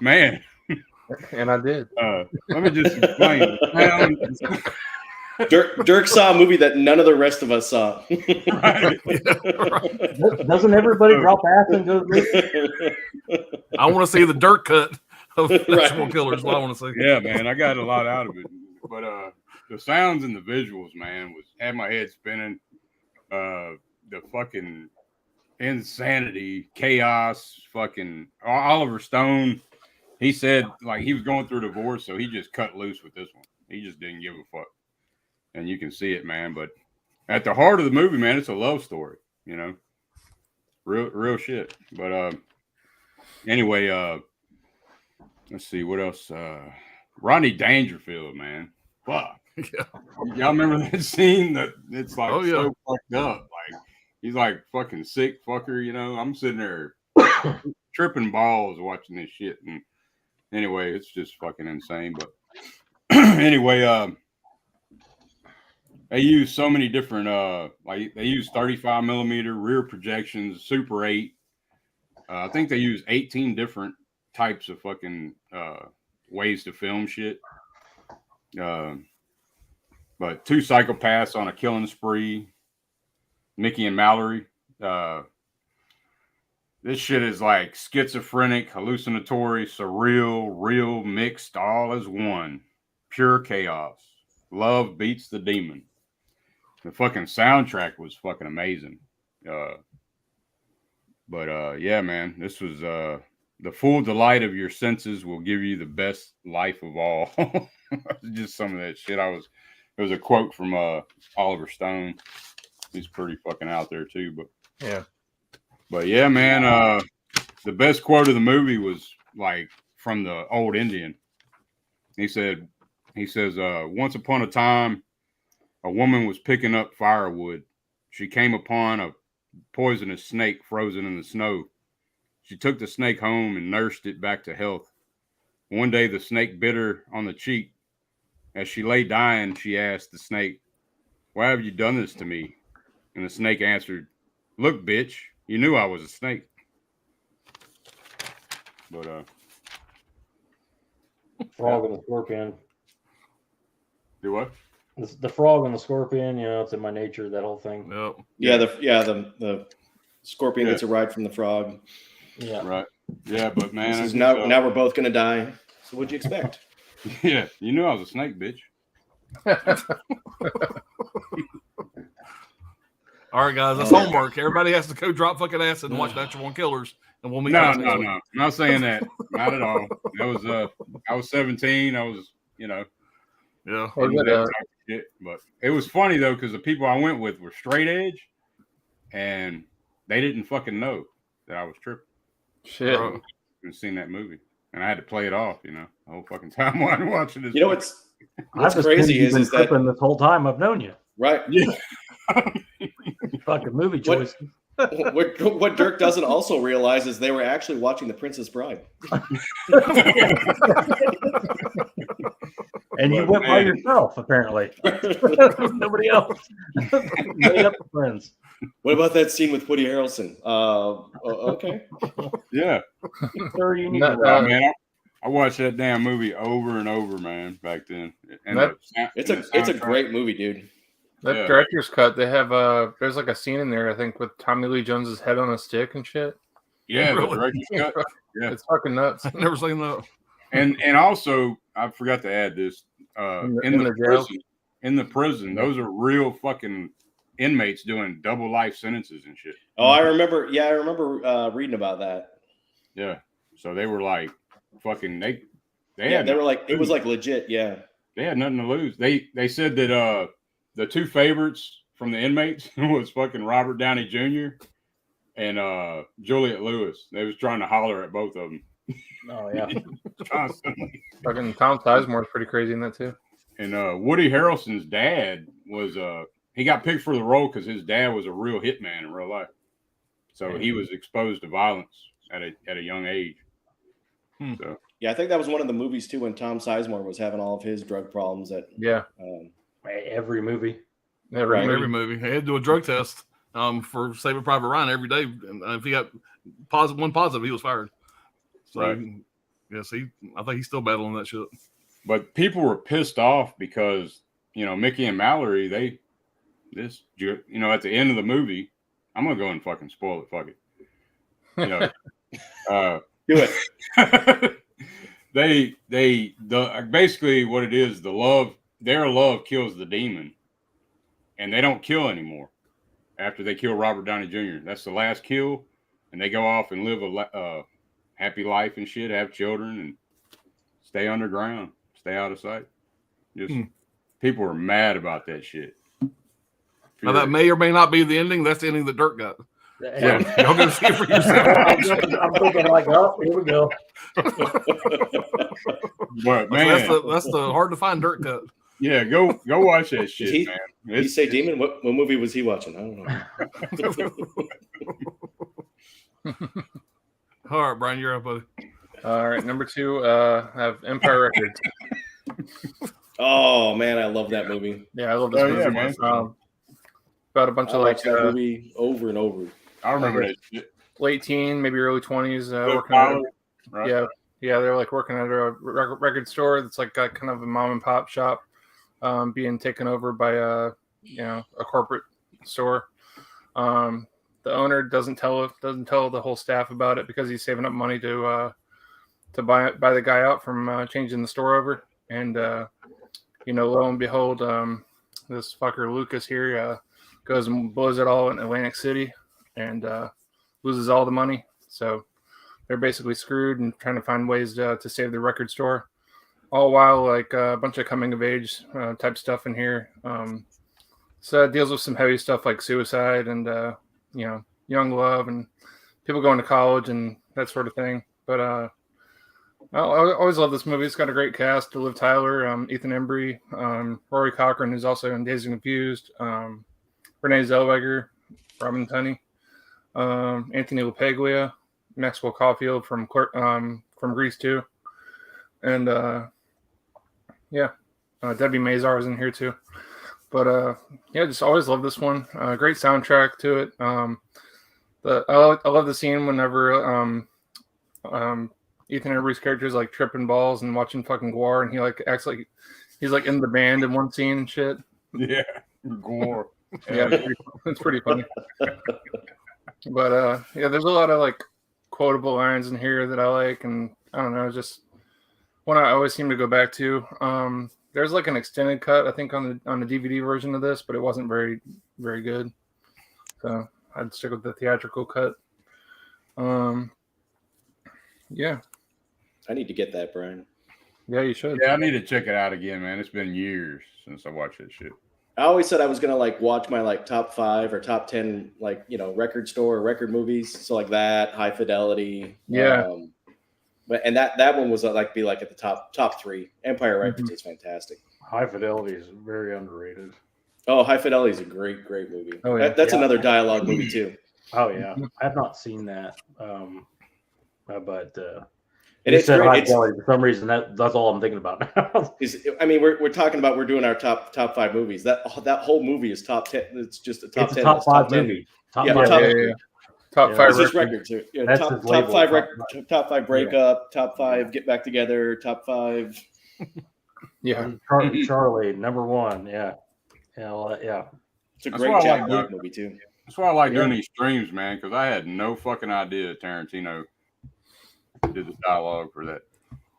man, And I did. let me just explain. Dirk saw a movie that none of the rest of us saw. Right. Doesn't everybody drop acid and go to the I want to see the dirt cut of Right. Natural Killers. What I want to see. Yeah, man, I got a lot out of it. But the sounds and the visuals, man, had my head spinning. The fucking insanity, chaos, fucking Oliver Stone. He said like he was going through a divorce, so he just cut loose with this one. He just didn't give a fuck. And you can see it, man. But at the heart of the movie, man, it's a love story, real shit. But anyway, let's see what else. Rodney Dangerfield, man. Fuck. Yeah. Y'all remember that scene that it's like Oh, yeah. so fucked up. Like He's like fucking sick fucker, you know. I'm sitting there tripping balls watching this shit. And anyway, it's just fucking insane. But anyway, they use so many different like they use 35 millimeter rear projections, Super 8. I think they use 18 different types of fucking ways to film shit. But 2 psychopaths on a killing spree. Mickey and Mallory. This shit is like schizophrenic, hallucinatory, surreal, real, mixed, all as one. Pure chaos. Love beats the demon. The fucking soundtrack was fucking amazing. But yeah, man, this was the full delight of your senses will give you the best life of all. Just some of that shit. It was a quote from Oliver Stone. He's pretty fucking out there too. But yeah, man, the best quote of the movie was like from the old Indian. He says, once upon a time, a woman was picking up firewood. She came upon a poisonous snake frozen in the snow. She took the snake home and nursed it back to health. One day, the snake bit her on the cheek. As she lay dying, she asked the snake, "Why have you done this to me?" And the snake answered, "Look, bitch, you knew I was a snake." But Frog and the scorpion. do what? The frog and the scorpion, you know, it's in my nature, that whole thing. Yep. The scorpion Yeah. gets a ride from the frog. Yeah. Right. Yeah, but man, This is it's, now we're both gonna die. So what'd you expect? yeah, you knew I was a snake, bitch. All right, guys, that's homework. Everybody has to go drop fucking acid and watch Natural Born Killers, and we'll meet. No, guys no, next no. week. I'm not saying that. Not at all. I was 17. I was, you know, Yeah. into that type of shit. But it was funny though, because the people I went with were straight edge, and they didn't fucking know that I was tripping. Shit. Bro. And seen that movie, and I had to play it off, you know, the whole fucking time while I'm watching this. You know what's I've assumed crazy you've is been that tripping this whole time I've known you. right. Yeah. Fucking movie What- choice. What Dirk doesn't also realize is they were actually watching The Princess Bride. And you But, went by man. yourself, apparently. Nobody else. Made up with friends. What about that scene with Woody Harrelson? Okay. Yeah. Sir, you need No, to Oh, man, I watched that damn movie over and over, man, back then. And That- It's a great movie, dude. That Yeah. director's cut, they have there's like a scene in there, I think, with Tommy Lee Jones's head on a stick and shit. Yeah, the Really? director's cut. Yeah. It's fucking nuts. I've never seen that. And also, I forgot to add this. In the prison, those are real fucking inmates doing double life sentences and shit. Oh, I remember. Yeah, I remember reading about that. Yeah. So they were like fucking they Yeah, had they were like, it was like legit. Yeah. they had nothing to lose. They said that the 2 favorites from the inmates was fucking Robert Downey Jr. and Juliette Lewis. They was trying to holler at both of them Oh, yeah. constantly. Fucking Tom Sizemore's pretty crazy in that too. And Woody Harrelson's dad was he got picked for the role because his dad was a real hitman in real life. So he was exposed to violence at a young age. So Yeah, I think that was one of the movies too when Tom Sizemore was having all of his drug problems. Yeah. Every movie. Every movie. Every movie. They had to do a drug test for Saving Private Ryan every day. And if he got one positive, he was fired. So, Right. yes, I think he's still battling that shit. but people were pissed off because, you know, Mickey and Mallory, at the end of the movie, I'm gonna go and fucking spoil it. Fuck it. You know, Do it. basically what it is, their love kills the demon, and they don't kill anymore after they kill Robert Downey Jr. That's the last kill, and they go off and live a happy life and shit, have children, and stay underground, stay out of sight. Just people are mad about that shit. Now, that may or may not be the ending. That's the ending that Dirk got. Yeah. Y'all go see it for yourself. I'm thinking like, oh, here we go. But man, That's the hard to find Dirk cut. yeah, go watch that shit, He- man. You say Demon? What movie was he watching? I don't know. All right, Brian, you're up, buddy. All right, number 2, I have Empire Records. Oh man, I love that movie. Yeah, I love this Oh, movie. yeah, man. About a bunch I of watched that movie over and over. I remember that shit. late teen, maybe early 20s, Bill working at Connolly, right? yeah, they're like working at a record store that's like got kind of a mom and pop shop, being taken over by a corporate store. The owner doesn't tell the whole staff about it because he's saving up money to buy the guy out from changing the store over. And lo and behold, this fucker Lucas here goes and blows it all in Atlantic City and loses all the money. So they're basically screwed and trying to find ways to save the record store. All while like a bunch of coming of age type stuff in here. So it deals with some heavy stuff like suicide and young love and people going to college and that sort of thing. But I always love this movie. It's got a great cast: Liv Tyler, Ethan Embry, Rory Cochrane, who's also in Dazed and Confused, Renee Zellweger, Robin Tunney, Anthony LaPaglia, Maxwell Caulfield from Grease 2, and Debbie Mazar is in here too. But just always love this one. Great soundtrack to it. I love the scene whenever Ethan Embry's character is like tripping balls and watching fucking Gwar, and he like acts like he's like in the band in one scene and shit. Yeah, Gore. Yeah, it's pretty funny. But there's a lot of like quotable lines in here that I like, and I don't know, just one I always seem to go back to. There's like an extended cut, I think, on the DVD version of this, but it wasn't very, very good. So I'd stick with the theatrical cut. Yeah. I need to get that, Brian. Yeah, you should. Yeah, I need to check it out again, man. It's been years since I watched that shit. I always said I was gonna like watch my like top 5 or top 10 like record store or record movies. So like that, High Fidelity. Yeah. And that one was like be like at the top 3. Empire Records is fantastic. High Fidelity is very underrated. Oh, High Fidelity is a great movie. Oh, yeah. That's another dialogue movie too. Oh yeah, I have not seen that. But And it's said great. High Fidelity for some reason. That's all I'm thinking about now. We're talking about we're doing our top 5 movies. That whole movie is top 10. It's just a top It's 10. a top It's 5 10. movie. Top Yeah, 5 top- movie. Top Yeah, 5 It's just records. records. Yeah, That's top his label, 5 top record, top 5 breakup, top 5 get back together, top 5. Yeah. Charlie, number 1. Yeah. Yeah. Well, yeah. It's a That's great why I Jack like Black that. movie too. That's why I like doing these streams, man, because I had no fucking idea Tarantino did the dialogue for that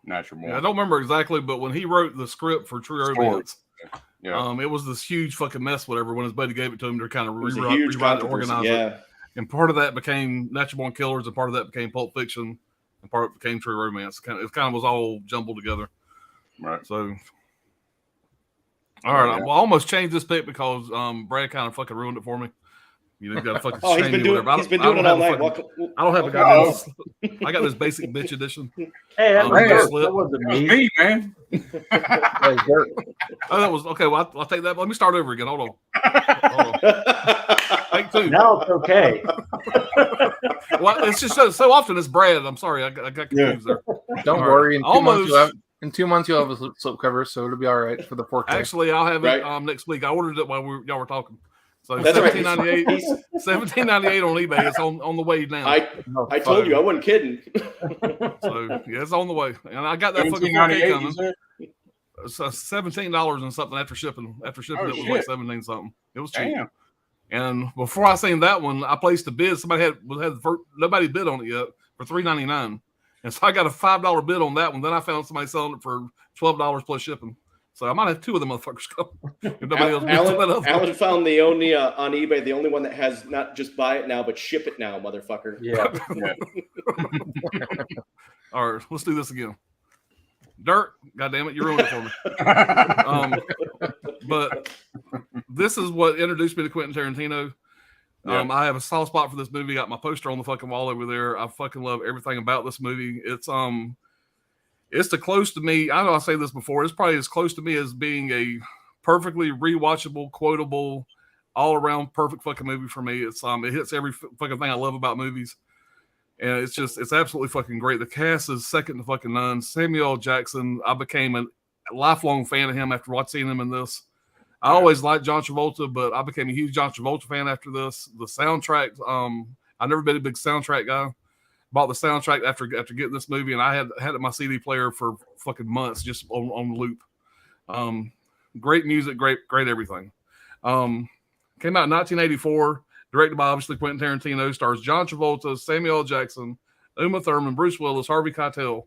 Natural Born. Yeah, I don't remember exactly, but when he wrote the script for True Romance, Yeah. it was this huge fucking mess, whatever, when his buddy gave it to him to kind of It was a rewrite huge and controversy. organize it. Yeah. And part of that became Natural Born Killers, and part of that became Pulp Fiction, and part of it became True Romance. It kind of was all jumbled together. Right. So, all right, Yeah. well, I almost changed this pick because Brad kind of fucking ruined it for me. You got to fucking Oh, he's shame been me, doing whatever. he's been doing it all night. I don't have a Oh. goddamn. I got this basic bitch edition. Hey, that, Man. that wasn't That was me. me, man. Oh, that was okay. Well, I'll take that. Let me start over again. Hold on. Take 2. Now it's okay. Well, it's just so often it's Brad. I'm sorry, I got confused there. Don't All worry. right. In 2 months, you'll have a slipcover, so it'll be all right for the 4K. Actually, I'll have it Right. next week. I ordered it while y'all were talking. So That's right. $17.98 $17.98 on eBay. It's on the way now. I told you I wasn't kidding. So yeah, it's on the way, and I got that fucking 4K $17.98, you coming. said? It's $17 and something after shipping. After shipping, Oh, it was shit. like 17 something. It was cheap. Damn. And before I seen that one, I placed a bid. Somebody nobody bid on it yet for $3.99, and so I got a $5 bid on that one. Then I found somebody selling it for $12 plus shipping. So I might have 2 of them motherfuckers come. If nobody else bids on that other one. Alan found the only on eBay the only one that has not just buy it now but ship it now, motherfucker. Yeah. All right, let's do this again. Dirt, goddamn it, you ruined it for me. But this is what introduced me to Quentin Tarantino. I have a soft spot for this movie. Got my poster on the fucking wall over there. I fucking love everything about this movie. It's the close to me. I know I say this before. It's probably as close to me as being a perfectly rewatchable, quotable, all around perfect fucking movie for me. It hits every fucking thing I love about movies. And it's absolutely fucking great. The cast is second to fucking none. Samuel L. Jackson, I became a lifelong fan of him after watching him in this. I always liked John Travolta, but I became a huge John Travolta fan after this. The soundtrack, I've never been a big soundtrack guy. Bought the soundtrack after getting this movie, and I had it in my CD player for fucking months, just on loop. Great music, great everything. Came out in 1984. Directed by, obviously, Quentin Tarantino, stars John Travolta, Samuel L. Jackson, Uma Thurman, Bruce Willis, Harvey Keitel.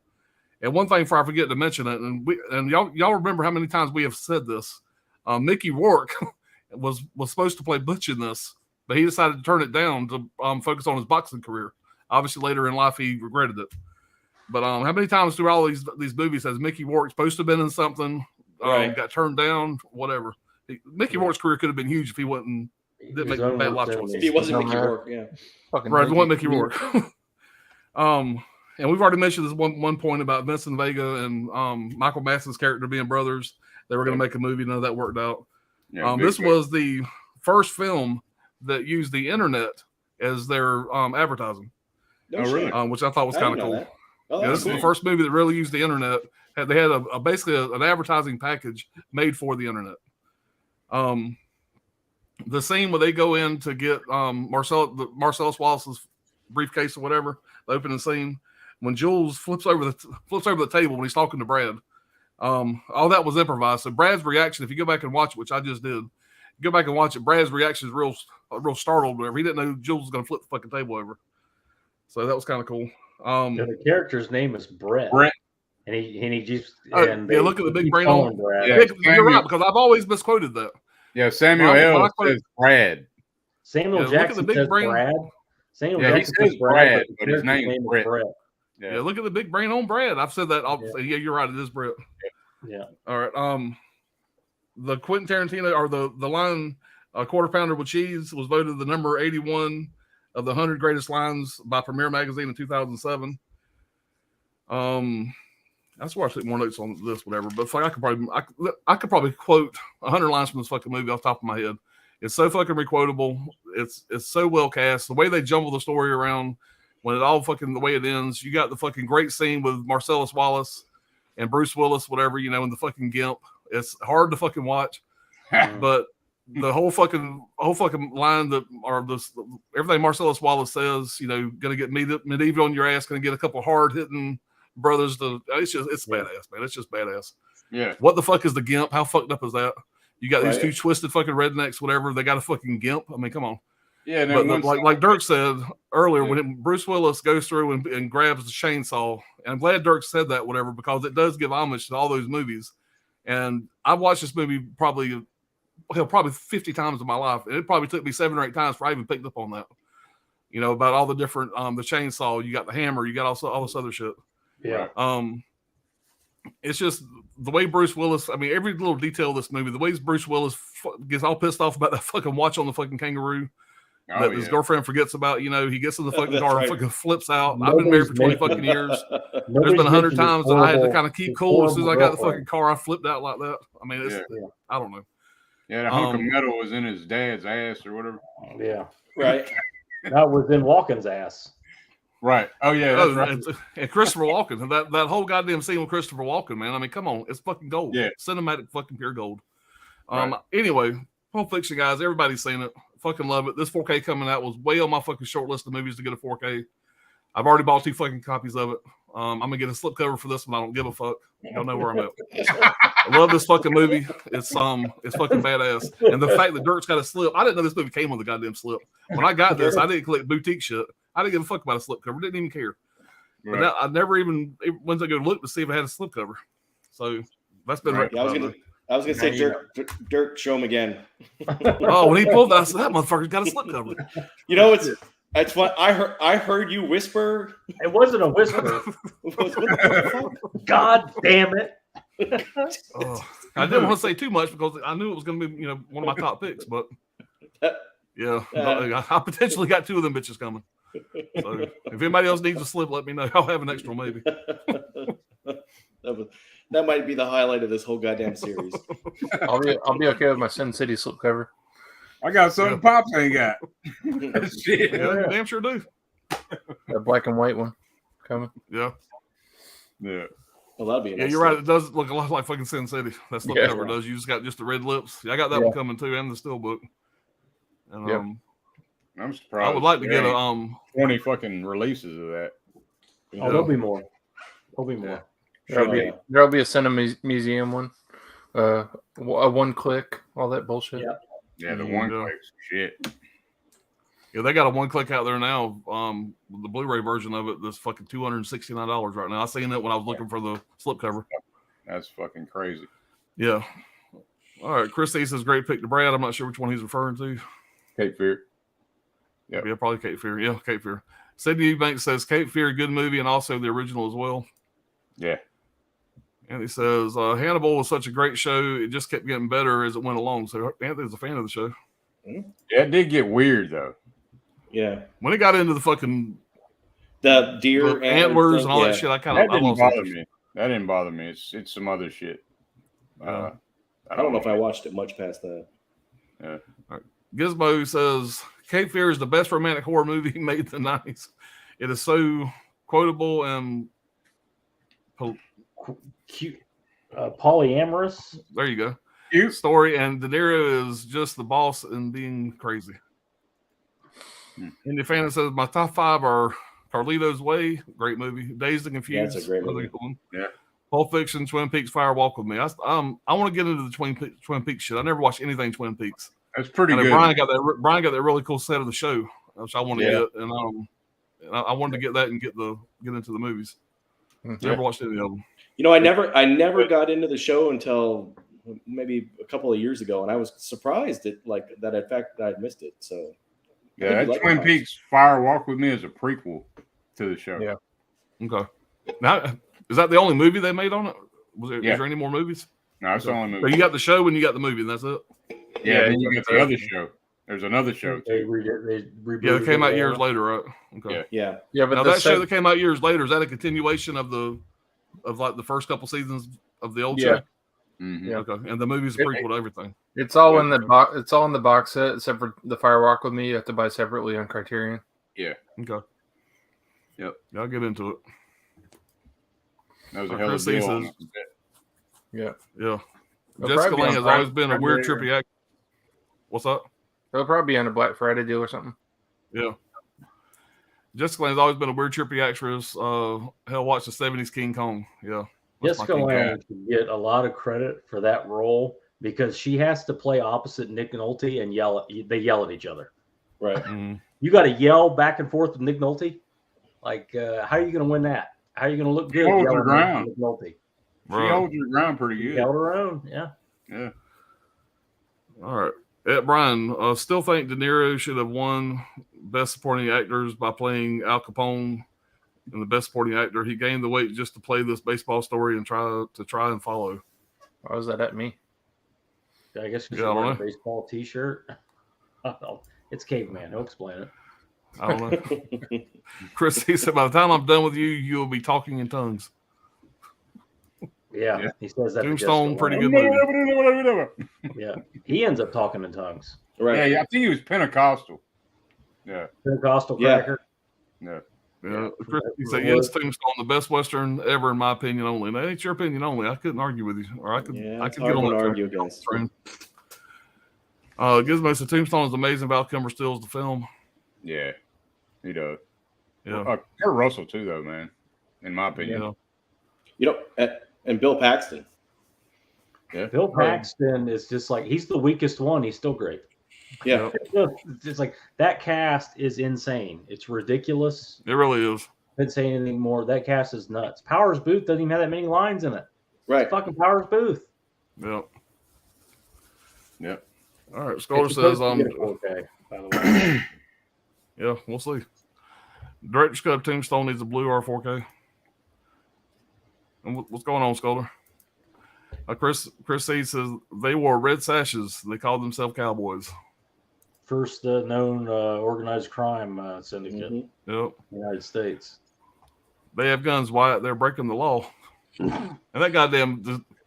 And one thing before I forget to mention it, and y'all remember how many times we have said this. Mickey Rourke was supposed to play Butch in this, but he decided to turn it down to focus on his boxing career. Obviously, later in life, he regretted it. But how many times through all these movies has Mickey Rourke supposed to have been in something, got turned down, whatever? Mickey Rourke's career could have been huge if he wasn't. Didn't make bad life choices. If he wasn't Mickey Rourke, yeah. Right, if he wasn't Mickey Rourke. And we've already mentioned this one point about Vincent Vega and Michael Madsen's character being brothers. They were going to make a movie. None of that worked out. Yeah, this was the first film that used the internet as their advertising. No shit. Which I thought was kind of cool. This is cool. the first movie that really used the internet. They had basically an advertising package made for the internet. The scene where they go in to get Marcellus Wallace's briefcase or whatever, the opening scene, when Jules flips over the table when he's talking to Brad, all that was improvised. So Brad's reaction, if you go back and watch it, which I just did, go back and watch it. Brad's reaction is real startled. Whatever, he didn't know Jules was going to flip the fucking table over. So that was kind of cool. The character's name is Brett. And he just look at the big brain on Brad. Yeah, you're right, because I've always misquoted that. Yeah, Samuel L. says Brad. Samuel Jackson says Brad. Samuel Jackson says Brad, but his name is Brett. Yeah, look at the big brain on Brad. I've said that. Yeah, you're right. It is Brett. Yeah. All right. The Quentin Tarantino, or the line Quarter Pounder with Cheese, was voted the number 81 of the 100 greatest lines by Premiere Magazine in 2007. That's where I took more notes on this, whatever. But I could probably quote 100 lines from this fucking movie off the top of my head. It's so fucking requotable. It's so well cast. The way they jumble the story around, when it all fucking the way it ends, you got the fucking great scene with Marcellus Wallace and Bruce Willis, whatever, in the fucking gimp. It's hard to fucking watch, but the whole fucking line everything Marcellus Wallace says, gonna get medieval on your ass, gonna get a couple hard hitting brothers it's badass, man. It's just badass. Yeah. What the fuck is the gimp? How fucked up is that? You got these two twisted fucking rednecks, whatever. They got a fucking gimp. I mean, come on. Yeah. But like Dirk said earlier, when Bruce Willis goes through and grabs the chainsaw, and I'm glad Dirk said that, whatever, because it does give homage to all those movies. And I've watched this movie probably 50 times in my life. And it probably took me 7 or 8 times before I even picked up on that. About all the different the chainsaw, you got the hammer, you got also all this other shit. Yeah. It's just the way Bruce Willis, I mean, every little detail of this movie, the way Bruce Willis gets all pissed off about that fucking watch on the fucking kangaroo that his girlfriend forgets about, he gets in the fucking car and fucking flips out. I've been married for 20 fucking years. There's been 100 times that I had to kind of keep cool. As soon as I got the fucking car, I flipped out like that. I mean, I don't know. Yeah, the hunk of metal was in his dad's ass or whatever. Yeah. Right. That was in Walken's ass. Right. Oh yeah. That's right. And Christopher Walken, that whole goddamn scene with Christopher Walken, man. I mean, come on, it's fucking gold. Yeah. Cinematic fucking pure gold. Right. Anyway, Pulp Fiction, guys, everybody's seen it. Fucking love it. This 4K coming out was way on my fucking short list of movies to get a 4K. I've already bought 2 fucking copies of it. I'm gonna get a slipcover for this one. I don't give a fuck. Y'all know where I'm at. I love this fucking movie. It's fucking badass. And the fact that Dirk's got a slip, I didn't know this movie came with a goddamn slip. When I got this, I didn't collect boutique shit. I didn't give a fuck about a slipcover. Didn't even care. Right. But now, I never even went to go look to see if it had a slipcover. So that's been right. Yeah, I was gonna say Dirk, show him again. Oh, when he pulled that, I said, that motherfucker's got a slipcover. It's fun. I heard you whisper. It wasn't a whisper. God damn it. I didn't want to say too much because I knew it was going to be, one of my top picks, but yeah, I potentially got 2 of them bitches coming. So if anybody else needs a slip, let me know. I'll have an extra maybe. That might be the highlight of this whole goddamn series. I'll be okay with my Sin City slipcover. I got something Pops ain't got. Shit. Yeah, you damn sure do. The black and white one coming. Yeah. Yeah. Well, that'd be a Yeah, nice you're right. thing. It does look a lot like fucking Sin City. That slipcover does. You just got just the red lips. Yeah, I got that one coming too, and the steelbook. And I'm surprised. I would like to get there a ain't 20 fucking releases of that. Oh, there'll be more. There'll be more. There'll be a cinema museum one. A one click, all that bullshit. Yeah. Yeah, the one clicks shit. Yeah, they got a one click out there now. The Blu-ray version of it that's fucking $269 right now. I seen it when I was looking for the slipcover. That's fucking crazy. Yeah. All right, Chris E says great pick to Brad. I'm not sure which one he's referring to. Cape Fear. Yeah, probably Cape Fear. Yeah, Cape Fear. Sydney Eubanks says Cape Fear, good movie, and also the original as well. Yeah. And he says Hannibal was such a great show. It just kept getting better as it went along. So Anthony's a fan of the show. Yeah, it did get weird though. Yeah. When it got into the fucking the deer antlers and all that shit, I kind of didn't bother me. That didn't bother me. It's some other shit. I don't know if I watched it much past that. Yeah. Right. Gizmo says Cape Fear is the best romantic horror movie made in the 90s. It is so quotable and cute, polyamorous. There you go. Cute story, and De Niro is just the boss and being crazy. Indy Fan says my top 5 are Carlito's Way, great movie. Dazed and Confused, that's a great movie. One. Yeah. Pulp Fiction, Twin Peaks, Fire Walk with Me. I want to get into the Twin Peaks shit. I never watched anything Twin Peaks. That's pretty good. Brian got that really cool set of the show, which I want to get, and I wanted to get that and get into the movies. Never watched any of them. You know, I never got into the show until maybe a couple of years ago, and I was surprised at that. In fact, I'd missed it. So yeah, Twin Peaks Fire Walk with Me is a prequel to the show. Yeah. Okay. Now, is that the only movie they made on it? Is there any more movies? No, it's the only movie. So you got the show and you got the movie, and that's it. Yeah, then you get the other show. There's another show too. It came out years later, right? Okay. Yeah. But now that show that came out years later, is that a continuation of the first couple seasons of the old show? Mm-hmm. Yeah. Okay. And the movie's a prequel to everything. It's all in the box. It's all in the box set, except for the Fire Walk with Me. You have to buy separately on Criterion. Yeah. Okay. Yep. Yeah, I'll get into it. That was a hell of a deal. Yeah. Yeah. Jessica Lange has always been a weird, trippy actor. What's up? It'll probably be on a Black Friday deal or something. Yeah. Jessica Lange has always been a weird, trippy actress. Hell, watch the 70s King Kong. Yeah. Jessica Lange should get a lot of credit for that role because she has to play opposite Nick Nolte and they yell at each other. Right. Mm-hmm. You got to yell back and forth with Nick Nolte. Like, how are you going to win that? How are you going to look good? Hold her ground. Nick Nolte. She holds her ground pretty good. Held her own. Yeah. Yeah. All right. Brian, still think De Niro should have won Best Supporting Actors by playing Al Capone in the Best Supporting Actor. He gained the weight just to play this baseball story and try and follow. Why was that at me? I guess you should wear a baseball T-shirt. It's caveman. He'll explain it. I don't know. Chris, he said, by the time I'm done with you, you'll be talking in tongues. Yeah. He says that. Tombstone, pretty good movie. Yeah. He ends up talking in tongues. Right. Yeah, I think he was Pentecostal. Yeah. Pentecostal cracker. Yeah. Yeah. Chris, he said, yes, Tombstone, the best Western ever, in my opinion only. That ain't your opinion only. I couldn't argue with you. Or I could get on that argue against. Gizmo said Tombstone is amazing. Val Kilmer steals the film. Yeah. He does. Yeah. Kurt Russell too, though, man. In my opinion. Yeah. You know, and Bill Paxton. Yeah. Bill Paxton is just like, he's the weakest one. He's still great. Yeah. It's like that cast is insane. It's ridiculous. It really is. Couldn't say anything more. That cast is nuts. Powers Booth doesn't even have that many lines in it. Right. It's fucking Powers Booth. Yep. Yep. All right. Scholar says, 4K, by the way. Yeah, we'll see. Director's Cut of Tombstone needs a Blu or 4K. And what's going on, Scholar? Chris C says they wore red sashes. They called themselves cowboys. First known organized crime syndicate in Yep. the United States. They have guns, Wyatt. They're breaking the law. And that goddamn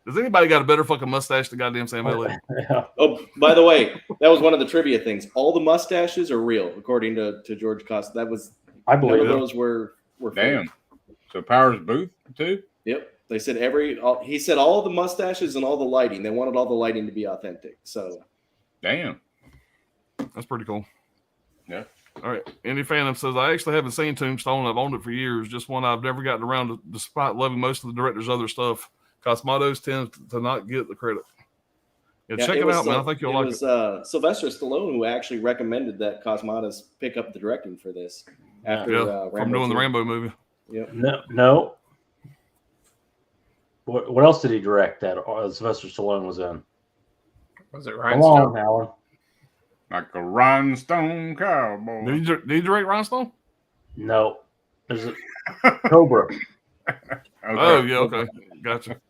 does anybody got a better fucking mustache than goddamn Sam Elliott? Yeah. Oh, by the way, that was one of the trivia things. All the mustaches are real, according to George Costa. That was I none believe of it. those were Damn. fake. So Powers Booth too. Yep. They said he said all the mustaches and all the lighting. They wanted all the lighting to be authentic. So Damn. That's pretty cool. Yeah. All right. Andy Phantom says, I actually haven't seen Tombstone. I've owned it for years. Just one I've never gotten around to, despite loving most of the director's other stuff. Cosmatos tends to not get the credit. Yeah, check it out, man. I think you'll like it. It was Sylvester Stallone who actually recommended that Cosmatos pick up the directing for this after From doing the 2. Rambo movie. Yep. No. What else did he direct that Sylvester Stallone was in? Was it Come Rhinestone? on, Alan. Like a rhinestone cowboy. Did you direct Rhinestone? No. There's a Cobra. Okay. Oh, yeah, okay. Gotcha.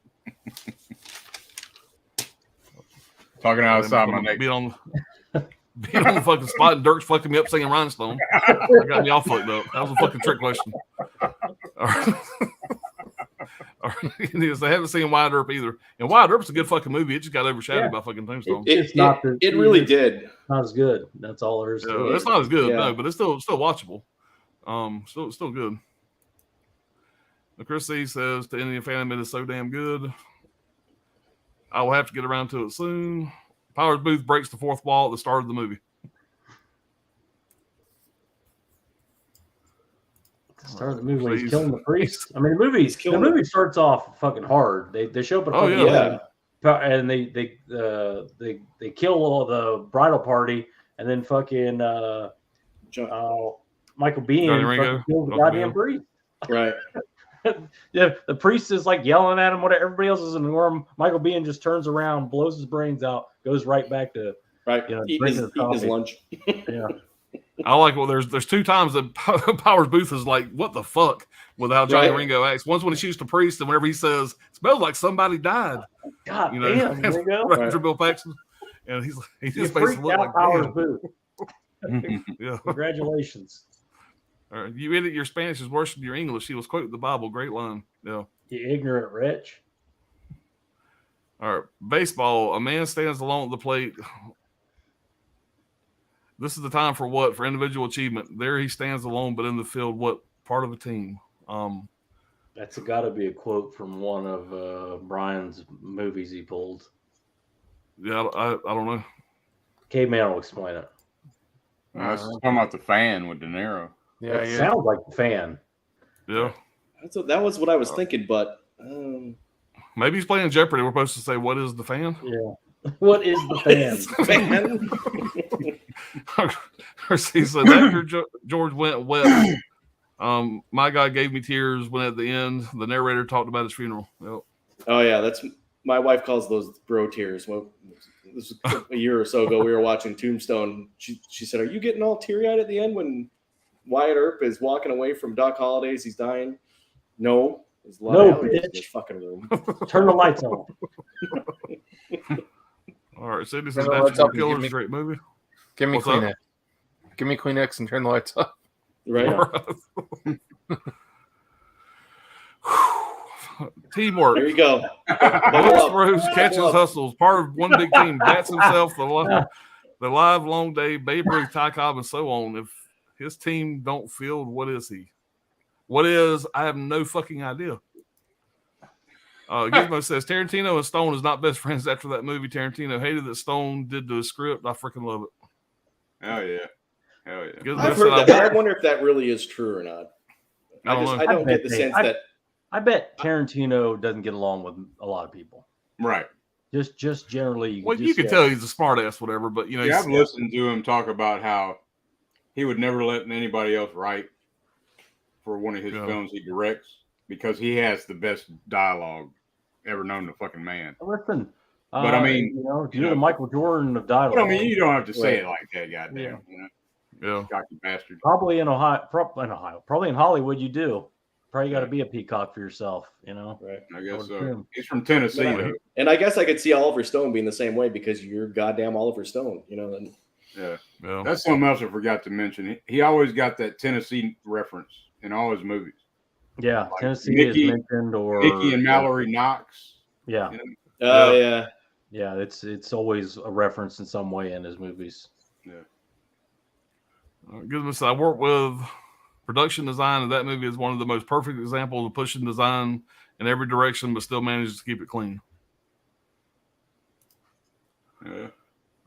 Talking outside my neck. Being on the fucking spot and Dirk's fucking me up singing Rhinestone. That got me all fucked up. That was a fucking trick question. All right. I haven't seen Wyatt Earp either. And Wyatt Earp's a good fucking movie. It just got overshadowed by fucking Tombstone. It really did. Not as good. That's all there is to it. It's not as good, no, but it's still watchable. Still good. Chris C says to Indian Phantom, it is so damn good. I will have to get around to it soon. Powers Booth breaks the fourth wall at the start of the movie. Start of the movie when he's killing the priest. I mean, the movie starts off fucking hard. They show up at a yeah. and they kill all the bridal party, and then fucking Michael Biehn fucking kills the goddamn priest. Right. Yeah, the priest is like yelling at him. Whatever, everybody else is in the room. Michael Biehn just turns around, blows his brains out, goes right back to Eating his lunch. Yeah. I like there's 2 times that Powers Booth is like, what the fuck, with how Johnny Ringo acts. Once when he shoots the priest, and whenever he says, it smells like somebody died. God damn, Ringo. After Bill Paxton. And he just basically looked like Powers Booth. Yeah. Congratulations. All right. You idiot, your Spanish is worse than your English. He was quoting the Bible. Great line. Yeah. You ignorant wretch. All right. Baseball. A man stands alone at the plate. This is the time for what? For individual achievement. There he stands alone, but in the field, what? Part of a team. That's got to be a quote from one of Brian's movies he pulled. Yeah, I don't know. K-Man will explain it. I was talking about The Fan with De Niro. Yeah, It sounds like the fan. Yeah. That was what I was thinking, but maybe he's playing Jeopardy. We're supposed to say, what is the fan? Yeah. What is the fan? fan. He said, after George went wet, my guy gave me tears when at the end the narrator talked about his funeral. Yep. Oh yeah, that's my wife calls those bro tears. Well, this was a year or so ago. We were watching Tombstone. She said, "Are you getting all teary eyed at the end when Wyatt Earp is walking away from Doc Holliday's? He's dying." No, there's a lot of allergies in this fucking room. Turn the lights on. All right, Sydney says, Turn the lights Natural up and Killers, great movie. Give me What's up? Kleenex. Give me Kleenex and turn the lights off. Right. Teamwork. There you go. Alex Rose catches hustles. Part of one big team. Bats himself. The live long day. Babe Ruth, Ty Cobb, and so on. If his team don't field, what is he? What is? I have no fucking idea. Gizmo says Tarantino and Stone is not best friends after that movie. Tarantino hated that Stone did to the script. I freaking love it. Hell yeah. Gizmo I've said, heard that. I wonder if that really is true or not. I I don't get the sense that. I bet Tarantino doesn't get along with a lot of people. Right. Just generally. Well, you can tell he's a smart ass, whatever. But you know, I've listened to him talk about how he would never let anybody else write for one of his films he directs because he has the best dialogue ever known to fucking man. Listen, but I mean, you're the Michael Jordan of dialogue. But I mean, you don't have to say it like that, goddamn. Yeah. Cocky bastard. Probably in Ohio, probably in Hollywood, you do. Probably got to be a peacock for yourself, Right. I guess so. He's from Tennessee, though. And I guess I could see Oliver Stone being the same way because you're goddamn Oliver Stone, And yeah. That's something else I forgot to mention. He always got that Tennessee reference in all his movies. Yeah, Like Tennessee Mickey- is mentioned, or Mickey and Mallory Knox. Yeah, You know? Oh Yeah. yeah. yeah, it's always a reference in some way in his movies. Yeah. Goodness, I worked with production design, and that movie is one of the most perfect examples of pushing design in every direction, but still manages to keep it clean. Yeah.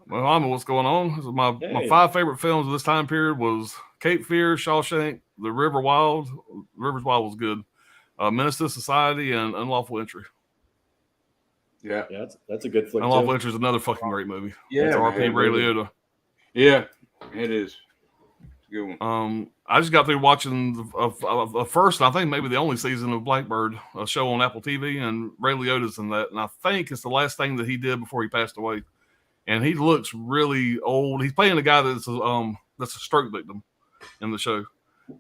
Well, I know what's going on. This is my Hey. 5 favorite films of this time period was Cape Fear, Shawshank, The River Wild. River's Wild was good. Menace to Society, and Unlawful Entry. Yeah. Yeah, that's a good flick Unlawful too. Entry is another fucking great movie. Yeah, It's R.P. man. Ray Liotta. Yeah, it is. It's a good one. I just got through watching the first, and I think maybe the only season of Blackbird, a show on Apple TV, and Ray Liotta's in that. And I think it's the last thing that he did before he passed away. And he looks really old. He's playing a guy that's a stroke victim in the show.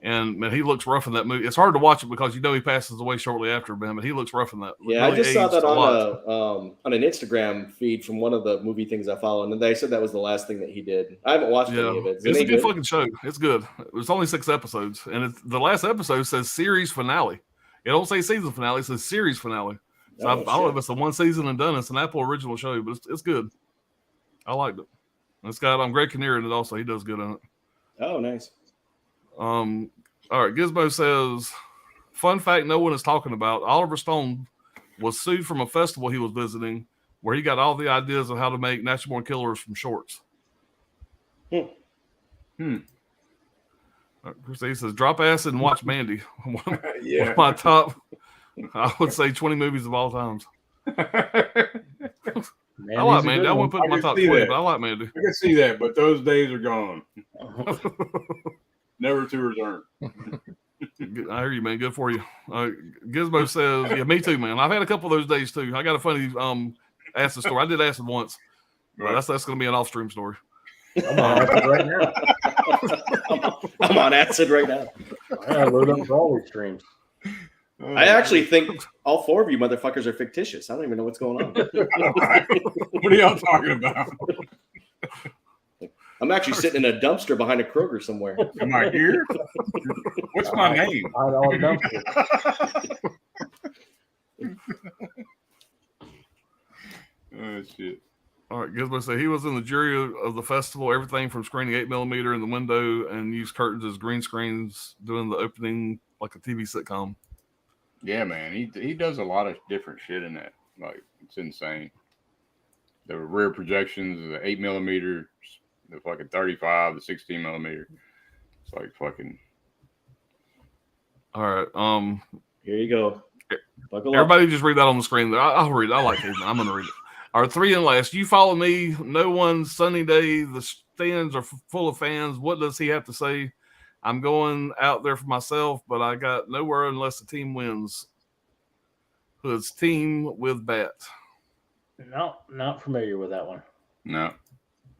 And man, he looks rough in that movie. It's hard to watch it because you know he passes away shortly after, man. But he looks rough in that. Yeah, Really I just saw aged that a lot. on an Instagram feed from one of the movie things I follow, and they said that was the last thing that he did. I haven't watched any of it. Is it It's a any good fucking show. It's good. It's only 6 episodes, and the last episode says series finale. It don't say season finale; it says series finale. So I don't know if it's the one season and done. It's an Apple original show, but it's good. I liked it. It's got Greg Kinnear in it also. He does good in it. Oh, nice. All right, Gizmo says, fun fact no one is talking about, Oliver Stone was sued from a festival he was visiting where he got all the ideas of how to make natural born killers from shorts. Christy says, drop acid and watch Mandy. One of my top, I would say, 20 movies of all times. I like Mandy. I wouldn't put it in my top 20, but I like Mandy. I can see that, but those days are gone. Never to return. I hear you, man. Good for you. Gizmo says, yeah, me too, man. I've had a couple of those days too. I got a funny acid story. I did acid once. But that's going to be an off-stream story. I'm on acid right now. I'm on acid right now. I gotta load up for all these streams. I actually think all 4 of you motherfuckers are fictitious. I don't even know what's going on. What are y'all talking about? I'm actually sitting in a dumpster behind a Kroger somewhere. Am I here? What's my name? Oh, shit. All right, Gizmo said he was in the jury of the festival, everything from screening 8mm in the window and used curtains as green screens, doing the opening like a TV sitcom. Yeah, man. He does a lot of different shit in that. Like, it's insane. The rear projections, the 8mm, the fucking 35, the 16mm. It's like fucking. All right. Here you go. Buckle Everybody up. just read that on the screen there. I'll read it. I like it. I'm going to read it. Our 3 and last. You follow me. No one. Sunny day. The stands are full of fans. What does he have to say? I'm going out there for myself, but I got nowhere unless the team wins. Hood's team with bat. No, not familiar with that one. No.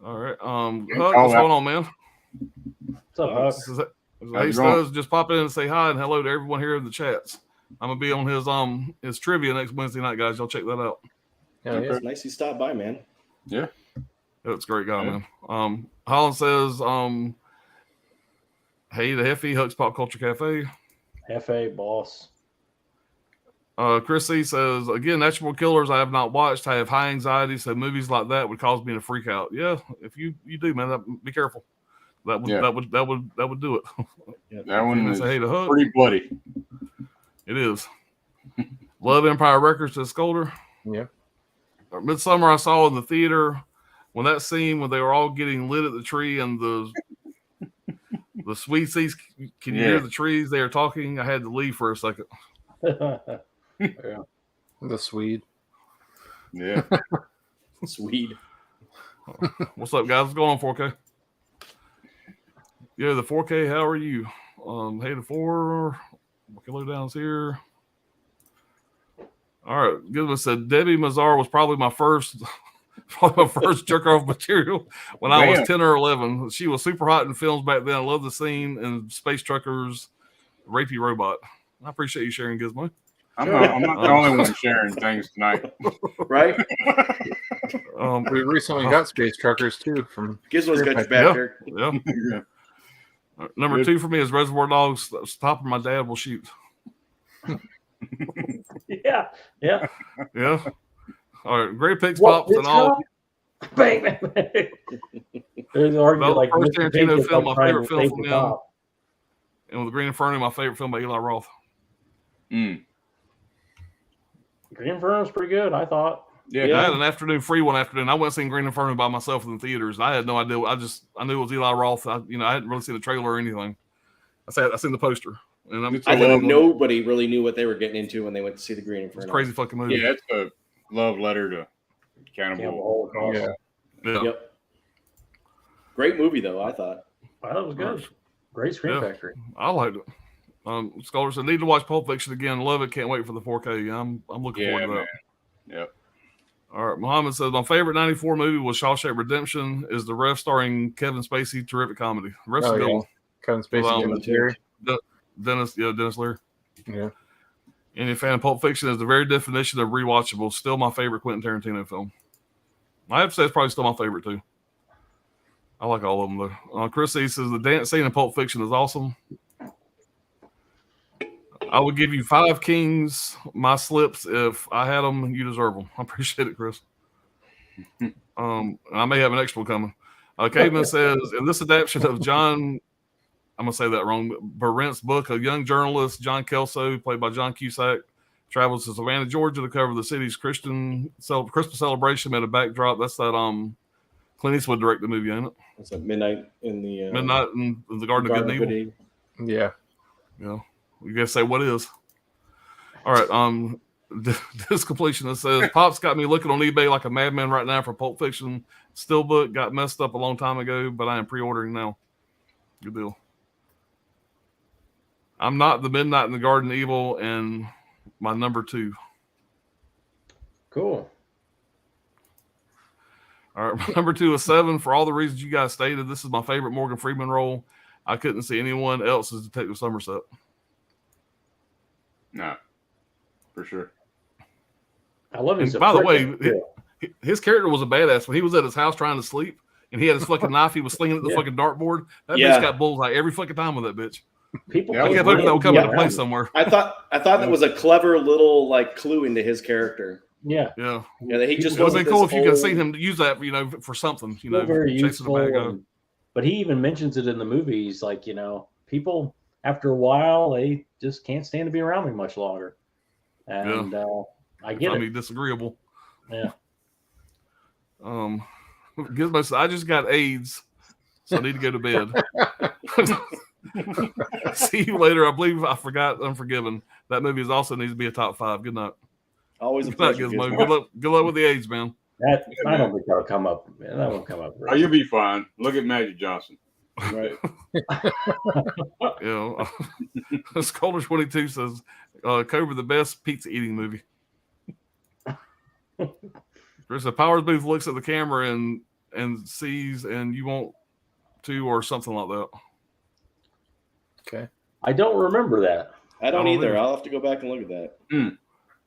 All right. Huck, what's going on, man? What's up, Huck? Hey, Studs, just pop in and say hi and hello to everyone here in the chats. I'm gonna be on his trivia next Wednesday night, guys. Y'all check that out. Yeah, it's nice you stopped by, man. Yeah. That's a great guy, man. Holland says, hey, the Heffy, Huck's Pop Culture Cafe. Hefe, boss. Chris C says, again, Natural Killers I have not watched. I have high anxiety, so movies like that would cause me to freak out. Yeah, if you do, man, be careful. That would do it. Yeah, that one is hey, pretty bloody. It is. Love Empire Records to Scolder. Yeah. Midsummer I saw in the theater when that scene when they were all getting lit at the tree and the sweet seas, can you hear the trees? They are talking. I had to leave for a second. Yeah. The Swede. Yeah. Swede. What's up, guys? What's going on, 4K? Yeah, the 4K, how are you? Hey, the 4. Kilo Down's here. All right. Goodman said Debbie Mazar was probably my first jerk off material when I was 10 or 11. She was super hot in films back then. I love the scene in Space Truckers, Rapey Robot. I appreciate you sharing, Gizmo. I'm not the only one sharing things tonight. Right? We recently got Space Truckers too from Gizmo's got your back here. Yeah. Yeah. Number 2 for me is Reservoir Dogs. Stopping my dad will shoot. Yeah. Yeah. All right. Great picks, What, pops, and all. Bang, bang, bang. There's an argument Well, like first Mr. Pink Tarantino is film, like my trying favorite to film save from the him. top. And with the Green Inferno, my favorite film by Eli Roth. Mm. Green Inferno's pretty good, I thought. Yeah. I had an afternoon free one afternoon. I went and seen Green Inferno by myself in the theaters. I had no idea. I knew it was Eli Roth. I hadn't really seen the trailer or anything. I seen the poster, and It's I a I think love, nobody really knew what they were getting into when they went to see the Green it's Inferno. a crazy fucking movie. yeah, it's a love letter to Cannibal Cannibal. Holocaust. Yeah. Yep. Great movie though, I thought. I thought it was good. Great Screen Yeah. Factory. I liked it. Scholar said, need to watch Pulp Fiction again. Love it. Can't wait for the 4K. I'm looking Yeah, forward to that. man. Yep. All right. Muhammad says, my favorite 94 movie was Shawshank Redemption. Is the Ref starring Kevin Spacey. Terrific comedy. The Ref's a good one. Kevin Spacey, Well, Jim Carrey. Dennis Leary. Yeah. Any fan of Pulp Fiction is the very definition of rewatchable. Still my favorite Quentin Tarantino film. I have to say it's probably still my favorite too. I like all of them though. Chris E says the dance scene in Pulp Fiction is awesome. I would give you 5 kings, my slips. If I had them, you deserve them. I appreciate it, Chris. I may have an extra one coming. Caveman says, in this adaptation of John, I'm going to say that wrong, Berent's book, a young journalist, John Kelso, played by John Cusack, travels to Savannah, Georgia to cover the city's Christmas celebration at a backdrop. That's that Clint Eastwood directed the movie, ain't it? It's like Midnight in the Midnight in the Garden of Good and Evil. Yeah. Yeah. You gotta say what is. All right. This completionist says Pop's got me looking on eBay like a madman right now for Pulp Fiction. Steelbook got messed up a long time ago, but I am pre-ordering now. Good deal. I'm not the Midnight in the Garden of Evil and my number 2. Cool. All right, my number 2 is 7. For all the reasons you guys stated, this is my favorite Morgan Freeman role. I couldn't see anyone else as Detective Somerset. No, for sure. I love his. And by the way, his character was a badass. When he was at his house trying to sleep and he had his fucking knife he was slinging at the fucking dartboard, that bitch got bullseye every fucking time with that bitch. People Yeah, I kept hoping that would come into play somewhere. I thought that was a clever little like clue into his character. Yeah. Yeah. Yeah, that he just It would have wasn't been cool this if you could old- see him use that, for something, Still very chasing useful. the bad guy. But he even mentions it in the movies, like, people after a while they just can't stand to be around me much longer. And I get it. Disagreeable. Yeah. Gizmo said, I just got AIDS, so I need to go to bed. See you later. I believe I forgot Unforgiven. That movie also needs to be a top 5. Good night. Always a Good night, pleasure. Gizmo. Gizmo. Good luck with the AIDS, man. I don't think that'll come up. Man, that won't come up. Oh, you'll be fine. Look at Magic Johnson. Right. Scholar 22 says, Cobra the best pizza eating movie. Chris, the Powers Booth looks at the camera and sees, and you want to, or something like that. Okay. I don't remember that. I don't Oh, either. really? I'll have to go back and look at that.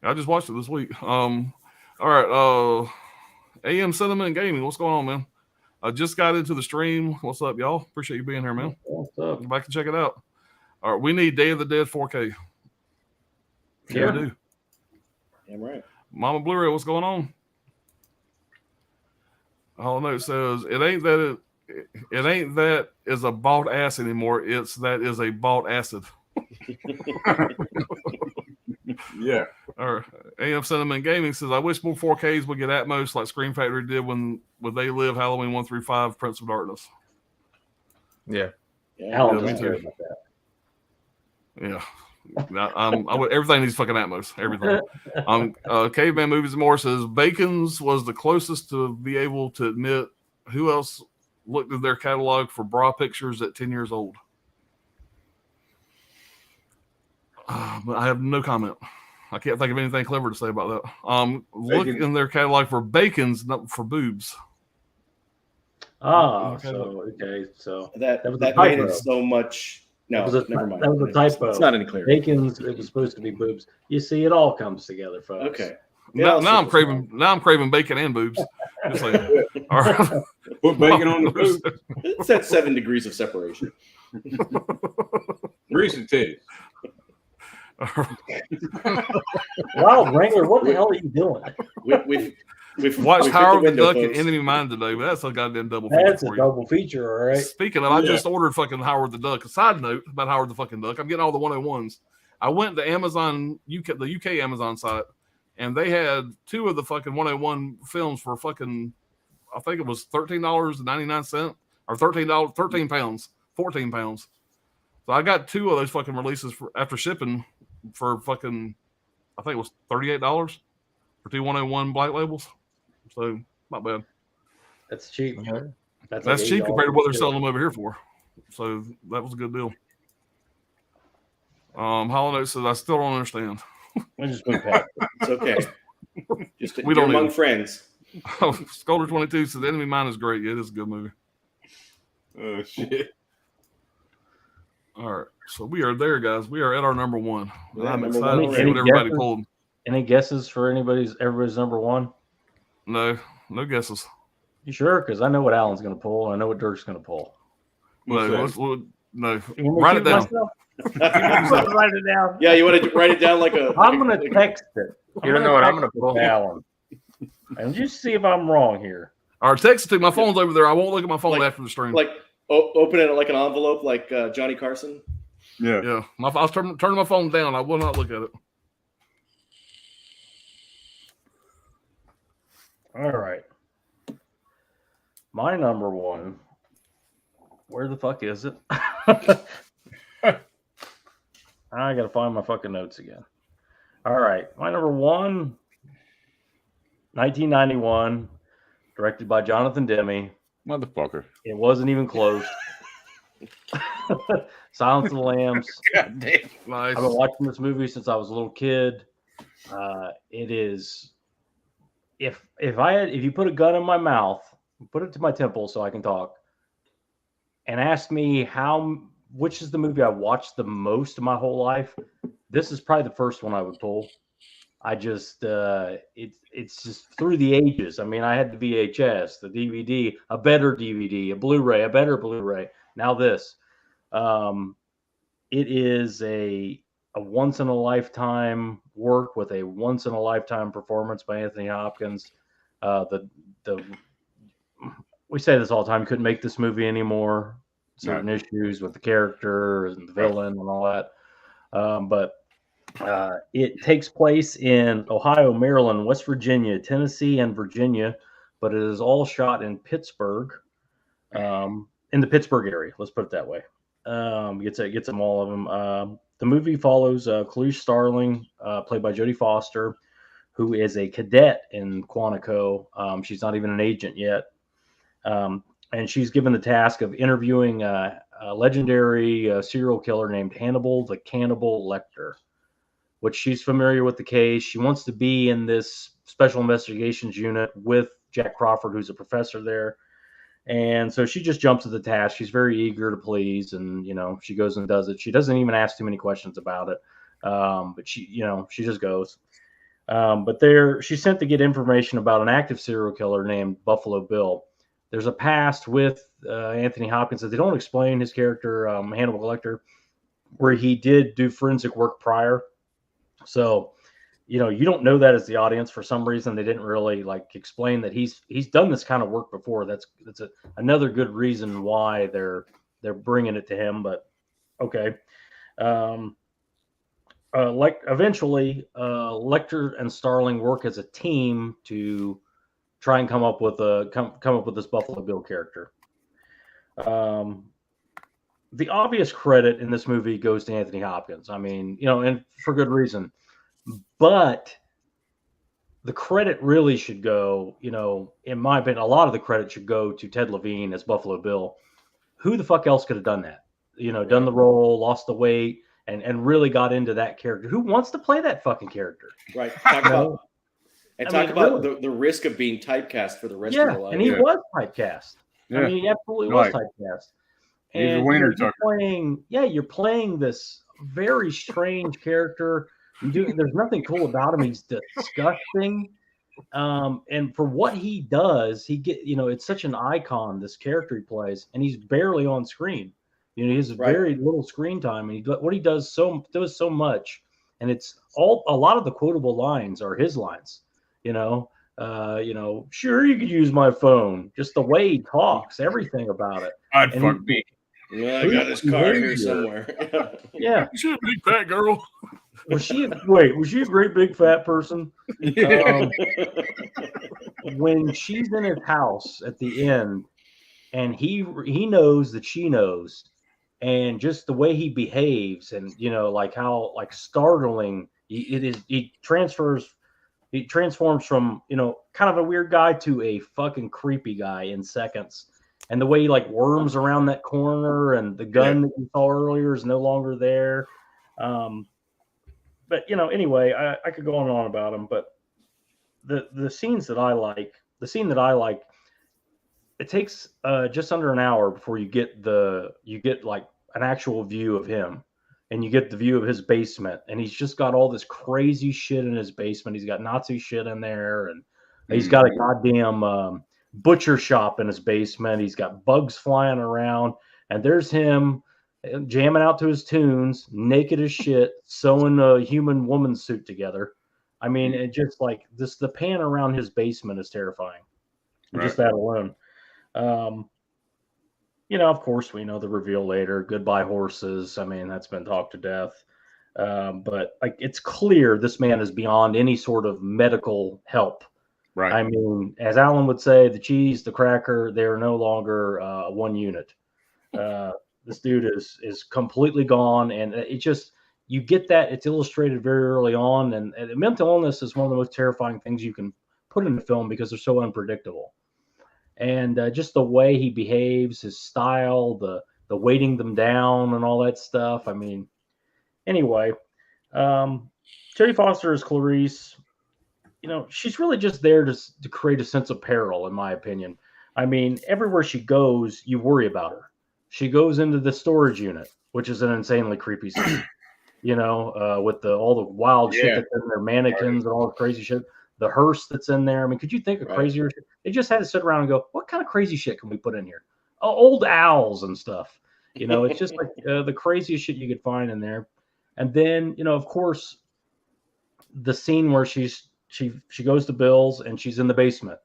I just watched it this week. All right. AM Cinema and Gaming. What's going on, man? I just got into the stream. What's up, y'all? Appreciate you being here, man. What's up? Go back and check it out. All right. We need Day of the Dead 4K. Yeah. We do. Damn right. Mama Blu-ray, what's going on? All I know says it ain't that is a bought ass anymore. It's that is a bought acid. Yeah. All right. AM Cinema and Gaming says I wish more 4Ks would get Atmos like Screen Factory did when They Live, Halloween 1 through 5, Prince of Darkness. Yeah. Alan me doesn't too. care about that. Yeah. Everything needs fucking Atmos. Everything. Caveman Movies and More says Bacon's was the closest to be able to admit who else looked at their catalog for bra pictures at 10 years old. But I have no comment. I can't think of anything clever to say about that. Look in their catalog for Bacon's, not for boobs. Ah, Okay. so That was a made typo. it so much. No, That was a- never mind. that was a typo. It's not any clearer. Bacon's, it was supposed to be boobs. You see, it all comes together, folks. Okay. Now Yeah, I'm craving bacon and boobs. Just saying. All right. Put bacon on the food. It's at 7 degrees of separation. Grease and titties. Wow, Wrangler, what the hell are you doing? We've Watched hit the Howard the window, Duck and folks. Enemy Mine today, but that's a goddamn double feature That's a for you. double feature, all right. Speaking of, I just ordered fucking Howard the Duck. A side note about Howard the fucking Duck. I'm getting all the 101s. I went to Amazon, the UK Amazon site, and they had 2 of the fucking 101 films for fucking, I think it was $13.99 or £13, £14. So I got 2 of those fucking releases after shipping for fucking, I think it was $38 for 2 101 black labels. So not bad. That's cheap. That's like cheap $8 compared to what they're too. selling them over here for. So that was a good deal. Hollow Note says, I still don't understand. I just moved past it. It's okay. Just We you're don't among even. friends. Scolder 22 says, Enemy Mine is great. Yeah, it is a good movie. Oh shit. All right. So we are there, guys. We are at our number 1. Yeah, I'm number excited one to see already. what everybody Any pulled. Any guesses for everybody's number 1? No guesses. You sure? Because I know what Alan's going to pull. And I know what Dirk's going to pull. What's that? No. You want me to Write it keep down. myself? Write it down. Yeah, you want to write it down like a. I'm going to text it. You don't know what I'm gonna text it pull. to Alan. And just see if I'm wrong here. All right, text it to me. My phone's over there. I won't look at my phone Like- after the stream. Like open it like an envelope, like Johnny Carson. Yeah. Yeah. I was turning my phone down. I will not look at it. All right. My number 1. Where the fuck is it? I gotta find my fucking notes again. All right. My number 1, 1991, directed by Jonathan Demme. Motherfucker. It wasn't even close. Silence of the Lambs. God damn. Nice. I've been watching this movie since I was a little kid. It is, if you put a gun in my mouth, put it to my temple so I can talk, and ask me which is the movie I watched the most in my whole life, this is probably the first one I would pull. I just it's just through the ages. I mean, I had the VHS, the DVD, a better DVD, a Blu-ray, a better Blu-ray. Now this. It is a once in a lifetime work with a once in a lifetime performance by Anthony Hopkins. We say this all the time. Couldn't make this movie anymore. Certain issues with the character and the villain and all that. But it takes place in Ohio, Maryland, West Virginia, Tennessee, and Virginia. But it is all shot in Pittsburgh, in the Pittsburgh area. Let's put it that way. Gets them all of them. The movie follows Cluj Starling, played by Jodie Foster, who is a cadet in Quantico. She's not even an agent yet. And she's given the task of interviewing a legendary serial killer named Hannibal the Cannibal Lecter, which she's familiar with the case. She wants to be in this special investigations unit with Jack Crawford, who's a professor there. And so she just jumps at the task. She's very eager to please, and she goes and does it. She doesn't even ask too many questions about it, but she just goes. But she's sent to get information about an active serial killer named Buffalo Bill. There's a past with Anthony Hopkins that they don't explain his character, Hannibal Lecter, where he did do forensic work prior. So you don't know that as the audience. For some reason, they didn't really explain that he's done this kind of work before. That's another good reason why they're bringing it to him. But okay, eventually, Lecter and Starling work as a team to try and come up with this Buffalo Bill character. The obvious credit in this movie goes to Anthony Hopkins. I mean, and for good reason. But the credit really should go, in my opinion, a lot of the credit should go to Ted Levine as Buffalo Bill. Who the fuck else could have done that? Done the role, lost the weight, and really got into that character. Who wants to play that fucking character? Right. Talk about really. the risk of being typecast for the rest of your life. And he was typecast. Yeah. I mean, he absolutely was typecast. He's a And winner, you're playing this very strange character. There's nothing cool about him. He's disgusting. And for what he does, it's such an icon, this character he plays, and he's barely on screen. He has very little screen time, and what he does so much and it's all a lot of the quotable lines are his lines. Sure, you could use my phone. Just the way he talks, everything about it. I'd And fuck me. Yeah, I got his card here somewhere. Yeah. You should be fat girl. Was she a great big fat person? When she's in his house at the end, and he knows that she knows, and just the way he behaves, and like how like startling it is. He transforms from kind of a weird guy to a fucking creepy guy in seconds. And the way he like worms around that corner, and the gun that you saw earlier is no longer there. But anyway, I could go on and on about him, but the scenes that I like, it takes just under an hour before you get like an actual view of him, and you get the view of his basement, and he's just got all this crazy shit in his basement. He's got Nazi shit in there, and he's got a goddamn butcher shop in his basement. He's got bugs flying around, and there's him jamming out to his tunes, naked as shit, sewing a human woman suit together. I mean, it just like this, the pan around his basement is terrifying. Right. Just that alone. Of course, we know the reveal later. Goodbye, horses. I mean, that's been talked to death. But like, it's clear this man is beyond any sort of medical help. Right. I mean, as Alan would say, the cheese, the cracker, they're no longer one unit. This dude is completely gone, and it just, you get that. It's illustrated very early on, and mental illness is one of the most terrifying things you can put in a film because they're so unpredictable. And just the way he behaves, his style, the weighting them down and all that stuff. I mean, anyway, Jodie Foster as Clarice, she's really just there to create a sense of peril, in my opinion. I mean, everywhere she goes, you worry about her. She goes into the storage unit, which is an insanely creepy scene, with all the wild shit that's in there, mannequins and all the crazy shit. The hearse that's in there. I mean, could you think of crazier shit? They just had to sit around and go, what kind of crazy shit can we put in here? Oh, old owls and stuff. It's just like the craziest shit you could find in there. And then, of course, the scene where she goes to Bill's and she's in the basement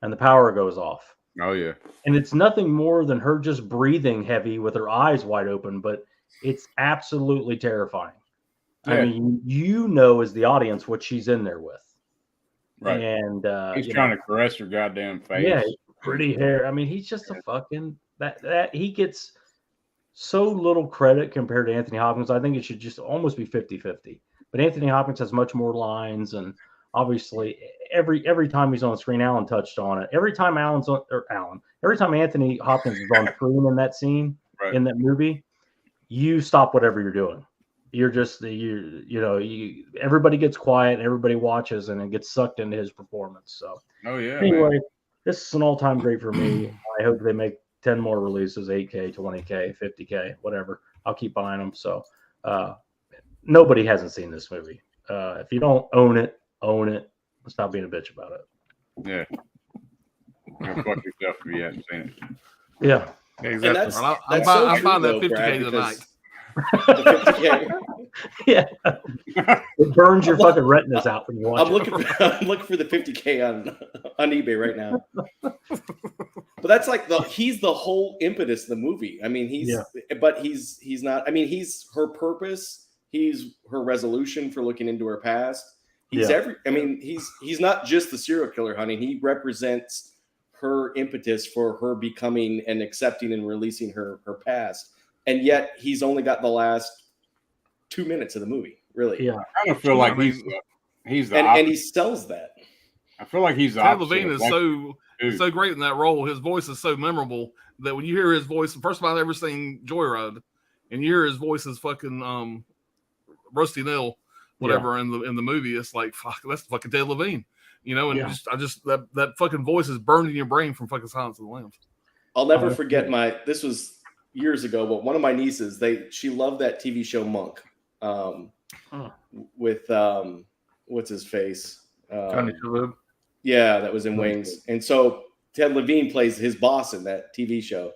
and the power goes off. Oh, yeah. And it's nothing more than her just breathing heavy with her eyes wide open, but it's absolutely terrifying. Yeah. I mean, as the audience what she's in there with. Right. And he's trying to caress her goddamn face. Yeah, pretty hair. I mean, he's just a fucking that he gets so little credit compared to Anthony Hopkins. I think it should just almost be 50-50. But Anthony Hopkins has much more lines, and obviously every time he's on the screen, Alan touched on it. Every time every time Anthony Hopkins is on screen in that scene, in that movie, you stop whatever you're doing. You're just everybody gets quiet, everybody watches, and it gets sucked into his performance. So anyway, man. This is an all-time great for me. I hope they make 10 more releases, 8K, 20K, 50K, whatever. I'll keep buying them. So nobody hasn't seen this movie. If you don't own it. Stop being a bitch about it. Yeah. Fuck yourself if you haven't seen it. Yeah. Exactly. I'm buying that 50K tonight. Yeah, it burns your fucking retinas out when you watch I'm looking for the 50K on eBay right now. But that's like he's the whole impetus of the movie. I mean, he's not. I mean, he's her purpose. He's her resolution for looking into her past. He's he's not just the serial killer, honey. He represents her impetus for her becoming and accepting and releasing her past. And yet he's only got the last 2 minutes of the movie, really. Yeah. I kind of feel like he's the and he sells that. I feel like he's the Ted Levine is so great in that role. His voice is so memorable that when you hear his voice, first of all, I've ever seen Joyride, and you hear his voice is fucking Rusty Nail, whatever in the movie. It's like, fuck, that's fucking Ted Levine, and just that fucking voice is burned in your brain from fucking Silence of the Lambs. I'll never forget this was years ago, but one of my nieces, she loved that TV show Monk, with what's his face, Johnny Shalhoub. Yeah, that was in Wings. And so Ted Levine plays his boss in that TV show.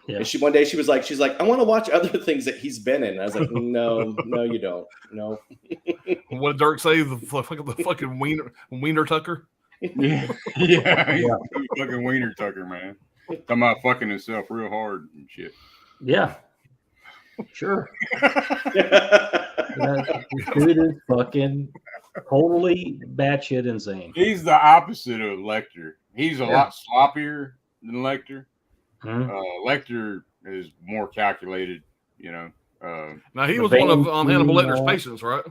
Yeah. And one day she's like, I want to watch other things that he's been in. I was like, no, you don't. No. What did Dirk say? The fucking wiener tucker. Yeah, yeah. Fucking wiener tucker, man. Talking about fucking himself real hard and shit. Yeah. Sure. Dude is fucking totally batshit insane. He's the opposite of Lecter. He's a lot sloppier than Lecter. Lecter is more calculated, you know. Now he was one of Hannibal Lecter's vein, patients, right?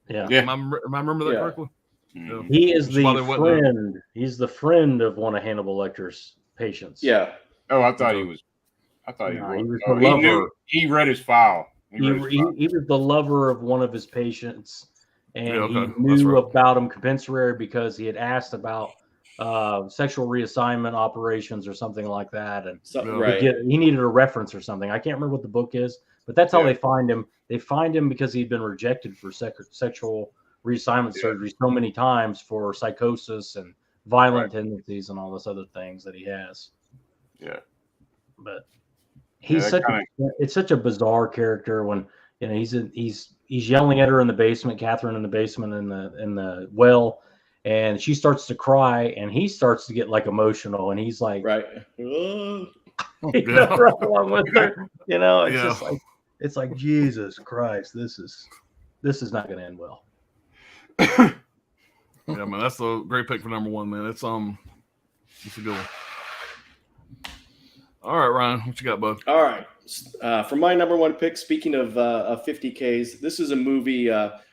Yeah. Am I remember that correctly? Mhm. He is Which is why they the wouldn't have- friend. He's the friend of one of Hannibal Lecter's patients. Yeah. Oh, I thought he was. He was Oh, the he lover. knew. He read his file. He was the lover of one of his patients, and Yeah, okay. he That's knew right. about him compensatory because he had asked about sexual reassignment operations or something like that, and Something, Yeah. right. he needed a reference or something. I can't remember what the book is, but that's how Yeah. they find him. They find him because he'd been rejected for sexual reassignment surgery so many times for psychosis and violent tendencies and all this other things that he has. Yeah. But he's that it's such a bizarre character when he's yelling at her in the basement, Catherine in the basement in the well, and she starts to cry and he starts to get like emotional and he's like Right. right along with her. It's Yeah. just like it's like Jesus Christ, this is not gonna end well. Yeah, man, that's a great pick for number one, man. It's a good one. All right, Ryan, what you got, bud? All right. For my number one pick, speaking of 50Ks, this is a movie.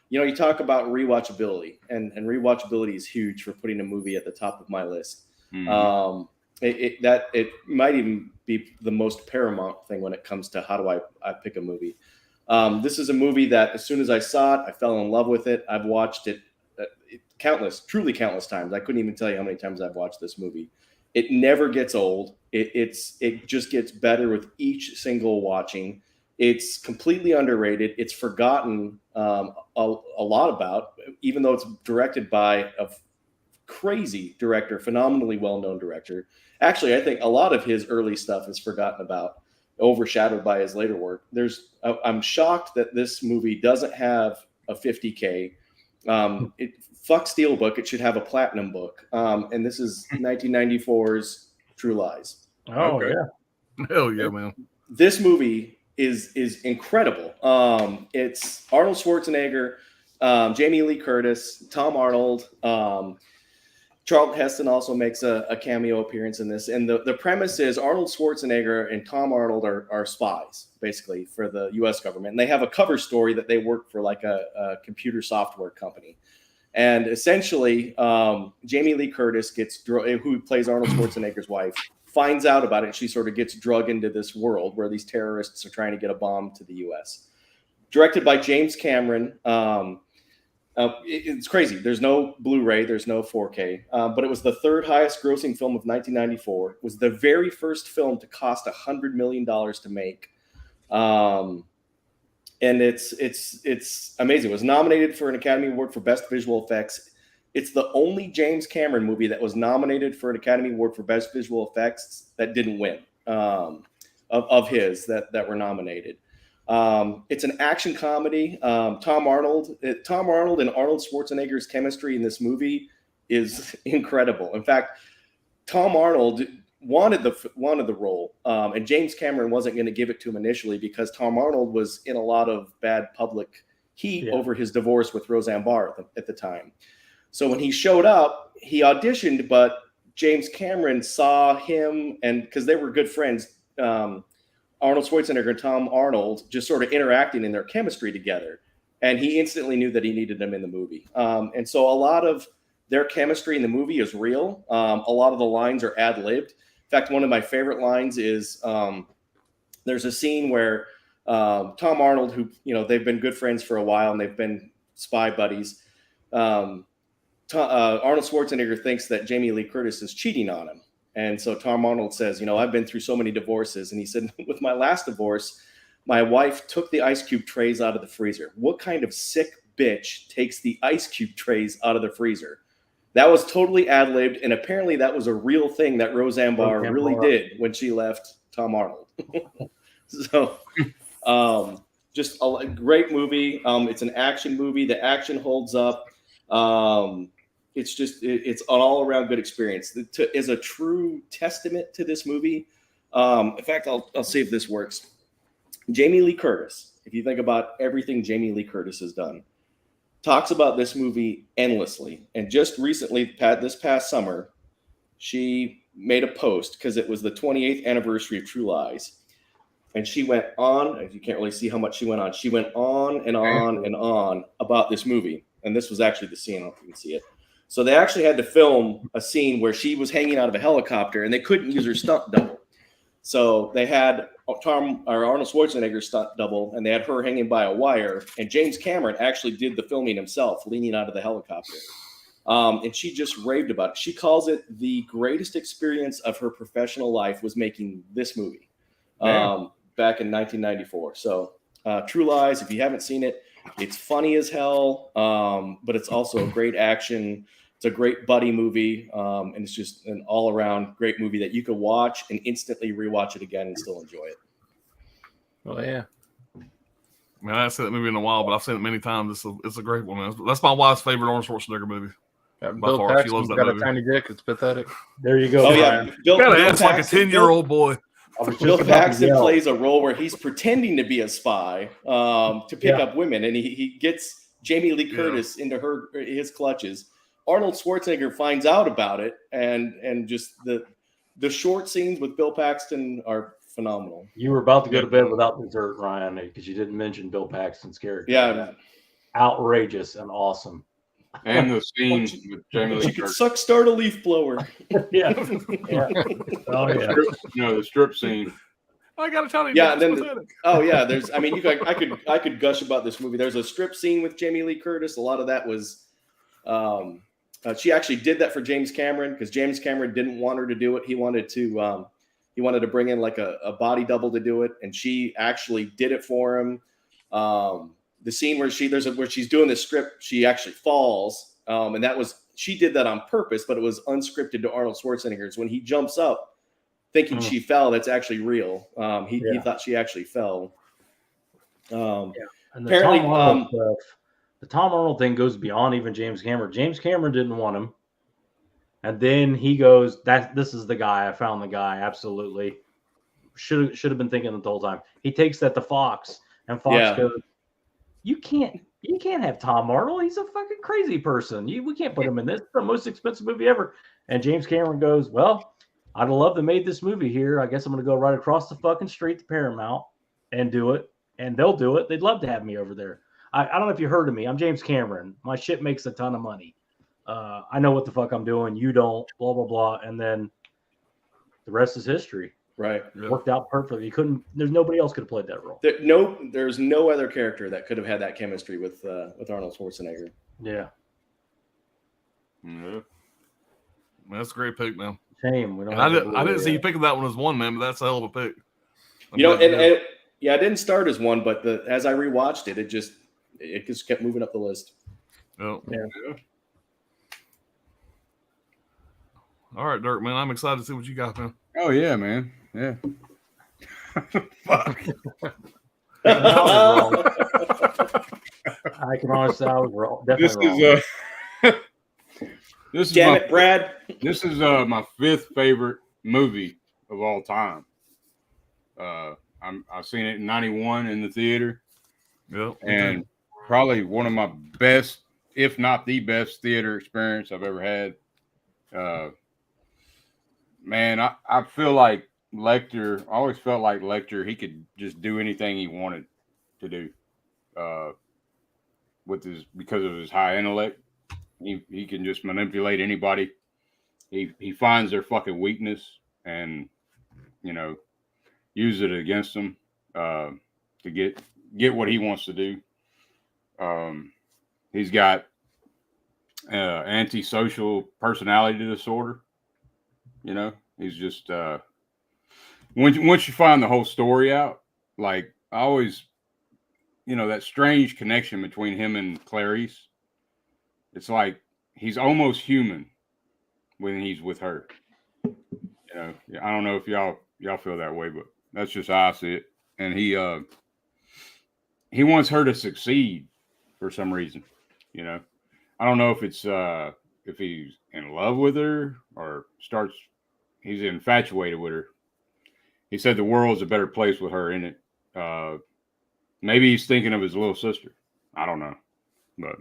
You talk about rewatchability, and rewatchability is huge for putting a movie at the top of my list. Mhm. It might even be the most paramount thing when it comes to how do I pick a movie. This is a movie that as soon as I saw it, I fell in love with it. I've watched it truly countless times. I couldn't even tell you how many times I've watched this movie. It never gets old. It just gets better with each single watching. It's completely underrated. It's forgotten a lot about, even though it's directed by a crazy director, phenomenally well-known director. Actually, I think a lot of his early stuff is forgotten about, overshadowed by his later work. I'm shocked that this movie doesn't have a 50K. Fuck Steelbook. It should have a platinum book. And this is 1994's True Lies. Oh Okay. yeah. Hell yeah, man. This movie is incredible. It's Arnold Schwarzenegger, Jamie Lee Curtis, Tom Arnold. Charlton Heston also makes a cameo appearance in this. And the premise is Arnold Schwarzenegger and Tom Arnold are spies, basically, for the U.S. government. And they have a cover story that they work for like a computer software company. And essentially, Jamie Lee Curtis who plays Arnold Schwarzenegger's wife, finds out about it. And she sort of gets drug into this world where these terrorists are trying to get a bomb to the U.S. Directed by James Cameron. It's crazy. There's no Blu-ray. There's no 4K. But it was the third highest grossing film of 1994. It was the very first film to cost $100 million to make. And it's amazing. It was nominated for an Academy Award for Best Visual Effects. It's the only James Cameron movie that was nominated for an Academy Award for Best Visual Effects that didn't win, of his that were nominated. It's an action comedy. Tom Arnold and Arnold Schwarzenegger's chemistry in this movie is incredible. In fact, Tom Arnold wanted the role, and James Cameron wasn't going to give it to him initially because Tom Arnold was in a lot of bad public heat over his divorce with Roseanne Barr at the time. So when he showed up, he auditioned, but James Cameron saw him, and because they were good friends, Arnold Schwarzenegger and Tom Arnold just sort of interacting in their chemistry together, and he instantly knew that he needed them in the movie. And so a lot of their chemistry in the movie is real. A lot of the lines are ad-libbed. In fact, one of my favorite lines is there's a scene where Tom Arnold, who they've been good friends for a while and they've been spy buddies. Arnold Schwarzenegger thinks that Jamie Lee Curtis is cheating on him. And so Tom Arnold says, I've been through so many divorces. And he said, with my last divorce, my wife took the ice cube trays out of the freezer. What kind of sick bitch takes the ice cube trays out of the freezer? That was totally ad-libbed, and apparently that was a real thing that Roseanne Barr Roseanne really Barr. did when she left Tom Arnold. So, just a great movie. It's an action movie. The action holds up. It's just it's an all-around good experience. Is a true testament to this movie. In fact, I'll see if this works. Jamie Lee Curtis, if you think about everything Jamie Lee Curtis has done, talks about this movie endlessly. And just recently, this past summer, she made a post because it was the 28th anniversary of True Lies. And she went on, you can't really see how much she went on. She went on and on and on about this movie. And this was actually the scene. I don't know if you can see it. So they actually had to film a scene where she was hanging out of a helicopter and they couldn't use her stunt double. So they had Arnold Schwarzenegger's stunt double, and they had her hanging by a wire. And James Cameron actually did the filming himself, leaning out of the helicopter. And she just raved about it. She calls it the greatest experience of her professional life was making this movie back in 1994. So True Lies, if you haven't seen it, it's funny as hell, but it's also a great action. It's a great buddy movie, and it's just an all-around great movie that you could watch and instantly rewatch it again and still enjoy it. Well, yeah. I mean, I haven't seen that movie in a while, but I've seen it many times. It's a great one, man. That's my wife's favorite Arnold Schwarzenegger movie. Yeah, By Bill far, she Paxton's loves that got movie. a tiny dick. It's pathetic. There you go. Oh Brian. yeah, Bill It's like a Paxton- 10-year-old boy. I was just Bill about to Paxton yell. plays a role where he's pretending to be a spy to pick up women, and he gets Jamie Lee Curtis into his clutches. Arnold Schwarzenegger finds out about it, and just the short scenes with Bill Paxton are phenomenal. You were about to go to bed without dessert, Ryan, because you didn't mention Bill Paxton's character. Yeah, Outrageous and awesome. And the scene with Jamie Lee she could Curtis. start a leaf blower. Yeah. Oh, yeah. The strip scene. I gotta tell you, Yeah, it's and then pathetic. there's. I mean, I could gush about this movie. There's a strip scene with Jamie Lee Curtis. A lot of that was. She actually did that for James Cameron because James Cameron didn't want her to do it. He wanted to bring in like a body double to do it, and she actually did it for him. The scene where she's doing this script, she actually falls, and she did that on purpose, but it was unscripted to Arnold Schwarzenegger's. When he jumps up, thinking she fell, that's actually real. He thought she actually fell. And apparently, the Tom Arnold thing goes beyond even James Cameron. James Cameron didn't want him. And then he goes, this is the guy. I found the guy. Absolutely. Should have been thinking it the whole time. He takes that to Fox, and Fox goes, You can't have Tom Arnold. He's a fucking crazy person. We can't put him in this. It's the most expensive movie ever. And James Cameron goes, well, I'd have loved to made this movie here. I guess I'm going to go right across the fucking street to Paramount and do it. And they'll do it. They'd love to have me over there. I don't know if you heard of me. I'm James Cameron. My shit makes a ton of money. I know what the fuck I'm doing. You don't. Blah, blah, blah. And then the rest is history. Right. It worked out perfectly. There's nobody else could have played that role. There's no other character that could have had that chemistry with Arnold Schwarzenegger. Yeah. Man, that's a great pick, man. Shame. I didn't see you picking that one as one, man, but that's a hell of a pick. I didn't start as one, but as I rewatched it, it just kept moving up the list. Oh. Yeah. All right, Dirk, man. I'm excited to see what you got, man. Oh yeah, man. Yeah. I can honestly say I was wrong. Definitely This is Damn it, Brad. This is my fifth favorite movie of all time. I've seen it in '91 in the theater. Yep. And probably one of my best, if not the best, theater experience I've ever had. Man, I feel like Lecter. I always felt like Lecter. He could just do anything he wanted to do, because of his high intellect. He can just manipulate anybody. He finds their fucking weakness and use it against them to get what he wants to do. He's got antisocial personality disorder. He's just once you find the whole story out, like I always, that strange connection between him and Clarice. It's like he's almost human when he's with her. You know, I don't know if y'all feel that way, but that's just how I see it. And he wants her to succeed for some reason. You know, I don't know if it's if he's in love with her or he's infatuated with her. He said the world's a better place with her in it. Maybe he's thinking of his little sister. I don't know, but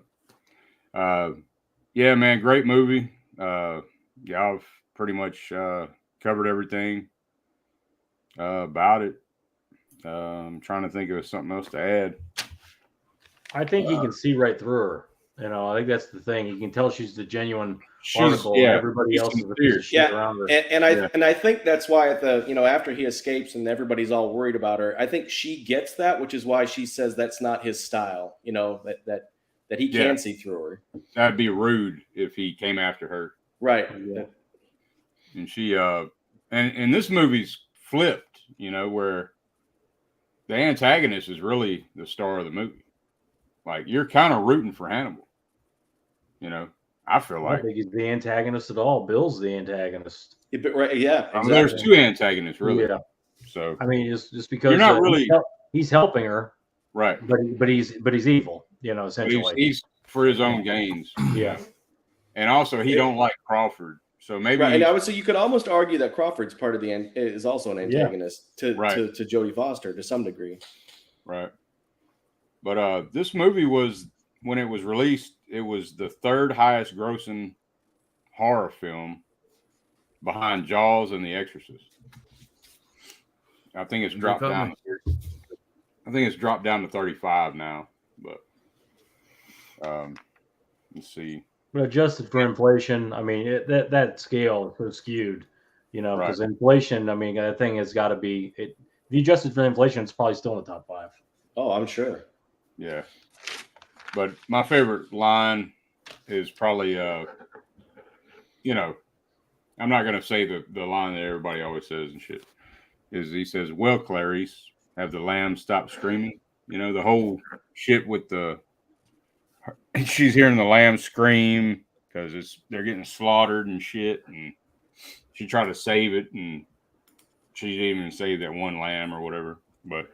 yeah, man, great movie. Y'all have pretty much covered everything about it. I'm trying to think of something else to add. I think he can see right through her. You know, I think that's the thing. You can tell she's the genuine article, and everybody else is a piece of shit around her. And I think that's why after he escapes and everybody's all worried about her, I think she gets that, which is why she says that's not his style. You know, that he can see through her. That'd be rude if he came after her. Right. Yeah. And she and this movie's flipped, you know, where the antagonist is really the star of the movie. Like, you're kind of rooting for Hannibal. You know, I feel I like don't think he's the antagonist at all. Bill's the antagonist. Right, yeah. Exactly. There's two antagonists, really. Yeah. So I mean, just because you're not really he's helping her, right, but he's evil. You know, essentially. He's for his own gains. Yeah. And also, he don't like Crawford. So maybe, and I would say you could almost argue that Crawford's part of is also an antagonist to Jodie Foster to some degree. Right. But this movie was, when it was released, it was the third highest grossing horror film behind Jaws and The Exorcist. I think it's dropped down. I think it's dropped down to 35 now. But let's see. But adjusted for inflation, I mean, that scale is so skewed, you know, because inflation, I mean, that thing has got to be, if you adjusted for inflation, it's probably still in the top 5. Oh, I'm sure. Yeah. But my favorite line is probably, you know, I'm not going to say the line that everybody always says and shit, is he says, "Well, Clarice, have the lambs stopped screaming?" You know, the whole shit with she's hearing the lambs scream because they're getting slaughtered and shit, and she tried to save it, and she didn't even save that one lamb or whatever. But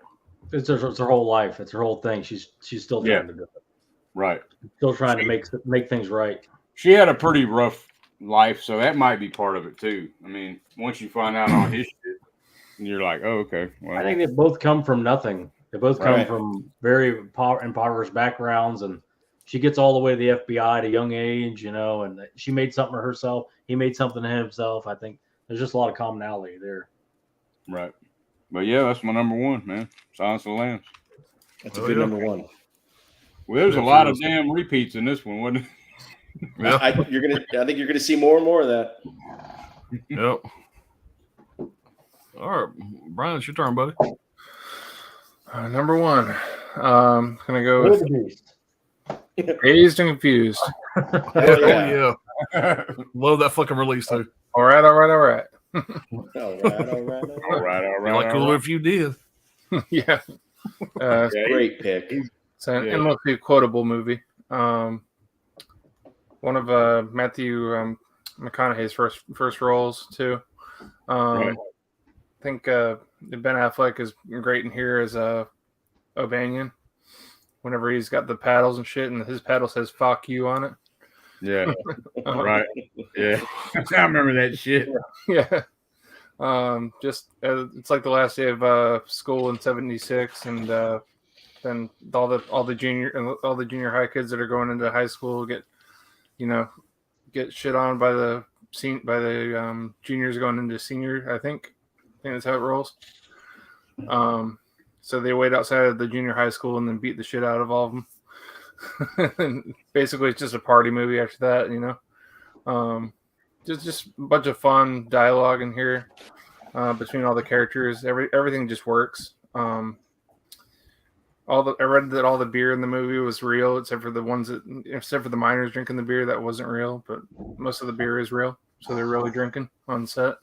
it's her whole life. It's her whole thing. She's still trying to do it. Right. Still trying to make things right. She had a pretty rough life, so that might be part of it too. I mean, once you find out all his shit, you're like, oh, okay. Well, I think they both come from nothing. They both come from very impoverished backgrounds, and she gets all the way to the FBI at a young age, you know, and she made something of herself. He made something of himself. I think there's just a lot of commonality there. Right. But yeah, that's my number one, man. Silence of the Lambs. That's a good number one. Well, there's a lot of damn repeats in this one, wasn't it? Yeah. I think you're gonna see more and more of that. Yep. All right, Brian, it's your turn, buddy. Number one, gonna go with Dazed and Confused. Oh yeah. Love that fucking release too. All right. All right. Like cool if you did. Yeah. Great pick. It's an endlessly quotable movie. One of Matthew McConaughey's first roles too. I think Ben Affleck is great in here as O'Banion. Whenever he's got the paddles and shit, and his paddle says "fuck you" on it. Yeah. Right. Yeah. I remember that shit. Yeah. Just it's like the last day of school in '76, and then all the junior high kids that are going into high school get shit on by the juniors going into senior. I think that's how it rolls. So they wait outside of the junior high school and then beat the shit out of all of them. And basically, it's just a party movie after that, you know. Just a bunch of fun dialogue in here between all the characters. Everything just works. I read that all the beer in the movie was real, except for the minors drinking the beer that wasn't real. But most of the beer is real, so they're really drinking on set.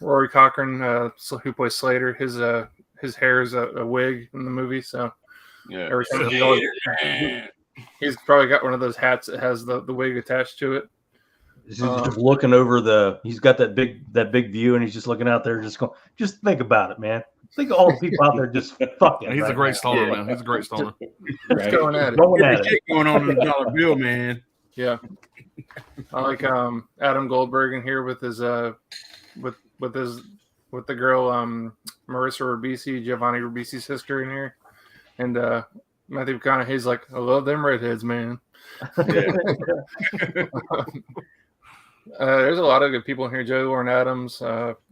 Rory Cochrane, who plays Slater, his hair is a wig in the movie, so yeah. every time He's probably got one of those hats that has the wig attached to it. He's just looking over he's got that big view, and he's just looking out there, just going, just think about it, man. Think of all the people out there just fucking. He's a great stoner, man. He's a great stoner. Just going at it. Going Get at the it. shit going on in the dollar bill, man. Yeah. I like Adam Goldberg in here with his with the girl Marissa Ribisi, Giovanni Ribisi's sister in here, and Matthew McConaughey's like, I love them redheads, man. Yeah. There's a lot of good people in here. Joey Lauren Adams,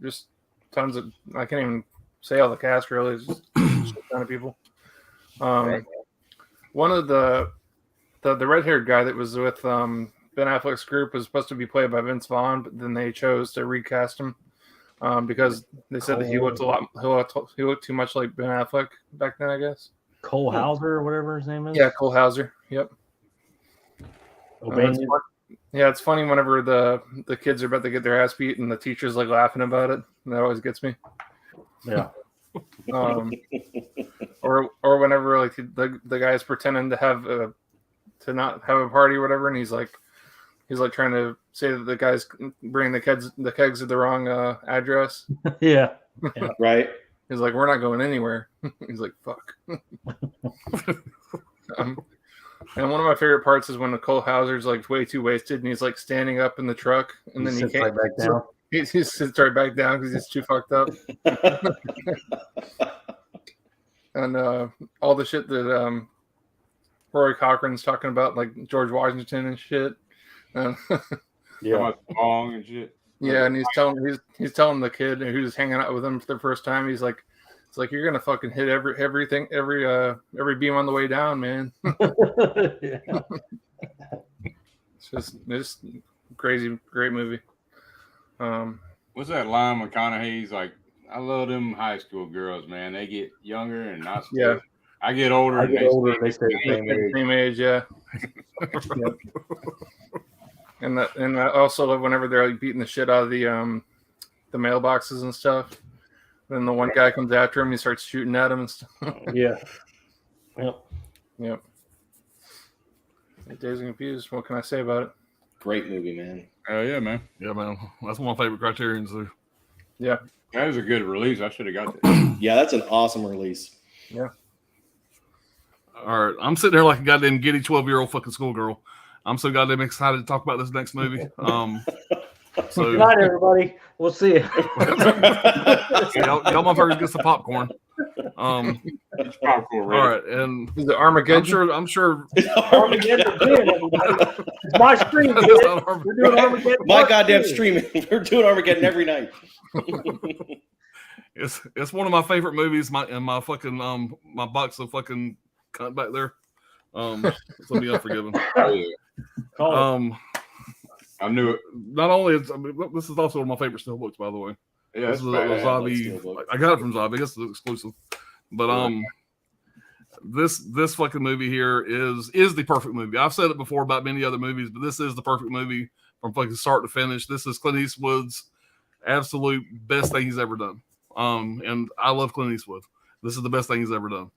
just tons of. I can't even say all the cast really. It's just a ton of people. One of the red-haired guy that was with Ben Affleck's group was supposed to be played by Vince Vaughn, but then they chose to recast him because they said that he looked he looked too much like Ben Affleck back then, I guess. Cole Hauser or whatever his name is. Yeah, Cole Hauser. Yep. It's funny whenever the kids are about to get their ass beat and the teacher's like laughing about it. That always gets me. Yeah. Or whenever like the guy's pretending to not have a party or whatever, and he's like trying to say that the guy's bringing the kegs to the wrong address. Yeah. Right. He's like, we're not going anywhere. He's like, fuck. And one of my favorite parts is when Cole Hauser's like way too wasted and he's like standing up in the truck and then he can't. Right back down. He sits right back down because he's too fucked up. And all the shit that Rory Cochran's talking about, like George Washington and shit. Yeah, song and shit. Yeah, and he's telling the kid who's hanging out with him for the first time, he's like, it's like you're gonna fucking hit every beam on the way down, man. It's just crazy, great movie. What's that line McConaughey's like? I love them high school girls, man. They get younger and not. Yeah. I get older. They stay the same age. Same age, yeah. Yep. And I also love whenever they're like beating the shit out of the mailboxes and stuff. Then the one guy comes after him, he starts shooting at him and stuff. Yeah. Yep. Dazed and Confused. What can I say about it? Great movie, man. Oh yeah, man. Yeah, man. That's one of my favorite criterions, too. Yeah. That was a good release. I should have got that. Yeah, that's an awesome release. Yeah. All right. I'm sitting there like a goddamn giddy 12-year-old fucking schoolgirl. I'm so goddamn excited to talk about this next movie. So Good night, everybody. We'll see you. y'all motherfuckers get some popcorn. It's popcorn ready. All right, and Is it Armageddon? I'm sure Armageddon again, everybody. It's my stream. Kid. We're doing Armageddon. My goddamn streaming. We're doing Armageddon every night. It's one of my favorite movies. My fucking my box of fucking cut back there. So be unforgiven. Oh, yeah. I knew it. Not only this is also one of my favorite steelbooks, by the way. Yeah, This is a badass. Zabi. I got it from Zabi. I guess it's exclusive. But this fucking movie here is the perfect movie. I've said it before about many other movies, but this is the perfect movie from fucking start to finish. This is Clint Eastwood's absolute best thing he's ever done. And I love Clint Eastwood. This is the best thing he's ever done.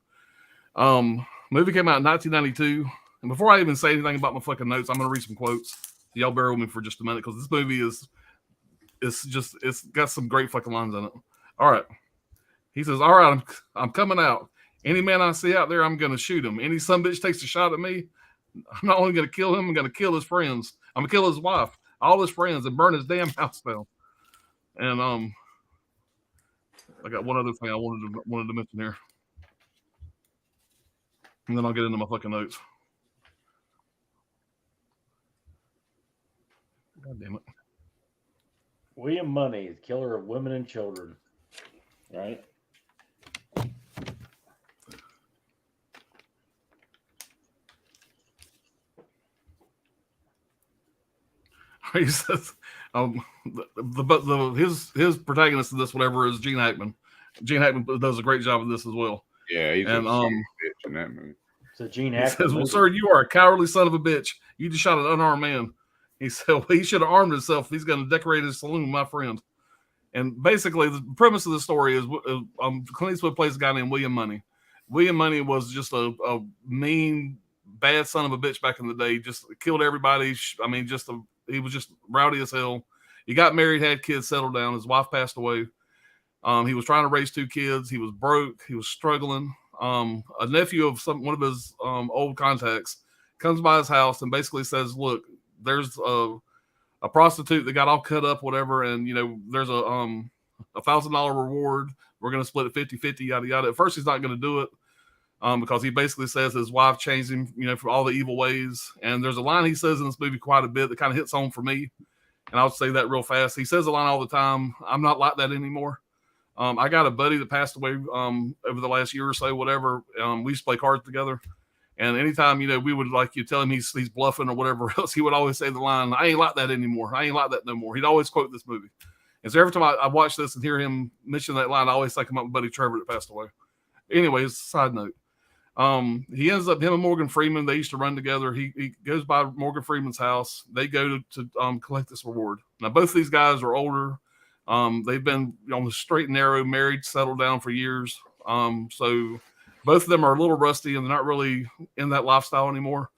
Movie came out in 1992. And before I even say anything about my fucking notes, I'm going to read some quotes. Y'all bear with me for just a minute because this movie it's got some great fucking lines in it. All right. He says, all right, I'm coming out. Any man I see out there, I'm going to shoot him. Any sumbitch takes a shot at me, I'm not only going to kill him, I'm going to kill his friends. I'm going to kill his wife, all his friends, and burn his damn house down. And I got one other thing I wanted to mention here. And then I'll get into my fucking notes. God damn it. William Money, the killer of women and children. Right? He says, his protagonist in this, whatever, is Gene Hackman. Gene Hackman does a great job of this as well. Yeah, he's And, a son of a bitch in that movie. So Gene He Hackman. says, well, sir, you are a cowardly son of a bitch. You just shot an unarmed man. He said, well, he should have armed himself. He's going to decorate his saloon, my friend. And basically, the premise of the story is Clint Eastwood plays a guy named William Money. William Money was just a mean bad son of a bitch back in the day. Just killed everybody. I mean, he was just rowdy as hell. He got married, had kids, settled down. His wife passed away. He was trying to raise 2 kids. He was broke. He was struggling. A nephew of one of his old contacts comes by his house and basically says, "Look, there's a prostitute that got all cut up, whatever, and there's a $1,000 reward. We're going to split it 50-50, yada yada." At first, he's not going to do it because he basically says his wife changed him, for all the evil ways. And there's a line he says in this movie quite a bit that kind of hits home for me, and I'll say that real fast. He says a line all the time: "I'm not like that anymore." I got a buddy that passed away over the last year or so, whatever. We used to play cards together. And anytime, we would you tell him he's bluffing or whatever else, he would always say the line, "I ain't like that anymore. I ain't like that no more." He'd always quote this movie. And so every time I watch this and hear him mention that line, I always think about my buddy Trevor that passed away. Anyways, side note. He ends up, him and Morgan Freeman, they used to run together. He goes by Morgan Freeman's house. They go to collect this reward. Now, both these guys are older. They've been on the straight and narrow, married, settled down for years. So both of them are a little rusty and they're not really in that lifestyle anymore.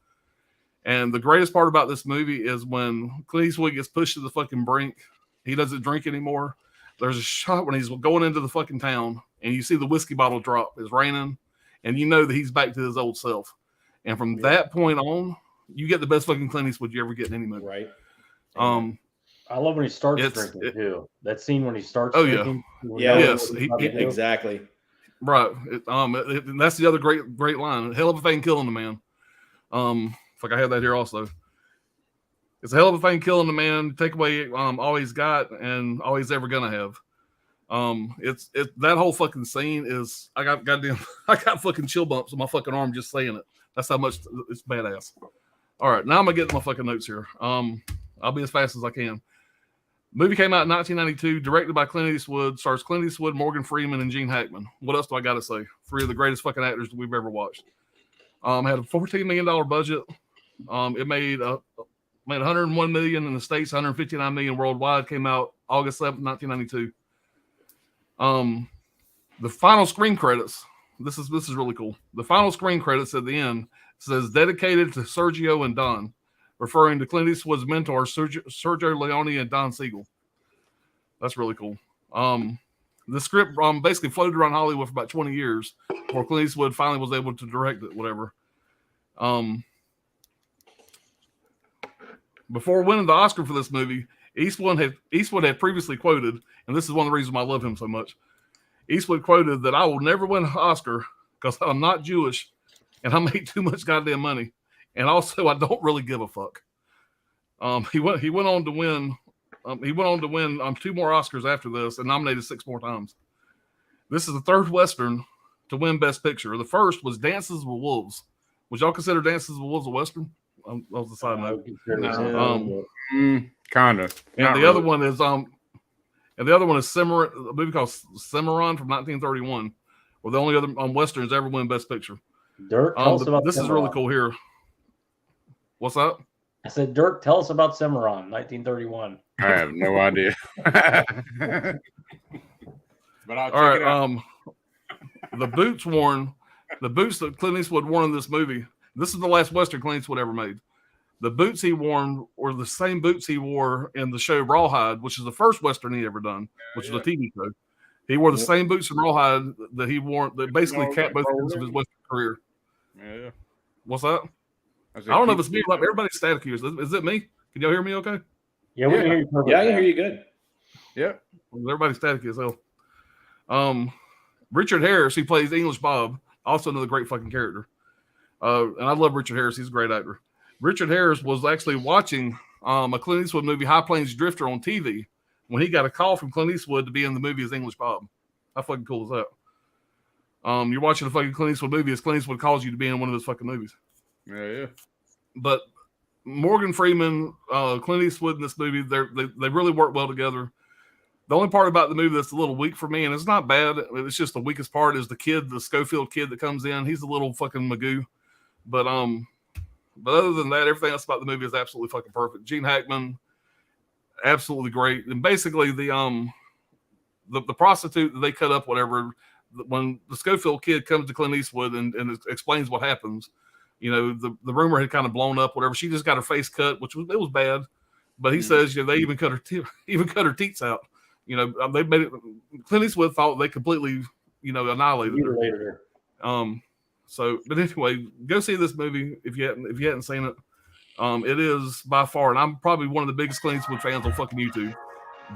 And the greatest part about this movie is when Clint Eastwood gets pushed to the fucking brink. He doesn't drink anymore. There's a shot when he's going into the fucking town and you see the whiskey bottle drop. It's raining and you know that he's back to his old self. And from that point on, you get the best fucking Clint Eastwood you ever get in any movie. Right. I love when he starts drinking too. That scene when he starts drinking. Yeah. Yes. Exactly. Right. That's the other great line. Hell of a thing killing the man. I had that here also. It's a hell of a thing killing the man. Take away all he's got and all he's ever gonna have. It's that whole fucking scene is. I got fucking chill bumps on my fucking arm just saying it. That's how much it's badass. All right, now I'm gonna get to my fucking notes here. I'll be as fast as I can. Movie came out in 1992, directed by Clint Eastwood, stars Clint Eastwood, Morgan Freeman, and Gene Hackman. What else do I got to say? 3 of the greatest fucking actors that we've ever watched. Had a $14 million budget. It made $101 million in the States, $159 million worldwide. Came out August 7th, 1992. The final screen credits. This is really cool. The final screen credits at the end says "Dedicated to Sergio and Don," referring to Clint Eastwood's mentor, Sergio Leone and Don Siegel. That's really cool. The script basically floated around Hollywood for about 20 years before Clint Eastwood finally was able to direct it, whatever. Before winning the Oscar for this movie, Eastwood had previously quoted, and this is one of the reasons why I love him so much. Eastwood quoted that "I will never win an Oscar because I'm not Jewish and I make too much goddamn money. And also, I don't really give a fuck." He went on to win 2 more Oscars after this and nominated 6 more times. This is the 3rd Western to win Best Picture. The first was Dances with Wolves. Would y'all consider Dances with Wolves a Western? That was the side note. Kind of. And the other one is Cimarron, a movie called Cimarron from 1931, where the only other Westerns ever win Best Picture. Dirk, tell us about this Cimarron. is really cool here. What's that? I said, Dirk, tell us about Cimarron, 1931. I have no idea. But I'll check it out. The boots that Clint Eastwood wore in this movie. This is the last Western Clint Eastwood ever made. The boots he wore were the same boots he wore in the show Rawhide, which is the first Western he ever done, which is a TV show. He wore the same boots in Rawhide that he wore that basically capped both ends of his Western career. Yeah. What's that? I don't know if it's me. Like everybody's static here. Is it me? Can y'all hear me? Okay. Yeah, we can hear you perfectly. Yeah, I can hear you good. Yep. Everybody's static as hell. Richard Harris, he plays English Bob, also another great fucking character. And I love Richard Harris. He's a great actor. Richard Harris was actually watching a Clint Eastwood movie, High Plains Drifter, on TV when he got a call from Clint Eastwood to be in the movie as English Bob. How fucking cool is that? You're watching a fucking Clint Eastwood movie as Clint Eastwood calls you to be in one of his fucking movies. Yeah. But Morgan Freeman, Clint Eastwood in this movie, they really work well together. The only part about the movie that's a little weak for me, and it's not bad, it's just the weakest part, is the Schofield kid that comes in. He's a little fucking magoo. But other than that, everything else about the movie is absolutely fucking perfect. Gene Hackman, absolutely great. And basically the prostitute that they cut up, whatever, when the Schofield kid comes to Clint Eastwood and explains what happens, the rumor had kind of blown up, whatever. She just got her face cut, it was bad. But he says, they even cut her teats out. They made it. Clint Eastwood thought they completely, annihilated her. But anyway, go see this movie if you hadn't seen it. It is by far, and I'm probably one of the biggest Clint Eastwood fans on fucking YouTube.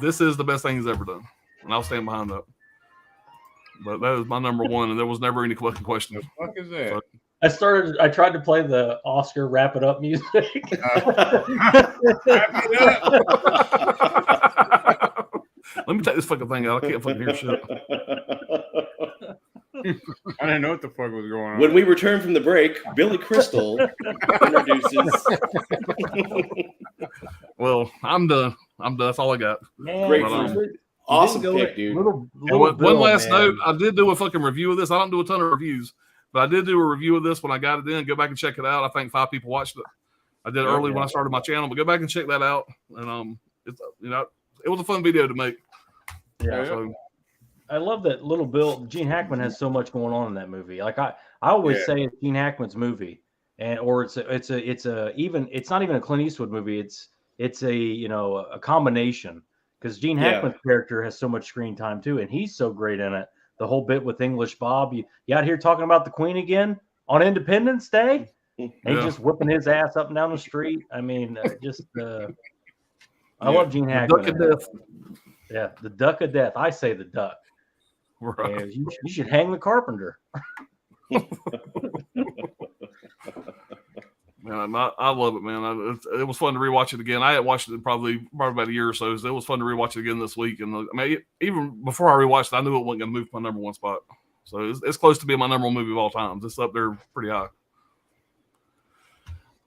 This is the best thing he's ever done, and I'll stand behind that. But that is my number one, and there was never any fucking question. What the fuck is that? I tried to play the Oscar wrap it up music. Wrap it up. Let me take this fucking thing out. I can't fucking hear shit. I didn't know what the fuck was going on. When we return from the break, Billy Crystal introduces. Well, I'm done. That's all I got. Man, Great But, film. Awesome pick, dude. One last note. I did do a fucking review of this. I don't do a ton of reviews, but I did do a review of this when I got it in. Go back and check it out. I think 5 people watched it. I did it early when I started my channel, but go back and check that out. And it was a fun video to make. Yeah. So, I love that little Bill. Gene Hackman has so much going on in that movie. Like I always say, it's Gene Hackman's movie, or it's not even a Clint Eastwood movie. It's a combination, because Gene Hackman's character has so much screen time too, and he's so great in it. The whole bit with English Bob, you out here talking about the Queen again on Independence Day, and he's just whipping his ass up and down the street. I mean, I love Gene Hackman. Duck of Death. Yeah, the Duck of Death. I say the duck. Right. And you should hang the carpenter. Man, I love it, man. It was fun to rewatch it again. I had watched it probably about a year or so. So it was fun to rewatch it again this week. And even before I rewatched it, I knew it wasn't going to move to my number one spot. So it's close to being my number one movie of all time. It's up there pretty high.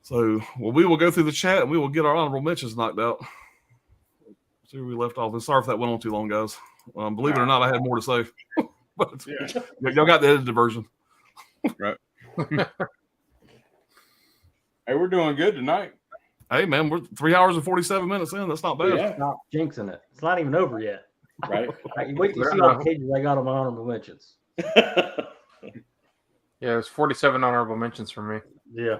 So, we will go through the chat and we will get our honorable mentions knocked out. See where we left off. And sorry if that went on too long, guys. Believe it or not, I had more to say. But y'all got the edited version. Right. Hey, we're doing good tonight. Hey, man, we're 3 hours and 47 minutes in. That's not bad. Yeah. Not jinxing it. It's not even over yet. Right. Wait to see all the pages I got on my honorable mentions. Yeah, there's 47 honorable mentions for me. Yeah.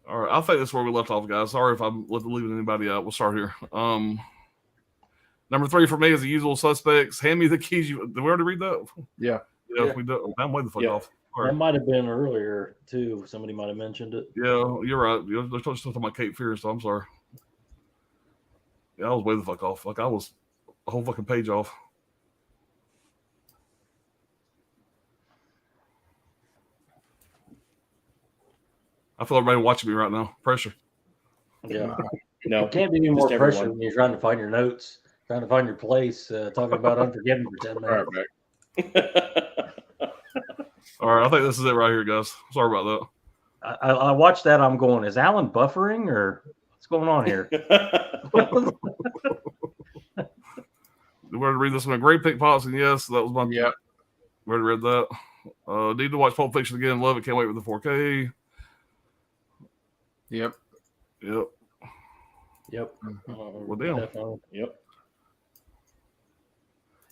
All right, I think that's where we left off, guys. Sorry if I'm leaving anybody out. We'll start here. Number 3 for me is The Usual Suspects. Hand Me the Keys. Did we already read that? Yeah. Yeah. We do. I'm way the fuck off. All That right. might have been earlier too. Somebody might have mentioned it. Yeah, you're right. They're still talking about Cape Fear, so I'm sorry. Yeah, I was way the fuck off. Like I was a whole fucking page off. I feel everybody watching me right now. Pressure. Yeah. No. It can't be any more just pressure everyone. when you're trying to find your notes, trying to find your place, talking about Unforgiven for 10 All right, minutes. back. All right, I think this is it right here, guys. Sorry about that. I watched that. I'm going, is Alan buffering or what's going on here? We're to read this one. Great pick, Pops, and yes, that was my. Yep. We already read that. Need to watch Pulp Fiction again. Love it. Can't wait for the 4K. Yep. Yep. Yep. Well, damn. Definitely. Yep.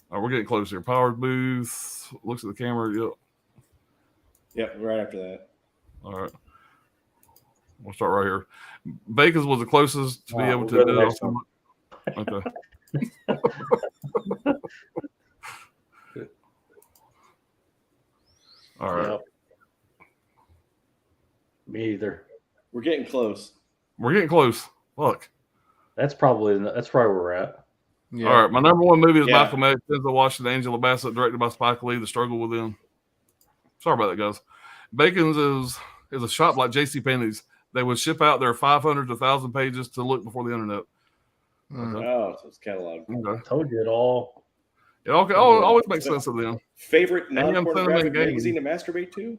All right, we're getting close here. Powered booth. Looks at the camera. Yep. Yep. Right after that. All right. We'll start right here. Bacon's was the closest to be able We'll to go to do the it. next one. Okay. All right. Yep. Me either. We're getting close. We're getting close. Fuck. That's probably where we're at. Yeah. All right. My number one movie is Yeah. Malcolm X, Denzel Washington, Angela Bassett, directed by Spike Lee, The Struggle Within. Sorry about that, guys. Bacon's is a shop like JCPenney's. They would ship out their 500 to 1,000 pages to look before the internet. Mm. Oh, so it's catalog. Okay. Told you it all. It always makes sense of them. Favorite AM non-pornographic Cinnamon Game. magazine to masturbate to?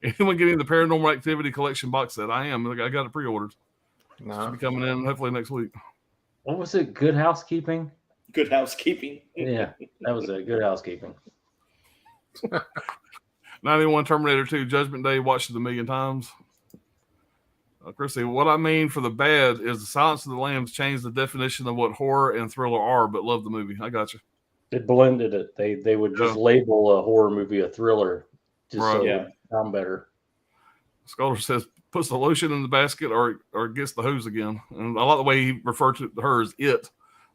Anyone getting the Paranormal Activity Collection box set? I am. I got it pre-ordered. No. Should be coming in hopefully next week. What was it? Good Housekeeping? Good housekeeping. Yeah, that was it. Good Housekeeping. 91 Terminator 2 Judgment Day, watched it a million times. Chrissy, what I mean for the bad is the Silence of the Lambs changed the definition of what horror and thriller are, but love the movie. I got you. It blended it. They would just Yeah. label a horror movie a thriller just Right. so it Yeah. would sound better. Scholar says puts the lotion in the basket or gets the hose again. And I like the way he referred to her as it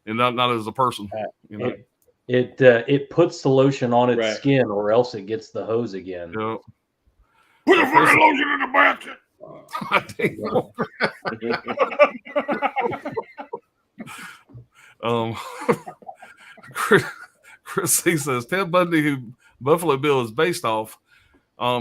and not as a person. You know? It puts the lotion on its Right. skin or else it gets the hose again. Yeah. Put the fucking lotion in the basket. Chris C says Ted Bundy, who Buffalo Bill is based off,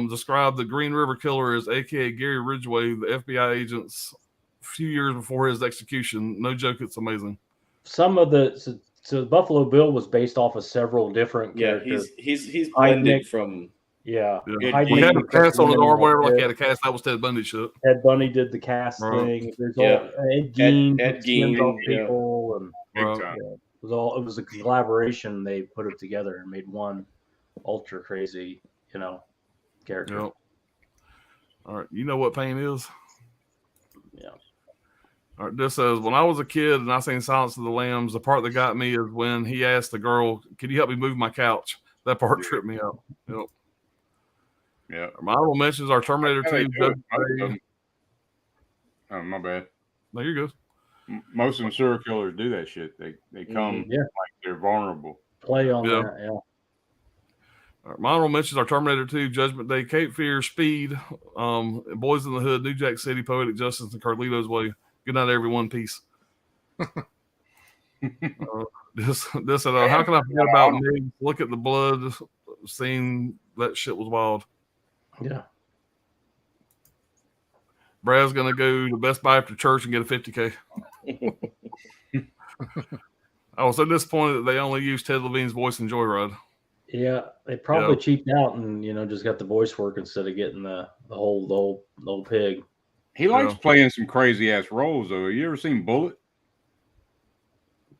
described the Green River Killer as AKA Gary Ridgway, the FBI agents a few years before his execution. No joke, it's amazing. Some of the so Buffalo Bill was based off of several different Yeah, characters. he's blended from Yeah. Yeah. Ed We had Gein. a cast on his arm, whatever, like he had a cast. That was Ted Bundy shit. Ted Bundy did the cast Right. thing. There's Yeah. all Ed Gein, Ed put skins Gein, off yeah. people, and Big Right. time. it was a collaboration. They put it together and made one ultra crazy, character. Yep. All right. You know what pain is? Yeah. All right. This says, when I was a kid and I seen Silence of the Lambs, the part that got me is when he asked the girl, "Can you help me move my couch?" That part Yeah. tripped me out. Yep. Yeah. My honorable mentions are Terminator How they 2. do it. Most of them- Oh, my bad. No, you're good. Most of them serial killers do that shit. They come Yeah. like they're vulnerable. Play on Yeah. that. Yeah. All right, my honorable mentions are Terminator 2, Judgment Day, Cape Fear, Speed, Boys in the Hood, New Jack City, Poetic Justice, and Carlito's Way. Good night, everyone. Peace. This said, how can I forget about me? Look at the blood. Seeing that shit was wild. Yeah. Brad's gonna go to Best Buy after church and get a 50K. I was so disappointed that they only used Ted Levine's voice in Joyride. Yeah. They probably cheaped out and just got the voice work instead of getting the whole pig. He likes playing some crazy ass roles though. You ever seen Bullet?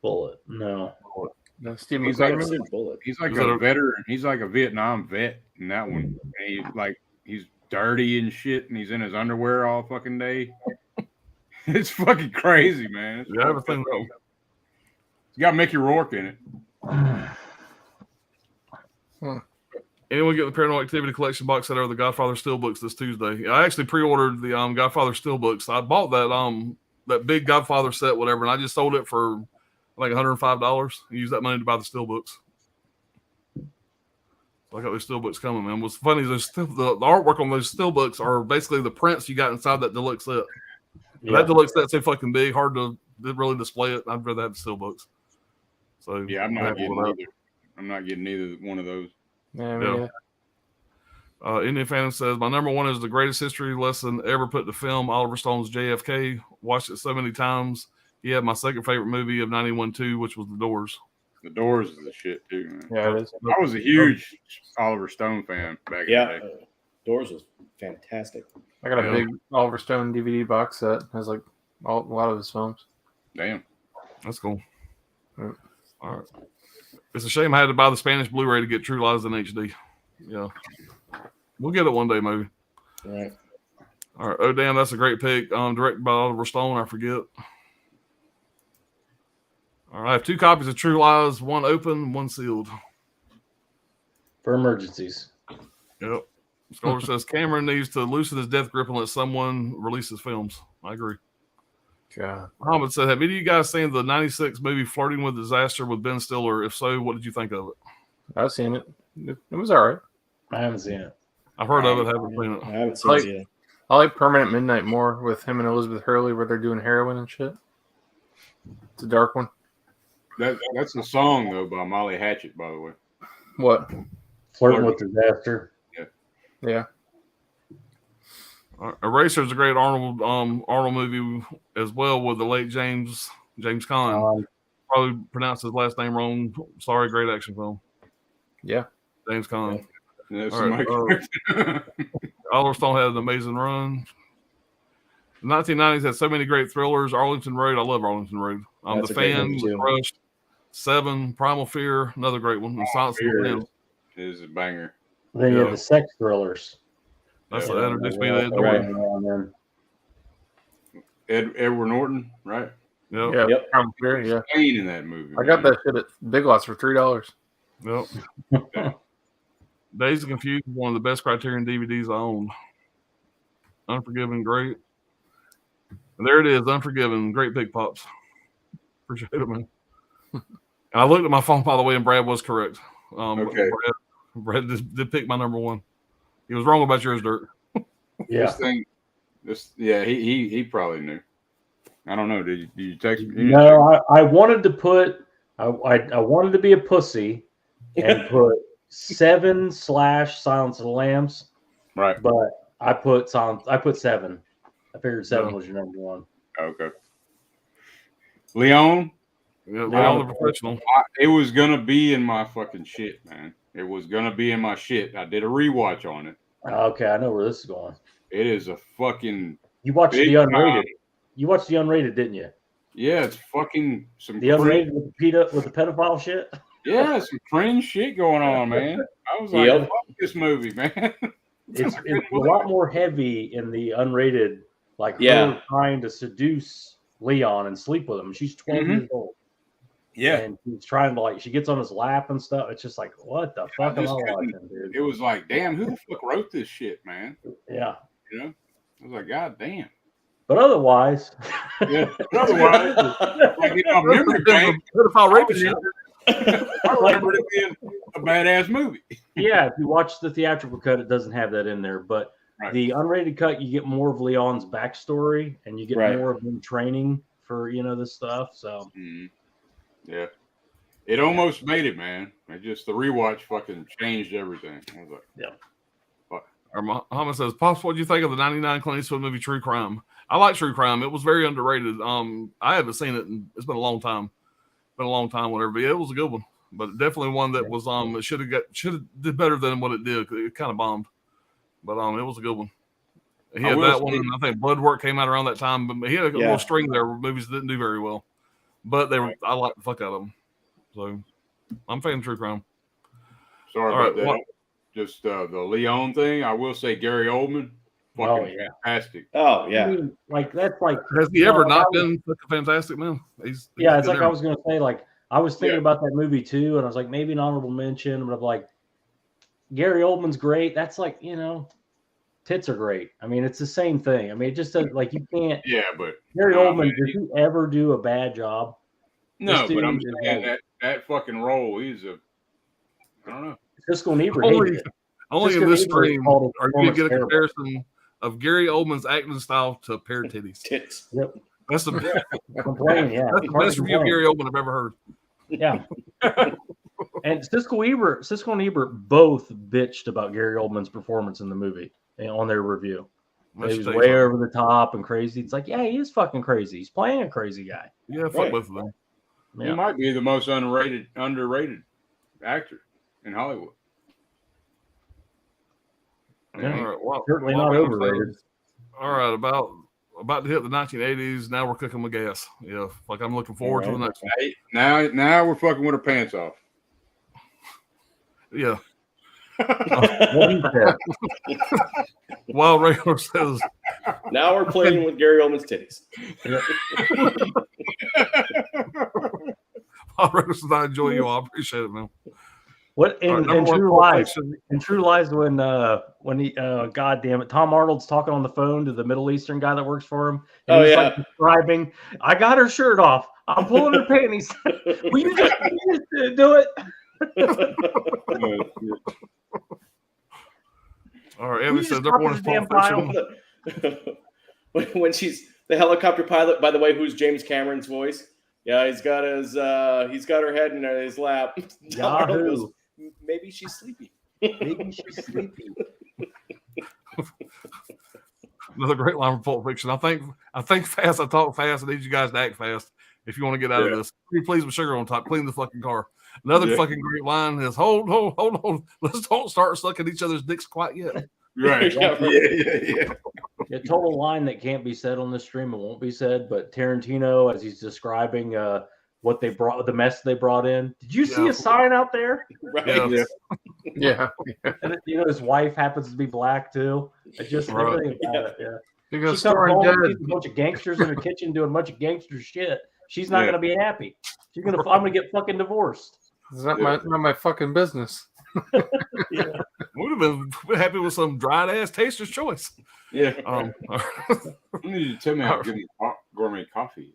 Bullet. No. No, Steve He's McQueen like- movie? Bullet. He's like Is a that a- veteran. He's like a Vietnam vet in that one. And he's dirty and shit, and he's in his underwear all fucking day. It's fucking crazy, man. It's Yeah, everything. It's got Mickey Rourke in it. Anyone get the Paranormal Activity Collection box set or the Godfather Steelbooks this Tuesday? I actually pre-ordered the Godfather Steelbooks. I bought that big Godfather set, whatever, and I just sold it for like $105. I used that money to buy the Steelbooks. So I got those Steelbooks coming, man. What's funny is the artwork on those Steelbooks are basically the prints you got inside that deluxe set. Yeah. That deluxe set's so fucking big, hard to really display it. I'd rather have the Steelbooks. So Yeah, I'm not happy getting with that. either. I'm not getting either one of those. Yeah, Yeah. Indian Phantom says, my number one is the greatest history lesson ever put to film, Oliver Stone's JFK. Watched it so many times. He had my second favorite movie of 91 too, which was The Doors. The Doors is the shit too, man. Yeah, it is. I was a huge Oliver Stone fan back in Yeah, the day. Doors was fantastic. I got a Yeah. big Oliver Stone DVD box set. It has like a lot of his films. Damn. That's cool. Yeah. All right. It's a shame I had to buy the Spanish Blu-ray to get True Lies in HD. Yeah. We'll get it one day, maybe. All right. All right. Oh, damn, that's a great pick. Directed by Oliver Stone. I forget. All right. I have 2 copies of True Lies, one open, one sealed. For emergencies. Yep. Scholar says Cameron needs to loosen his death grip and let someone release his films. I agree. God. Muhammad said, have any of you guys seen the 96 movie Flirting with Disaster with Ben Stiller? If so, what did you think of it? I've seen it. It was all right. I haven't seen it. I've heard of it, haven't seen it. I haven't seen Like- it yet. I like Permanent Midnight more with him and Elizabeth Hurley where they're doing heroin and shit. It's a dark one. That's a song though by Molly Hatchet, by the way. What? Flirting with Disaster. Yeah. Eraser is a great Arnold movie as well with the late James Caan. Probably pronounced his last name wrong. Sorry, great action film. Yeah. James Caan. That's All right, Oliver Stone had an amazing run. The 1990s had so many great thrillers. Arlington Road, I love Arlington Road. That's The a great Fan, movie, too. Crushed, Seven, Primal Fear, another great one. And Silence of the Fear Lambs. is a banger. Then you Yeah. have the sex thrillers. That's Yeah. what introduced me to Ed Right. Norton. Edward Norton, right? Yep. Yeah. Yep. Primal Fear, yeah. Kane in that movie. I got man. that shit at Big Lots for $3. Yep. Days of Confusion is one of the best Criterion DVDs I own. Unforgiven, great. And there it is, Unforgiven. Great pick, Pops. Appreciate it, man. And I looked at my phone, by the way, and Brad was correct. Okay. Brad did pick my number one. He was wrong about yours, Dirt. This thing, he probably knew. I don't know. Did you text me? No, I wanted to put, I wanted to be a pussy and put 7 / Silence of the Lambs. Right. But I put 7. I figured 7 was your number one. Okay. Leon? Yeah, Leon the Professional. It was going to be in my fucking shit, man. It was going to be in my shit. I did a rewatch on it. Okay, I know where this is going. It is a fucking... You watched the unrated. You watched the unrated, didn't you? Yeah, it's fucking some... The unrated with the pedophile shit? Yeah, some cringe shit going on, man. I was like, fuck this movie, man. It's a lot more heavy in the unrated, like her trying to seduce Leon and sleep with him. She's 12 years old. Yeah. And she's trying to, like, she gets on his lap and stuff. It's just like, what the fuck am I watching, dude? It was like, damn, who the fuck wrote this shit, man? Yeah. You know? I was like, God damn. But otherwise, like, I remember it being pedophile rapist shit. I remember it being a badass movie. Yeah, if you watch the theatrical cut, it doesn't have that in there. But the unrated cut, you get more of Leon's backstory and you get more of him training for, this stuff. So, yeah, it almost made it, man. It just the rewatch fucking changed everything. I was like, Muhammad says, Pops, what do you think of the 99 Clint Eastwood movie True Crime? I like True Crime. It was very underrated. I haven't seen it, and it's been a long time. Whatever. But yeah, it was a good one. But definitely one that was it should have did better than what it did. It kind of bombed. But it was a good one. He had that one, and I think Bloodwork came out around that time. But he had a little string there where movies didn't do very well. But I like the fuck out of them. So I'm a fan of True Crime. Sorry about that. Just the Leon thing. I will say Gary Oldman, fucking fantastic. Oh yeah. I mean, like that's like. Has he ever not been fucking fantastic, man? He's it's like I was gonna say, like I was thinking about that movie too, and I was like maybe an honorable mention, but I'm like Gary Oldman's great. That's like tits are great. I mean, it's the same thing. I mean, it just doesn't like you can't. Yeah, but Gary Oldman, did he ever do a bad job? No, but I'm saying that fucking role. He's I don't know. Siskel and Ebert hated it. Only in this stream are you going to get a comparison of Gary Oldman's acting style to a pair of titties. Tits. Yep. That's the that's the best review of Gary Oldman I've ever heard. Yeah. And Siskel and Ebert both bitched about Gary Oldman's performance in the movie on their review. He was way over the top and crazy. It's like, yeah, he is fucking crazy. He's playing a crazy guy. Yeah, fuck both of them. Yeah. He might be the most underrated actor in Hollywood. Yeah. All right, well, certainly not overrated. All right, about to hit the 1980s. Now we're cooking with gas. Yeah, like I'm looking forward to the next one. Now we're fucking with our pants off. Yeah. Wild Regular says, now we're playing with Gary Oldman's titties. Wild Regular says, I enjoy you all. I appreciate it, man. What in True Lies? In True Lies, when he God damn it, Tom Arnold's talking on the phone to the Middle Eastern guy that works for him, and he's like describing, I got her shirt off. I'm pulling her panties. Will you just do it? All right, Emmy says everyone's when she's the helicopter pilot, by the way, who's James Cameron's voice? Yeah, he's got her head in his lap. Yahoo. Maybe she's sleepy. Maybe she's sleepy. Another great line from Pulp Fiction. I think fast. I talk fast. I need you guys to act fast if you want to get out of this. Be pleased with sugar on top. Clean the fucking car. Another fucking great line is hold on. Let's don't start sucking each other's dicks quite yet. Right. Yeah. A total line that can't be said on this stream. It won't be said. But Tarantino, as he's describing what they brought, the mess they brought in. Did you see a sign out there? Right. Yeah. And his wife happens to be black too. I just everything about it. Yeah. Because she comes home, sees a bunch of gangsters in her kitchen doing a bunch of gangster shit. She's not going to be happy. I'm going to get fucking divorced. It's not my fucking business. Yeah. Would have been happy with some dried ass taster's choice. Yeah. You You need to tell me how to get me gourmet coffee.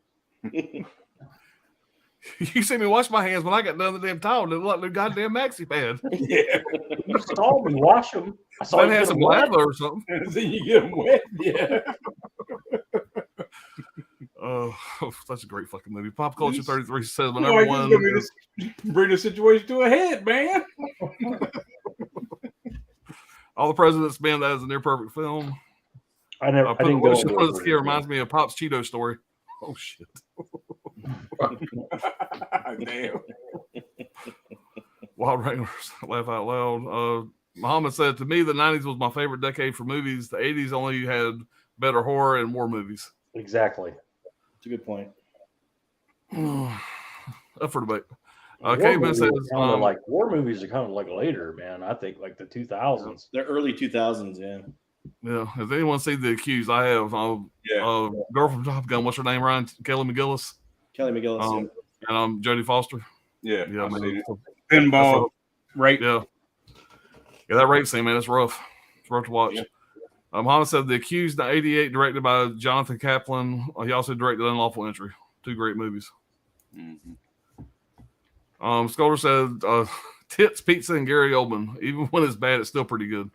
see me wash my hands when I got done with the damn towel. It looked like the goddamn maxi pad. Yeah. You saw me wash them. I saw Might you have get some them wet. lather or something. Then you get them wet. Yeah. Oh, that's a great fucking movie. Pop Culture 33 says my Like, number this one. is gonna be bring the situation to a head, man. All the President's Men. That is a near perfect film. I didn't go into This it. here reminds me of Pop's Cheeto story. Oh shit! Damn. Wild Wranglers, laugh out loud. Muhammad said, to me, the 90s was my favorite decade for movies. The 80s only had better horror and war movies. Exactly. That's a good point. Up for debate. War Caveman movies says, are kinda like war movies are kind of like later, man. I think like the 2000s. The early 2000s, yeah. yeah, has anyone seen The Accused? I have. Yeah. Girl from Top Gun, what's her name, Ryan? Kelly McGillis. Kelly McGillis. Yeah. And Jodie Foster. Yeah. Yeah, I've man. seen it. Pinball rape. Yeah. Yeah, that rape scene, man, it's rough. It's rough to watch. Yeah. Muhammad said The Accused, 88, directed by Jonathan Kaplan. He also directed Unlawful Entry. 2 great movies. Mm-hmm. Scolder said Tits, Pizza, and Gary Oldman. Even when it's bad, it's still pretty good.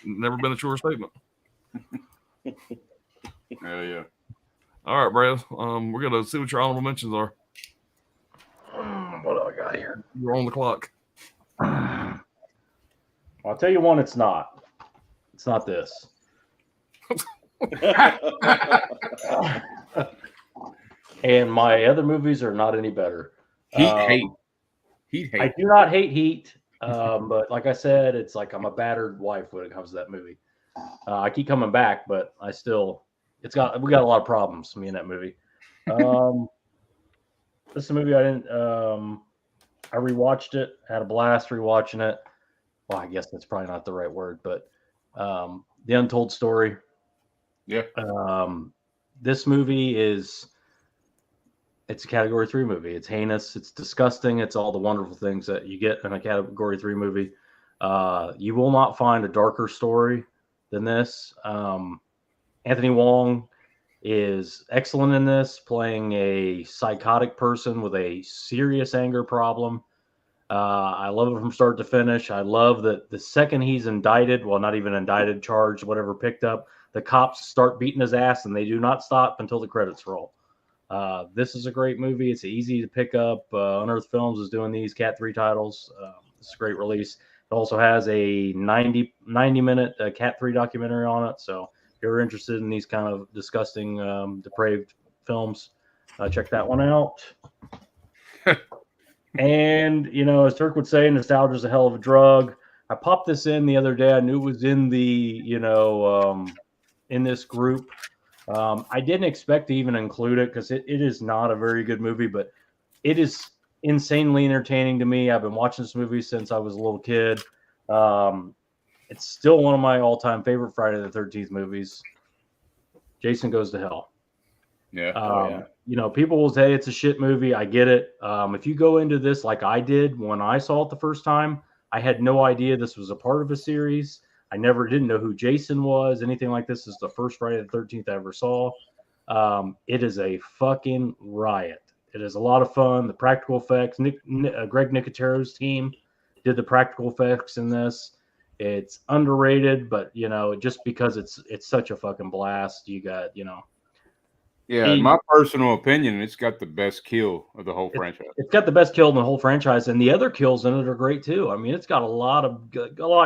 Never been a truer statement. Hell yeah. All right, Brad. We're going to see what your honorable mentions are. What do I got here? You're on the clock. I'll tell you one. It's not. It's not this. And my other movies are not any better. Heat. I do not hate Heat, but like I said, it's like I'm a battered wife when it comes to that movie. I keep coming back, but we got a lot of problems. Me and that movie. This is a movie I didn't. I rewatched it. Had a blast rewatching it. Well, I guess that's probably not the right word, but The Untold Story. Yeah. This movie it's a category 3 movie. It's heinous. It's disgusting. It's all the wonderful things that you get in a category 3 movie. You will not find a darker story than this. Anthony Wong is excellent in this, playing a psychotic person with a serious anger problem. I love it from start to finish. I love that the second he's indicted, well, not even indicted, charged, whatever, picked up, the cops start beating his ass and they do not stop until the credits roll. This is a great movie. It's easy to pick up. Unearthed Films is doing these Cat 3 titles. It's a great release. It also has a 90-minute Cat 3 documentary on it. So if you're interested in these kind of disgusting, depraved films, check that one out. And, as Turk would say, nostalgia is a hell of a drug. I popped this in the other day. I knew it was in the, in this group. I didn't expect to even include it because it is not a very good movie, but it is insanely entertaining to me. I've been watching this movie since I was a little kid. It's still one of my all-time favorite Friday the 13th movies. Jason Goes to Hell. Yeah. People will say it's a shit movie. I get it. If you go into this like I did when I saw it the first time, I had no idea this was a part of a series. I didn't know who Jason was, anything like this. This is the first Friday the 13th I ever saw. It is a fucking riot. It is a lot of fun. The practical effects, Greg Nicotero's team did the practical effects in this. It's underrated, but just because it's such a fucking blast, you got, Yeah, in my personal opinion, it's got the best kill of the whole franchise. It's got the best kill in the whole franchise, and the other kills in it are great too. I mean, it's got a lot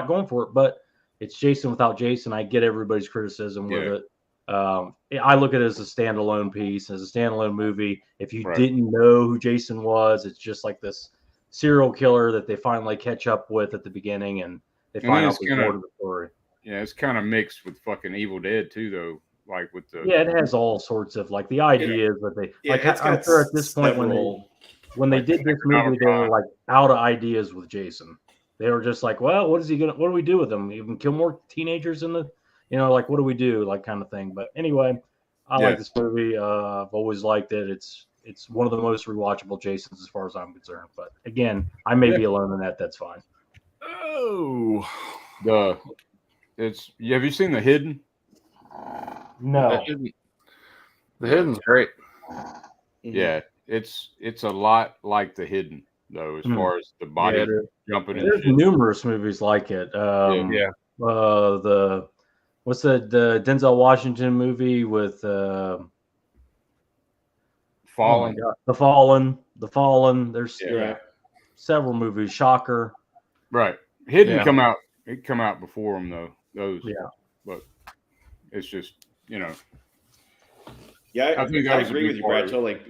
going for it, but it's Jason without Jason. I get everybody's criticism with it. I look at it as a standalone piece, as a standalone movie. If you didn't know who Jason was, it's just like this serial killer that they finally catch up with at the beginning, and they find out there's more to the story. Yeah, it's kind of mixed with fucking Evil Dead too, though. Like with the it has all sorts of like the ideas that they I'm sure at this point when they did this movie, they were like out of ideas with Jason. They were just like, well, what do we do with him? Even kill more teenagers in the, what do we do? Like kind of thing. But anyway, I like this movie. I've always liked it. It's it's one of the most rewatchable Jasons as far as I'm concerned. But again, I may be alone in that. That's fine. Oh, Have you seen The Hidden? No. The Hidden's great. Yeah, it's a lot like The Hidden though, as far as the body jumping and There's shit. numerous movies like it. Yeah. What's the Denzel Washington movie with Fallen. Oh my God, The Fallen. There's several movies. Shocker. Right. Hidden Yeah. come out. It come out before them though. Those. Yeah. But it's just Yeah, I think that I was a agree big with you, part Brad. of So, like,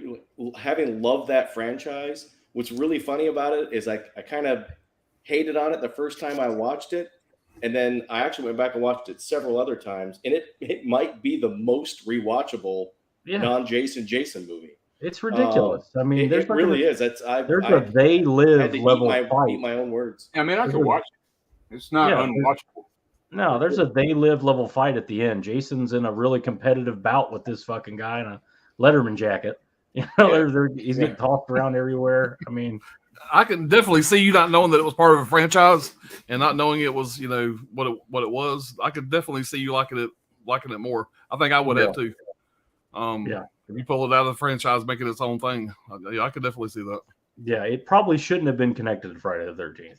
having loved that franchise, what's really funny about it is I kind of hated on it the first time I watched it, and then I actually went back and watched it several other times, and it might be the most rewatchable non-Jason movie. It's ridiculous. I mean, it really is. That's there's a They Live had to level eat fight. my own words. I mean, I could watch it. It's not unwatchable. No, there's a They Live level fight at the end. Jason's in a really competitive bout with this fucking guy in a Letterman jacket. You know, he's getting tossed around everywhere. I mean, I can definitely see you not knowing that it was part of a franchise and not knowing it was, what it was. I could definitely see you liking it more. I think I would have too. If you pull it out of the franchise, make it its own thing, I could definitely see that. Yeah, it probably shouldn't have been connected to Friday the 13th.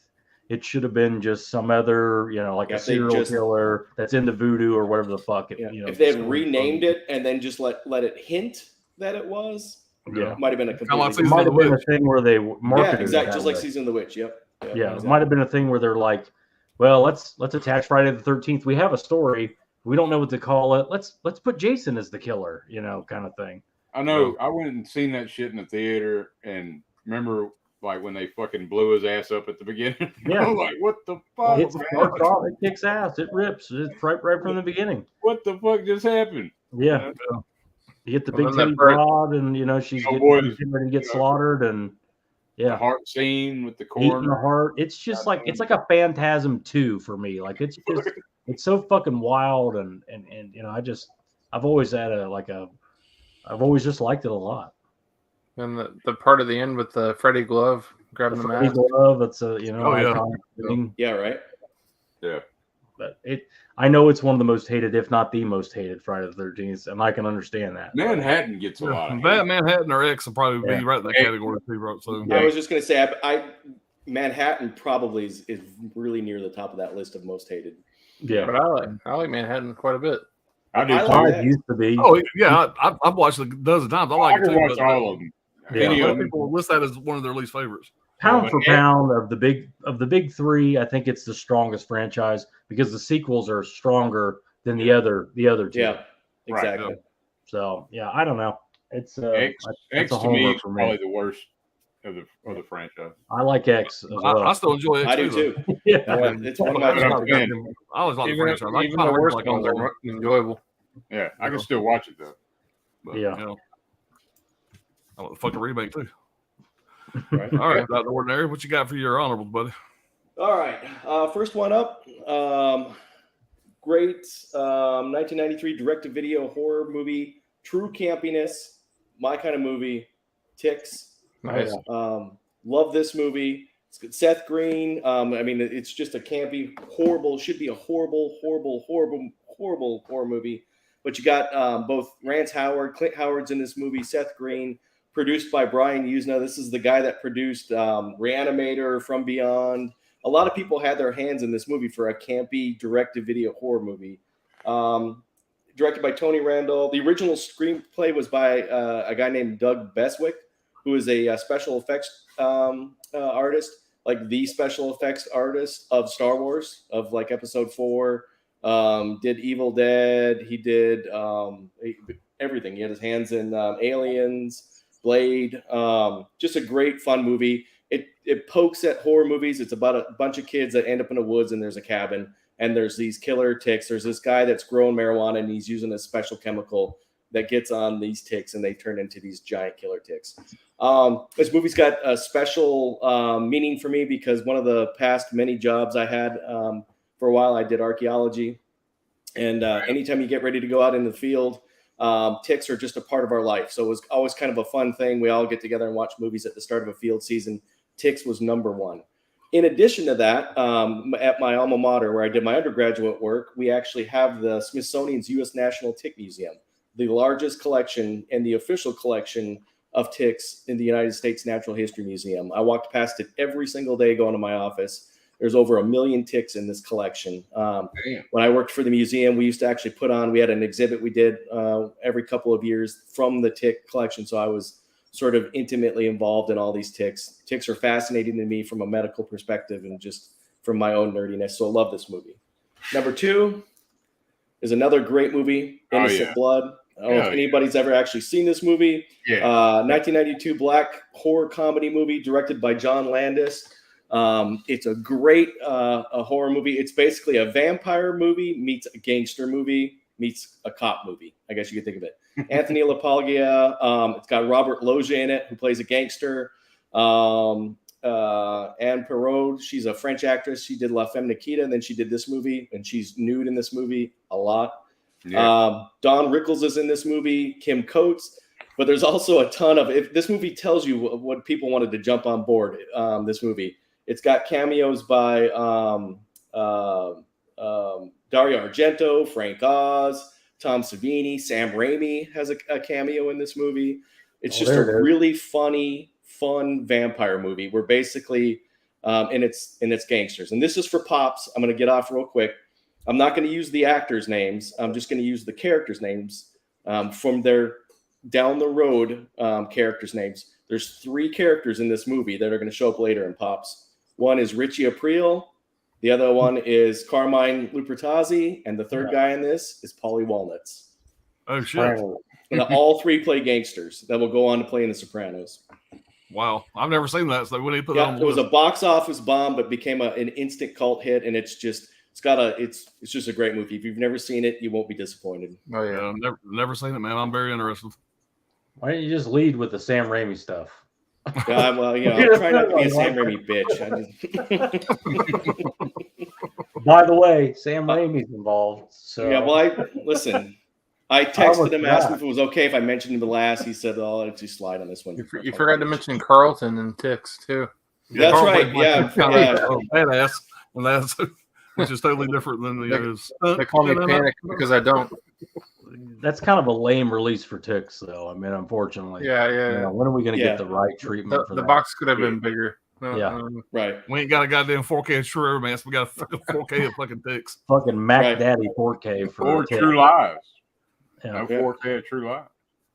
It should have been just some other, like a serial killer that's into voodoo or whatever the fuck. If they had renamed it and then just let it hint that it was, might have been a completely. It might have been a thing where they marketed exactly, it just way. like Season of the Witch. Yep. It might have been a thing where they're like, well, let's attach Friday the 13th. We have a story. We don't know what to call it. Let's put Jason as the killer, kind of thing. I know. I went and seen that shit in the theater, and remember, like when they fucking blew his ass up at the beginning. Yeah, I'm like, what the fuck? It starts off, it kicks ass, it rips, it's right from the beginning. What the fuck just happened? Yeah, you get the big titty broad, and she's getting ready to get slaughtered, and the heart scene with the coroner. Eating the heart. It's just like it's like a Phantasm 2 for me. Like it's just it's so fucking wild, and I've always had I've always just liked it a lot. And the part of the end with the Freddy glove grabbing the mask. Glove, it's a thing. Yeah, right. Yeah. But I know it's one of the most hated, if not the most hated, Friday the 13th, and I can understand that. Manhattan gets a lot of hate. Manhattan or X will probably be right in that category too, bro. So I was just gonna say, Manhattan probably is really near the top of that list of most hated. Yeah, but I like Manhattan quite a bit. I do. It used to be. Oh yeah, I've watched it a dozen times. I like it too. Watch all of them. Yeah. A lot of people list that as one of their least favorites. Pound for pound of the big three, I think it's the strongest franchise because the sequels are stronger than the other two. Yeah, exactly. Right. So yeah, I don't know. It's X to me is probably the worst of the franchise. I like X as well. I still enjoy X. I do too. Yeah, it's one of my favorites. I always like the franchise. Even the worst ones are enjoyable. Yeah, I can still watch it though. But, yeah. I want the fucking remake too. Right. All right, not the ordinary. What you got for your honorables, buddy? All right, first one up. Great 1993 direct-to-video horror movie, true campiness, my kind of movie. Ticks. Nice. Love this movie. It's good. Seth Green. I mean, it's just a campy, horrible. Should be a horrible horror movie. But you got both Rance Howard, Clint Howard's in this movie. Seth Green. Produced by Brian Usna. This is the guy that produced Reanimator, From Beyond. A lot of people had their hands in this movie for a campy direct-to-video horror movie. Directed by Tony Randall. The original screenplay was by a guy named Doug Beswick, who is a special effects artist, like the special effects artist of Star Wars, of like Episode 4. Did Evil Dead. He did everything. He had his hands in Aliens. Blade, just a great fun movie. It pokes at horror movies. It's about a bunch of kids that end up in the woods and there's a cabin and there's these killer ticks. There's this guy that's growing marijuana and he's using a special chemical that gets on these ticks and they turn into these giant killer ticks. This movie's got a special meaning for me because one of the past many jobs I had for a while, I did archaeology. And anytime you get ready to go out in the field, ticks are just a part of our life. So it was always kind of a fun thing. We all get together and watch movies at the start of a field season. Ticks was number one. In addition to that, at my alma mater where I did my undergraduate work, we actually have the Smithsonian's U.S. National Tick Museum, the largest collection and the official collection of ticks in the United States Natural History Museum. I walked past it every single day going to my office. There's over 1 million ticks in this collection. When I worked for the museum, we used to actually we had an exhibit we did every couple of years from the tick collection. So I was sort of intimately involved in all these ticks. Ticks are fascinating to me from a medical perspective and just from my own nerdiness. So I love this movie. Number 2 is another great movie, Innocent Blood. I don't know if anybody's ever actually seen this movie. 1992 black horror comedy movie directed by John Landis. It's a great a horror movie. It's basically a vampire movie meets a gangster movie meets a cop movie. I guess you could think of it. Anthony LaPaglia. It's got Robert Loggia in it, who plays a gangster. Anne Perrault, she's a French actress. She did La Femme Nikita, and then she did this movie, and she's nude in this movie a lot. Don Rickles is in this movie. Kim Coates. But there's also a ton of this movie tells you what people wanted to jump on board. This movie. It's got cameos by Dario Argento, Frank Oz, Tom Savini, Sam Raimi has a cameo in this movie. It's just a really fun vampire movie where basically, and it's gangsters. And this is for pops. I'm going to get off real quick. I'm not going to use the actors' names. I'm just going to use the characters' names from their down the road characters' names. There's 3 characters in this movie that are going to show up later in pops. One is Richie Aprile. The other one is Carmine Lupertazzi, and the third guy in this is Paulie Walnuts. Oh shit! And all 3 play gangsters that will go on to play in The Sopranos. Wow, I've never seen that. So when he put it on the it was list. a box office bomb, but became an instant cult hit, and it's just a great movie. If you've never seen it, you won't be disappointed. Oh yeah, never seen it, man. I'm very interested. Why don't you just lead with the Sam Raimi stuff? Yeah, well, I'm trying not to be a Sam Raimi bitch. By the way, Sam Raimi's involved. So yeah, well, I texted him, asked him if it was okay if I mentioned him last. He said, "Oh, I'll just slide on this one." You forgot to mention Carlton and Ticks too. That's Carl right. played Yeah. Badass, and that's which is totally different than the. They call me Panic because I don't. that's kind of a lame release for Ticks, though. I mean, unfortunately. Yeah. You know, when are we going to get the right treatment for The that? box could have been bigger. Right. We ain't got a goddamn 4K of True Romance. We got a fucking 4K of fucking Ticks. Fucking Mac Daddy 4K Or Ticks. True Lives. Yeah. No 4K of True Lives.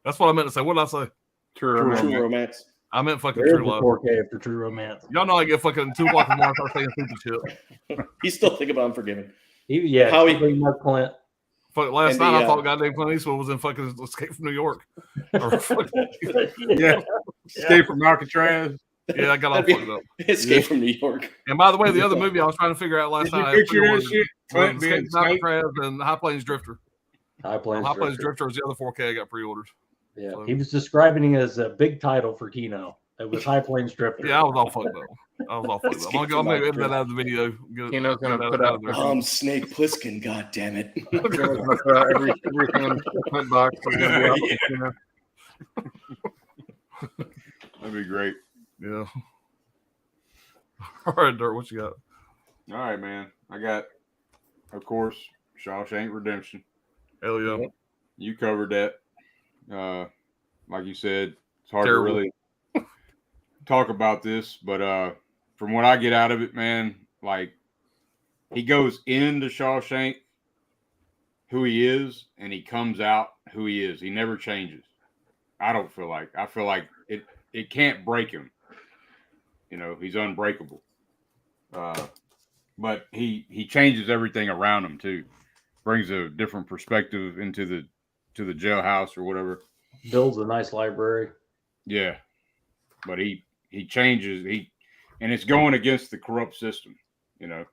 That's what I meant to say. What did I say? True Romance. I meant fucking There's True the Love. 4K for True Romance. Y'all know I get fucking 2 o'clock in the morning. I start saying stupid shit. He's still thinking about Unforgiven. Mark Clint. Fuck, last And night I thought goddamn Clint Eastwood was in fucking Escape from New York. Or fucking, Escape from Alcatraz. yeah, I got all fucked up. Escape from New York. And by the way, the other movie I was trying to figure out last Did you night. picture that was shit? Clint being Escape from Snake? Alcatraz and High Plains Drifter. High Plains Drifter was the other 4K I got pre-orders. Yeah, So- he was describing it as a big title for Kino. It was High Plains Drifter. Yeah, I was all fucked up. I'm gonna edit that out of the video. Kino's gonna put out there. Snake Plissken, god damn it. Everything in the Clint box is gonna be out with Kino. That'd be great. Yeah. All right, Dirt, what you got? All right, man. I got, of course, Shawshank Redemption. Hell yeah. You covered that. Like you said, it's hard Terrible. to really talk about this, but from what I get out of it, man, like he goes into Shawshank who he is, and he comes out who he is. He never changes. I feel like it can't break him. You know, he's unbreakable. But he changes everything around him too. Brings a different perspective into the jailhouse or whatever. Builds a nice library. Yeah. But he changes, and it's going against the corrupt system, you know.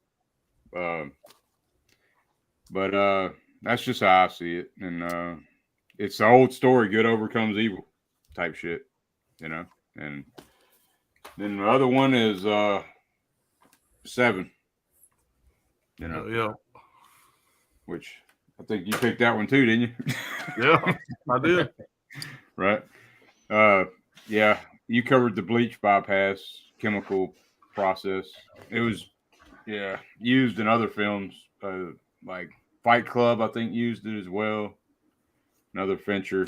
But that's just how I see it. And it's the old story, good overcomes evil type shit, you know. And then the other one is 7. You know. Yeah. Which I think you picked that one too, didn't you? Yeah, I did. Right. Yeah, you covered the bleach bypass chemical process. It was, yeah, used in other films, like Fight Club, I think used it as well. Another Fincher.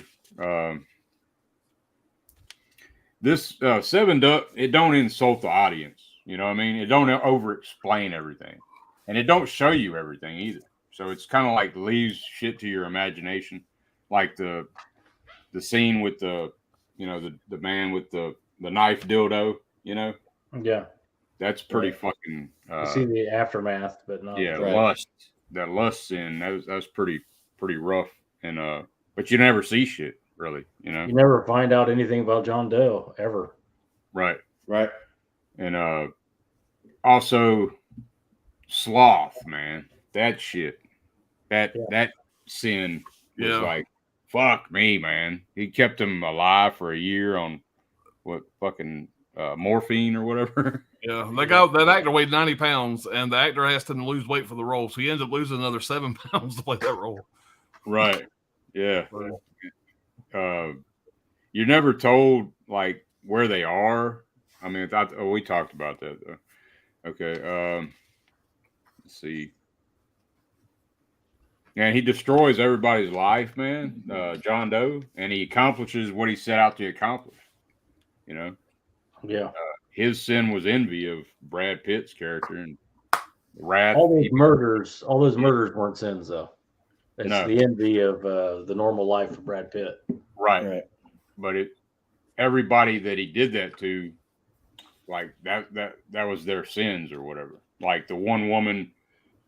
This Seven Duck, it don't insult the audience. You know what I mean? It don't over explain everything, and it don't show you everything either. So it's kind of like leaves shit to your imagination, like the scene with the the man with the knife dildo. You know, Yeah. that's pretty Right. fucking. You see the aftermath, but not. Yeah, Right. lust. That lust scene that was pretty rough, and but you never see shit really. You know, You never find out anything about John Doe ever. right. Right. And also sloth, man. That shit. That sin was Yeah. like, fuck me, man. He kept him alive for a year on what fucking morphine or whatever. Yeah, that actor weighed 90 pounds, and the actor has to lose weight for the role, so he ends up losing another 7 pounds to play that role. Right. Yeah. You're never told like where they are. I mean, we talked about that though. Okay. Let's see. And he destroys everybody's life, man. John Doe, and he accomplishes what he set out to accomplish. You know, Yeah. his sin was envy of Brad Pitt's character and wrath. All those murders weren't sins though. It's No. the envy of the normal life of Brad Pitt. Right. Right. But everybody that he did that to, like that was their sins or whatever. Like the one woman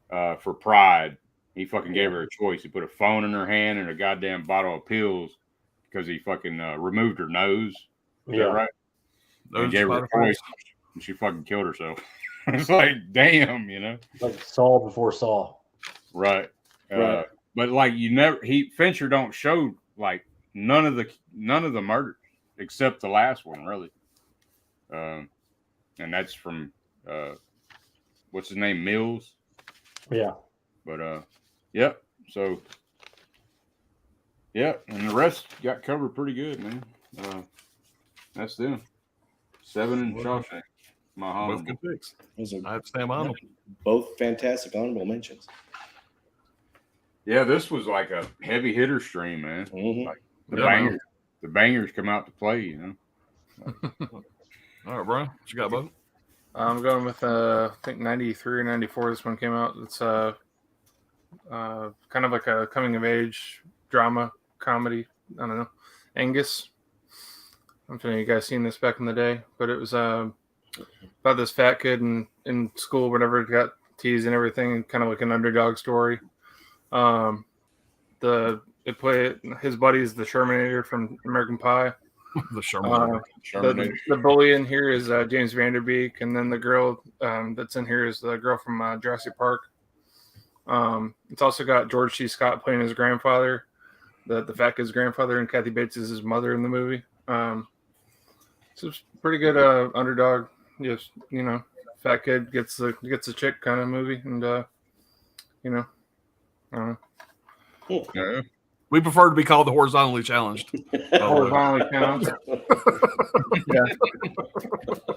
for Pride, he fucking gave her a choice. He put a phone in her hand and a goddamn bottle of pills because he fucking removed her nose. Is that right? Those He gave her a choice, and she fucking killed herself. It's like, damn, you know. Like Saul before Saul. Right. Right. But like Fincher don't show like none of the murders except the last one, really. And that's from what's his name, Mills. Yeah. But yep. So yeah, and the rest got covered pretty good, man. That's them. 7 in Shawshank. My Both honorable. good picks. Those are I have to stand by them. both fantastic honorable mentions. Yeah, this was like a heavy hitter stream, man. Mhm. Like Yeah, the bangers come out to play, you know. All right, Brian, what you got, bud? I'm going with I think 93 or 94. This one came out. It's kind of like a coming of age drama comedy. I don't know, Angus. I don't know if you guys seen this back in the day, but it was about this fat kid in school, whatever, got teased and everything, kind of like an underdog story. His buddy is the Shermanator from American Pie. The Sherman. The bully in here is James Vanderbeek, and then the girl that's in here is the girl from Jurassic Park. It's also got George C. Scott playing his grandfather, the fat kid's grandfather, and Kathy Bates is his mother in the movie. So it's pretty good underdog. Just fat kid gets a chick kind of movie, and I don't know. Yeah. We prefer to be called the horizontally challenged. Horizontally challenged.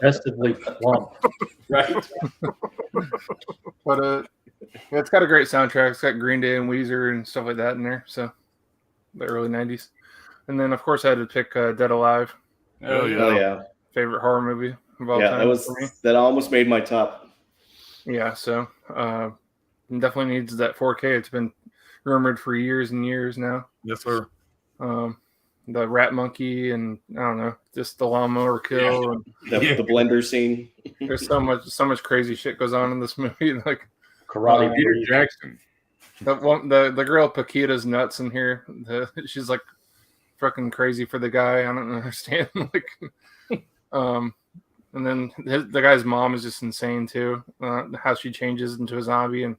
Festively plump. Right. But it's got a great soundtrack. It's got Green Day and Weezer and stuff like that in there. So the early '90s, and then of course I had to pick Dead Alive. Oh, yeah. Oh yeah. Favorite horror movie of all Yeah, time that was for me. that almost made my top. Yeah, so definitely needs that 4K. It's been rumored for years and years now. Yes, sir. The rat monkey and I don't know, just the lawnmower kill. And The blender scene. there's so much crazy shit goes on in this movie. Like Karate. Peter Movie. Jackson. the girl Paquita's nuts in here. She's like fucking crazy for the guy. I don't understand. Like, and then the guy's mom is just insane too. How she changes into a zombie and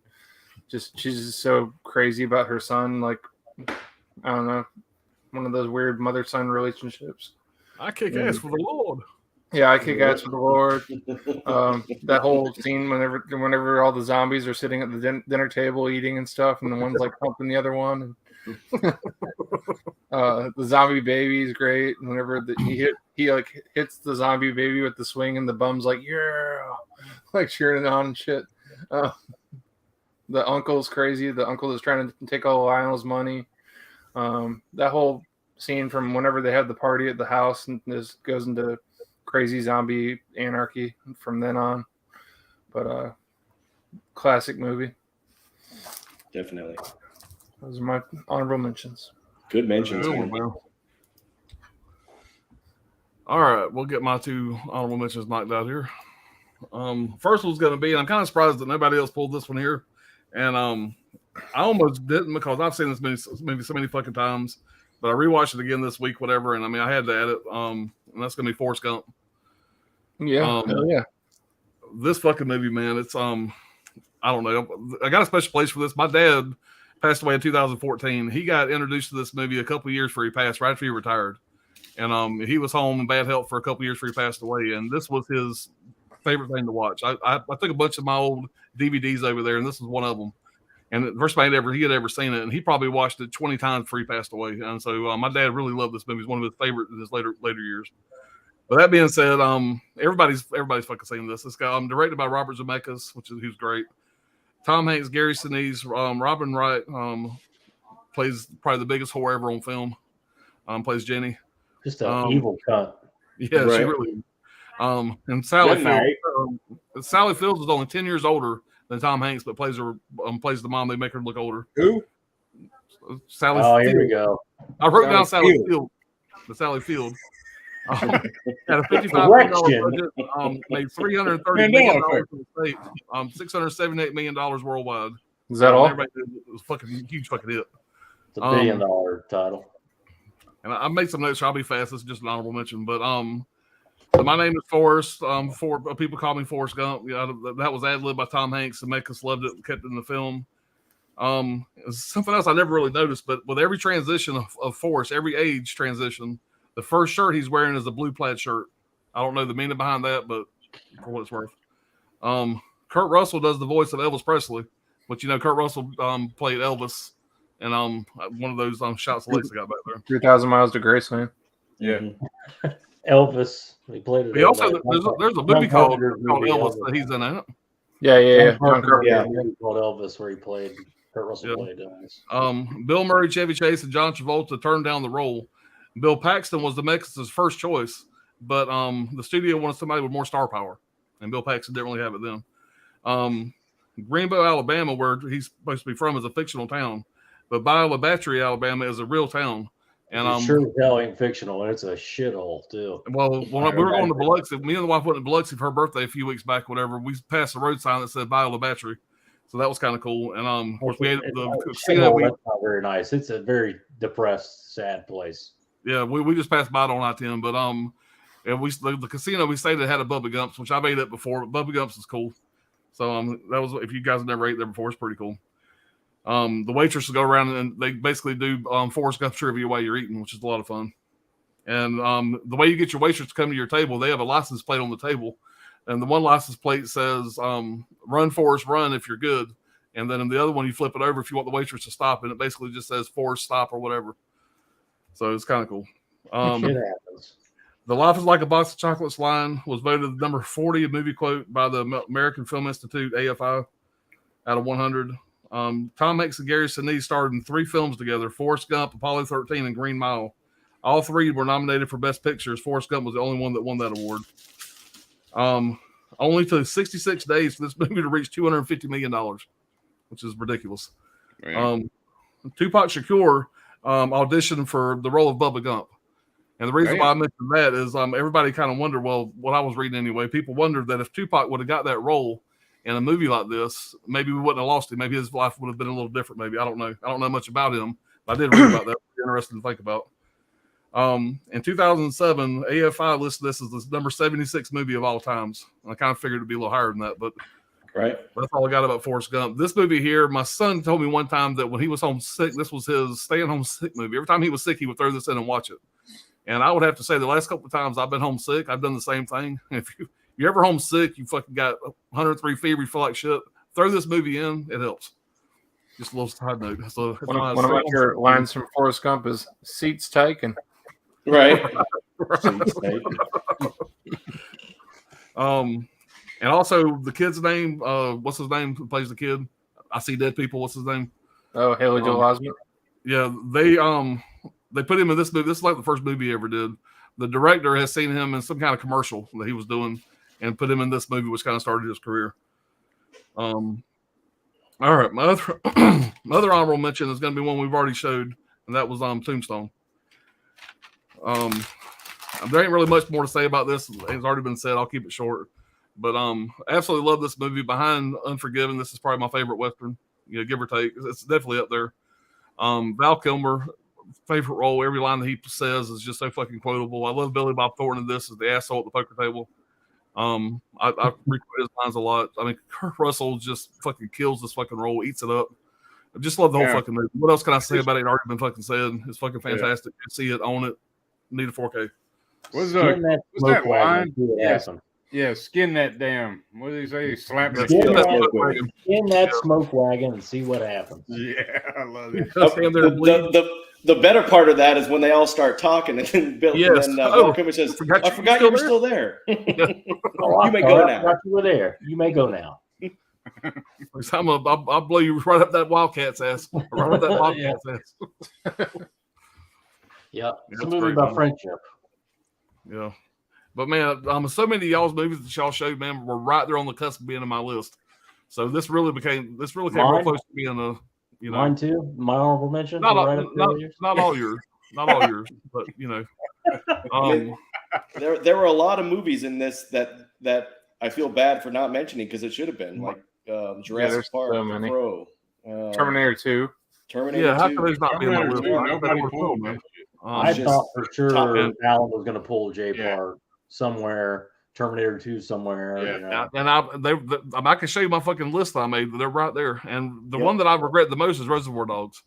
she's just so crazy about her son. Like, I don't know, one of those weird mother-son relationships. I kick ass for the Lord. Yeah, I kick ass for the Lord. That whole scene whenever all the zombies are sitting at the dinner table eating and stuff, and the one's like pumping the other one. The zombie baby is great. Whenever he like hits the zombie baby with the swing, and the bum's like, yeah, like cheering it on and shit. The uncle's crazy. The uncle is trying to take all Lionel's money. That whole scene from whenever they have the party at the house and this goes into crazy zombie anarchy from then on. But classic movie. Definitely. Those are my honorable mentions. Good mentions. Good one, man. All right, we'll get my 2 honorable mentions knocked out here. First one's going to be, and I'm kind of surprised that nobody else pulled this one here. And I almost didn't because I've seen this movie so many fucking times. But I rewatched it again this week, whatever. And I mean, I had to add it. And that's going to be Forrest Gump. Yeah. Yeah. This fucking movie, man, it's, I don't know. I got a special place for this. My dad passed away in 2014. He got introduced to this movie a couple of years before he passed, right after he retired. And he was home in bad health for a couple of years before he passed away. And this was his favorite thing to watch. I took a bunch of my old DVDs over there, and this was one of them. And the first time he had ever seen it, and he probably watched it 20 times before he passed away. And so my dad really loved this movie. It's one of his favorites in his later years. But that being said, everybody's fucking seen this. It's got directed by Robert Zemeckis, who's great. Tom Hanks, Gary Sinise, Robin Wright plays probably the biggest whore ever on film. Plays Jenny. Just an evil cunt. Yeah, Right. she really. And Sally Fields. Sally Fields is only 10 years older than Tom Hanks, but plays the mom. They make her look older. Who? Sally. Oh, Field. here we go. I wrote down Sally Sally Field. The Sally Field. Had a $55 million budget. Made $330 million in the States. $678 million worldwide. Is that all? Everybody, it was fucking huge fucking hit. It's a $1 billion title. And I made some notes. So I'll be fast. This is just an honorable mention. But my name is Forrest. People call me Forrest Gump. Yeah, that was ad-libbed by Tom Hanks. Zemeckis loved it and kept it in the film. Something else I never really noticed, but with every transition of Forrest, every age transition, the first shirt he's wearing is a blue plaid shirt. I don't know the meaning behind that, but for what it's worth. Kurt Russell does the voice of Elvis Presley, but Kurt Russell played Elvis, and one of those shots of lace I got back there. 3,000 Miles to Graceland. Yeah. Elvis. He played it. He also there's a movie called Elvis that he's in it. Yeah. John Carpenter Yeah. movie called Elvis, where he played Kurt Russell played Elvis. Bill Murray, Chevy Chase, and John Travolta turned down the role. Bill Paxton was Zemeckis' first choice, but the studio wanted somebody with more star power, and Bill Paxton didn't really have it then. Greenbow, Alabama, where he's supposed to be from, is a fictional town, but Bayou Battery, Alabama, is a real town. And sure as hell ain't fictional, and it's a shithole too. Well, when we were going to Biloxi, me and the wife went to Biloxi for her birthday a few weeks back. Whatever, we passed a road sign that said Bayou Battery, so that was kind of cool. And of course, we had That's not very nice. It's a very depressed, sad place. Yeah, we just passed by it on I-10, but and the casino we stayed at had a Bubba Gump's, which I've ate at before. But Bubba Gump's is cool. So that was, if you guys have never ate there before, it's pretty cool. The waitresses go around and they basically do Forrest Gump trivia while you're eating, which is a lot of fun. And the way you get your waitress to come to your table, they have a license plate on the table, and the one license plate says "Run Forrest, run" if you're good, and then in the other one you flip it over if you want the waitress to stop, and it basically just says "Forrest, stop" or whatever. So it's kind of cool. Shit happens. The Life is Like a Box of Chocolates line was voted number 40 a movie quote by the American Film Institute, AFI, out of 100. Tom Hanks and Gary Sinise starred in 3 films together: Forrest Gump, Apollo 13, and Green Mile. All 3 were nominated for Best Pictures. Forrest Gump was the only one that won that award. Only took 66 days for this movie to reach $250 million, which is ridiculous. Tupac Shakur auditioned for the role of Bubba Gump. And the reason why I mentioned that is everybody kind of wondered, well, what I was reading anyway, people wondered that if Tupac would have got that role in a movie like this, maybe we wouldn't have lost him. Maybe his life would have been a little different. Maybe. I don't know. I don't know much about him, but I did read about that. It's interesting to think about. In 2007, AFI listed this as the number 76 movie of all times. I kind of figured it'd be a little higher than that, but that's all I got about Forrest Gump. This movie here, my son told me one time that when he was home sick, this was his staying home sick movie. Every time he was sick, he would throw this in and watch it. And I would have to say the last couple of times I've been homesick, I've done the same thing. If you're ever homesick, you fucking got 103 fever, you feel like shit, throw this movie in, it helps. Just a little side note. So One of my favorite lines from Forrest Gump is "Seats taken." Right. And also the kid's name, what's his name who plays the kid? I See Dead People. What's his name? Oh, Haley Joel Osment. Yeah, they put him in this movie. This is like the first movie he ever did. The director has seen him in some kind of commercial that he was doing and put him in this movie, which kind of started his career. All right, my other honorable mention is going to be one we've already showed, and that was Tombstone. There ain't really much more to say about this. It's already been said. I'll keep it short. But absolutely love this movie. Behind Unforgiven, this is probably my favorite Western, give or take. It's definitely up there. Val Kilmer, favorite role. Every line that he says is just so fucking quotable. I love Billy Bob Thornton in this as the asshole at the poker table. I requote his lines a lot. I mean, Kurt Russell just fucking kills this fucking role, eats it up. I just love the whole fucking movie. What else can I say about it? It's already been fucking said. It's fucking fantastic. See it, own it. Need a 4K. What's that line? Yeah, skin that damn. What did he say? Slap it. Skin that smoke wagon and see what happens. Yeah, I love it. The better part of that is when they all start talking, and then Bill Kilmer says, "I forgot you were still there. You may go now. You were there. You may go now." I'll blow you right up that Wildcat's ass. Right up that Wildcat's ass. Yep. It's a movie about friendship. Yeah. But man, so many of y'all's movies that y'all showed, man, were right there on the cusp of being in my list. So this really came real close to being a, mine too. My honorable mention. Not all yours, but there were a lot of movies in this that I feel bad for not mentioning because it should have been like Jurassic Park, Crow, Terminator 2. Yeah, how can these not be on my list? Nobody pulled, man. I thought for sure Alan was going to pull J-Part somewhere, Terminator 2 somewhere. Yeah, and I can show you my fucking list that I made. They're right there. And the one that I regret the most is Reservoir Dogs.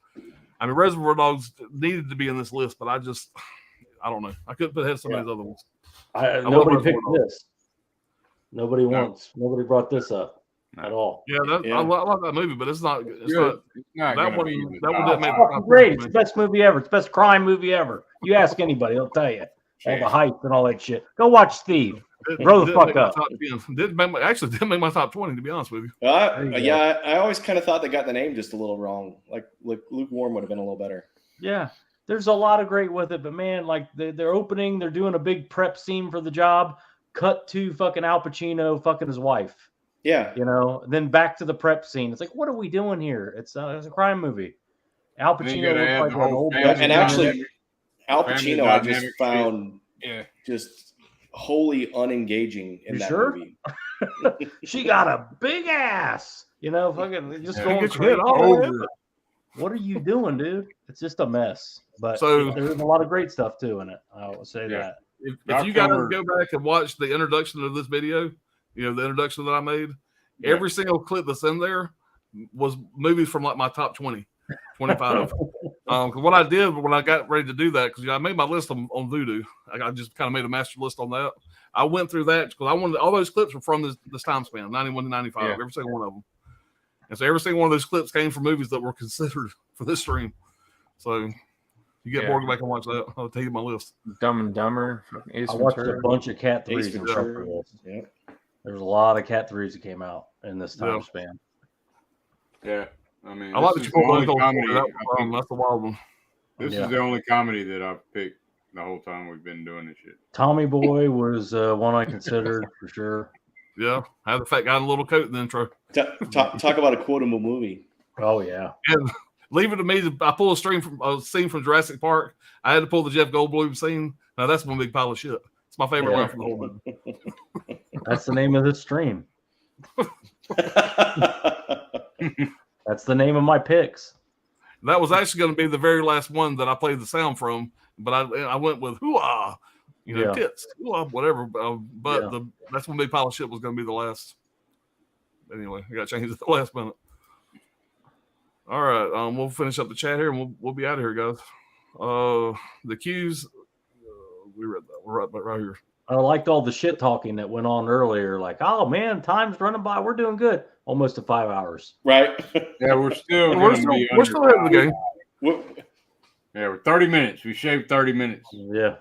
I mean, Reservoir Dogs needed to be in this list, but I don't know. I couldn't put ahead some of these other ones. Nobody picked this. Nobody brought this up at all. Yeah, I love that movie, but it's not that one didn't make great. It's the best movie ever. It's the best crime movie ever. You ask anybody, they'll tell you. All the hype and all that shit. Go watch Steve. Grow the fuck up. Didn't make my top 20, to be honest with you. I always kind of thought they got the name just a little wrong. Like Lukewarm would have been a little better. Yeah. There's a lot of great with it, but man, like they're opening, they're doing a big prep scene for the job. Cut to fucking Al Pacino fucking his wife. Yeah. Then back to the prep scene. It's like, what are we doing here? It's a crime movie. Al Pacino looks like an old and actually Al Pacino I just found just wholly unengaging in that movie. She got a big ass. Fucking just going straight over. What are you doing, dude? It's just a mess. But there's a lot of great stuff too in it. I will say that. If you guys go back and watch the introduction of this video, the introduction that I made, every single clip that's in there was movies from like my top 20, 25. Because what I did when I got ready to do that, because I made my list on Vudu, I just kind of made a master list on that. I went through that because I wanted all those clips were from this time span, 91 to 95, every single one of them. And so every single one of those clips came from movies that were considered for this stream. So you get bored, go back and watch that. I'll tell you my list. Dumb and Dumber. I watched a bunch of Cat 3s. There's a lot of Cat 3s that came out in this time span. Yeah. I mean, I like that you pulled those comedy. That's the wild one. This is the only comedy that I've picked the whole time we've been doing this shit. Tommy Boy was one I considered for sure. Yeah. Had the fat guy in a little coat in the intro. Talk about a quotable movie. Oh, yeah. And leave it to me. I pull a scene from Jurassic Park. I had to pull the Jeff Goldblum scene. Now, that's one big pile of shit. It's my favorite line from the whole movie. That's the name of this stream. That's the name of my picks. That was actually going to be the very last one that I played the sound from, but I went with hoo-ah, tits, hoo-ah, whatever. But that's one big pile of shit was going to be the last. Anyway, I got changed at the last minute. All right, we'll finish up the chat here and we'll be out of here, guys. The cues. We read that. We're right here. I liked all the shit talking that went on earlier. Like, oh man, time's running by. We're doing good. Almost to 5 hours. Right. Yeah, we're still We're going to still, be we're under still ahead of the 5. game. Yeah, we're 30 minutes. We shaved 30 minutes. Yeah.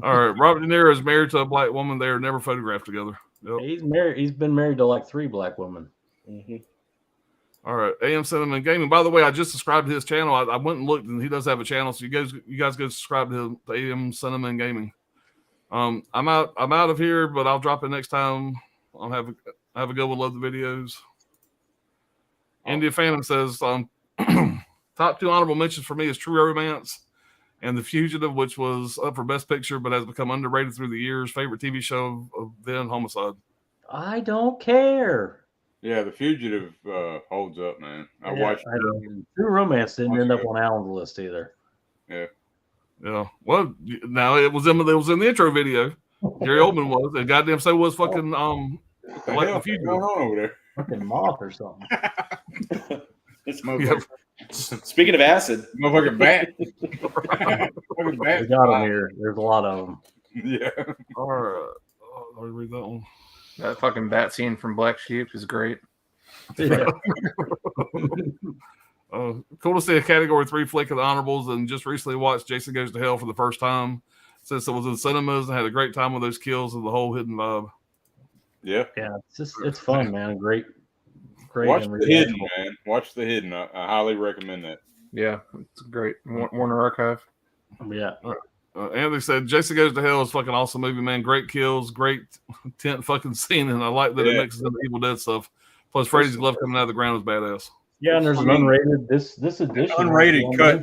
All right. Robert De Niro is married to a black woman. They are never photographed together. Yep. He's married. He's been married to like 3 black women. Mm-hmm. All right. AM Cinema and Gaming. By the way, I just subscribed to his channel. I went and looked, and he does have a channel. So you guys go subscribe to him, to AM Cinema and Gaming. I'm out of here, but I'll drop it next time. I'll have a good one. Love the videos. India Phantom says top 2 honorable mentions for me is True Romance and The Fugitive, which was up for Best Picture but has become underrated through the years. Favorite TV show of then Homicide. I don't care. Yeah, The Fugitive holds up, man. I watched True Romance didn't end up on Alan's list either. Yeah. Yeah. Well, now it was in the intro video. Gary Oldman was, and goddamn so was fucking What the like hell The Fugitive. going on over there? Fucking moth or something. This motherfucker, Speaking of acid, motherfucking bat. Motherfucking We bat. got them here. There's a lot of them. Yeah. All right. Let me read that one. That fucking bat scene from Black Sheep is great. Yeah. Cool to see a Category 3 flick of the honorables, and just recently watched Jason Goes to Hell for the first time since it was in cinemas, and had a great time with those kills and the whole hidden vibe. Yeah. Yeah, it's fun, man. Great. Watch and The Hidden, relatable. man. Watch The Hidden. I highly recommend that. Yeah, it's great. Warner Archive. Yeah. Anthony said Jason Goes to Hell is a fucking awesome movie, man. Great kills, great tent fucking scene, and I like that it mixes in the Evil Dead stuff. Plus, Freddy's glove coming out of the ground is badass. Yeah, and there's an unrated. This edition. Unrated cut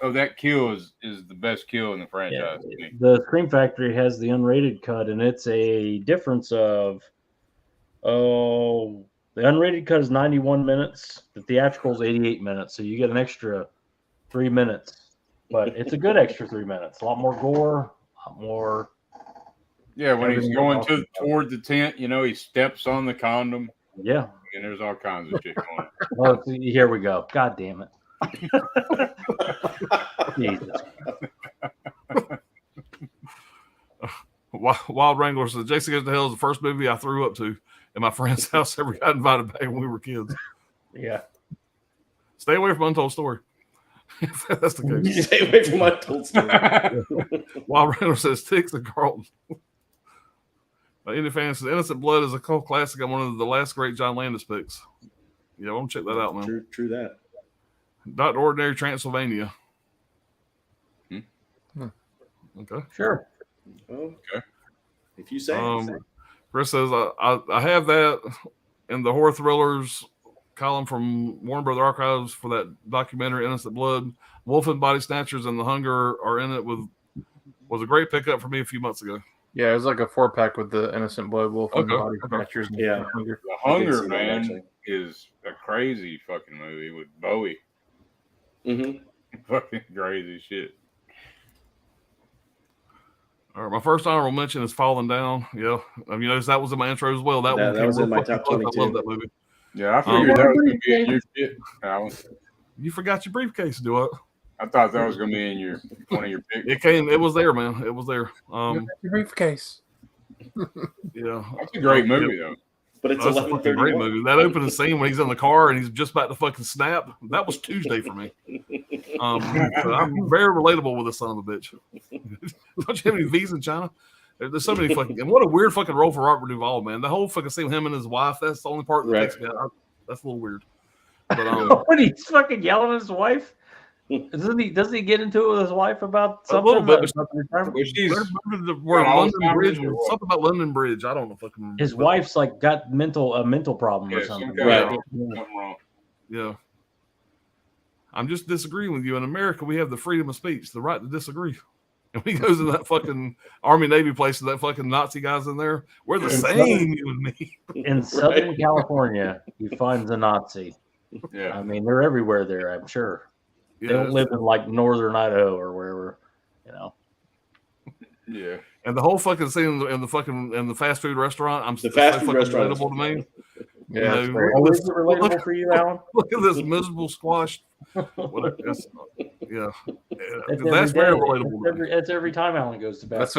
of that kill is the best kill in the franchise. Yeah, the Scream Factory has the unrated cut, and it's a difference of the unrated cut is 91 minutes, the theatrical is 88 minutes, so you get an extra 3 minutes. But it's a good extra 3 minutes. A lot more gore, a lot more. Yeah, when he's everything going else. toward the tent, he steps on the condom, Yeah. and there's all kinds of shit going on. Well, here we go. God damn it. Jesus. Wild Wrangler says Jason Goes to Hell is the first movie I threw up to in my friend's house ever got invited back when we were kids. Yeah. Stay away from Untold Story. If that's the case. stay away from Untold Story. Wild Wrangler says Ticks and Carlton. Indie Fan says Innocent Blood is a cult classic and one of the last great John Landis picks. Yeah, I'm gonna check that out, man. True that. Dr. Ordinary Transylvania. Okay. Sure. Well, Okay. if you say. Chris says I have that in the horror thrillers column from Warner Brother Archives for that documentary Innocent Blood. Wolf and Body Snatchers and The Hunger are in it. Was a great pickup for me a few months ago. Yeah, it was like a 4-pack with the Innocent Blood, Wolf, and Okay. Body Snatchers. And Yeah. Hunger. The I did Hunger, see that, man, actually. is a crazy fucking movie with Bowie. Mm-hmm. Fucking crazy shit. All right, my first honorable mention is Falling Down. Yeah, you notice that was in my intro as well. That one That came was in real my fucking top close. 22. I love that movie. Yeah, I figured that was going to be in your shit, Alan. You forgot your briefcase, do it? I thought that was going to be in one of your picks. It came. It was there, man. It was there. Your briefcase. Yeah, That's a great movie, though. But it's that's a fucking great 11:31. movie. That opening scene when he's in the car and he's just about to fucking snap. That was Tuesday for me. So I'm very relatable with this son of a bitch. Don't you have any V's in China? There's so many fucking. And what a weird fucking role for Robert Duvall, man. The whole fucking scene with him and his wife. That's the only part that Right. takes me out. That's a little weird. But When he's fucking yelling at his wife, doesn't he get into it with his wife about a something? little bit. About the retirement? Well, she's Where got London Alzheimer's Bridge, or what? something about London Bridge. I don't know fucking remember. His wife's like got a mental problem or yeah, something. some Right. kind of something wrong. Yeah. I'm just disagreeing with you. In America, we have the freedom of speech, the right to disagree. And when he goes to that fucking Army Navy place and that fucking Nazi guy's in there, we're the same, you and me. In Southern California, he finds a Nazi. Yeah. I mean, they're everywhere there, I'm sure. They Yeah, don't live in like northern Idaho or wherever, Yeah. and the whole fucking scene in the fast food restaurant, The fast food fucking restaurant is relatable to me. Yeah, You that's know, great. Oh, is it relatable for you, Alan? Look at this miserable squash. Whatever. Yeah. That's very every day. relatable. That's every time Alan goes to bed. That's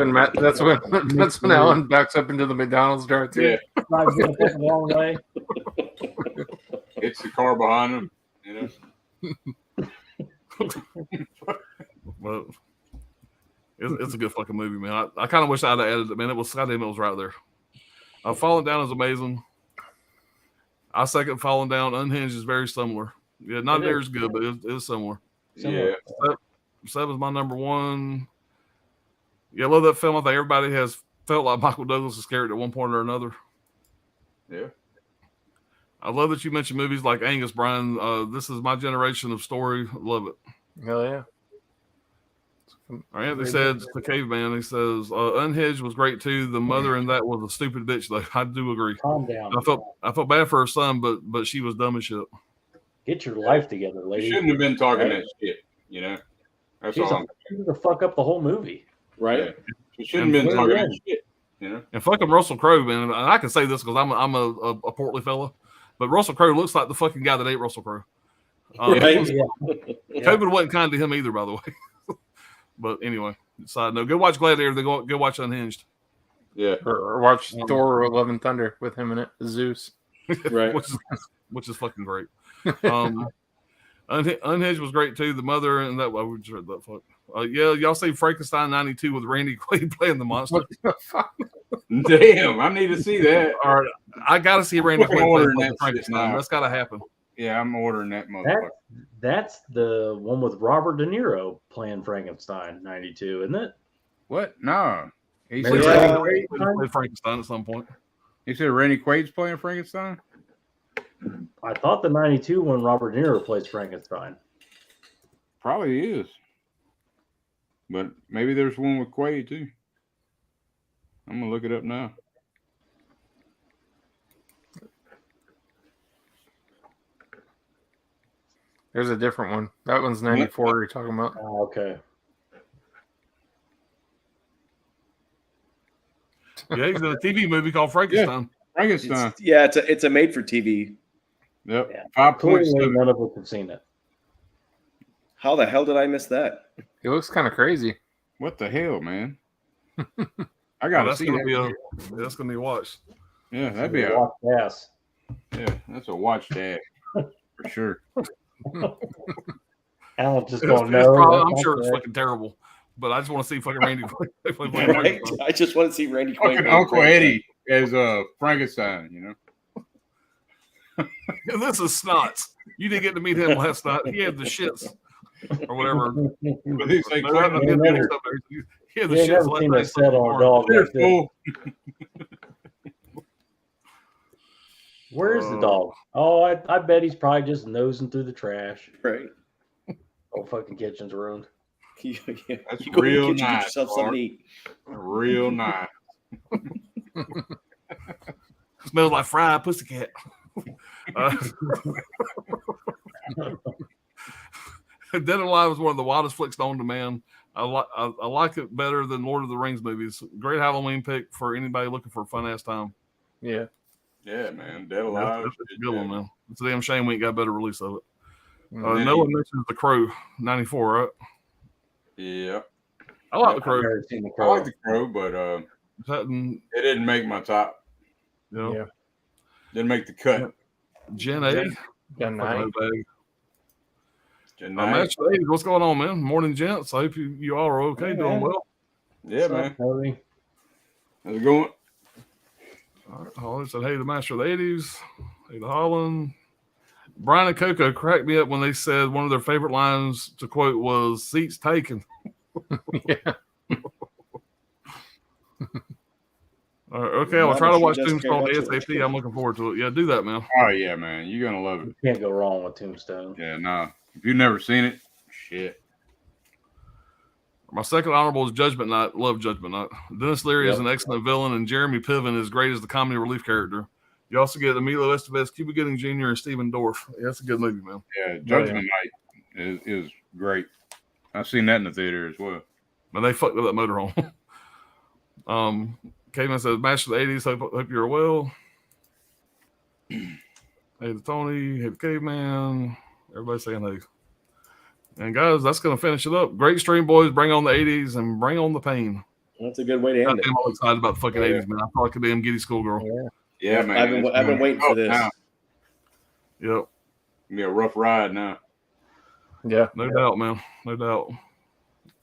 when Alan backs up into the McDonald's drive-thru. Yeah, Drives the fucking long way. it's the car behind him. You know, But it's a good fucking movie, man. I kind of wish I'd have added it, man. It was goddamn, it was right there. Falling Down is amazing. I second Falling Down. Unhinged is very similar. Yeah, not near as good, but it is similar. yeah. Seven's my number one. Yeah, I love that film. I think everybody has felt like Michael Douglas' character at one point or another. Yeah. I love that you mentioned movies like Angus, Brian. This is my generation of story. Love it. Hell yeah. All right, they said the caveman. He says Unhinged was great too. The mother in that was a stupid bitch, though. I do agree. Calm down. I felt bad for her son, but she was dumb as shit. Get your life together, lady. You shouldn't have been talking that shit. You know, that's She's all. going to fuck up the whole movie. Right? Yeah. You shouldn't have been talking that shit. You know, And fucking Russell Crowe, man. And I can say this because I'm a portly fella, but Russell Crowe looks like the fucking guy that ate Russell Crowe. Right? COVID wasn't kind to him either, by the way. But anyway, side note, go watch Gladiator. Then go watch Unhinged. yeah. Or watch Thor: Love and Thunder with him in it, Zeus. Right. which is fucking great. Unhinged was great too. The mother and that. We just read that fuck. Yeah, y'all see Frankenstein '92 with Randy Quaid playing the monster. What the fuck? Damn, I need to see that. All right, I gotta see Randy Fucking Quaid ordering playing that shit Frankenstein. now. That's gotta happen. Yeah, I'm ordering that motherfucker. That's the one with Robert De Niro playing Frankenstein '92, isn't it? What? No. He Played said, played Frankenstein at some point. he said Randy Quaid's playing Frankenstein? I thought the '92 one Robert De Niro plays Frankenstein. Probably is. But maybe there's one with Quaid too. I'm gonna look it up now. There's a different one. That one's 94 you're talking about. Oh, okay. Yeah, he's in a TV movie called Frankenstein. Frankenstein. It's a made for TV. Yep. Yeah. Clearly 5.7. none of us have seen it. How the hell did I miss that? It looks kind of crazy. What the hell, man? I Oh, gotta that's see gonna that. that's gonna be watched. Yeah, that'd be a Watch ass. yeah, that's a watch tag for sure. Alan just It's going no. probably- that's I'm not sure it's correct. fucking terrible, but I just want to see fucking Randy Quaid play Right? Frankenstein. I just want to see Randy Quaid. Fucking Uncle Eddie as Frankenstein, you know. Yeah, this is Snots. You didn't get to meet him last night. He had the shits or whatever. But they say No, I'm getting never- mixed up there. He had the You ain't shits never last seen night. a set on a dog They're like this. full. Where is the dog? Oh, I bet he's probably just nosing through the trash. Right? Oh, fucking kitchen's ruined. Yeah. That's You go in the real kitchen, get nice, yourself Bart. something to eat. Real nice. Smells like fried pussycat. Dead or Alive is one of the wildest flicks known to man. I like it better than Lord of the Rings movies. Great Halloween pick for anybody looking for a fun ass time. Yeah. Yeah, man. Dead That's, alive. that's a good one, man. It's a damn shame we ain't got a better release of it. Mhm. No one mentions The Crow, 94, right? Yeah. I like The I've Crow. never seen the I Crow. like the Crow, but You it didn't make my top. know, Yeah. Didn't make the cut. Gen A. Gen Fucking 9. no bag. Gen Match 80, what's going on, man? Morning, gents. I hope you all are okay, Yeah, doing man. well. Yeah, man. Cody? How's it going? All right, Holly said, hey, the master of the 80s. Hey, the Holland. Brian and Coco cracked me up when they said one of their favorite lines to quote was seats taken. Yeah. All right, okay, I'll try to She watch does Tombstone care about ASAP. I'm looking forward to it. Yeah, do that, man. Oh yeah, man. You're gonna love it. Can't go wrong with Tombstone. Yeah, nah. If you've never seen it, shit. My second honorable is Judgment Night. Love Judgment Night. Dennis Leary is Yep. an excellent villain, and Jeremy Piven is great as the comedy relief character. You also get Emilio Estevez, Cuba Gooding Jr., and Stephen Dorff. Yeah, that's a good movie, man. Yeah, Judgment Night is great. I've seen that in the theater as well. Man, they fucked with that motorhome. Caveman says, Master of the 80s, hope you're well. Hey, the Tony. Hey, the Caveman. Everybody saying hey. And guys, that's going to finish it up. Great stream, boys. Bring on the 80s and bring on the pain. That's a good way to end it. I'm all excited about the fucking 80s, man. I feel like a damn giddy schoolgirl. Yeah, man. I've been waiting for this. Now. Yep. It'll be a rough ride now. Yeah. No doubt, man. No doubt.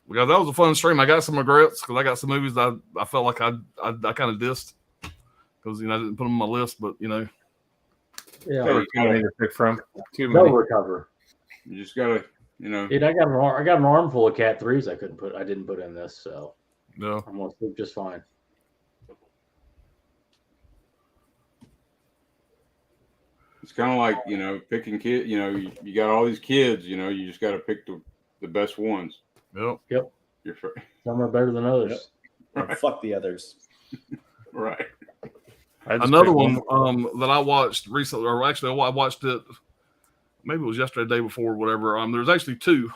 Because that was a fun stream. I got some regrets because I got some movies that I felt like I kind of dissed because, I didn't put them on my list, but, Yeah. You Too many to pick from. Too They'll many. recover. You just gotta, Dude, I got an armful of Cat 3s I didn't put in this, so yeah. I'm gonna sleep just fine. it's kind of like, picking kid. You got all these kids. You just got to pick the best ones. Yep. You're Some are better than others. And fuck the others. right. Another one that I watched recently, or actually I watched it, maybe it was yesterday, the day before, whatever. There's actually two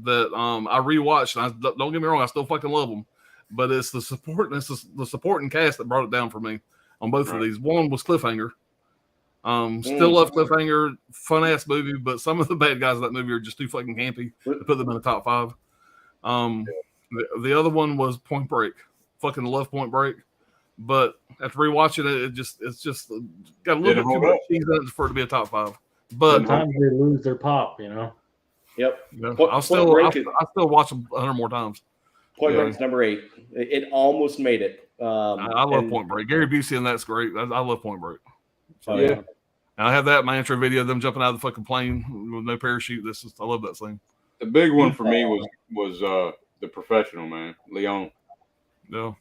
that I rewatched, and don't get me wrong, I still fucking love them. But it's the supporting cast that brought it down for me on both of these. One was Cliffhanger. Still love Cliffhanger, fun ass movie, but some of the bad guys in that movie are just too fucking campy to put them in the top 5. The other one was Point Break. Fucking love Point Break, but after rewatching it, it's just got a little bit too much cheese in it for it to be a top 5. But sometimes they lose their pop, Yep. I'll still watch them 100 more times. Point Break's number 8. It almost made it. I love Point Break. Gary Busey, and that's great. I love Point Break. So, yeah. And I have that in my intro video, them jumping out of the fucking plane with no parachute. I love that scene. The big one for me was The Professional, man. Leon. Yeah.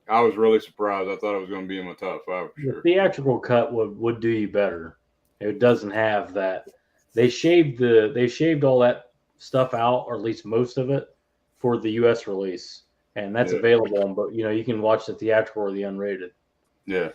I was really surprised. I thought it was going to be in my top 5 for The sure. theatrical cut would do you better. It doesn't have that. They shaved all that stuff out, or at least most of it, for the U.S. release, and that's available. But you can watch the theatrical or the unrated. Yeah.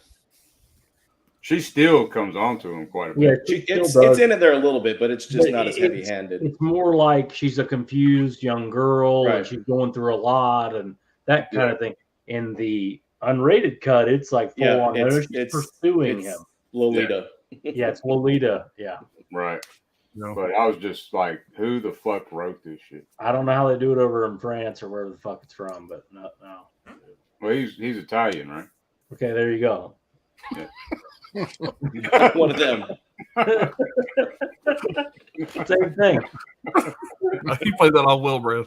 She still comes on to him quite a bit. Yeah, It's in it there a little bit, but it's just not as heavy-handed. It's more like she's a confused young girl Right. and she's going through a lot and that kind of thing. In the unrated cut, it's like full on. She's pursuing him. Lolita. Yeah, it's Lolita. Yeah. Right. Yeah. But I was just like, who the fuck wrote this shit? I don't know how they do it over in France or wherever the fuck it's from, but no. Well, he's Italian, right? Okay, there you go. Yeah. One of them. Same thing. You played that all well, Brad.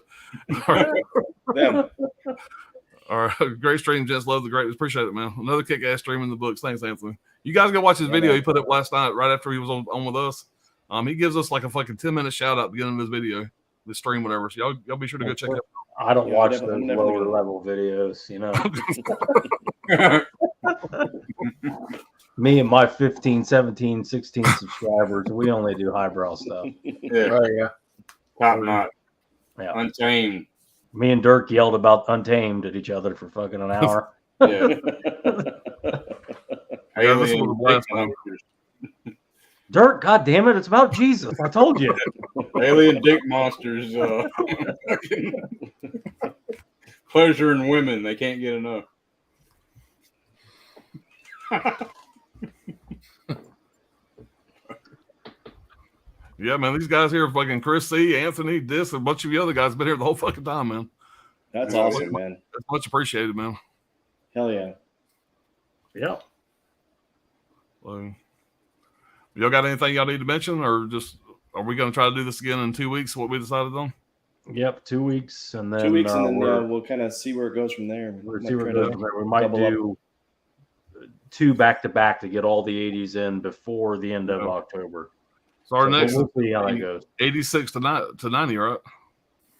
All right. Them. All right. Great stream, gents. Love the greatness. Appreciate it, man. Another kick-ass stream in the books. Thanks, Anthony. You guys go watch his video he put up last night right after he was on with us. He gives us like a fucking 10-minute shout out at the beginning of his video, the stream, whatever. So y'all be sure to go check it out. I don't watch those I'm never lower gonna- level videos, Me and my 15, 17, 16 subscribers, we only do highbrow stuff. Yeah. Oh, yeah. Top notch. Yeah. Untamed. Me and Dirk yelled about Untamed at each other for fucking an hour. Yeah. Yeah, this Alien was the last dick one. monsters. Dirk, God damn it, it's about Jesus. I told you. Alien dick monsters. Pleasure in women. They can't get enough. Yeah, man. These guys here, fucking Chris C, Anthony, Dis, a bunch of you other guys been here the whole fucking time, man. That's awesome, man. That's much appreciated, man. Hell yeah. Yeah. Y'all got anything y'all need to mention, or just are we going to try to do this again in 2 weeks? What we decided on? Yep, 2 weeks, and then 2 weeks, and then we'll kind of see where it goes from there. we'll see where it goes. We might do 2 back-to-back to get all the 80s in before the end of October. So our next we'll see how that goes. 86 to 90, right?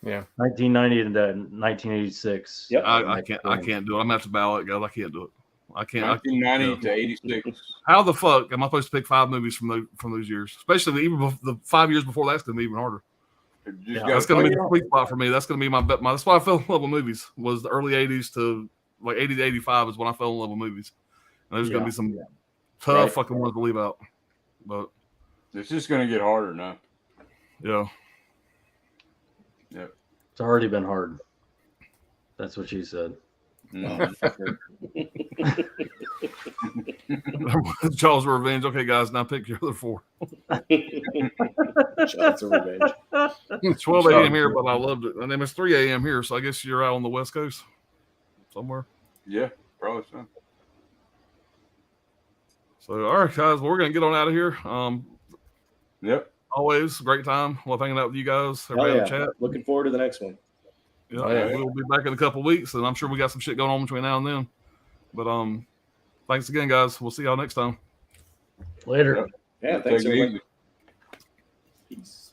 1990 to 1986. Yep. I can't do it. I'm gonna have to bow it, guys. I can't do it. I can't. 1990 to 86. How the fuck am I supposed to pick 5 movies from those years? Especially even the 5 years before that's gonna be even harder. That's gonna be the sweet spot for me. That's gonna be my. That's why I fell in love with movies. Was the early 80s to like 80 to 85 is when I fell in love with movies. And there's gonna be some tough fucking ones to leave out. But it's just gonna get harder now. Yeah. Yep. It's already been hard. That's what she said. Mm. Jaws of Revenge. Okay, guys, now pick your other 4. Shots of Revenge. It's 12 a.m. here, but I loved it. And then it's 3 a.m. here, so I guess you're out on the West Coast somewhere. Yeah, probably so. So, all right, guys, well, we're going to get on out of here. Yep. Always a great time. Love hanging out with you guys. Oh, Everybody yeah. in the chat. Looking forward to the next one. Yeah, Oh, yeah. we'll be back in a couple of weeks, and I'm sure we got some shit going on between now and then. But thanks again, guys. We'll see y'all next time. Later. Yep. Yeah, thanks, Take it everybody. easy. Peace.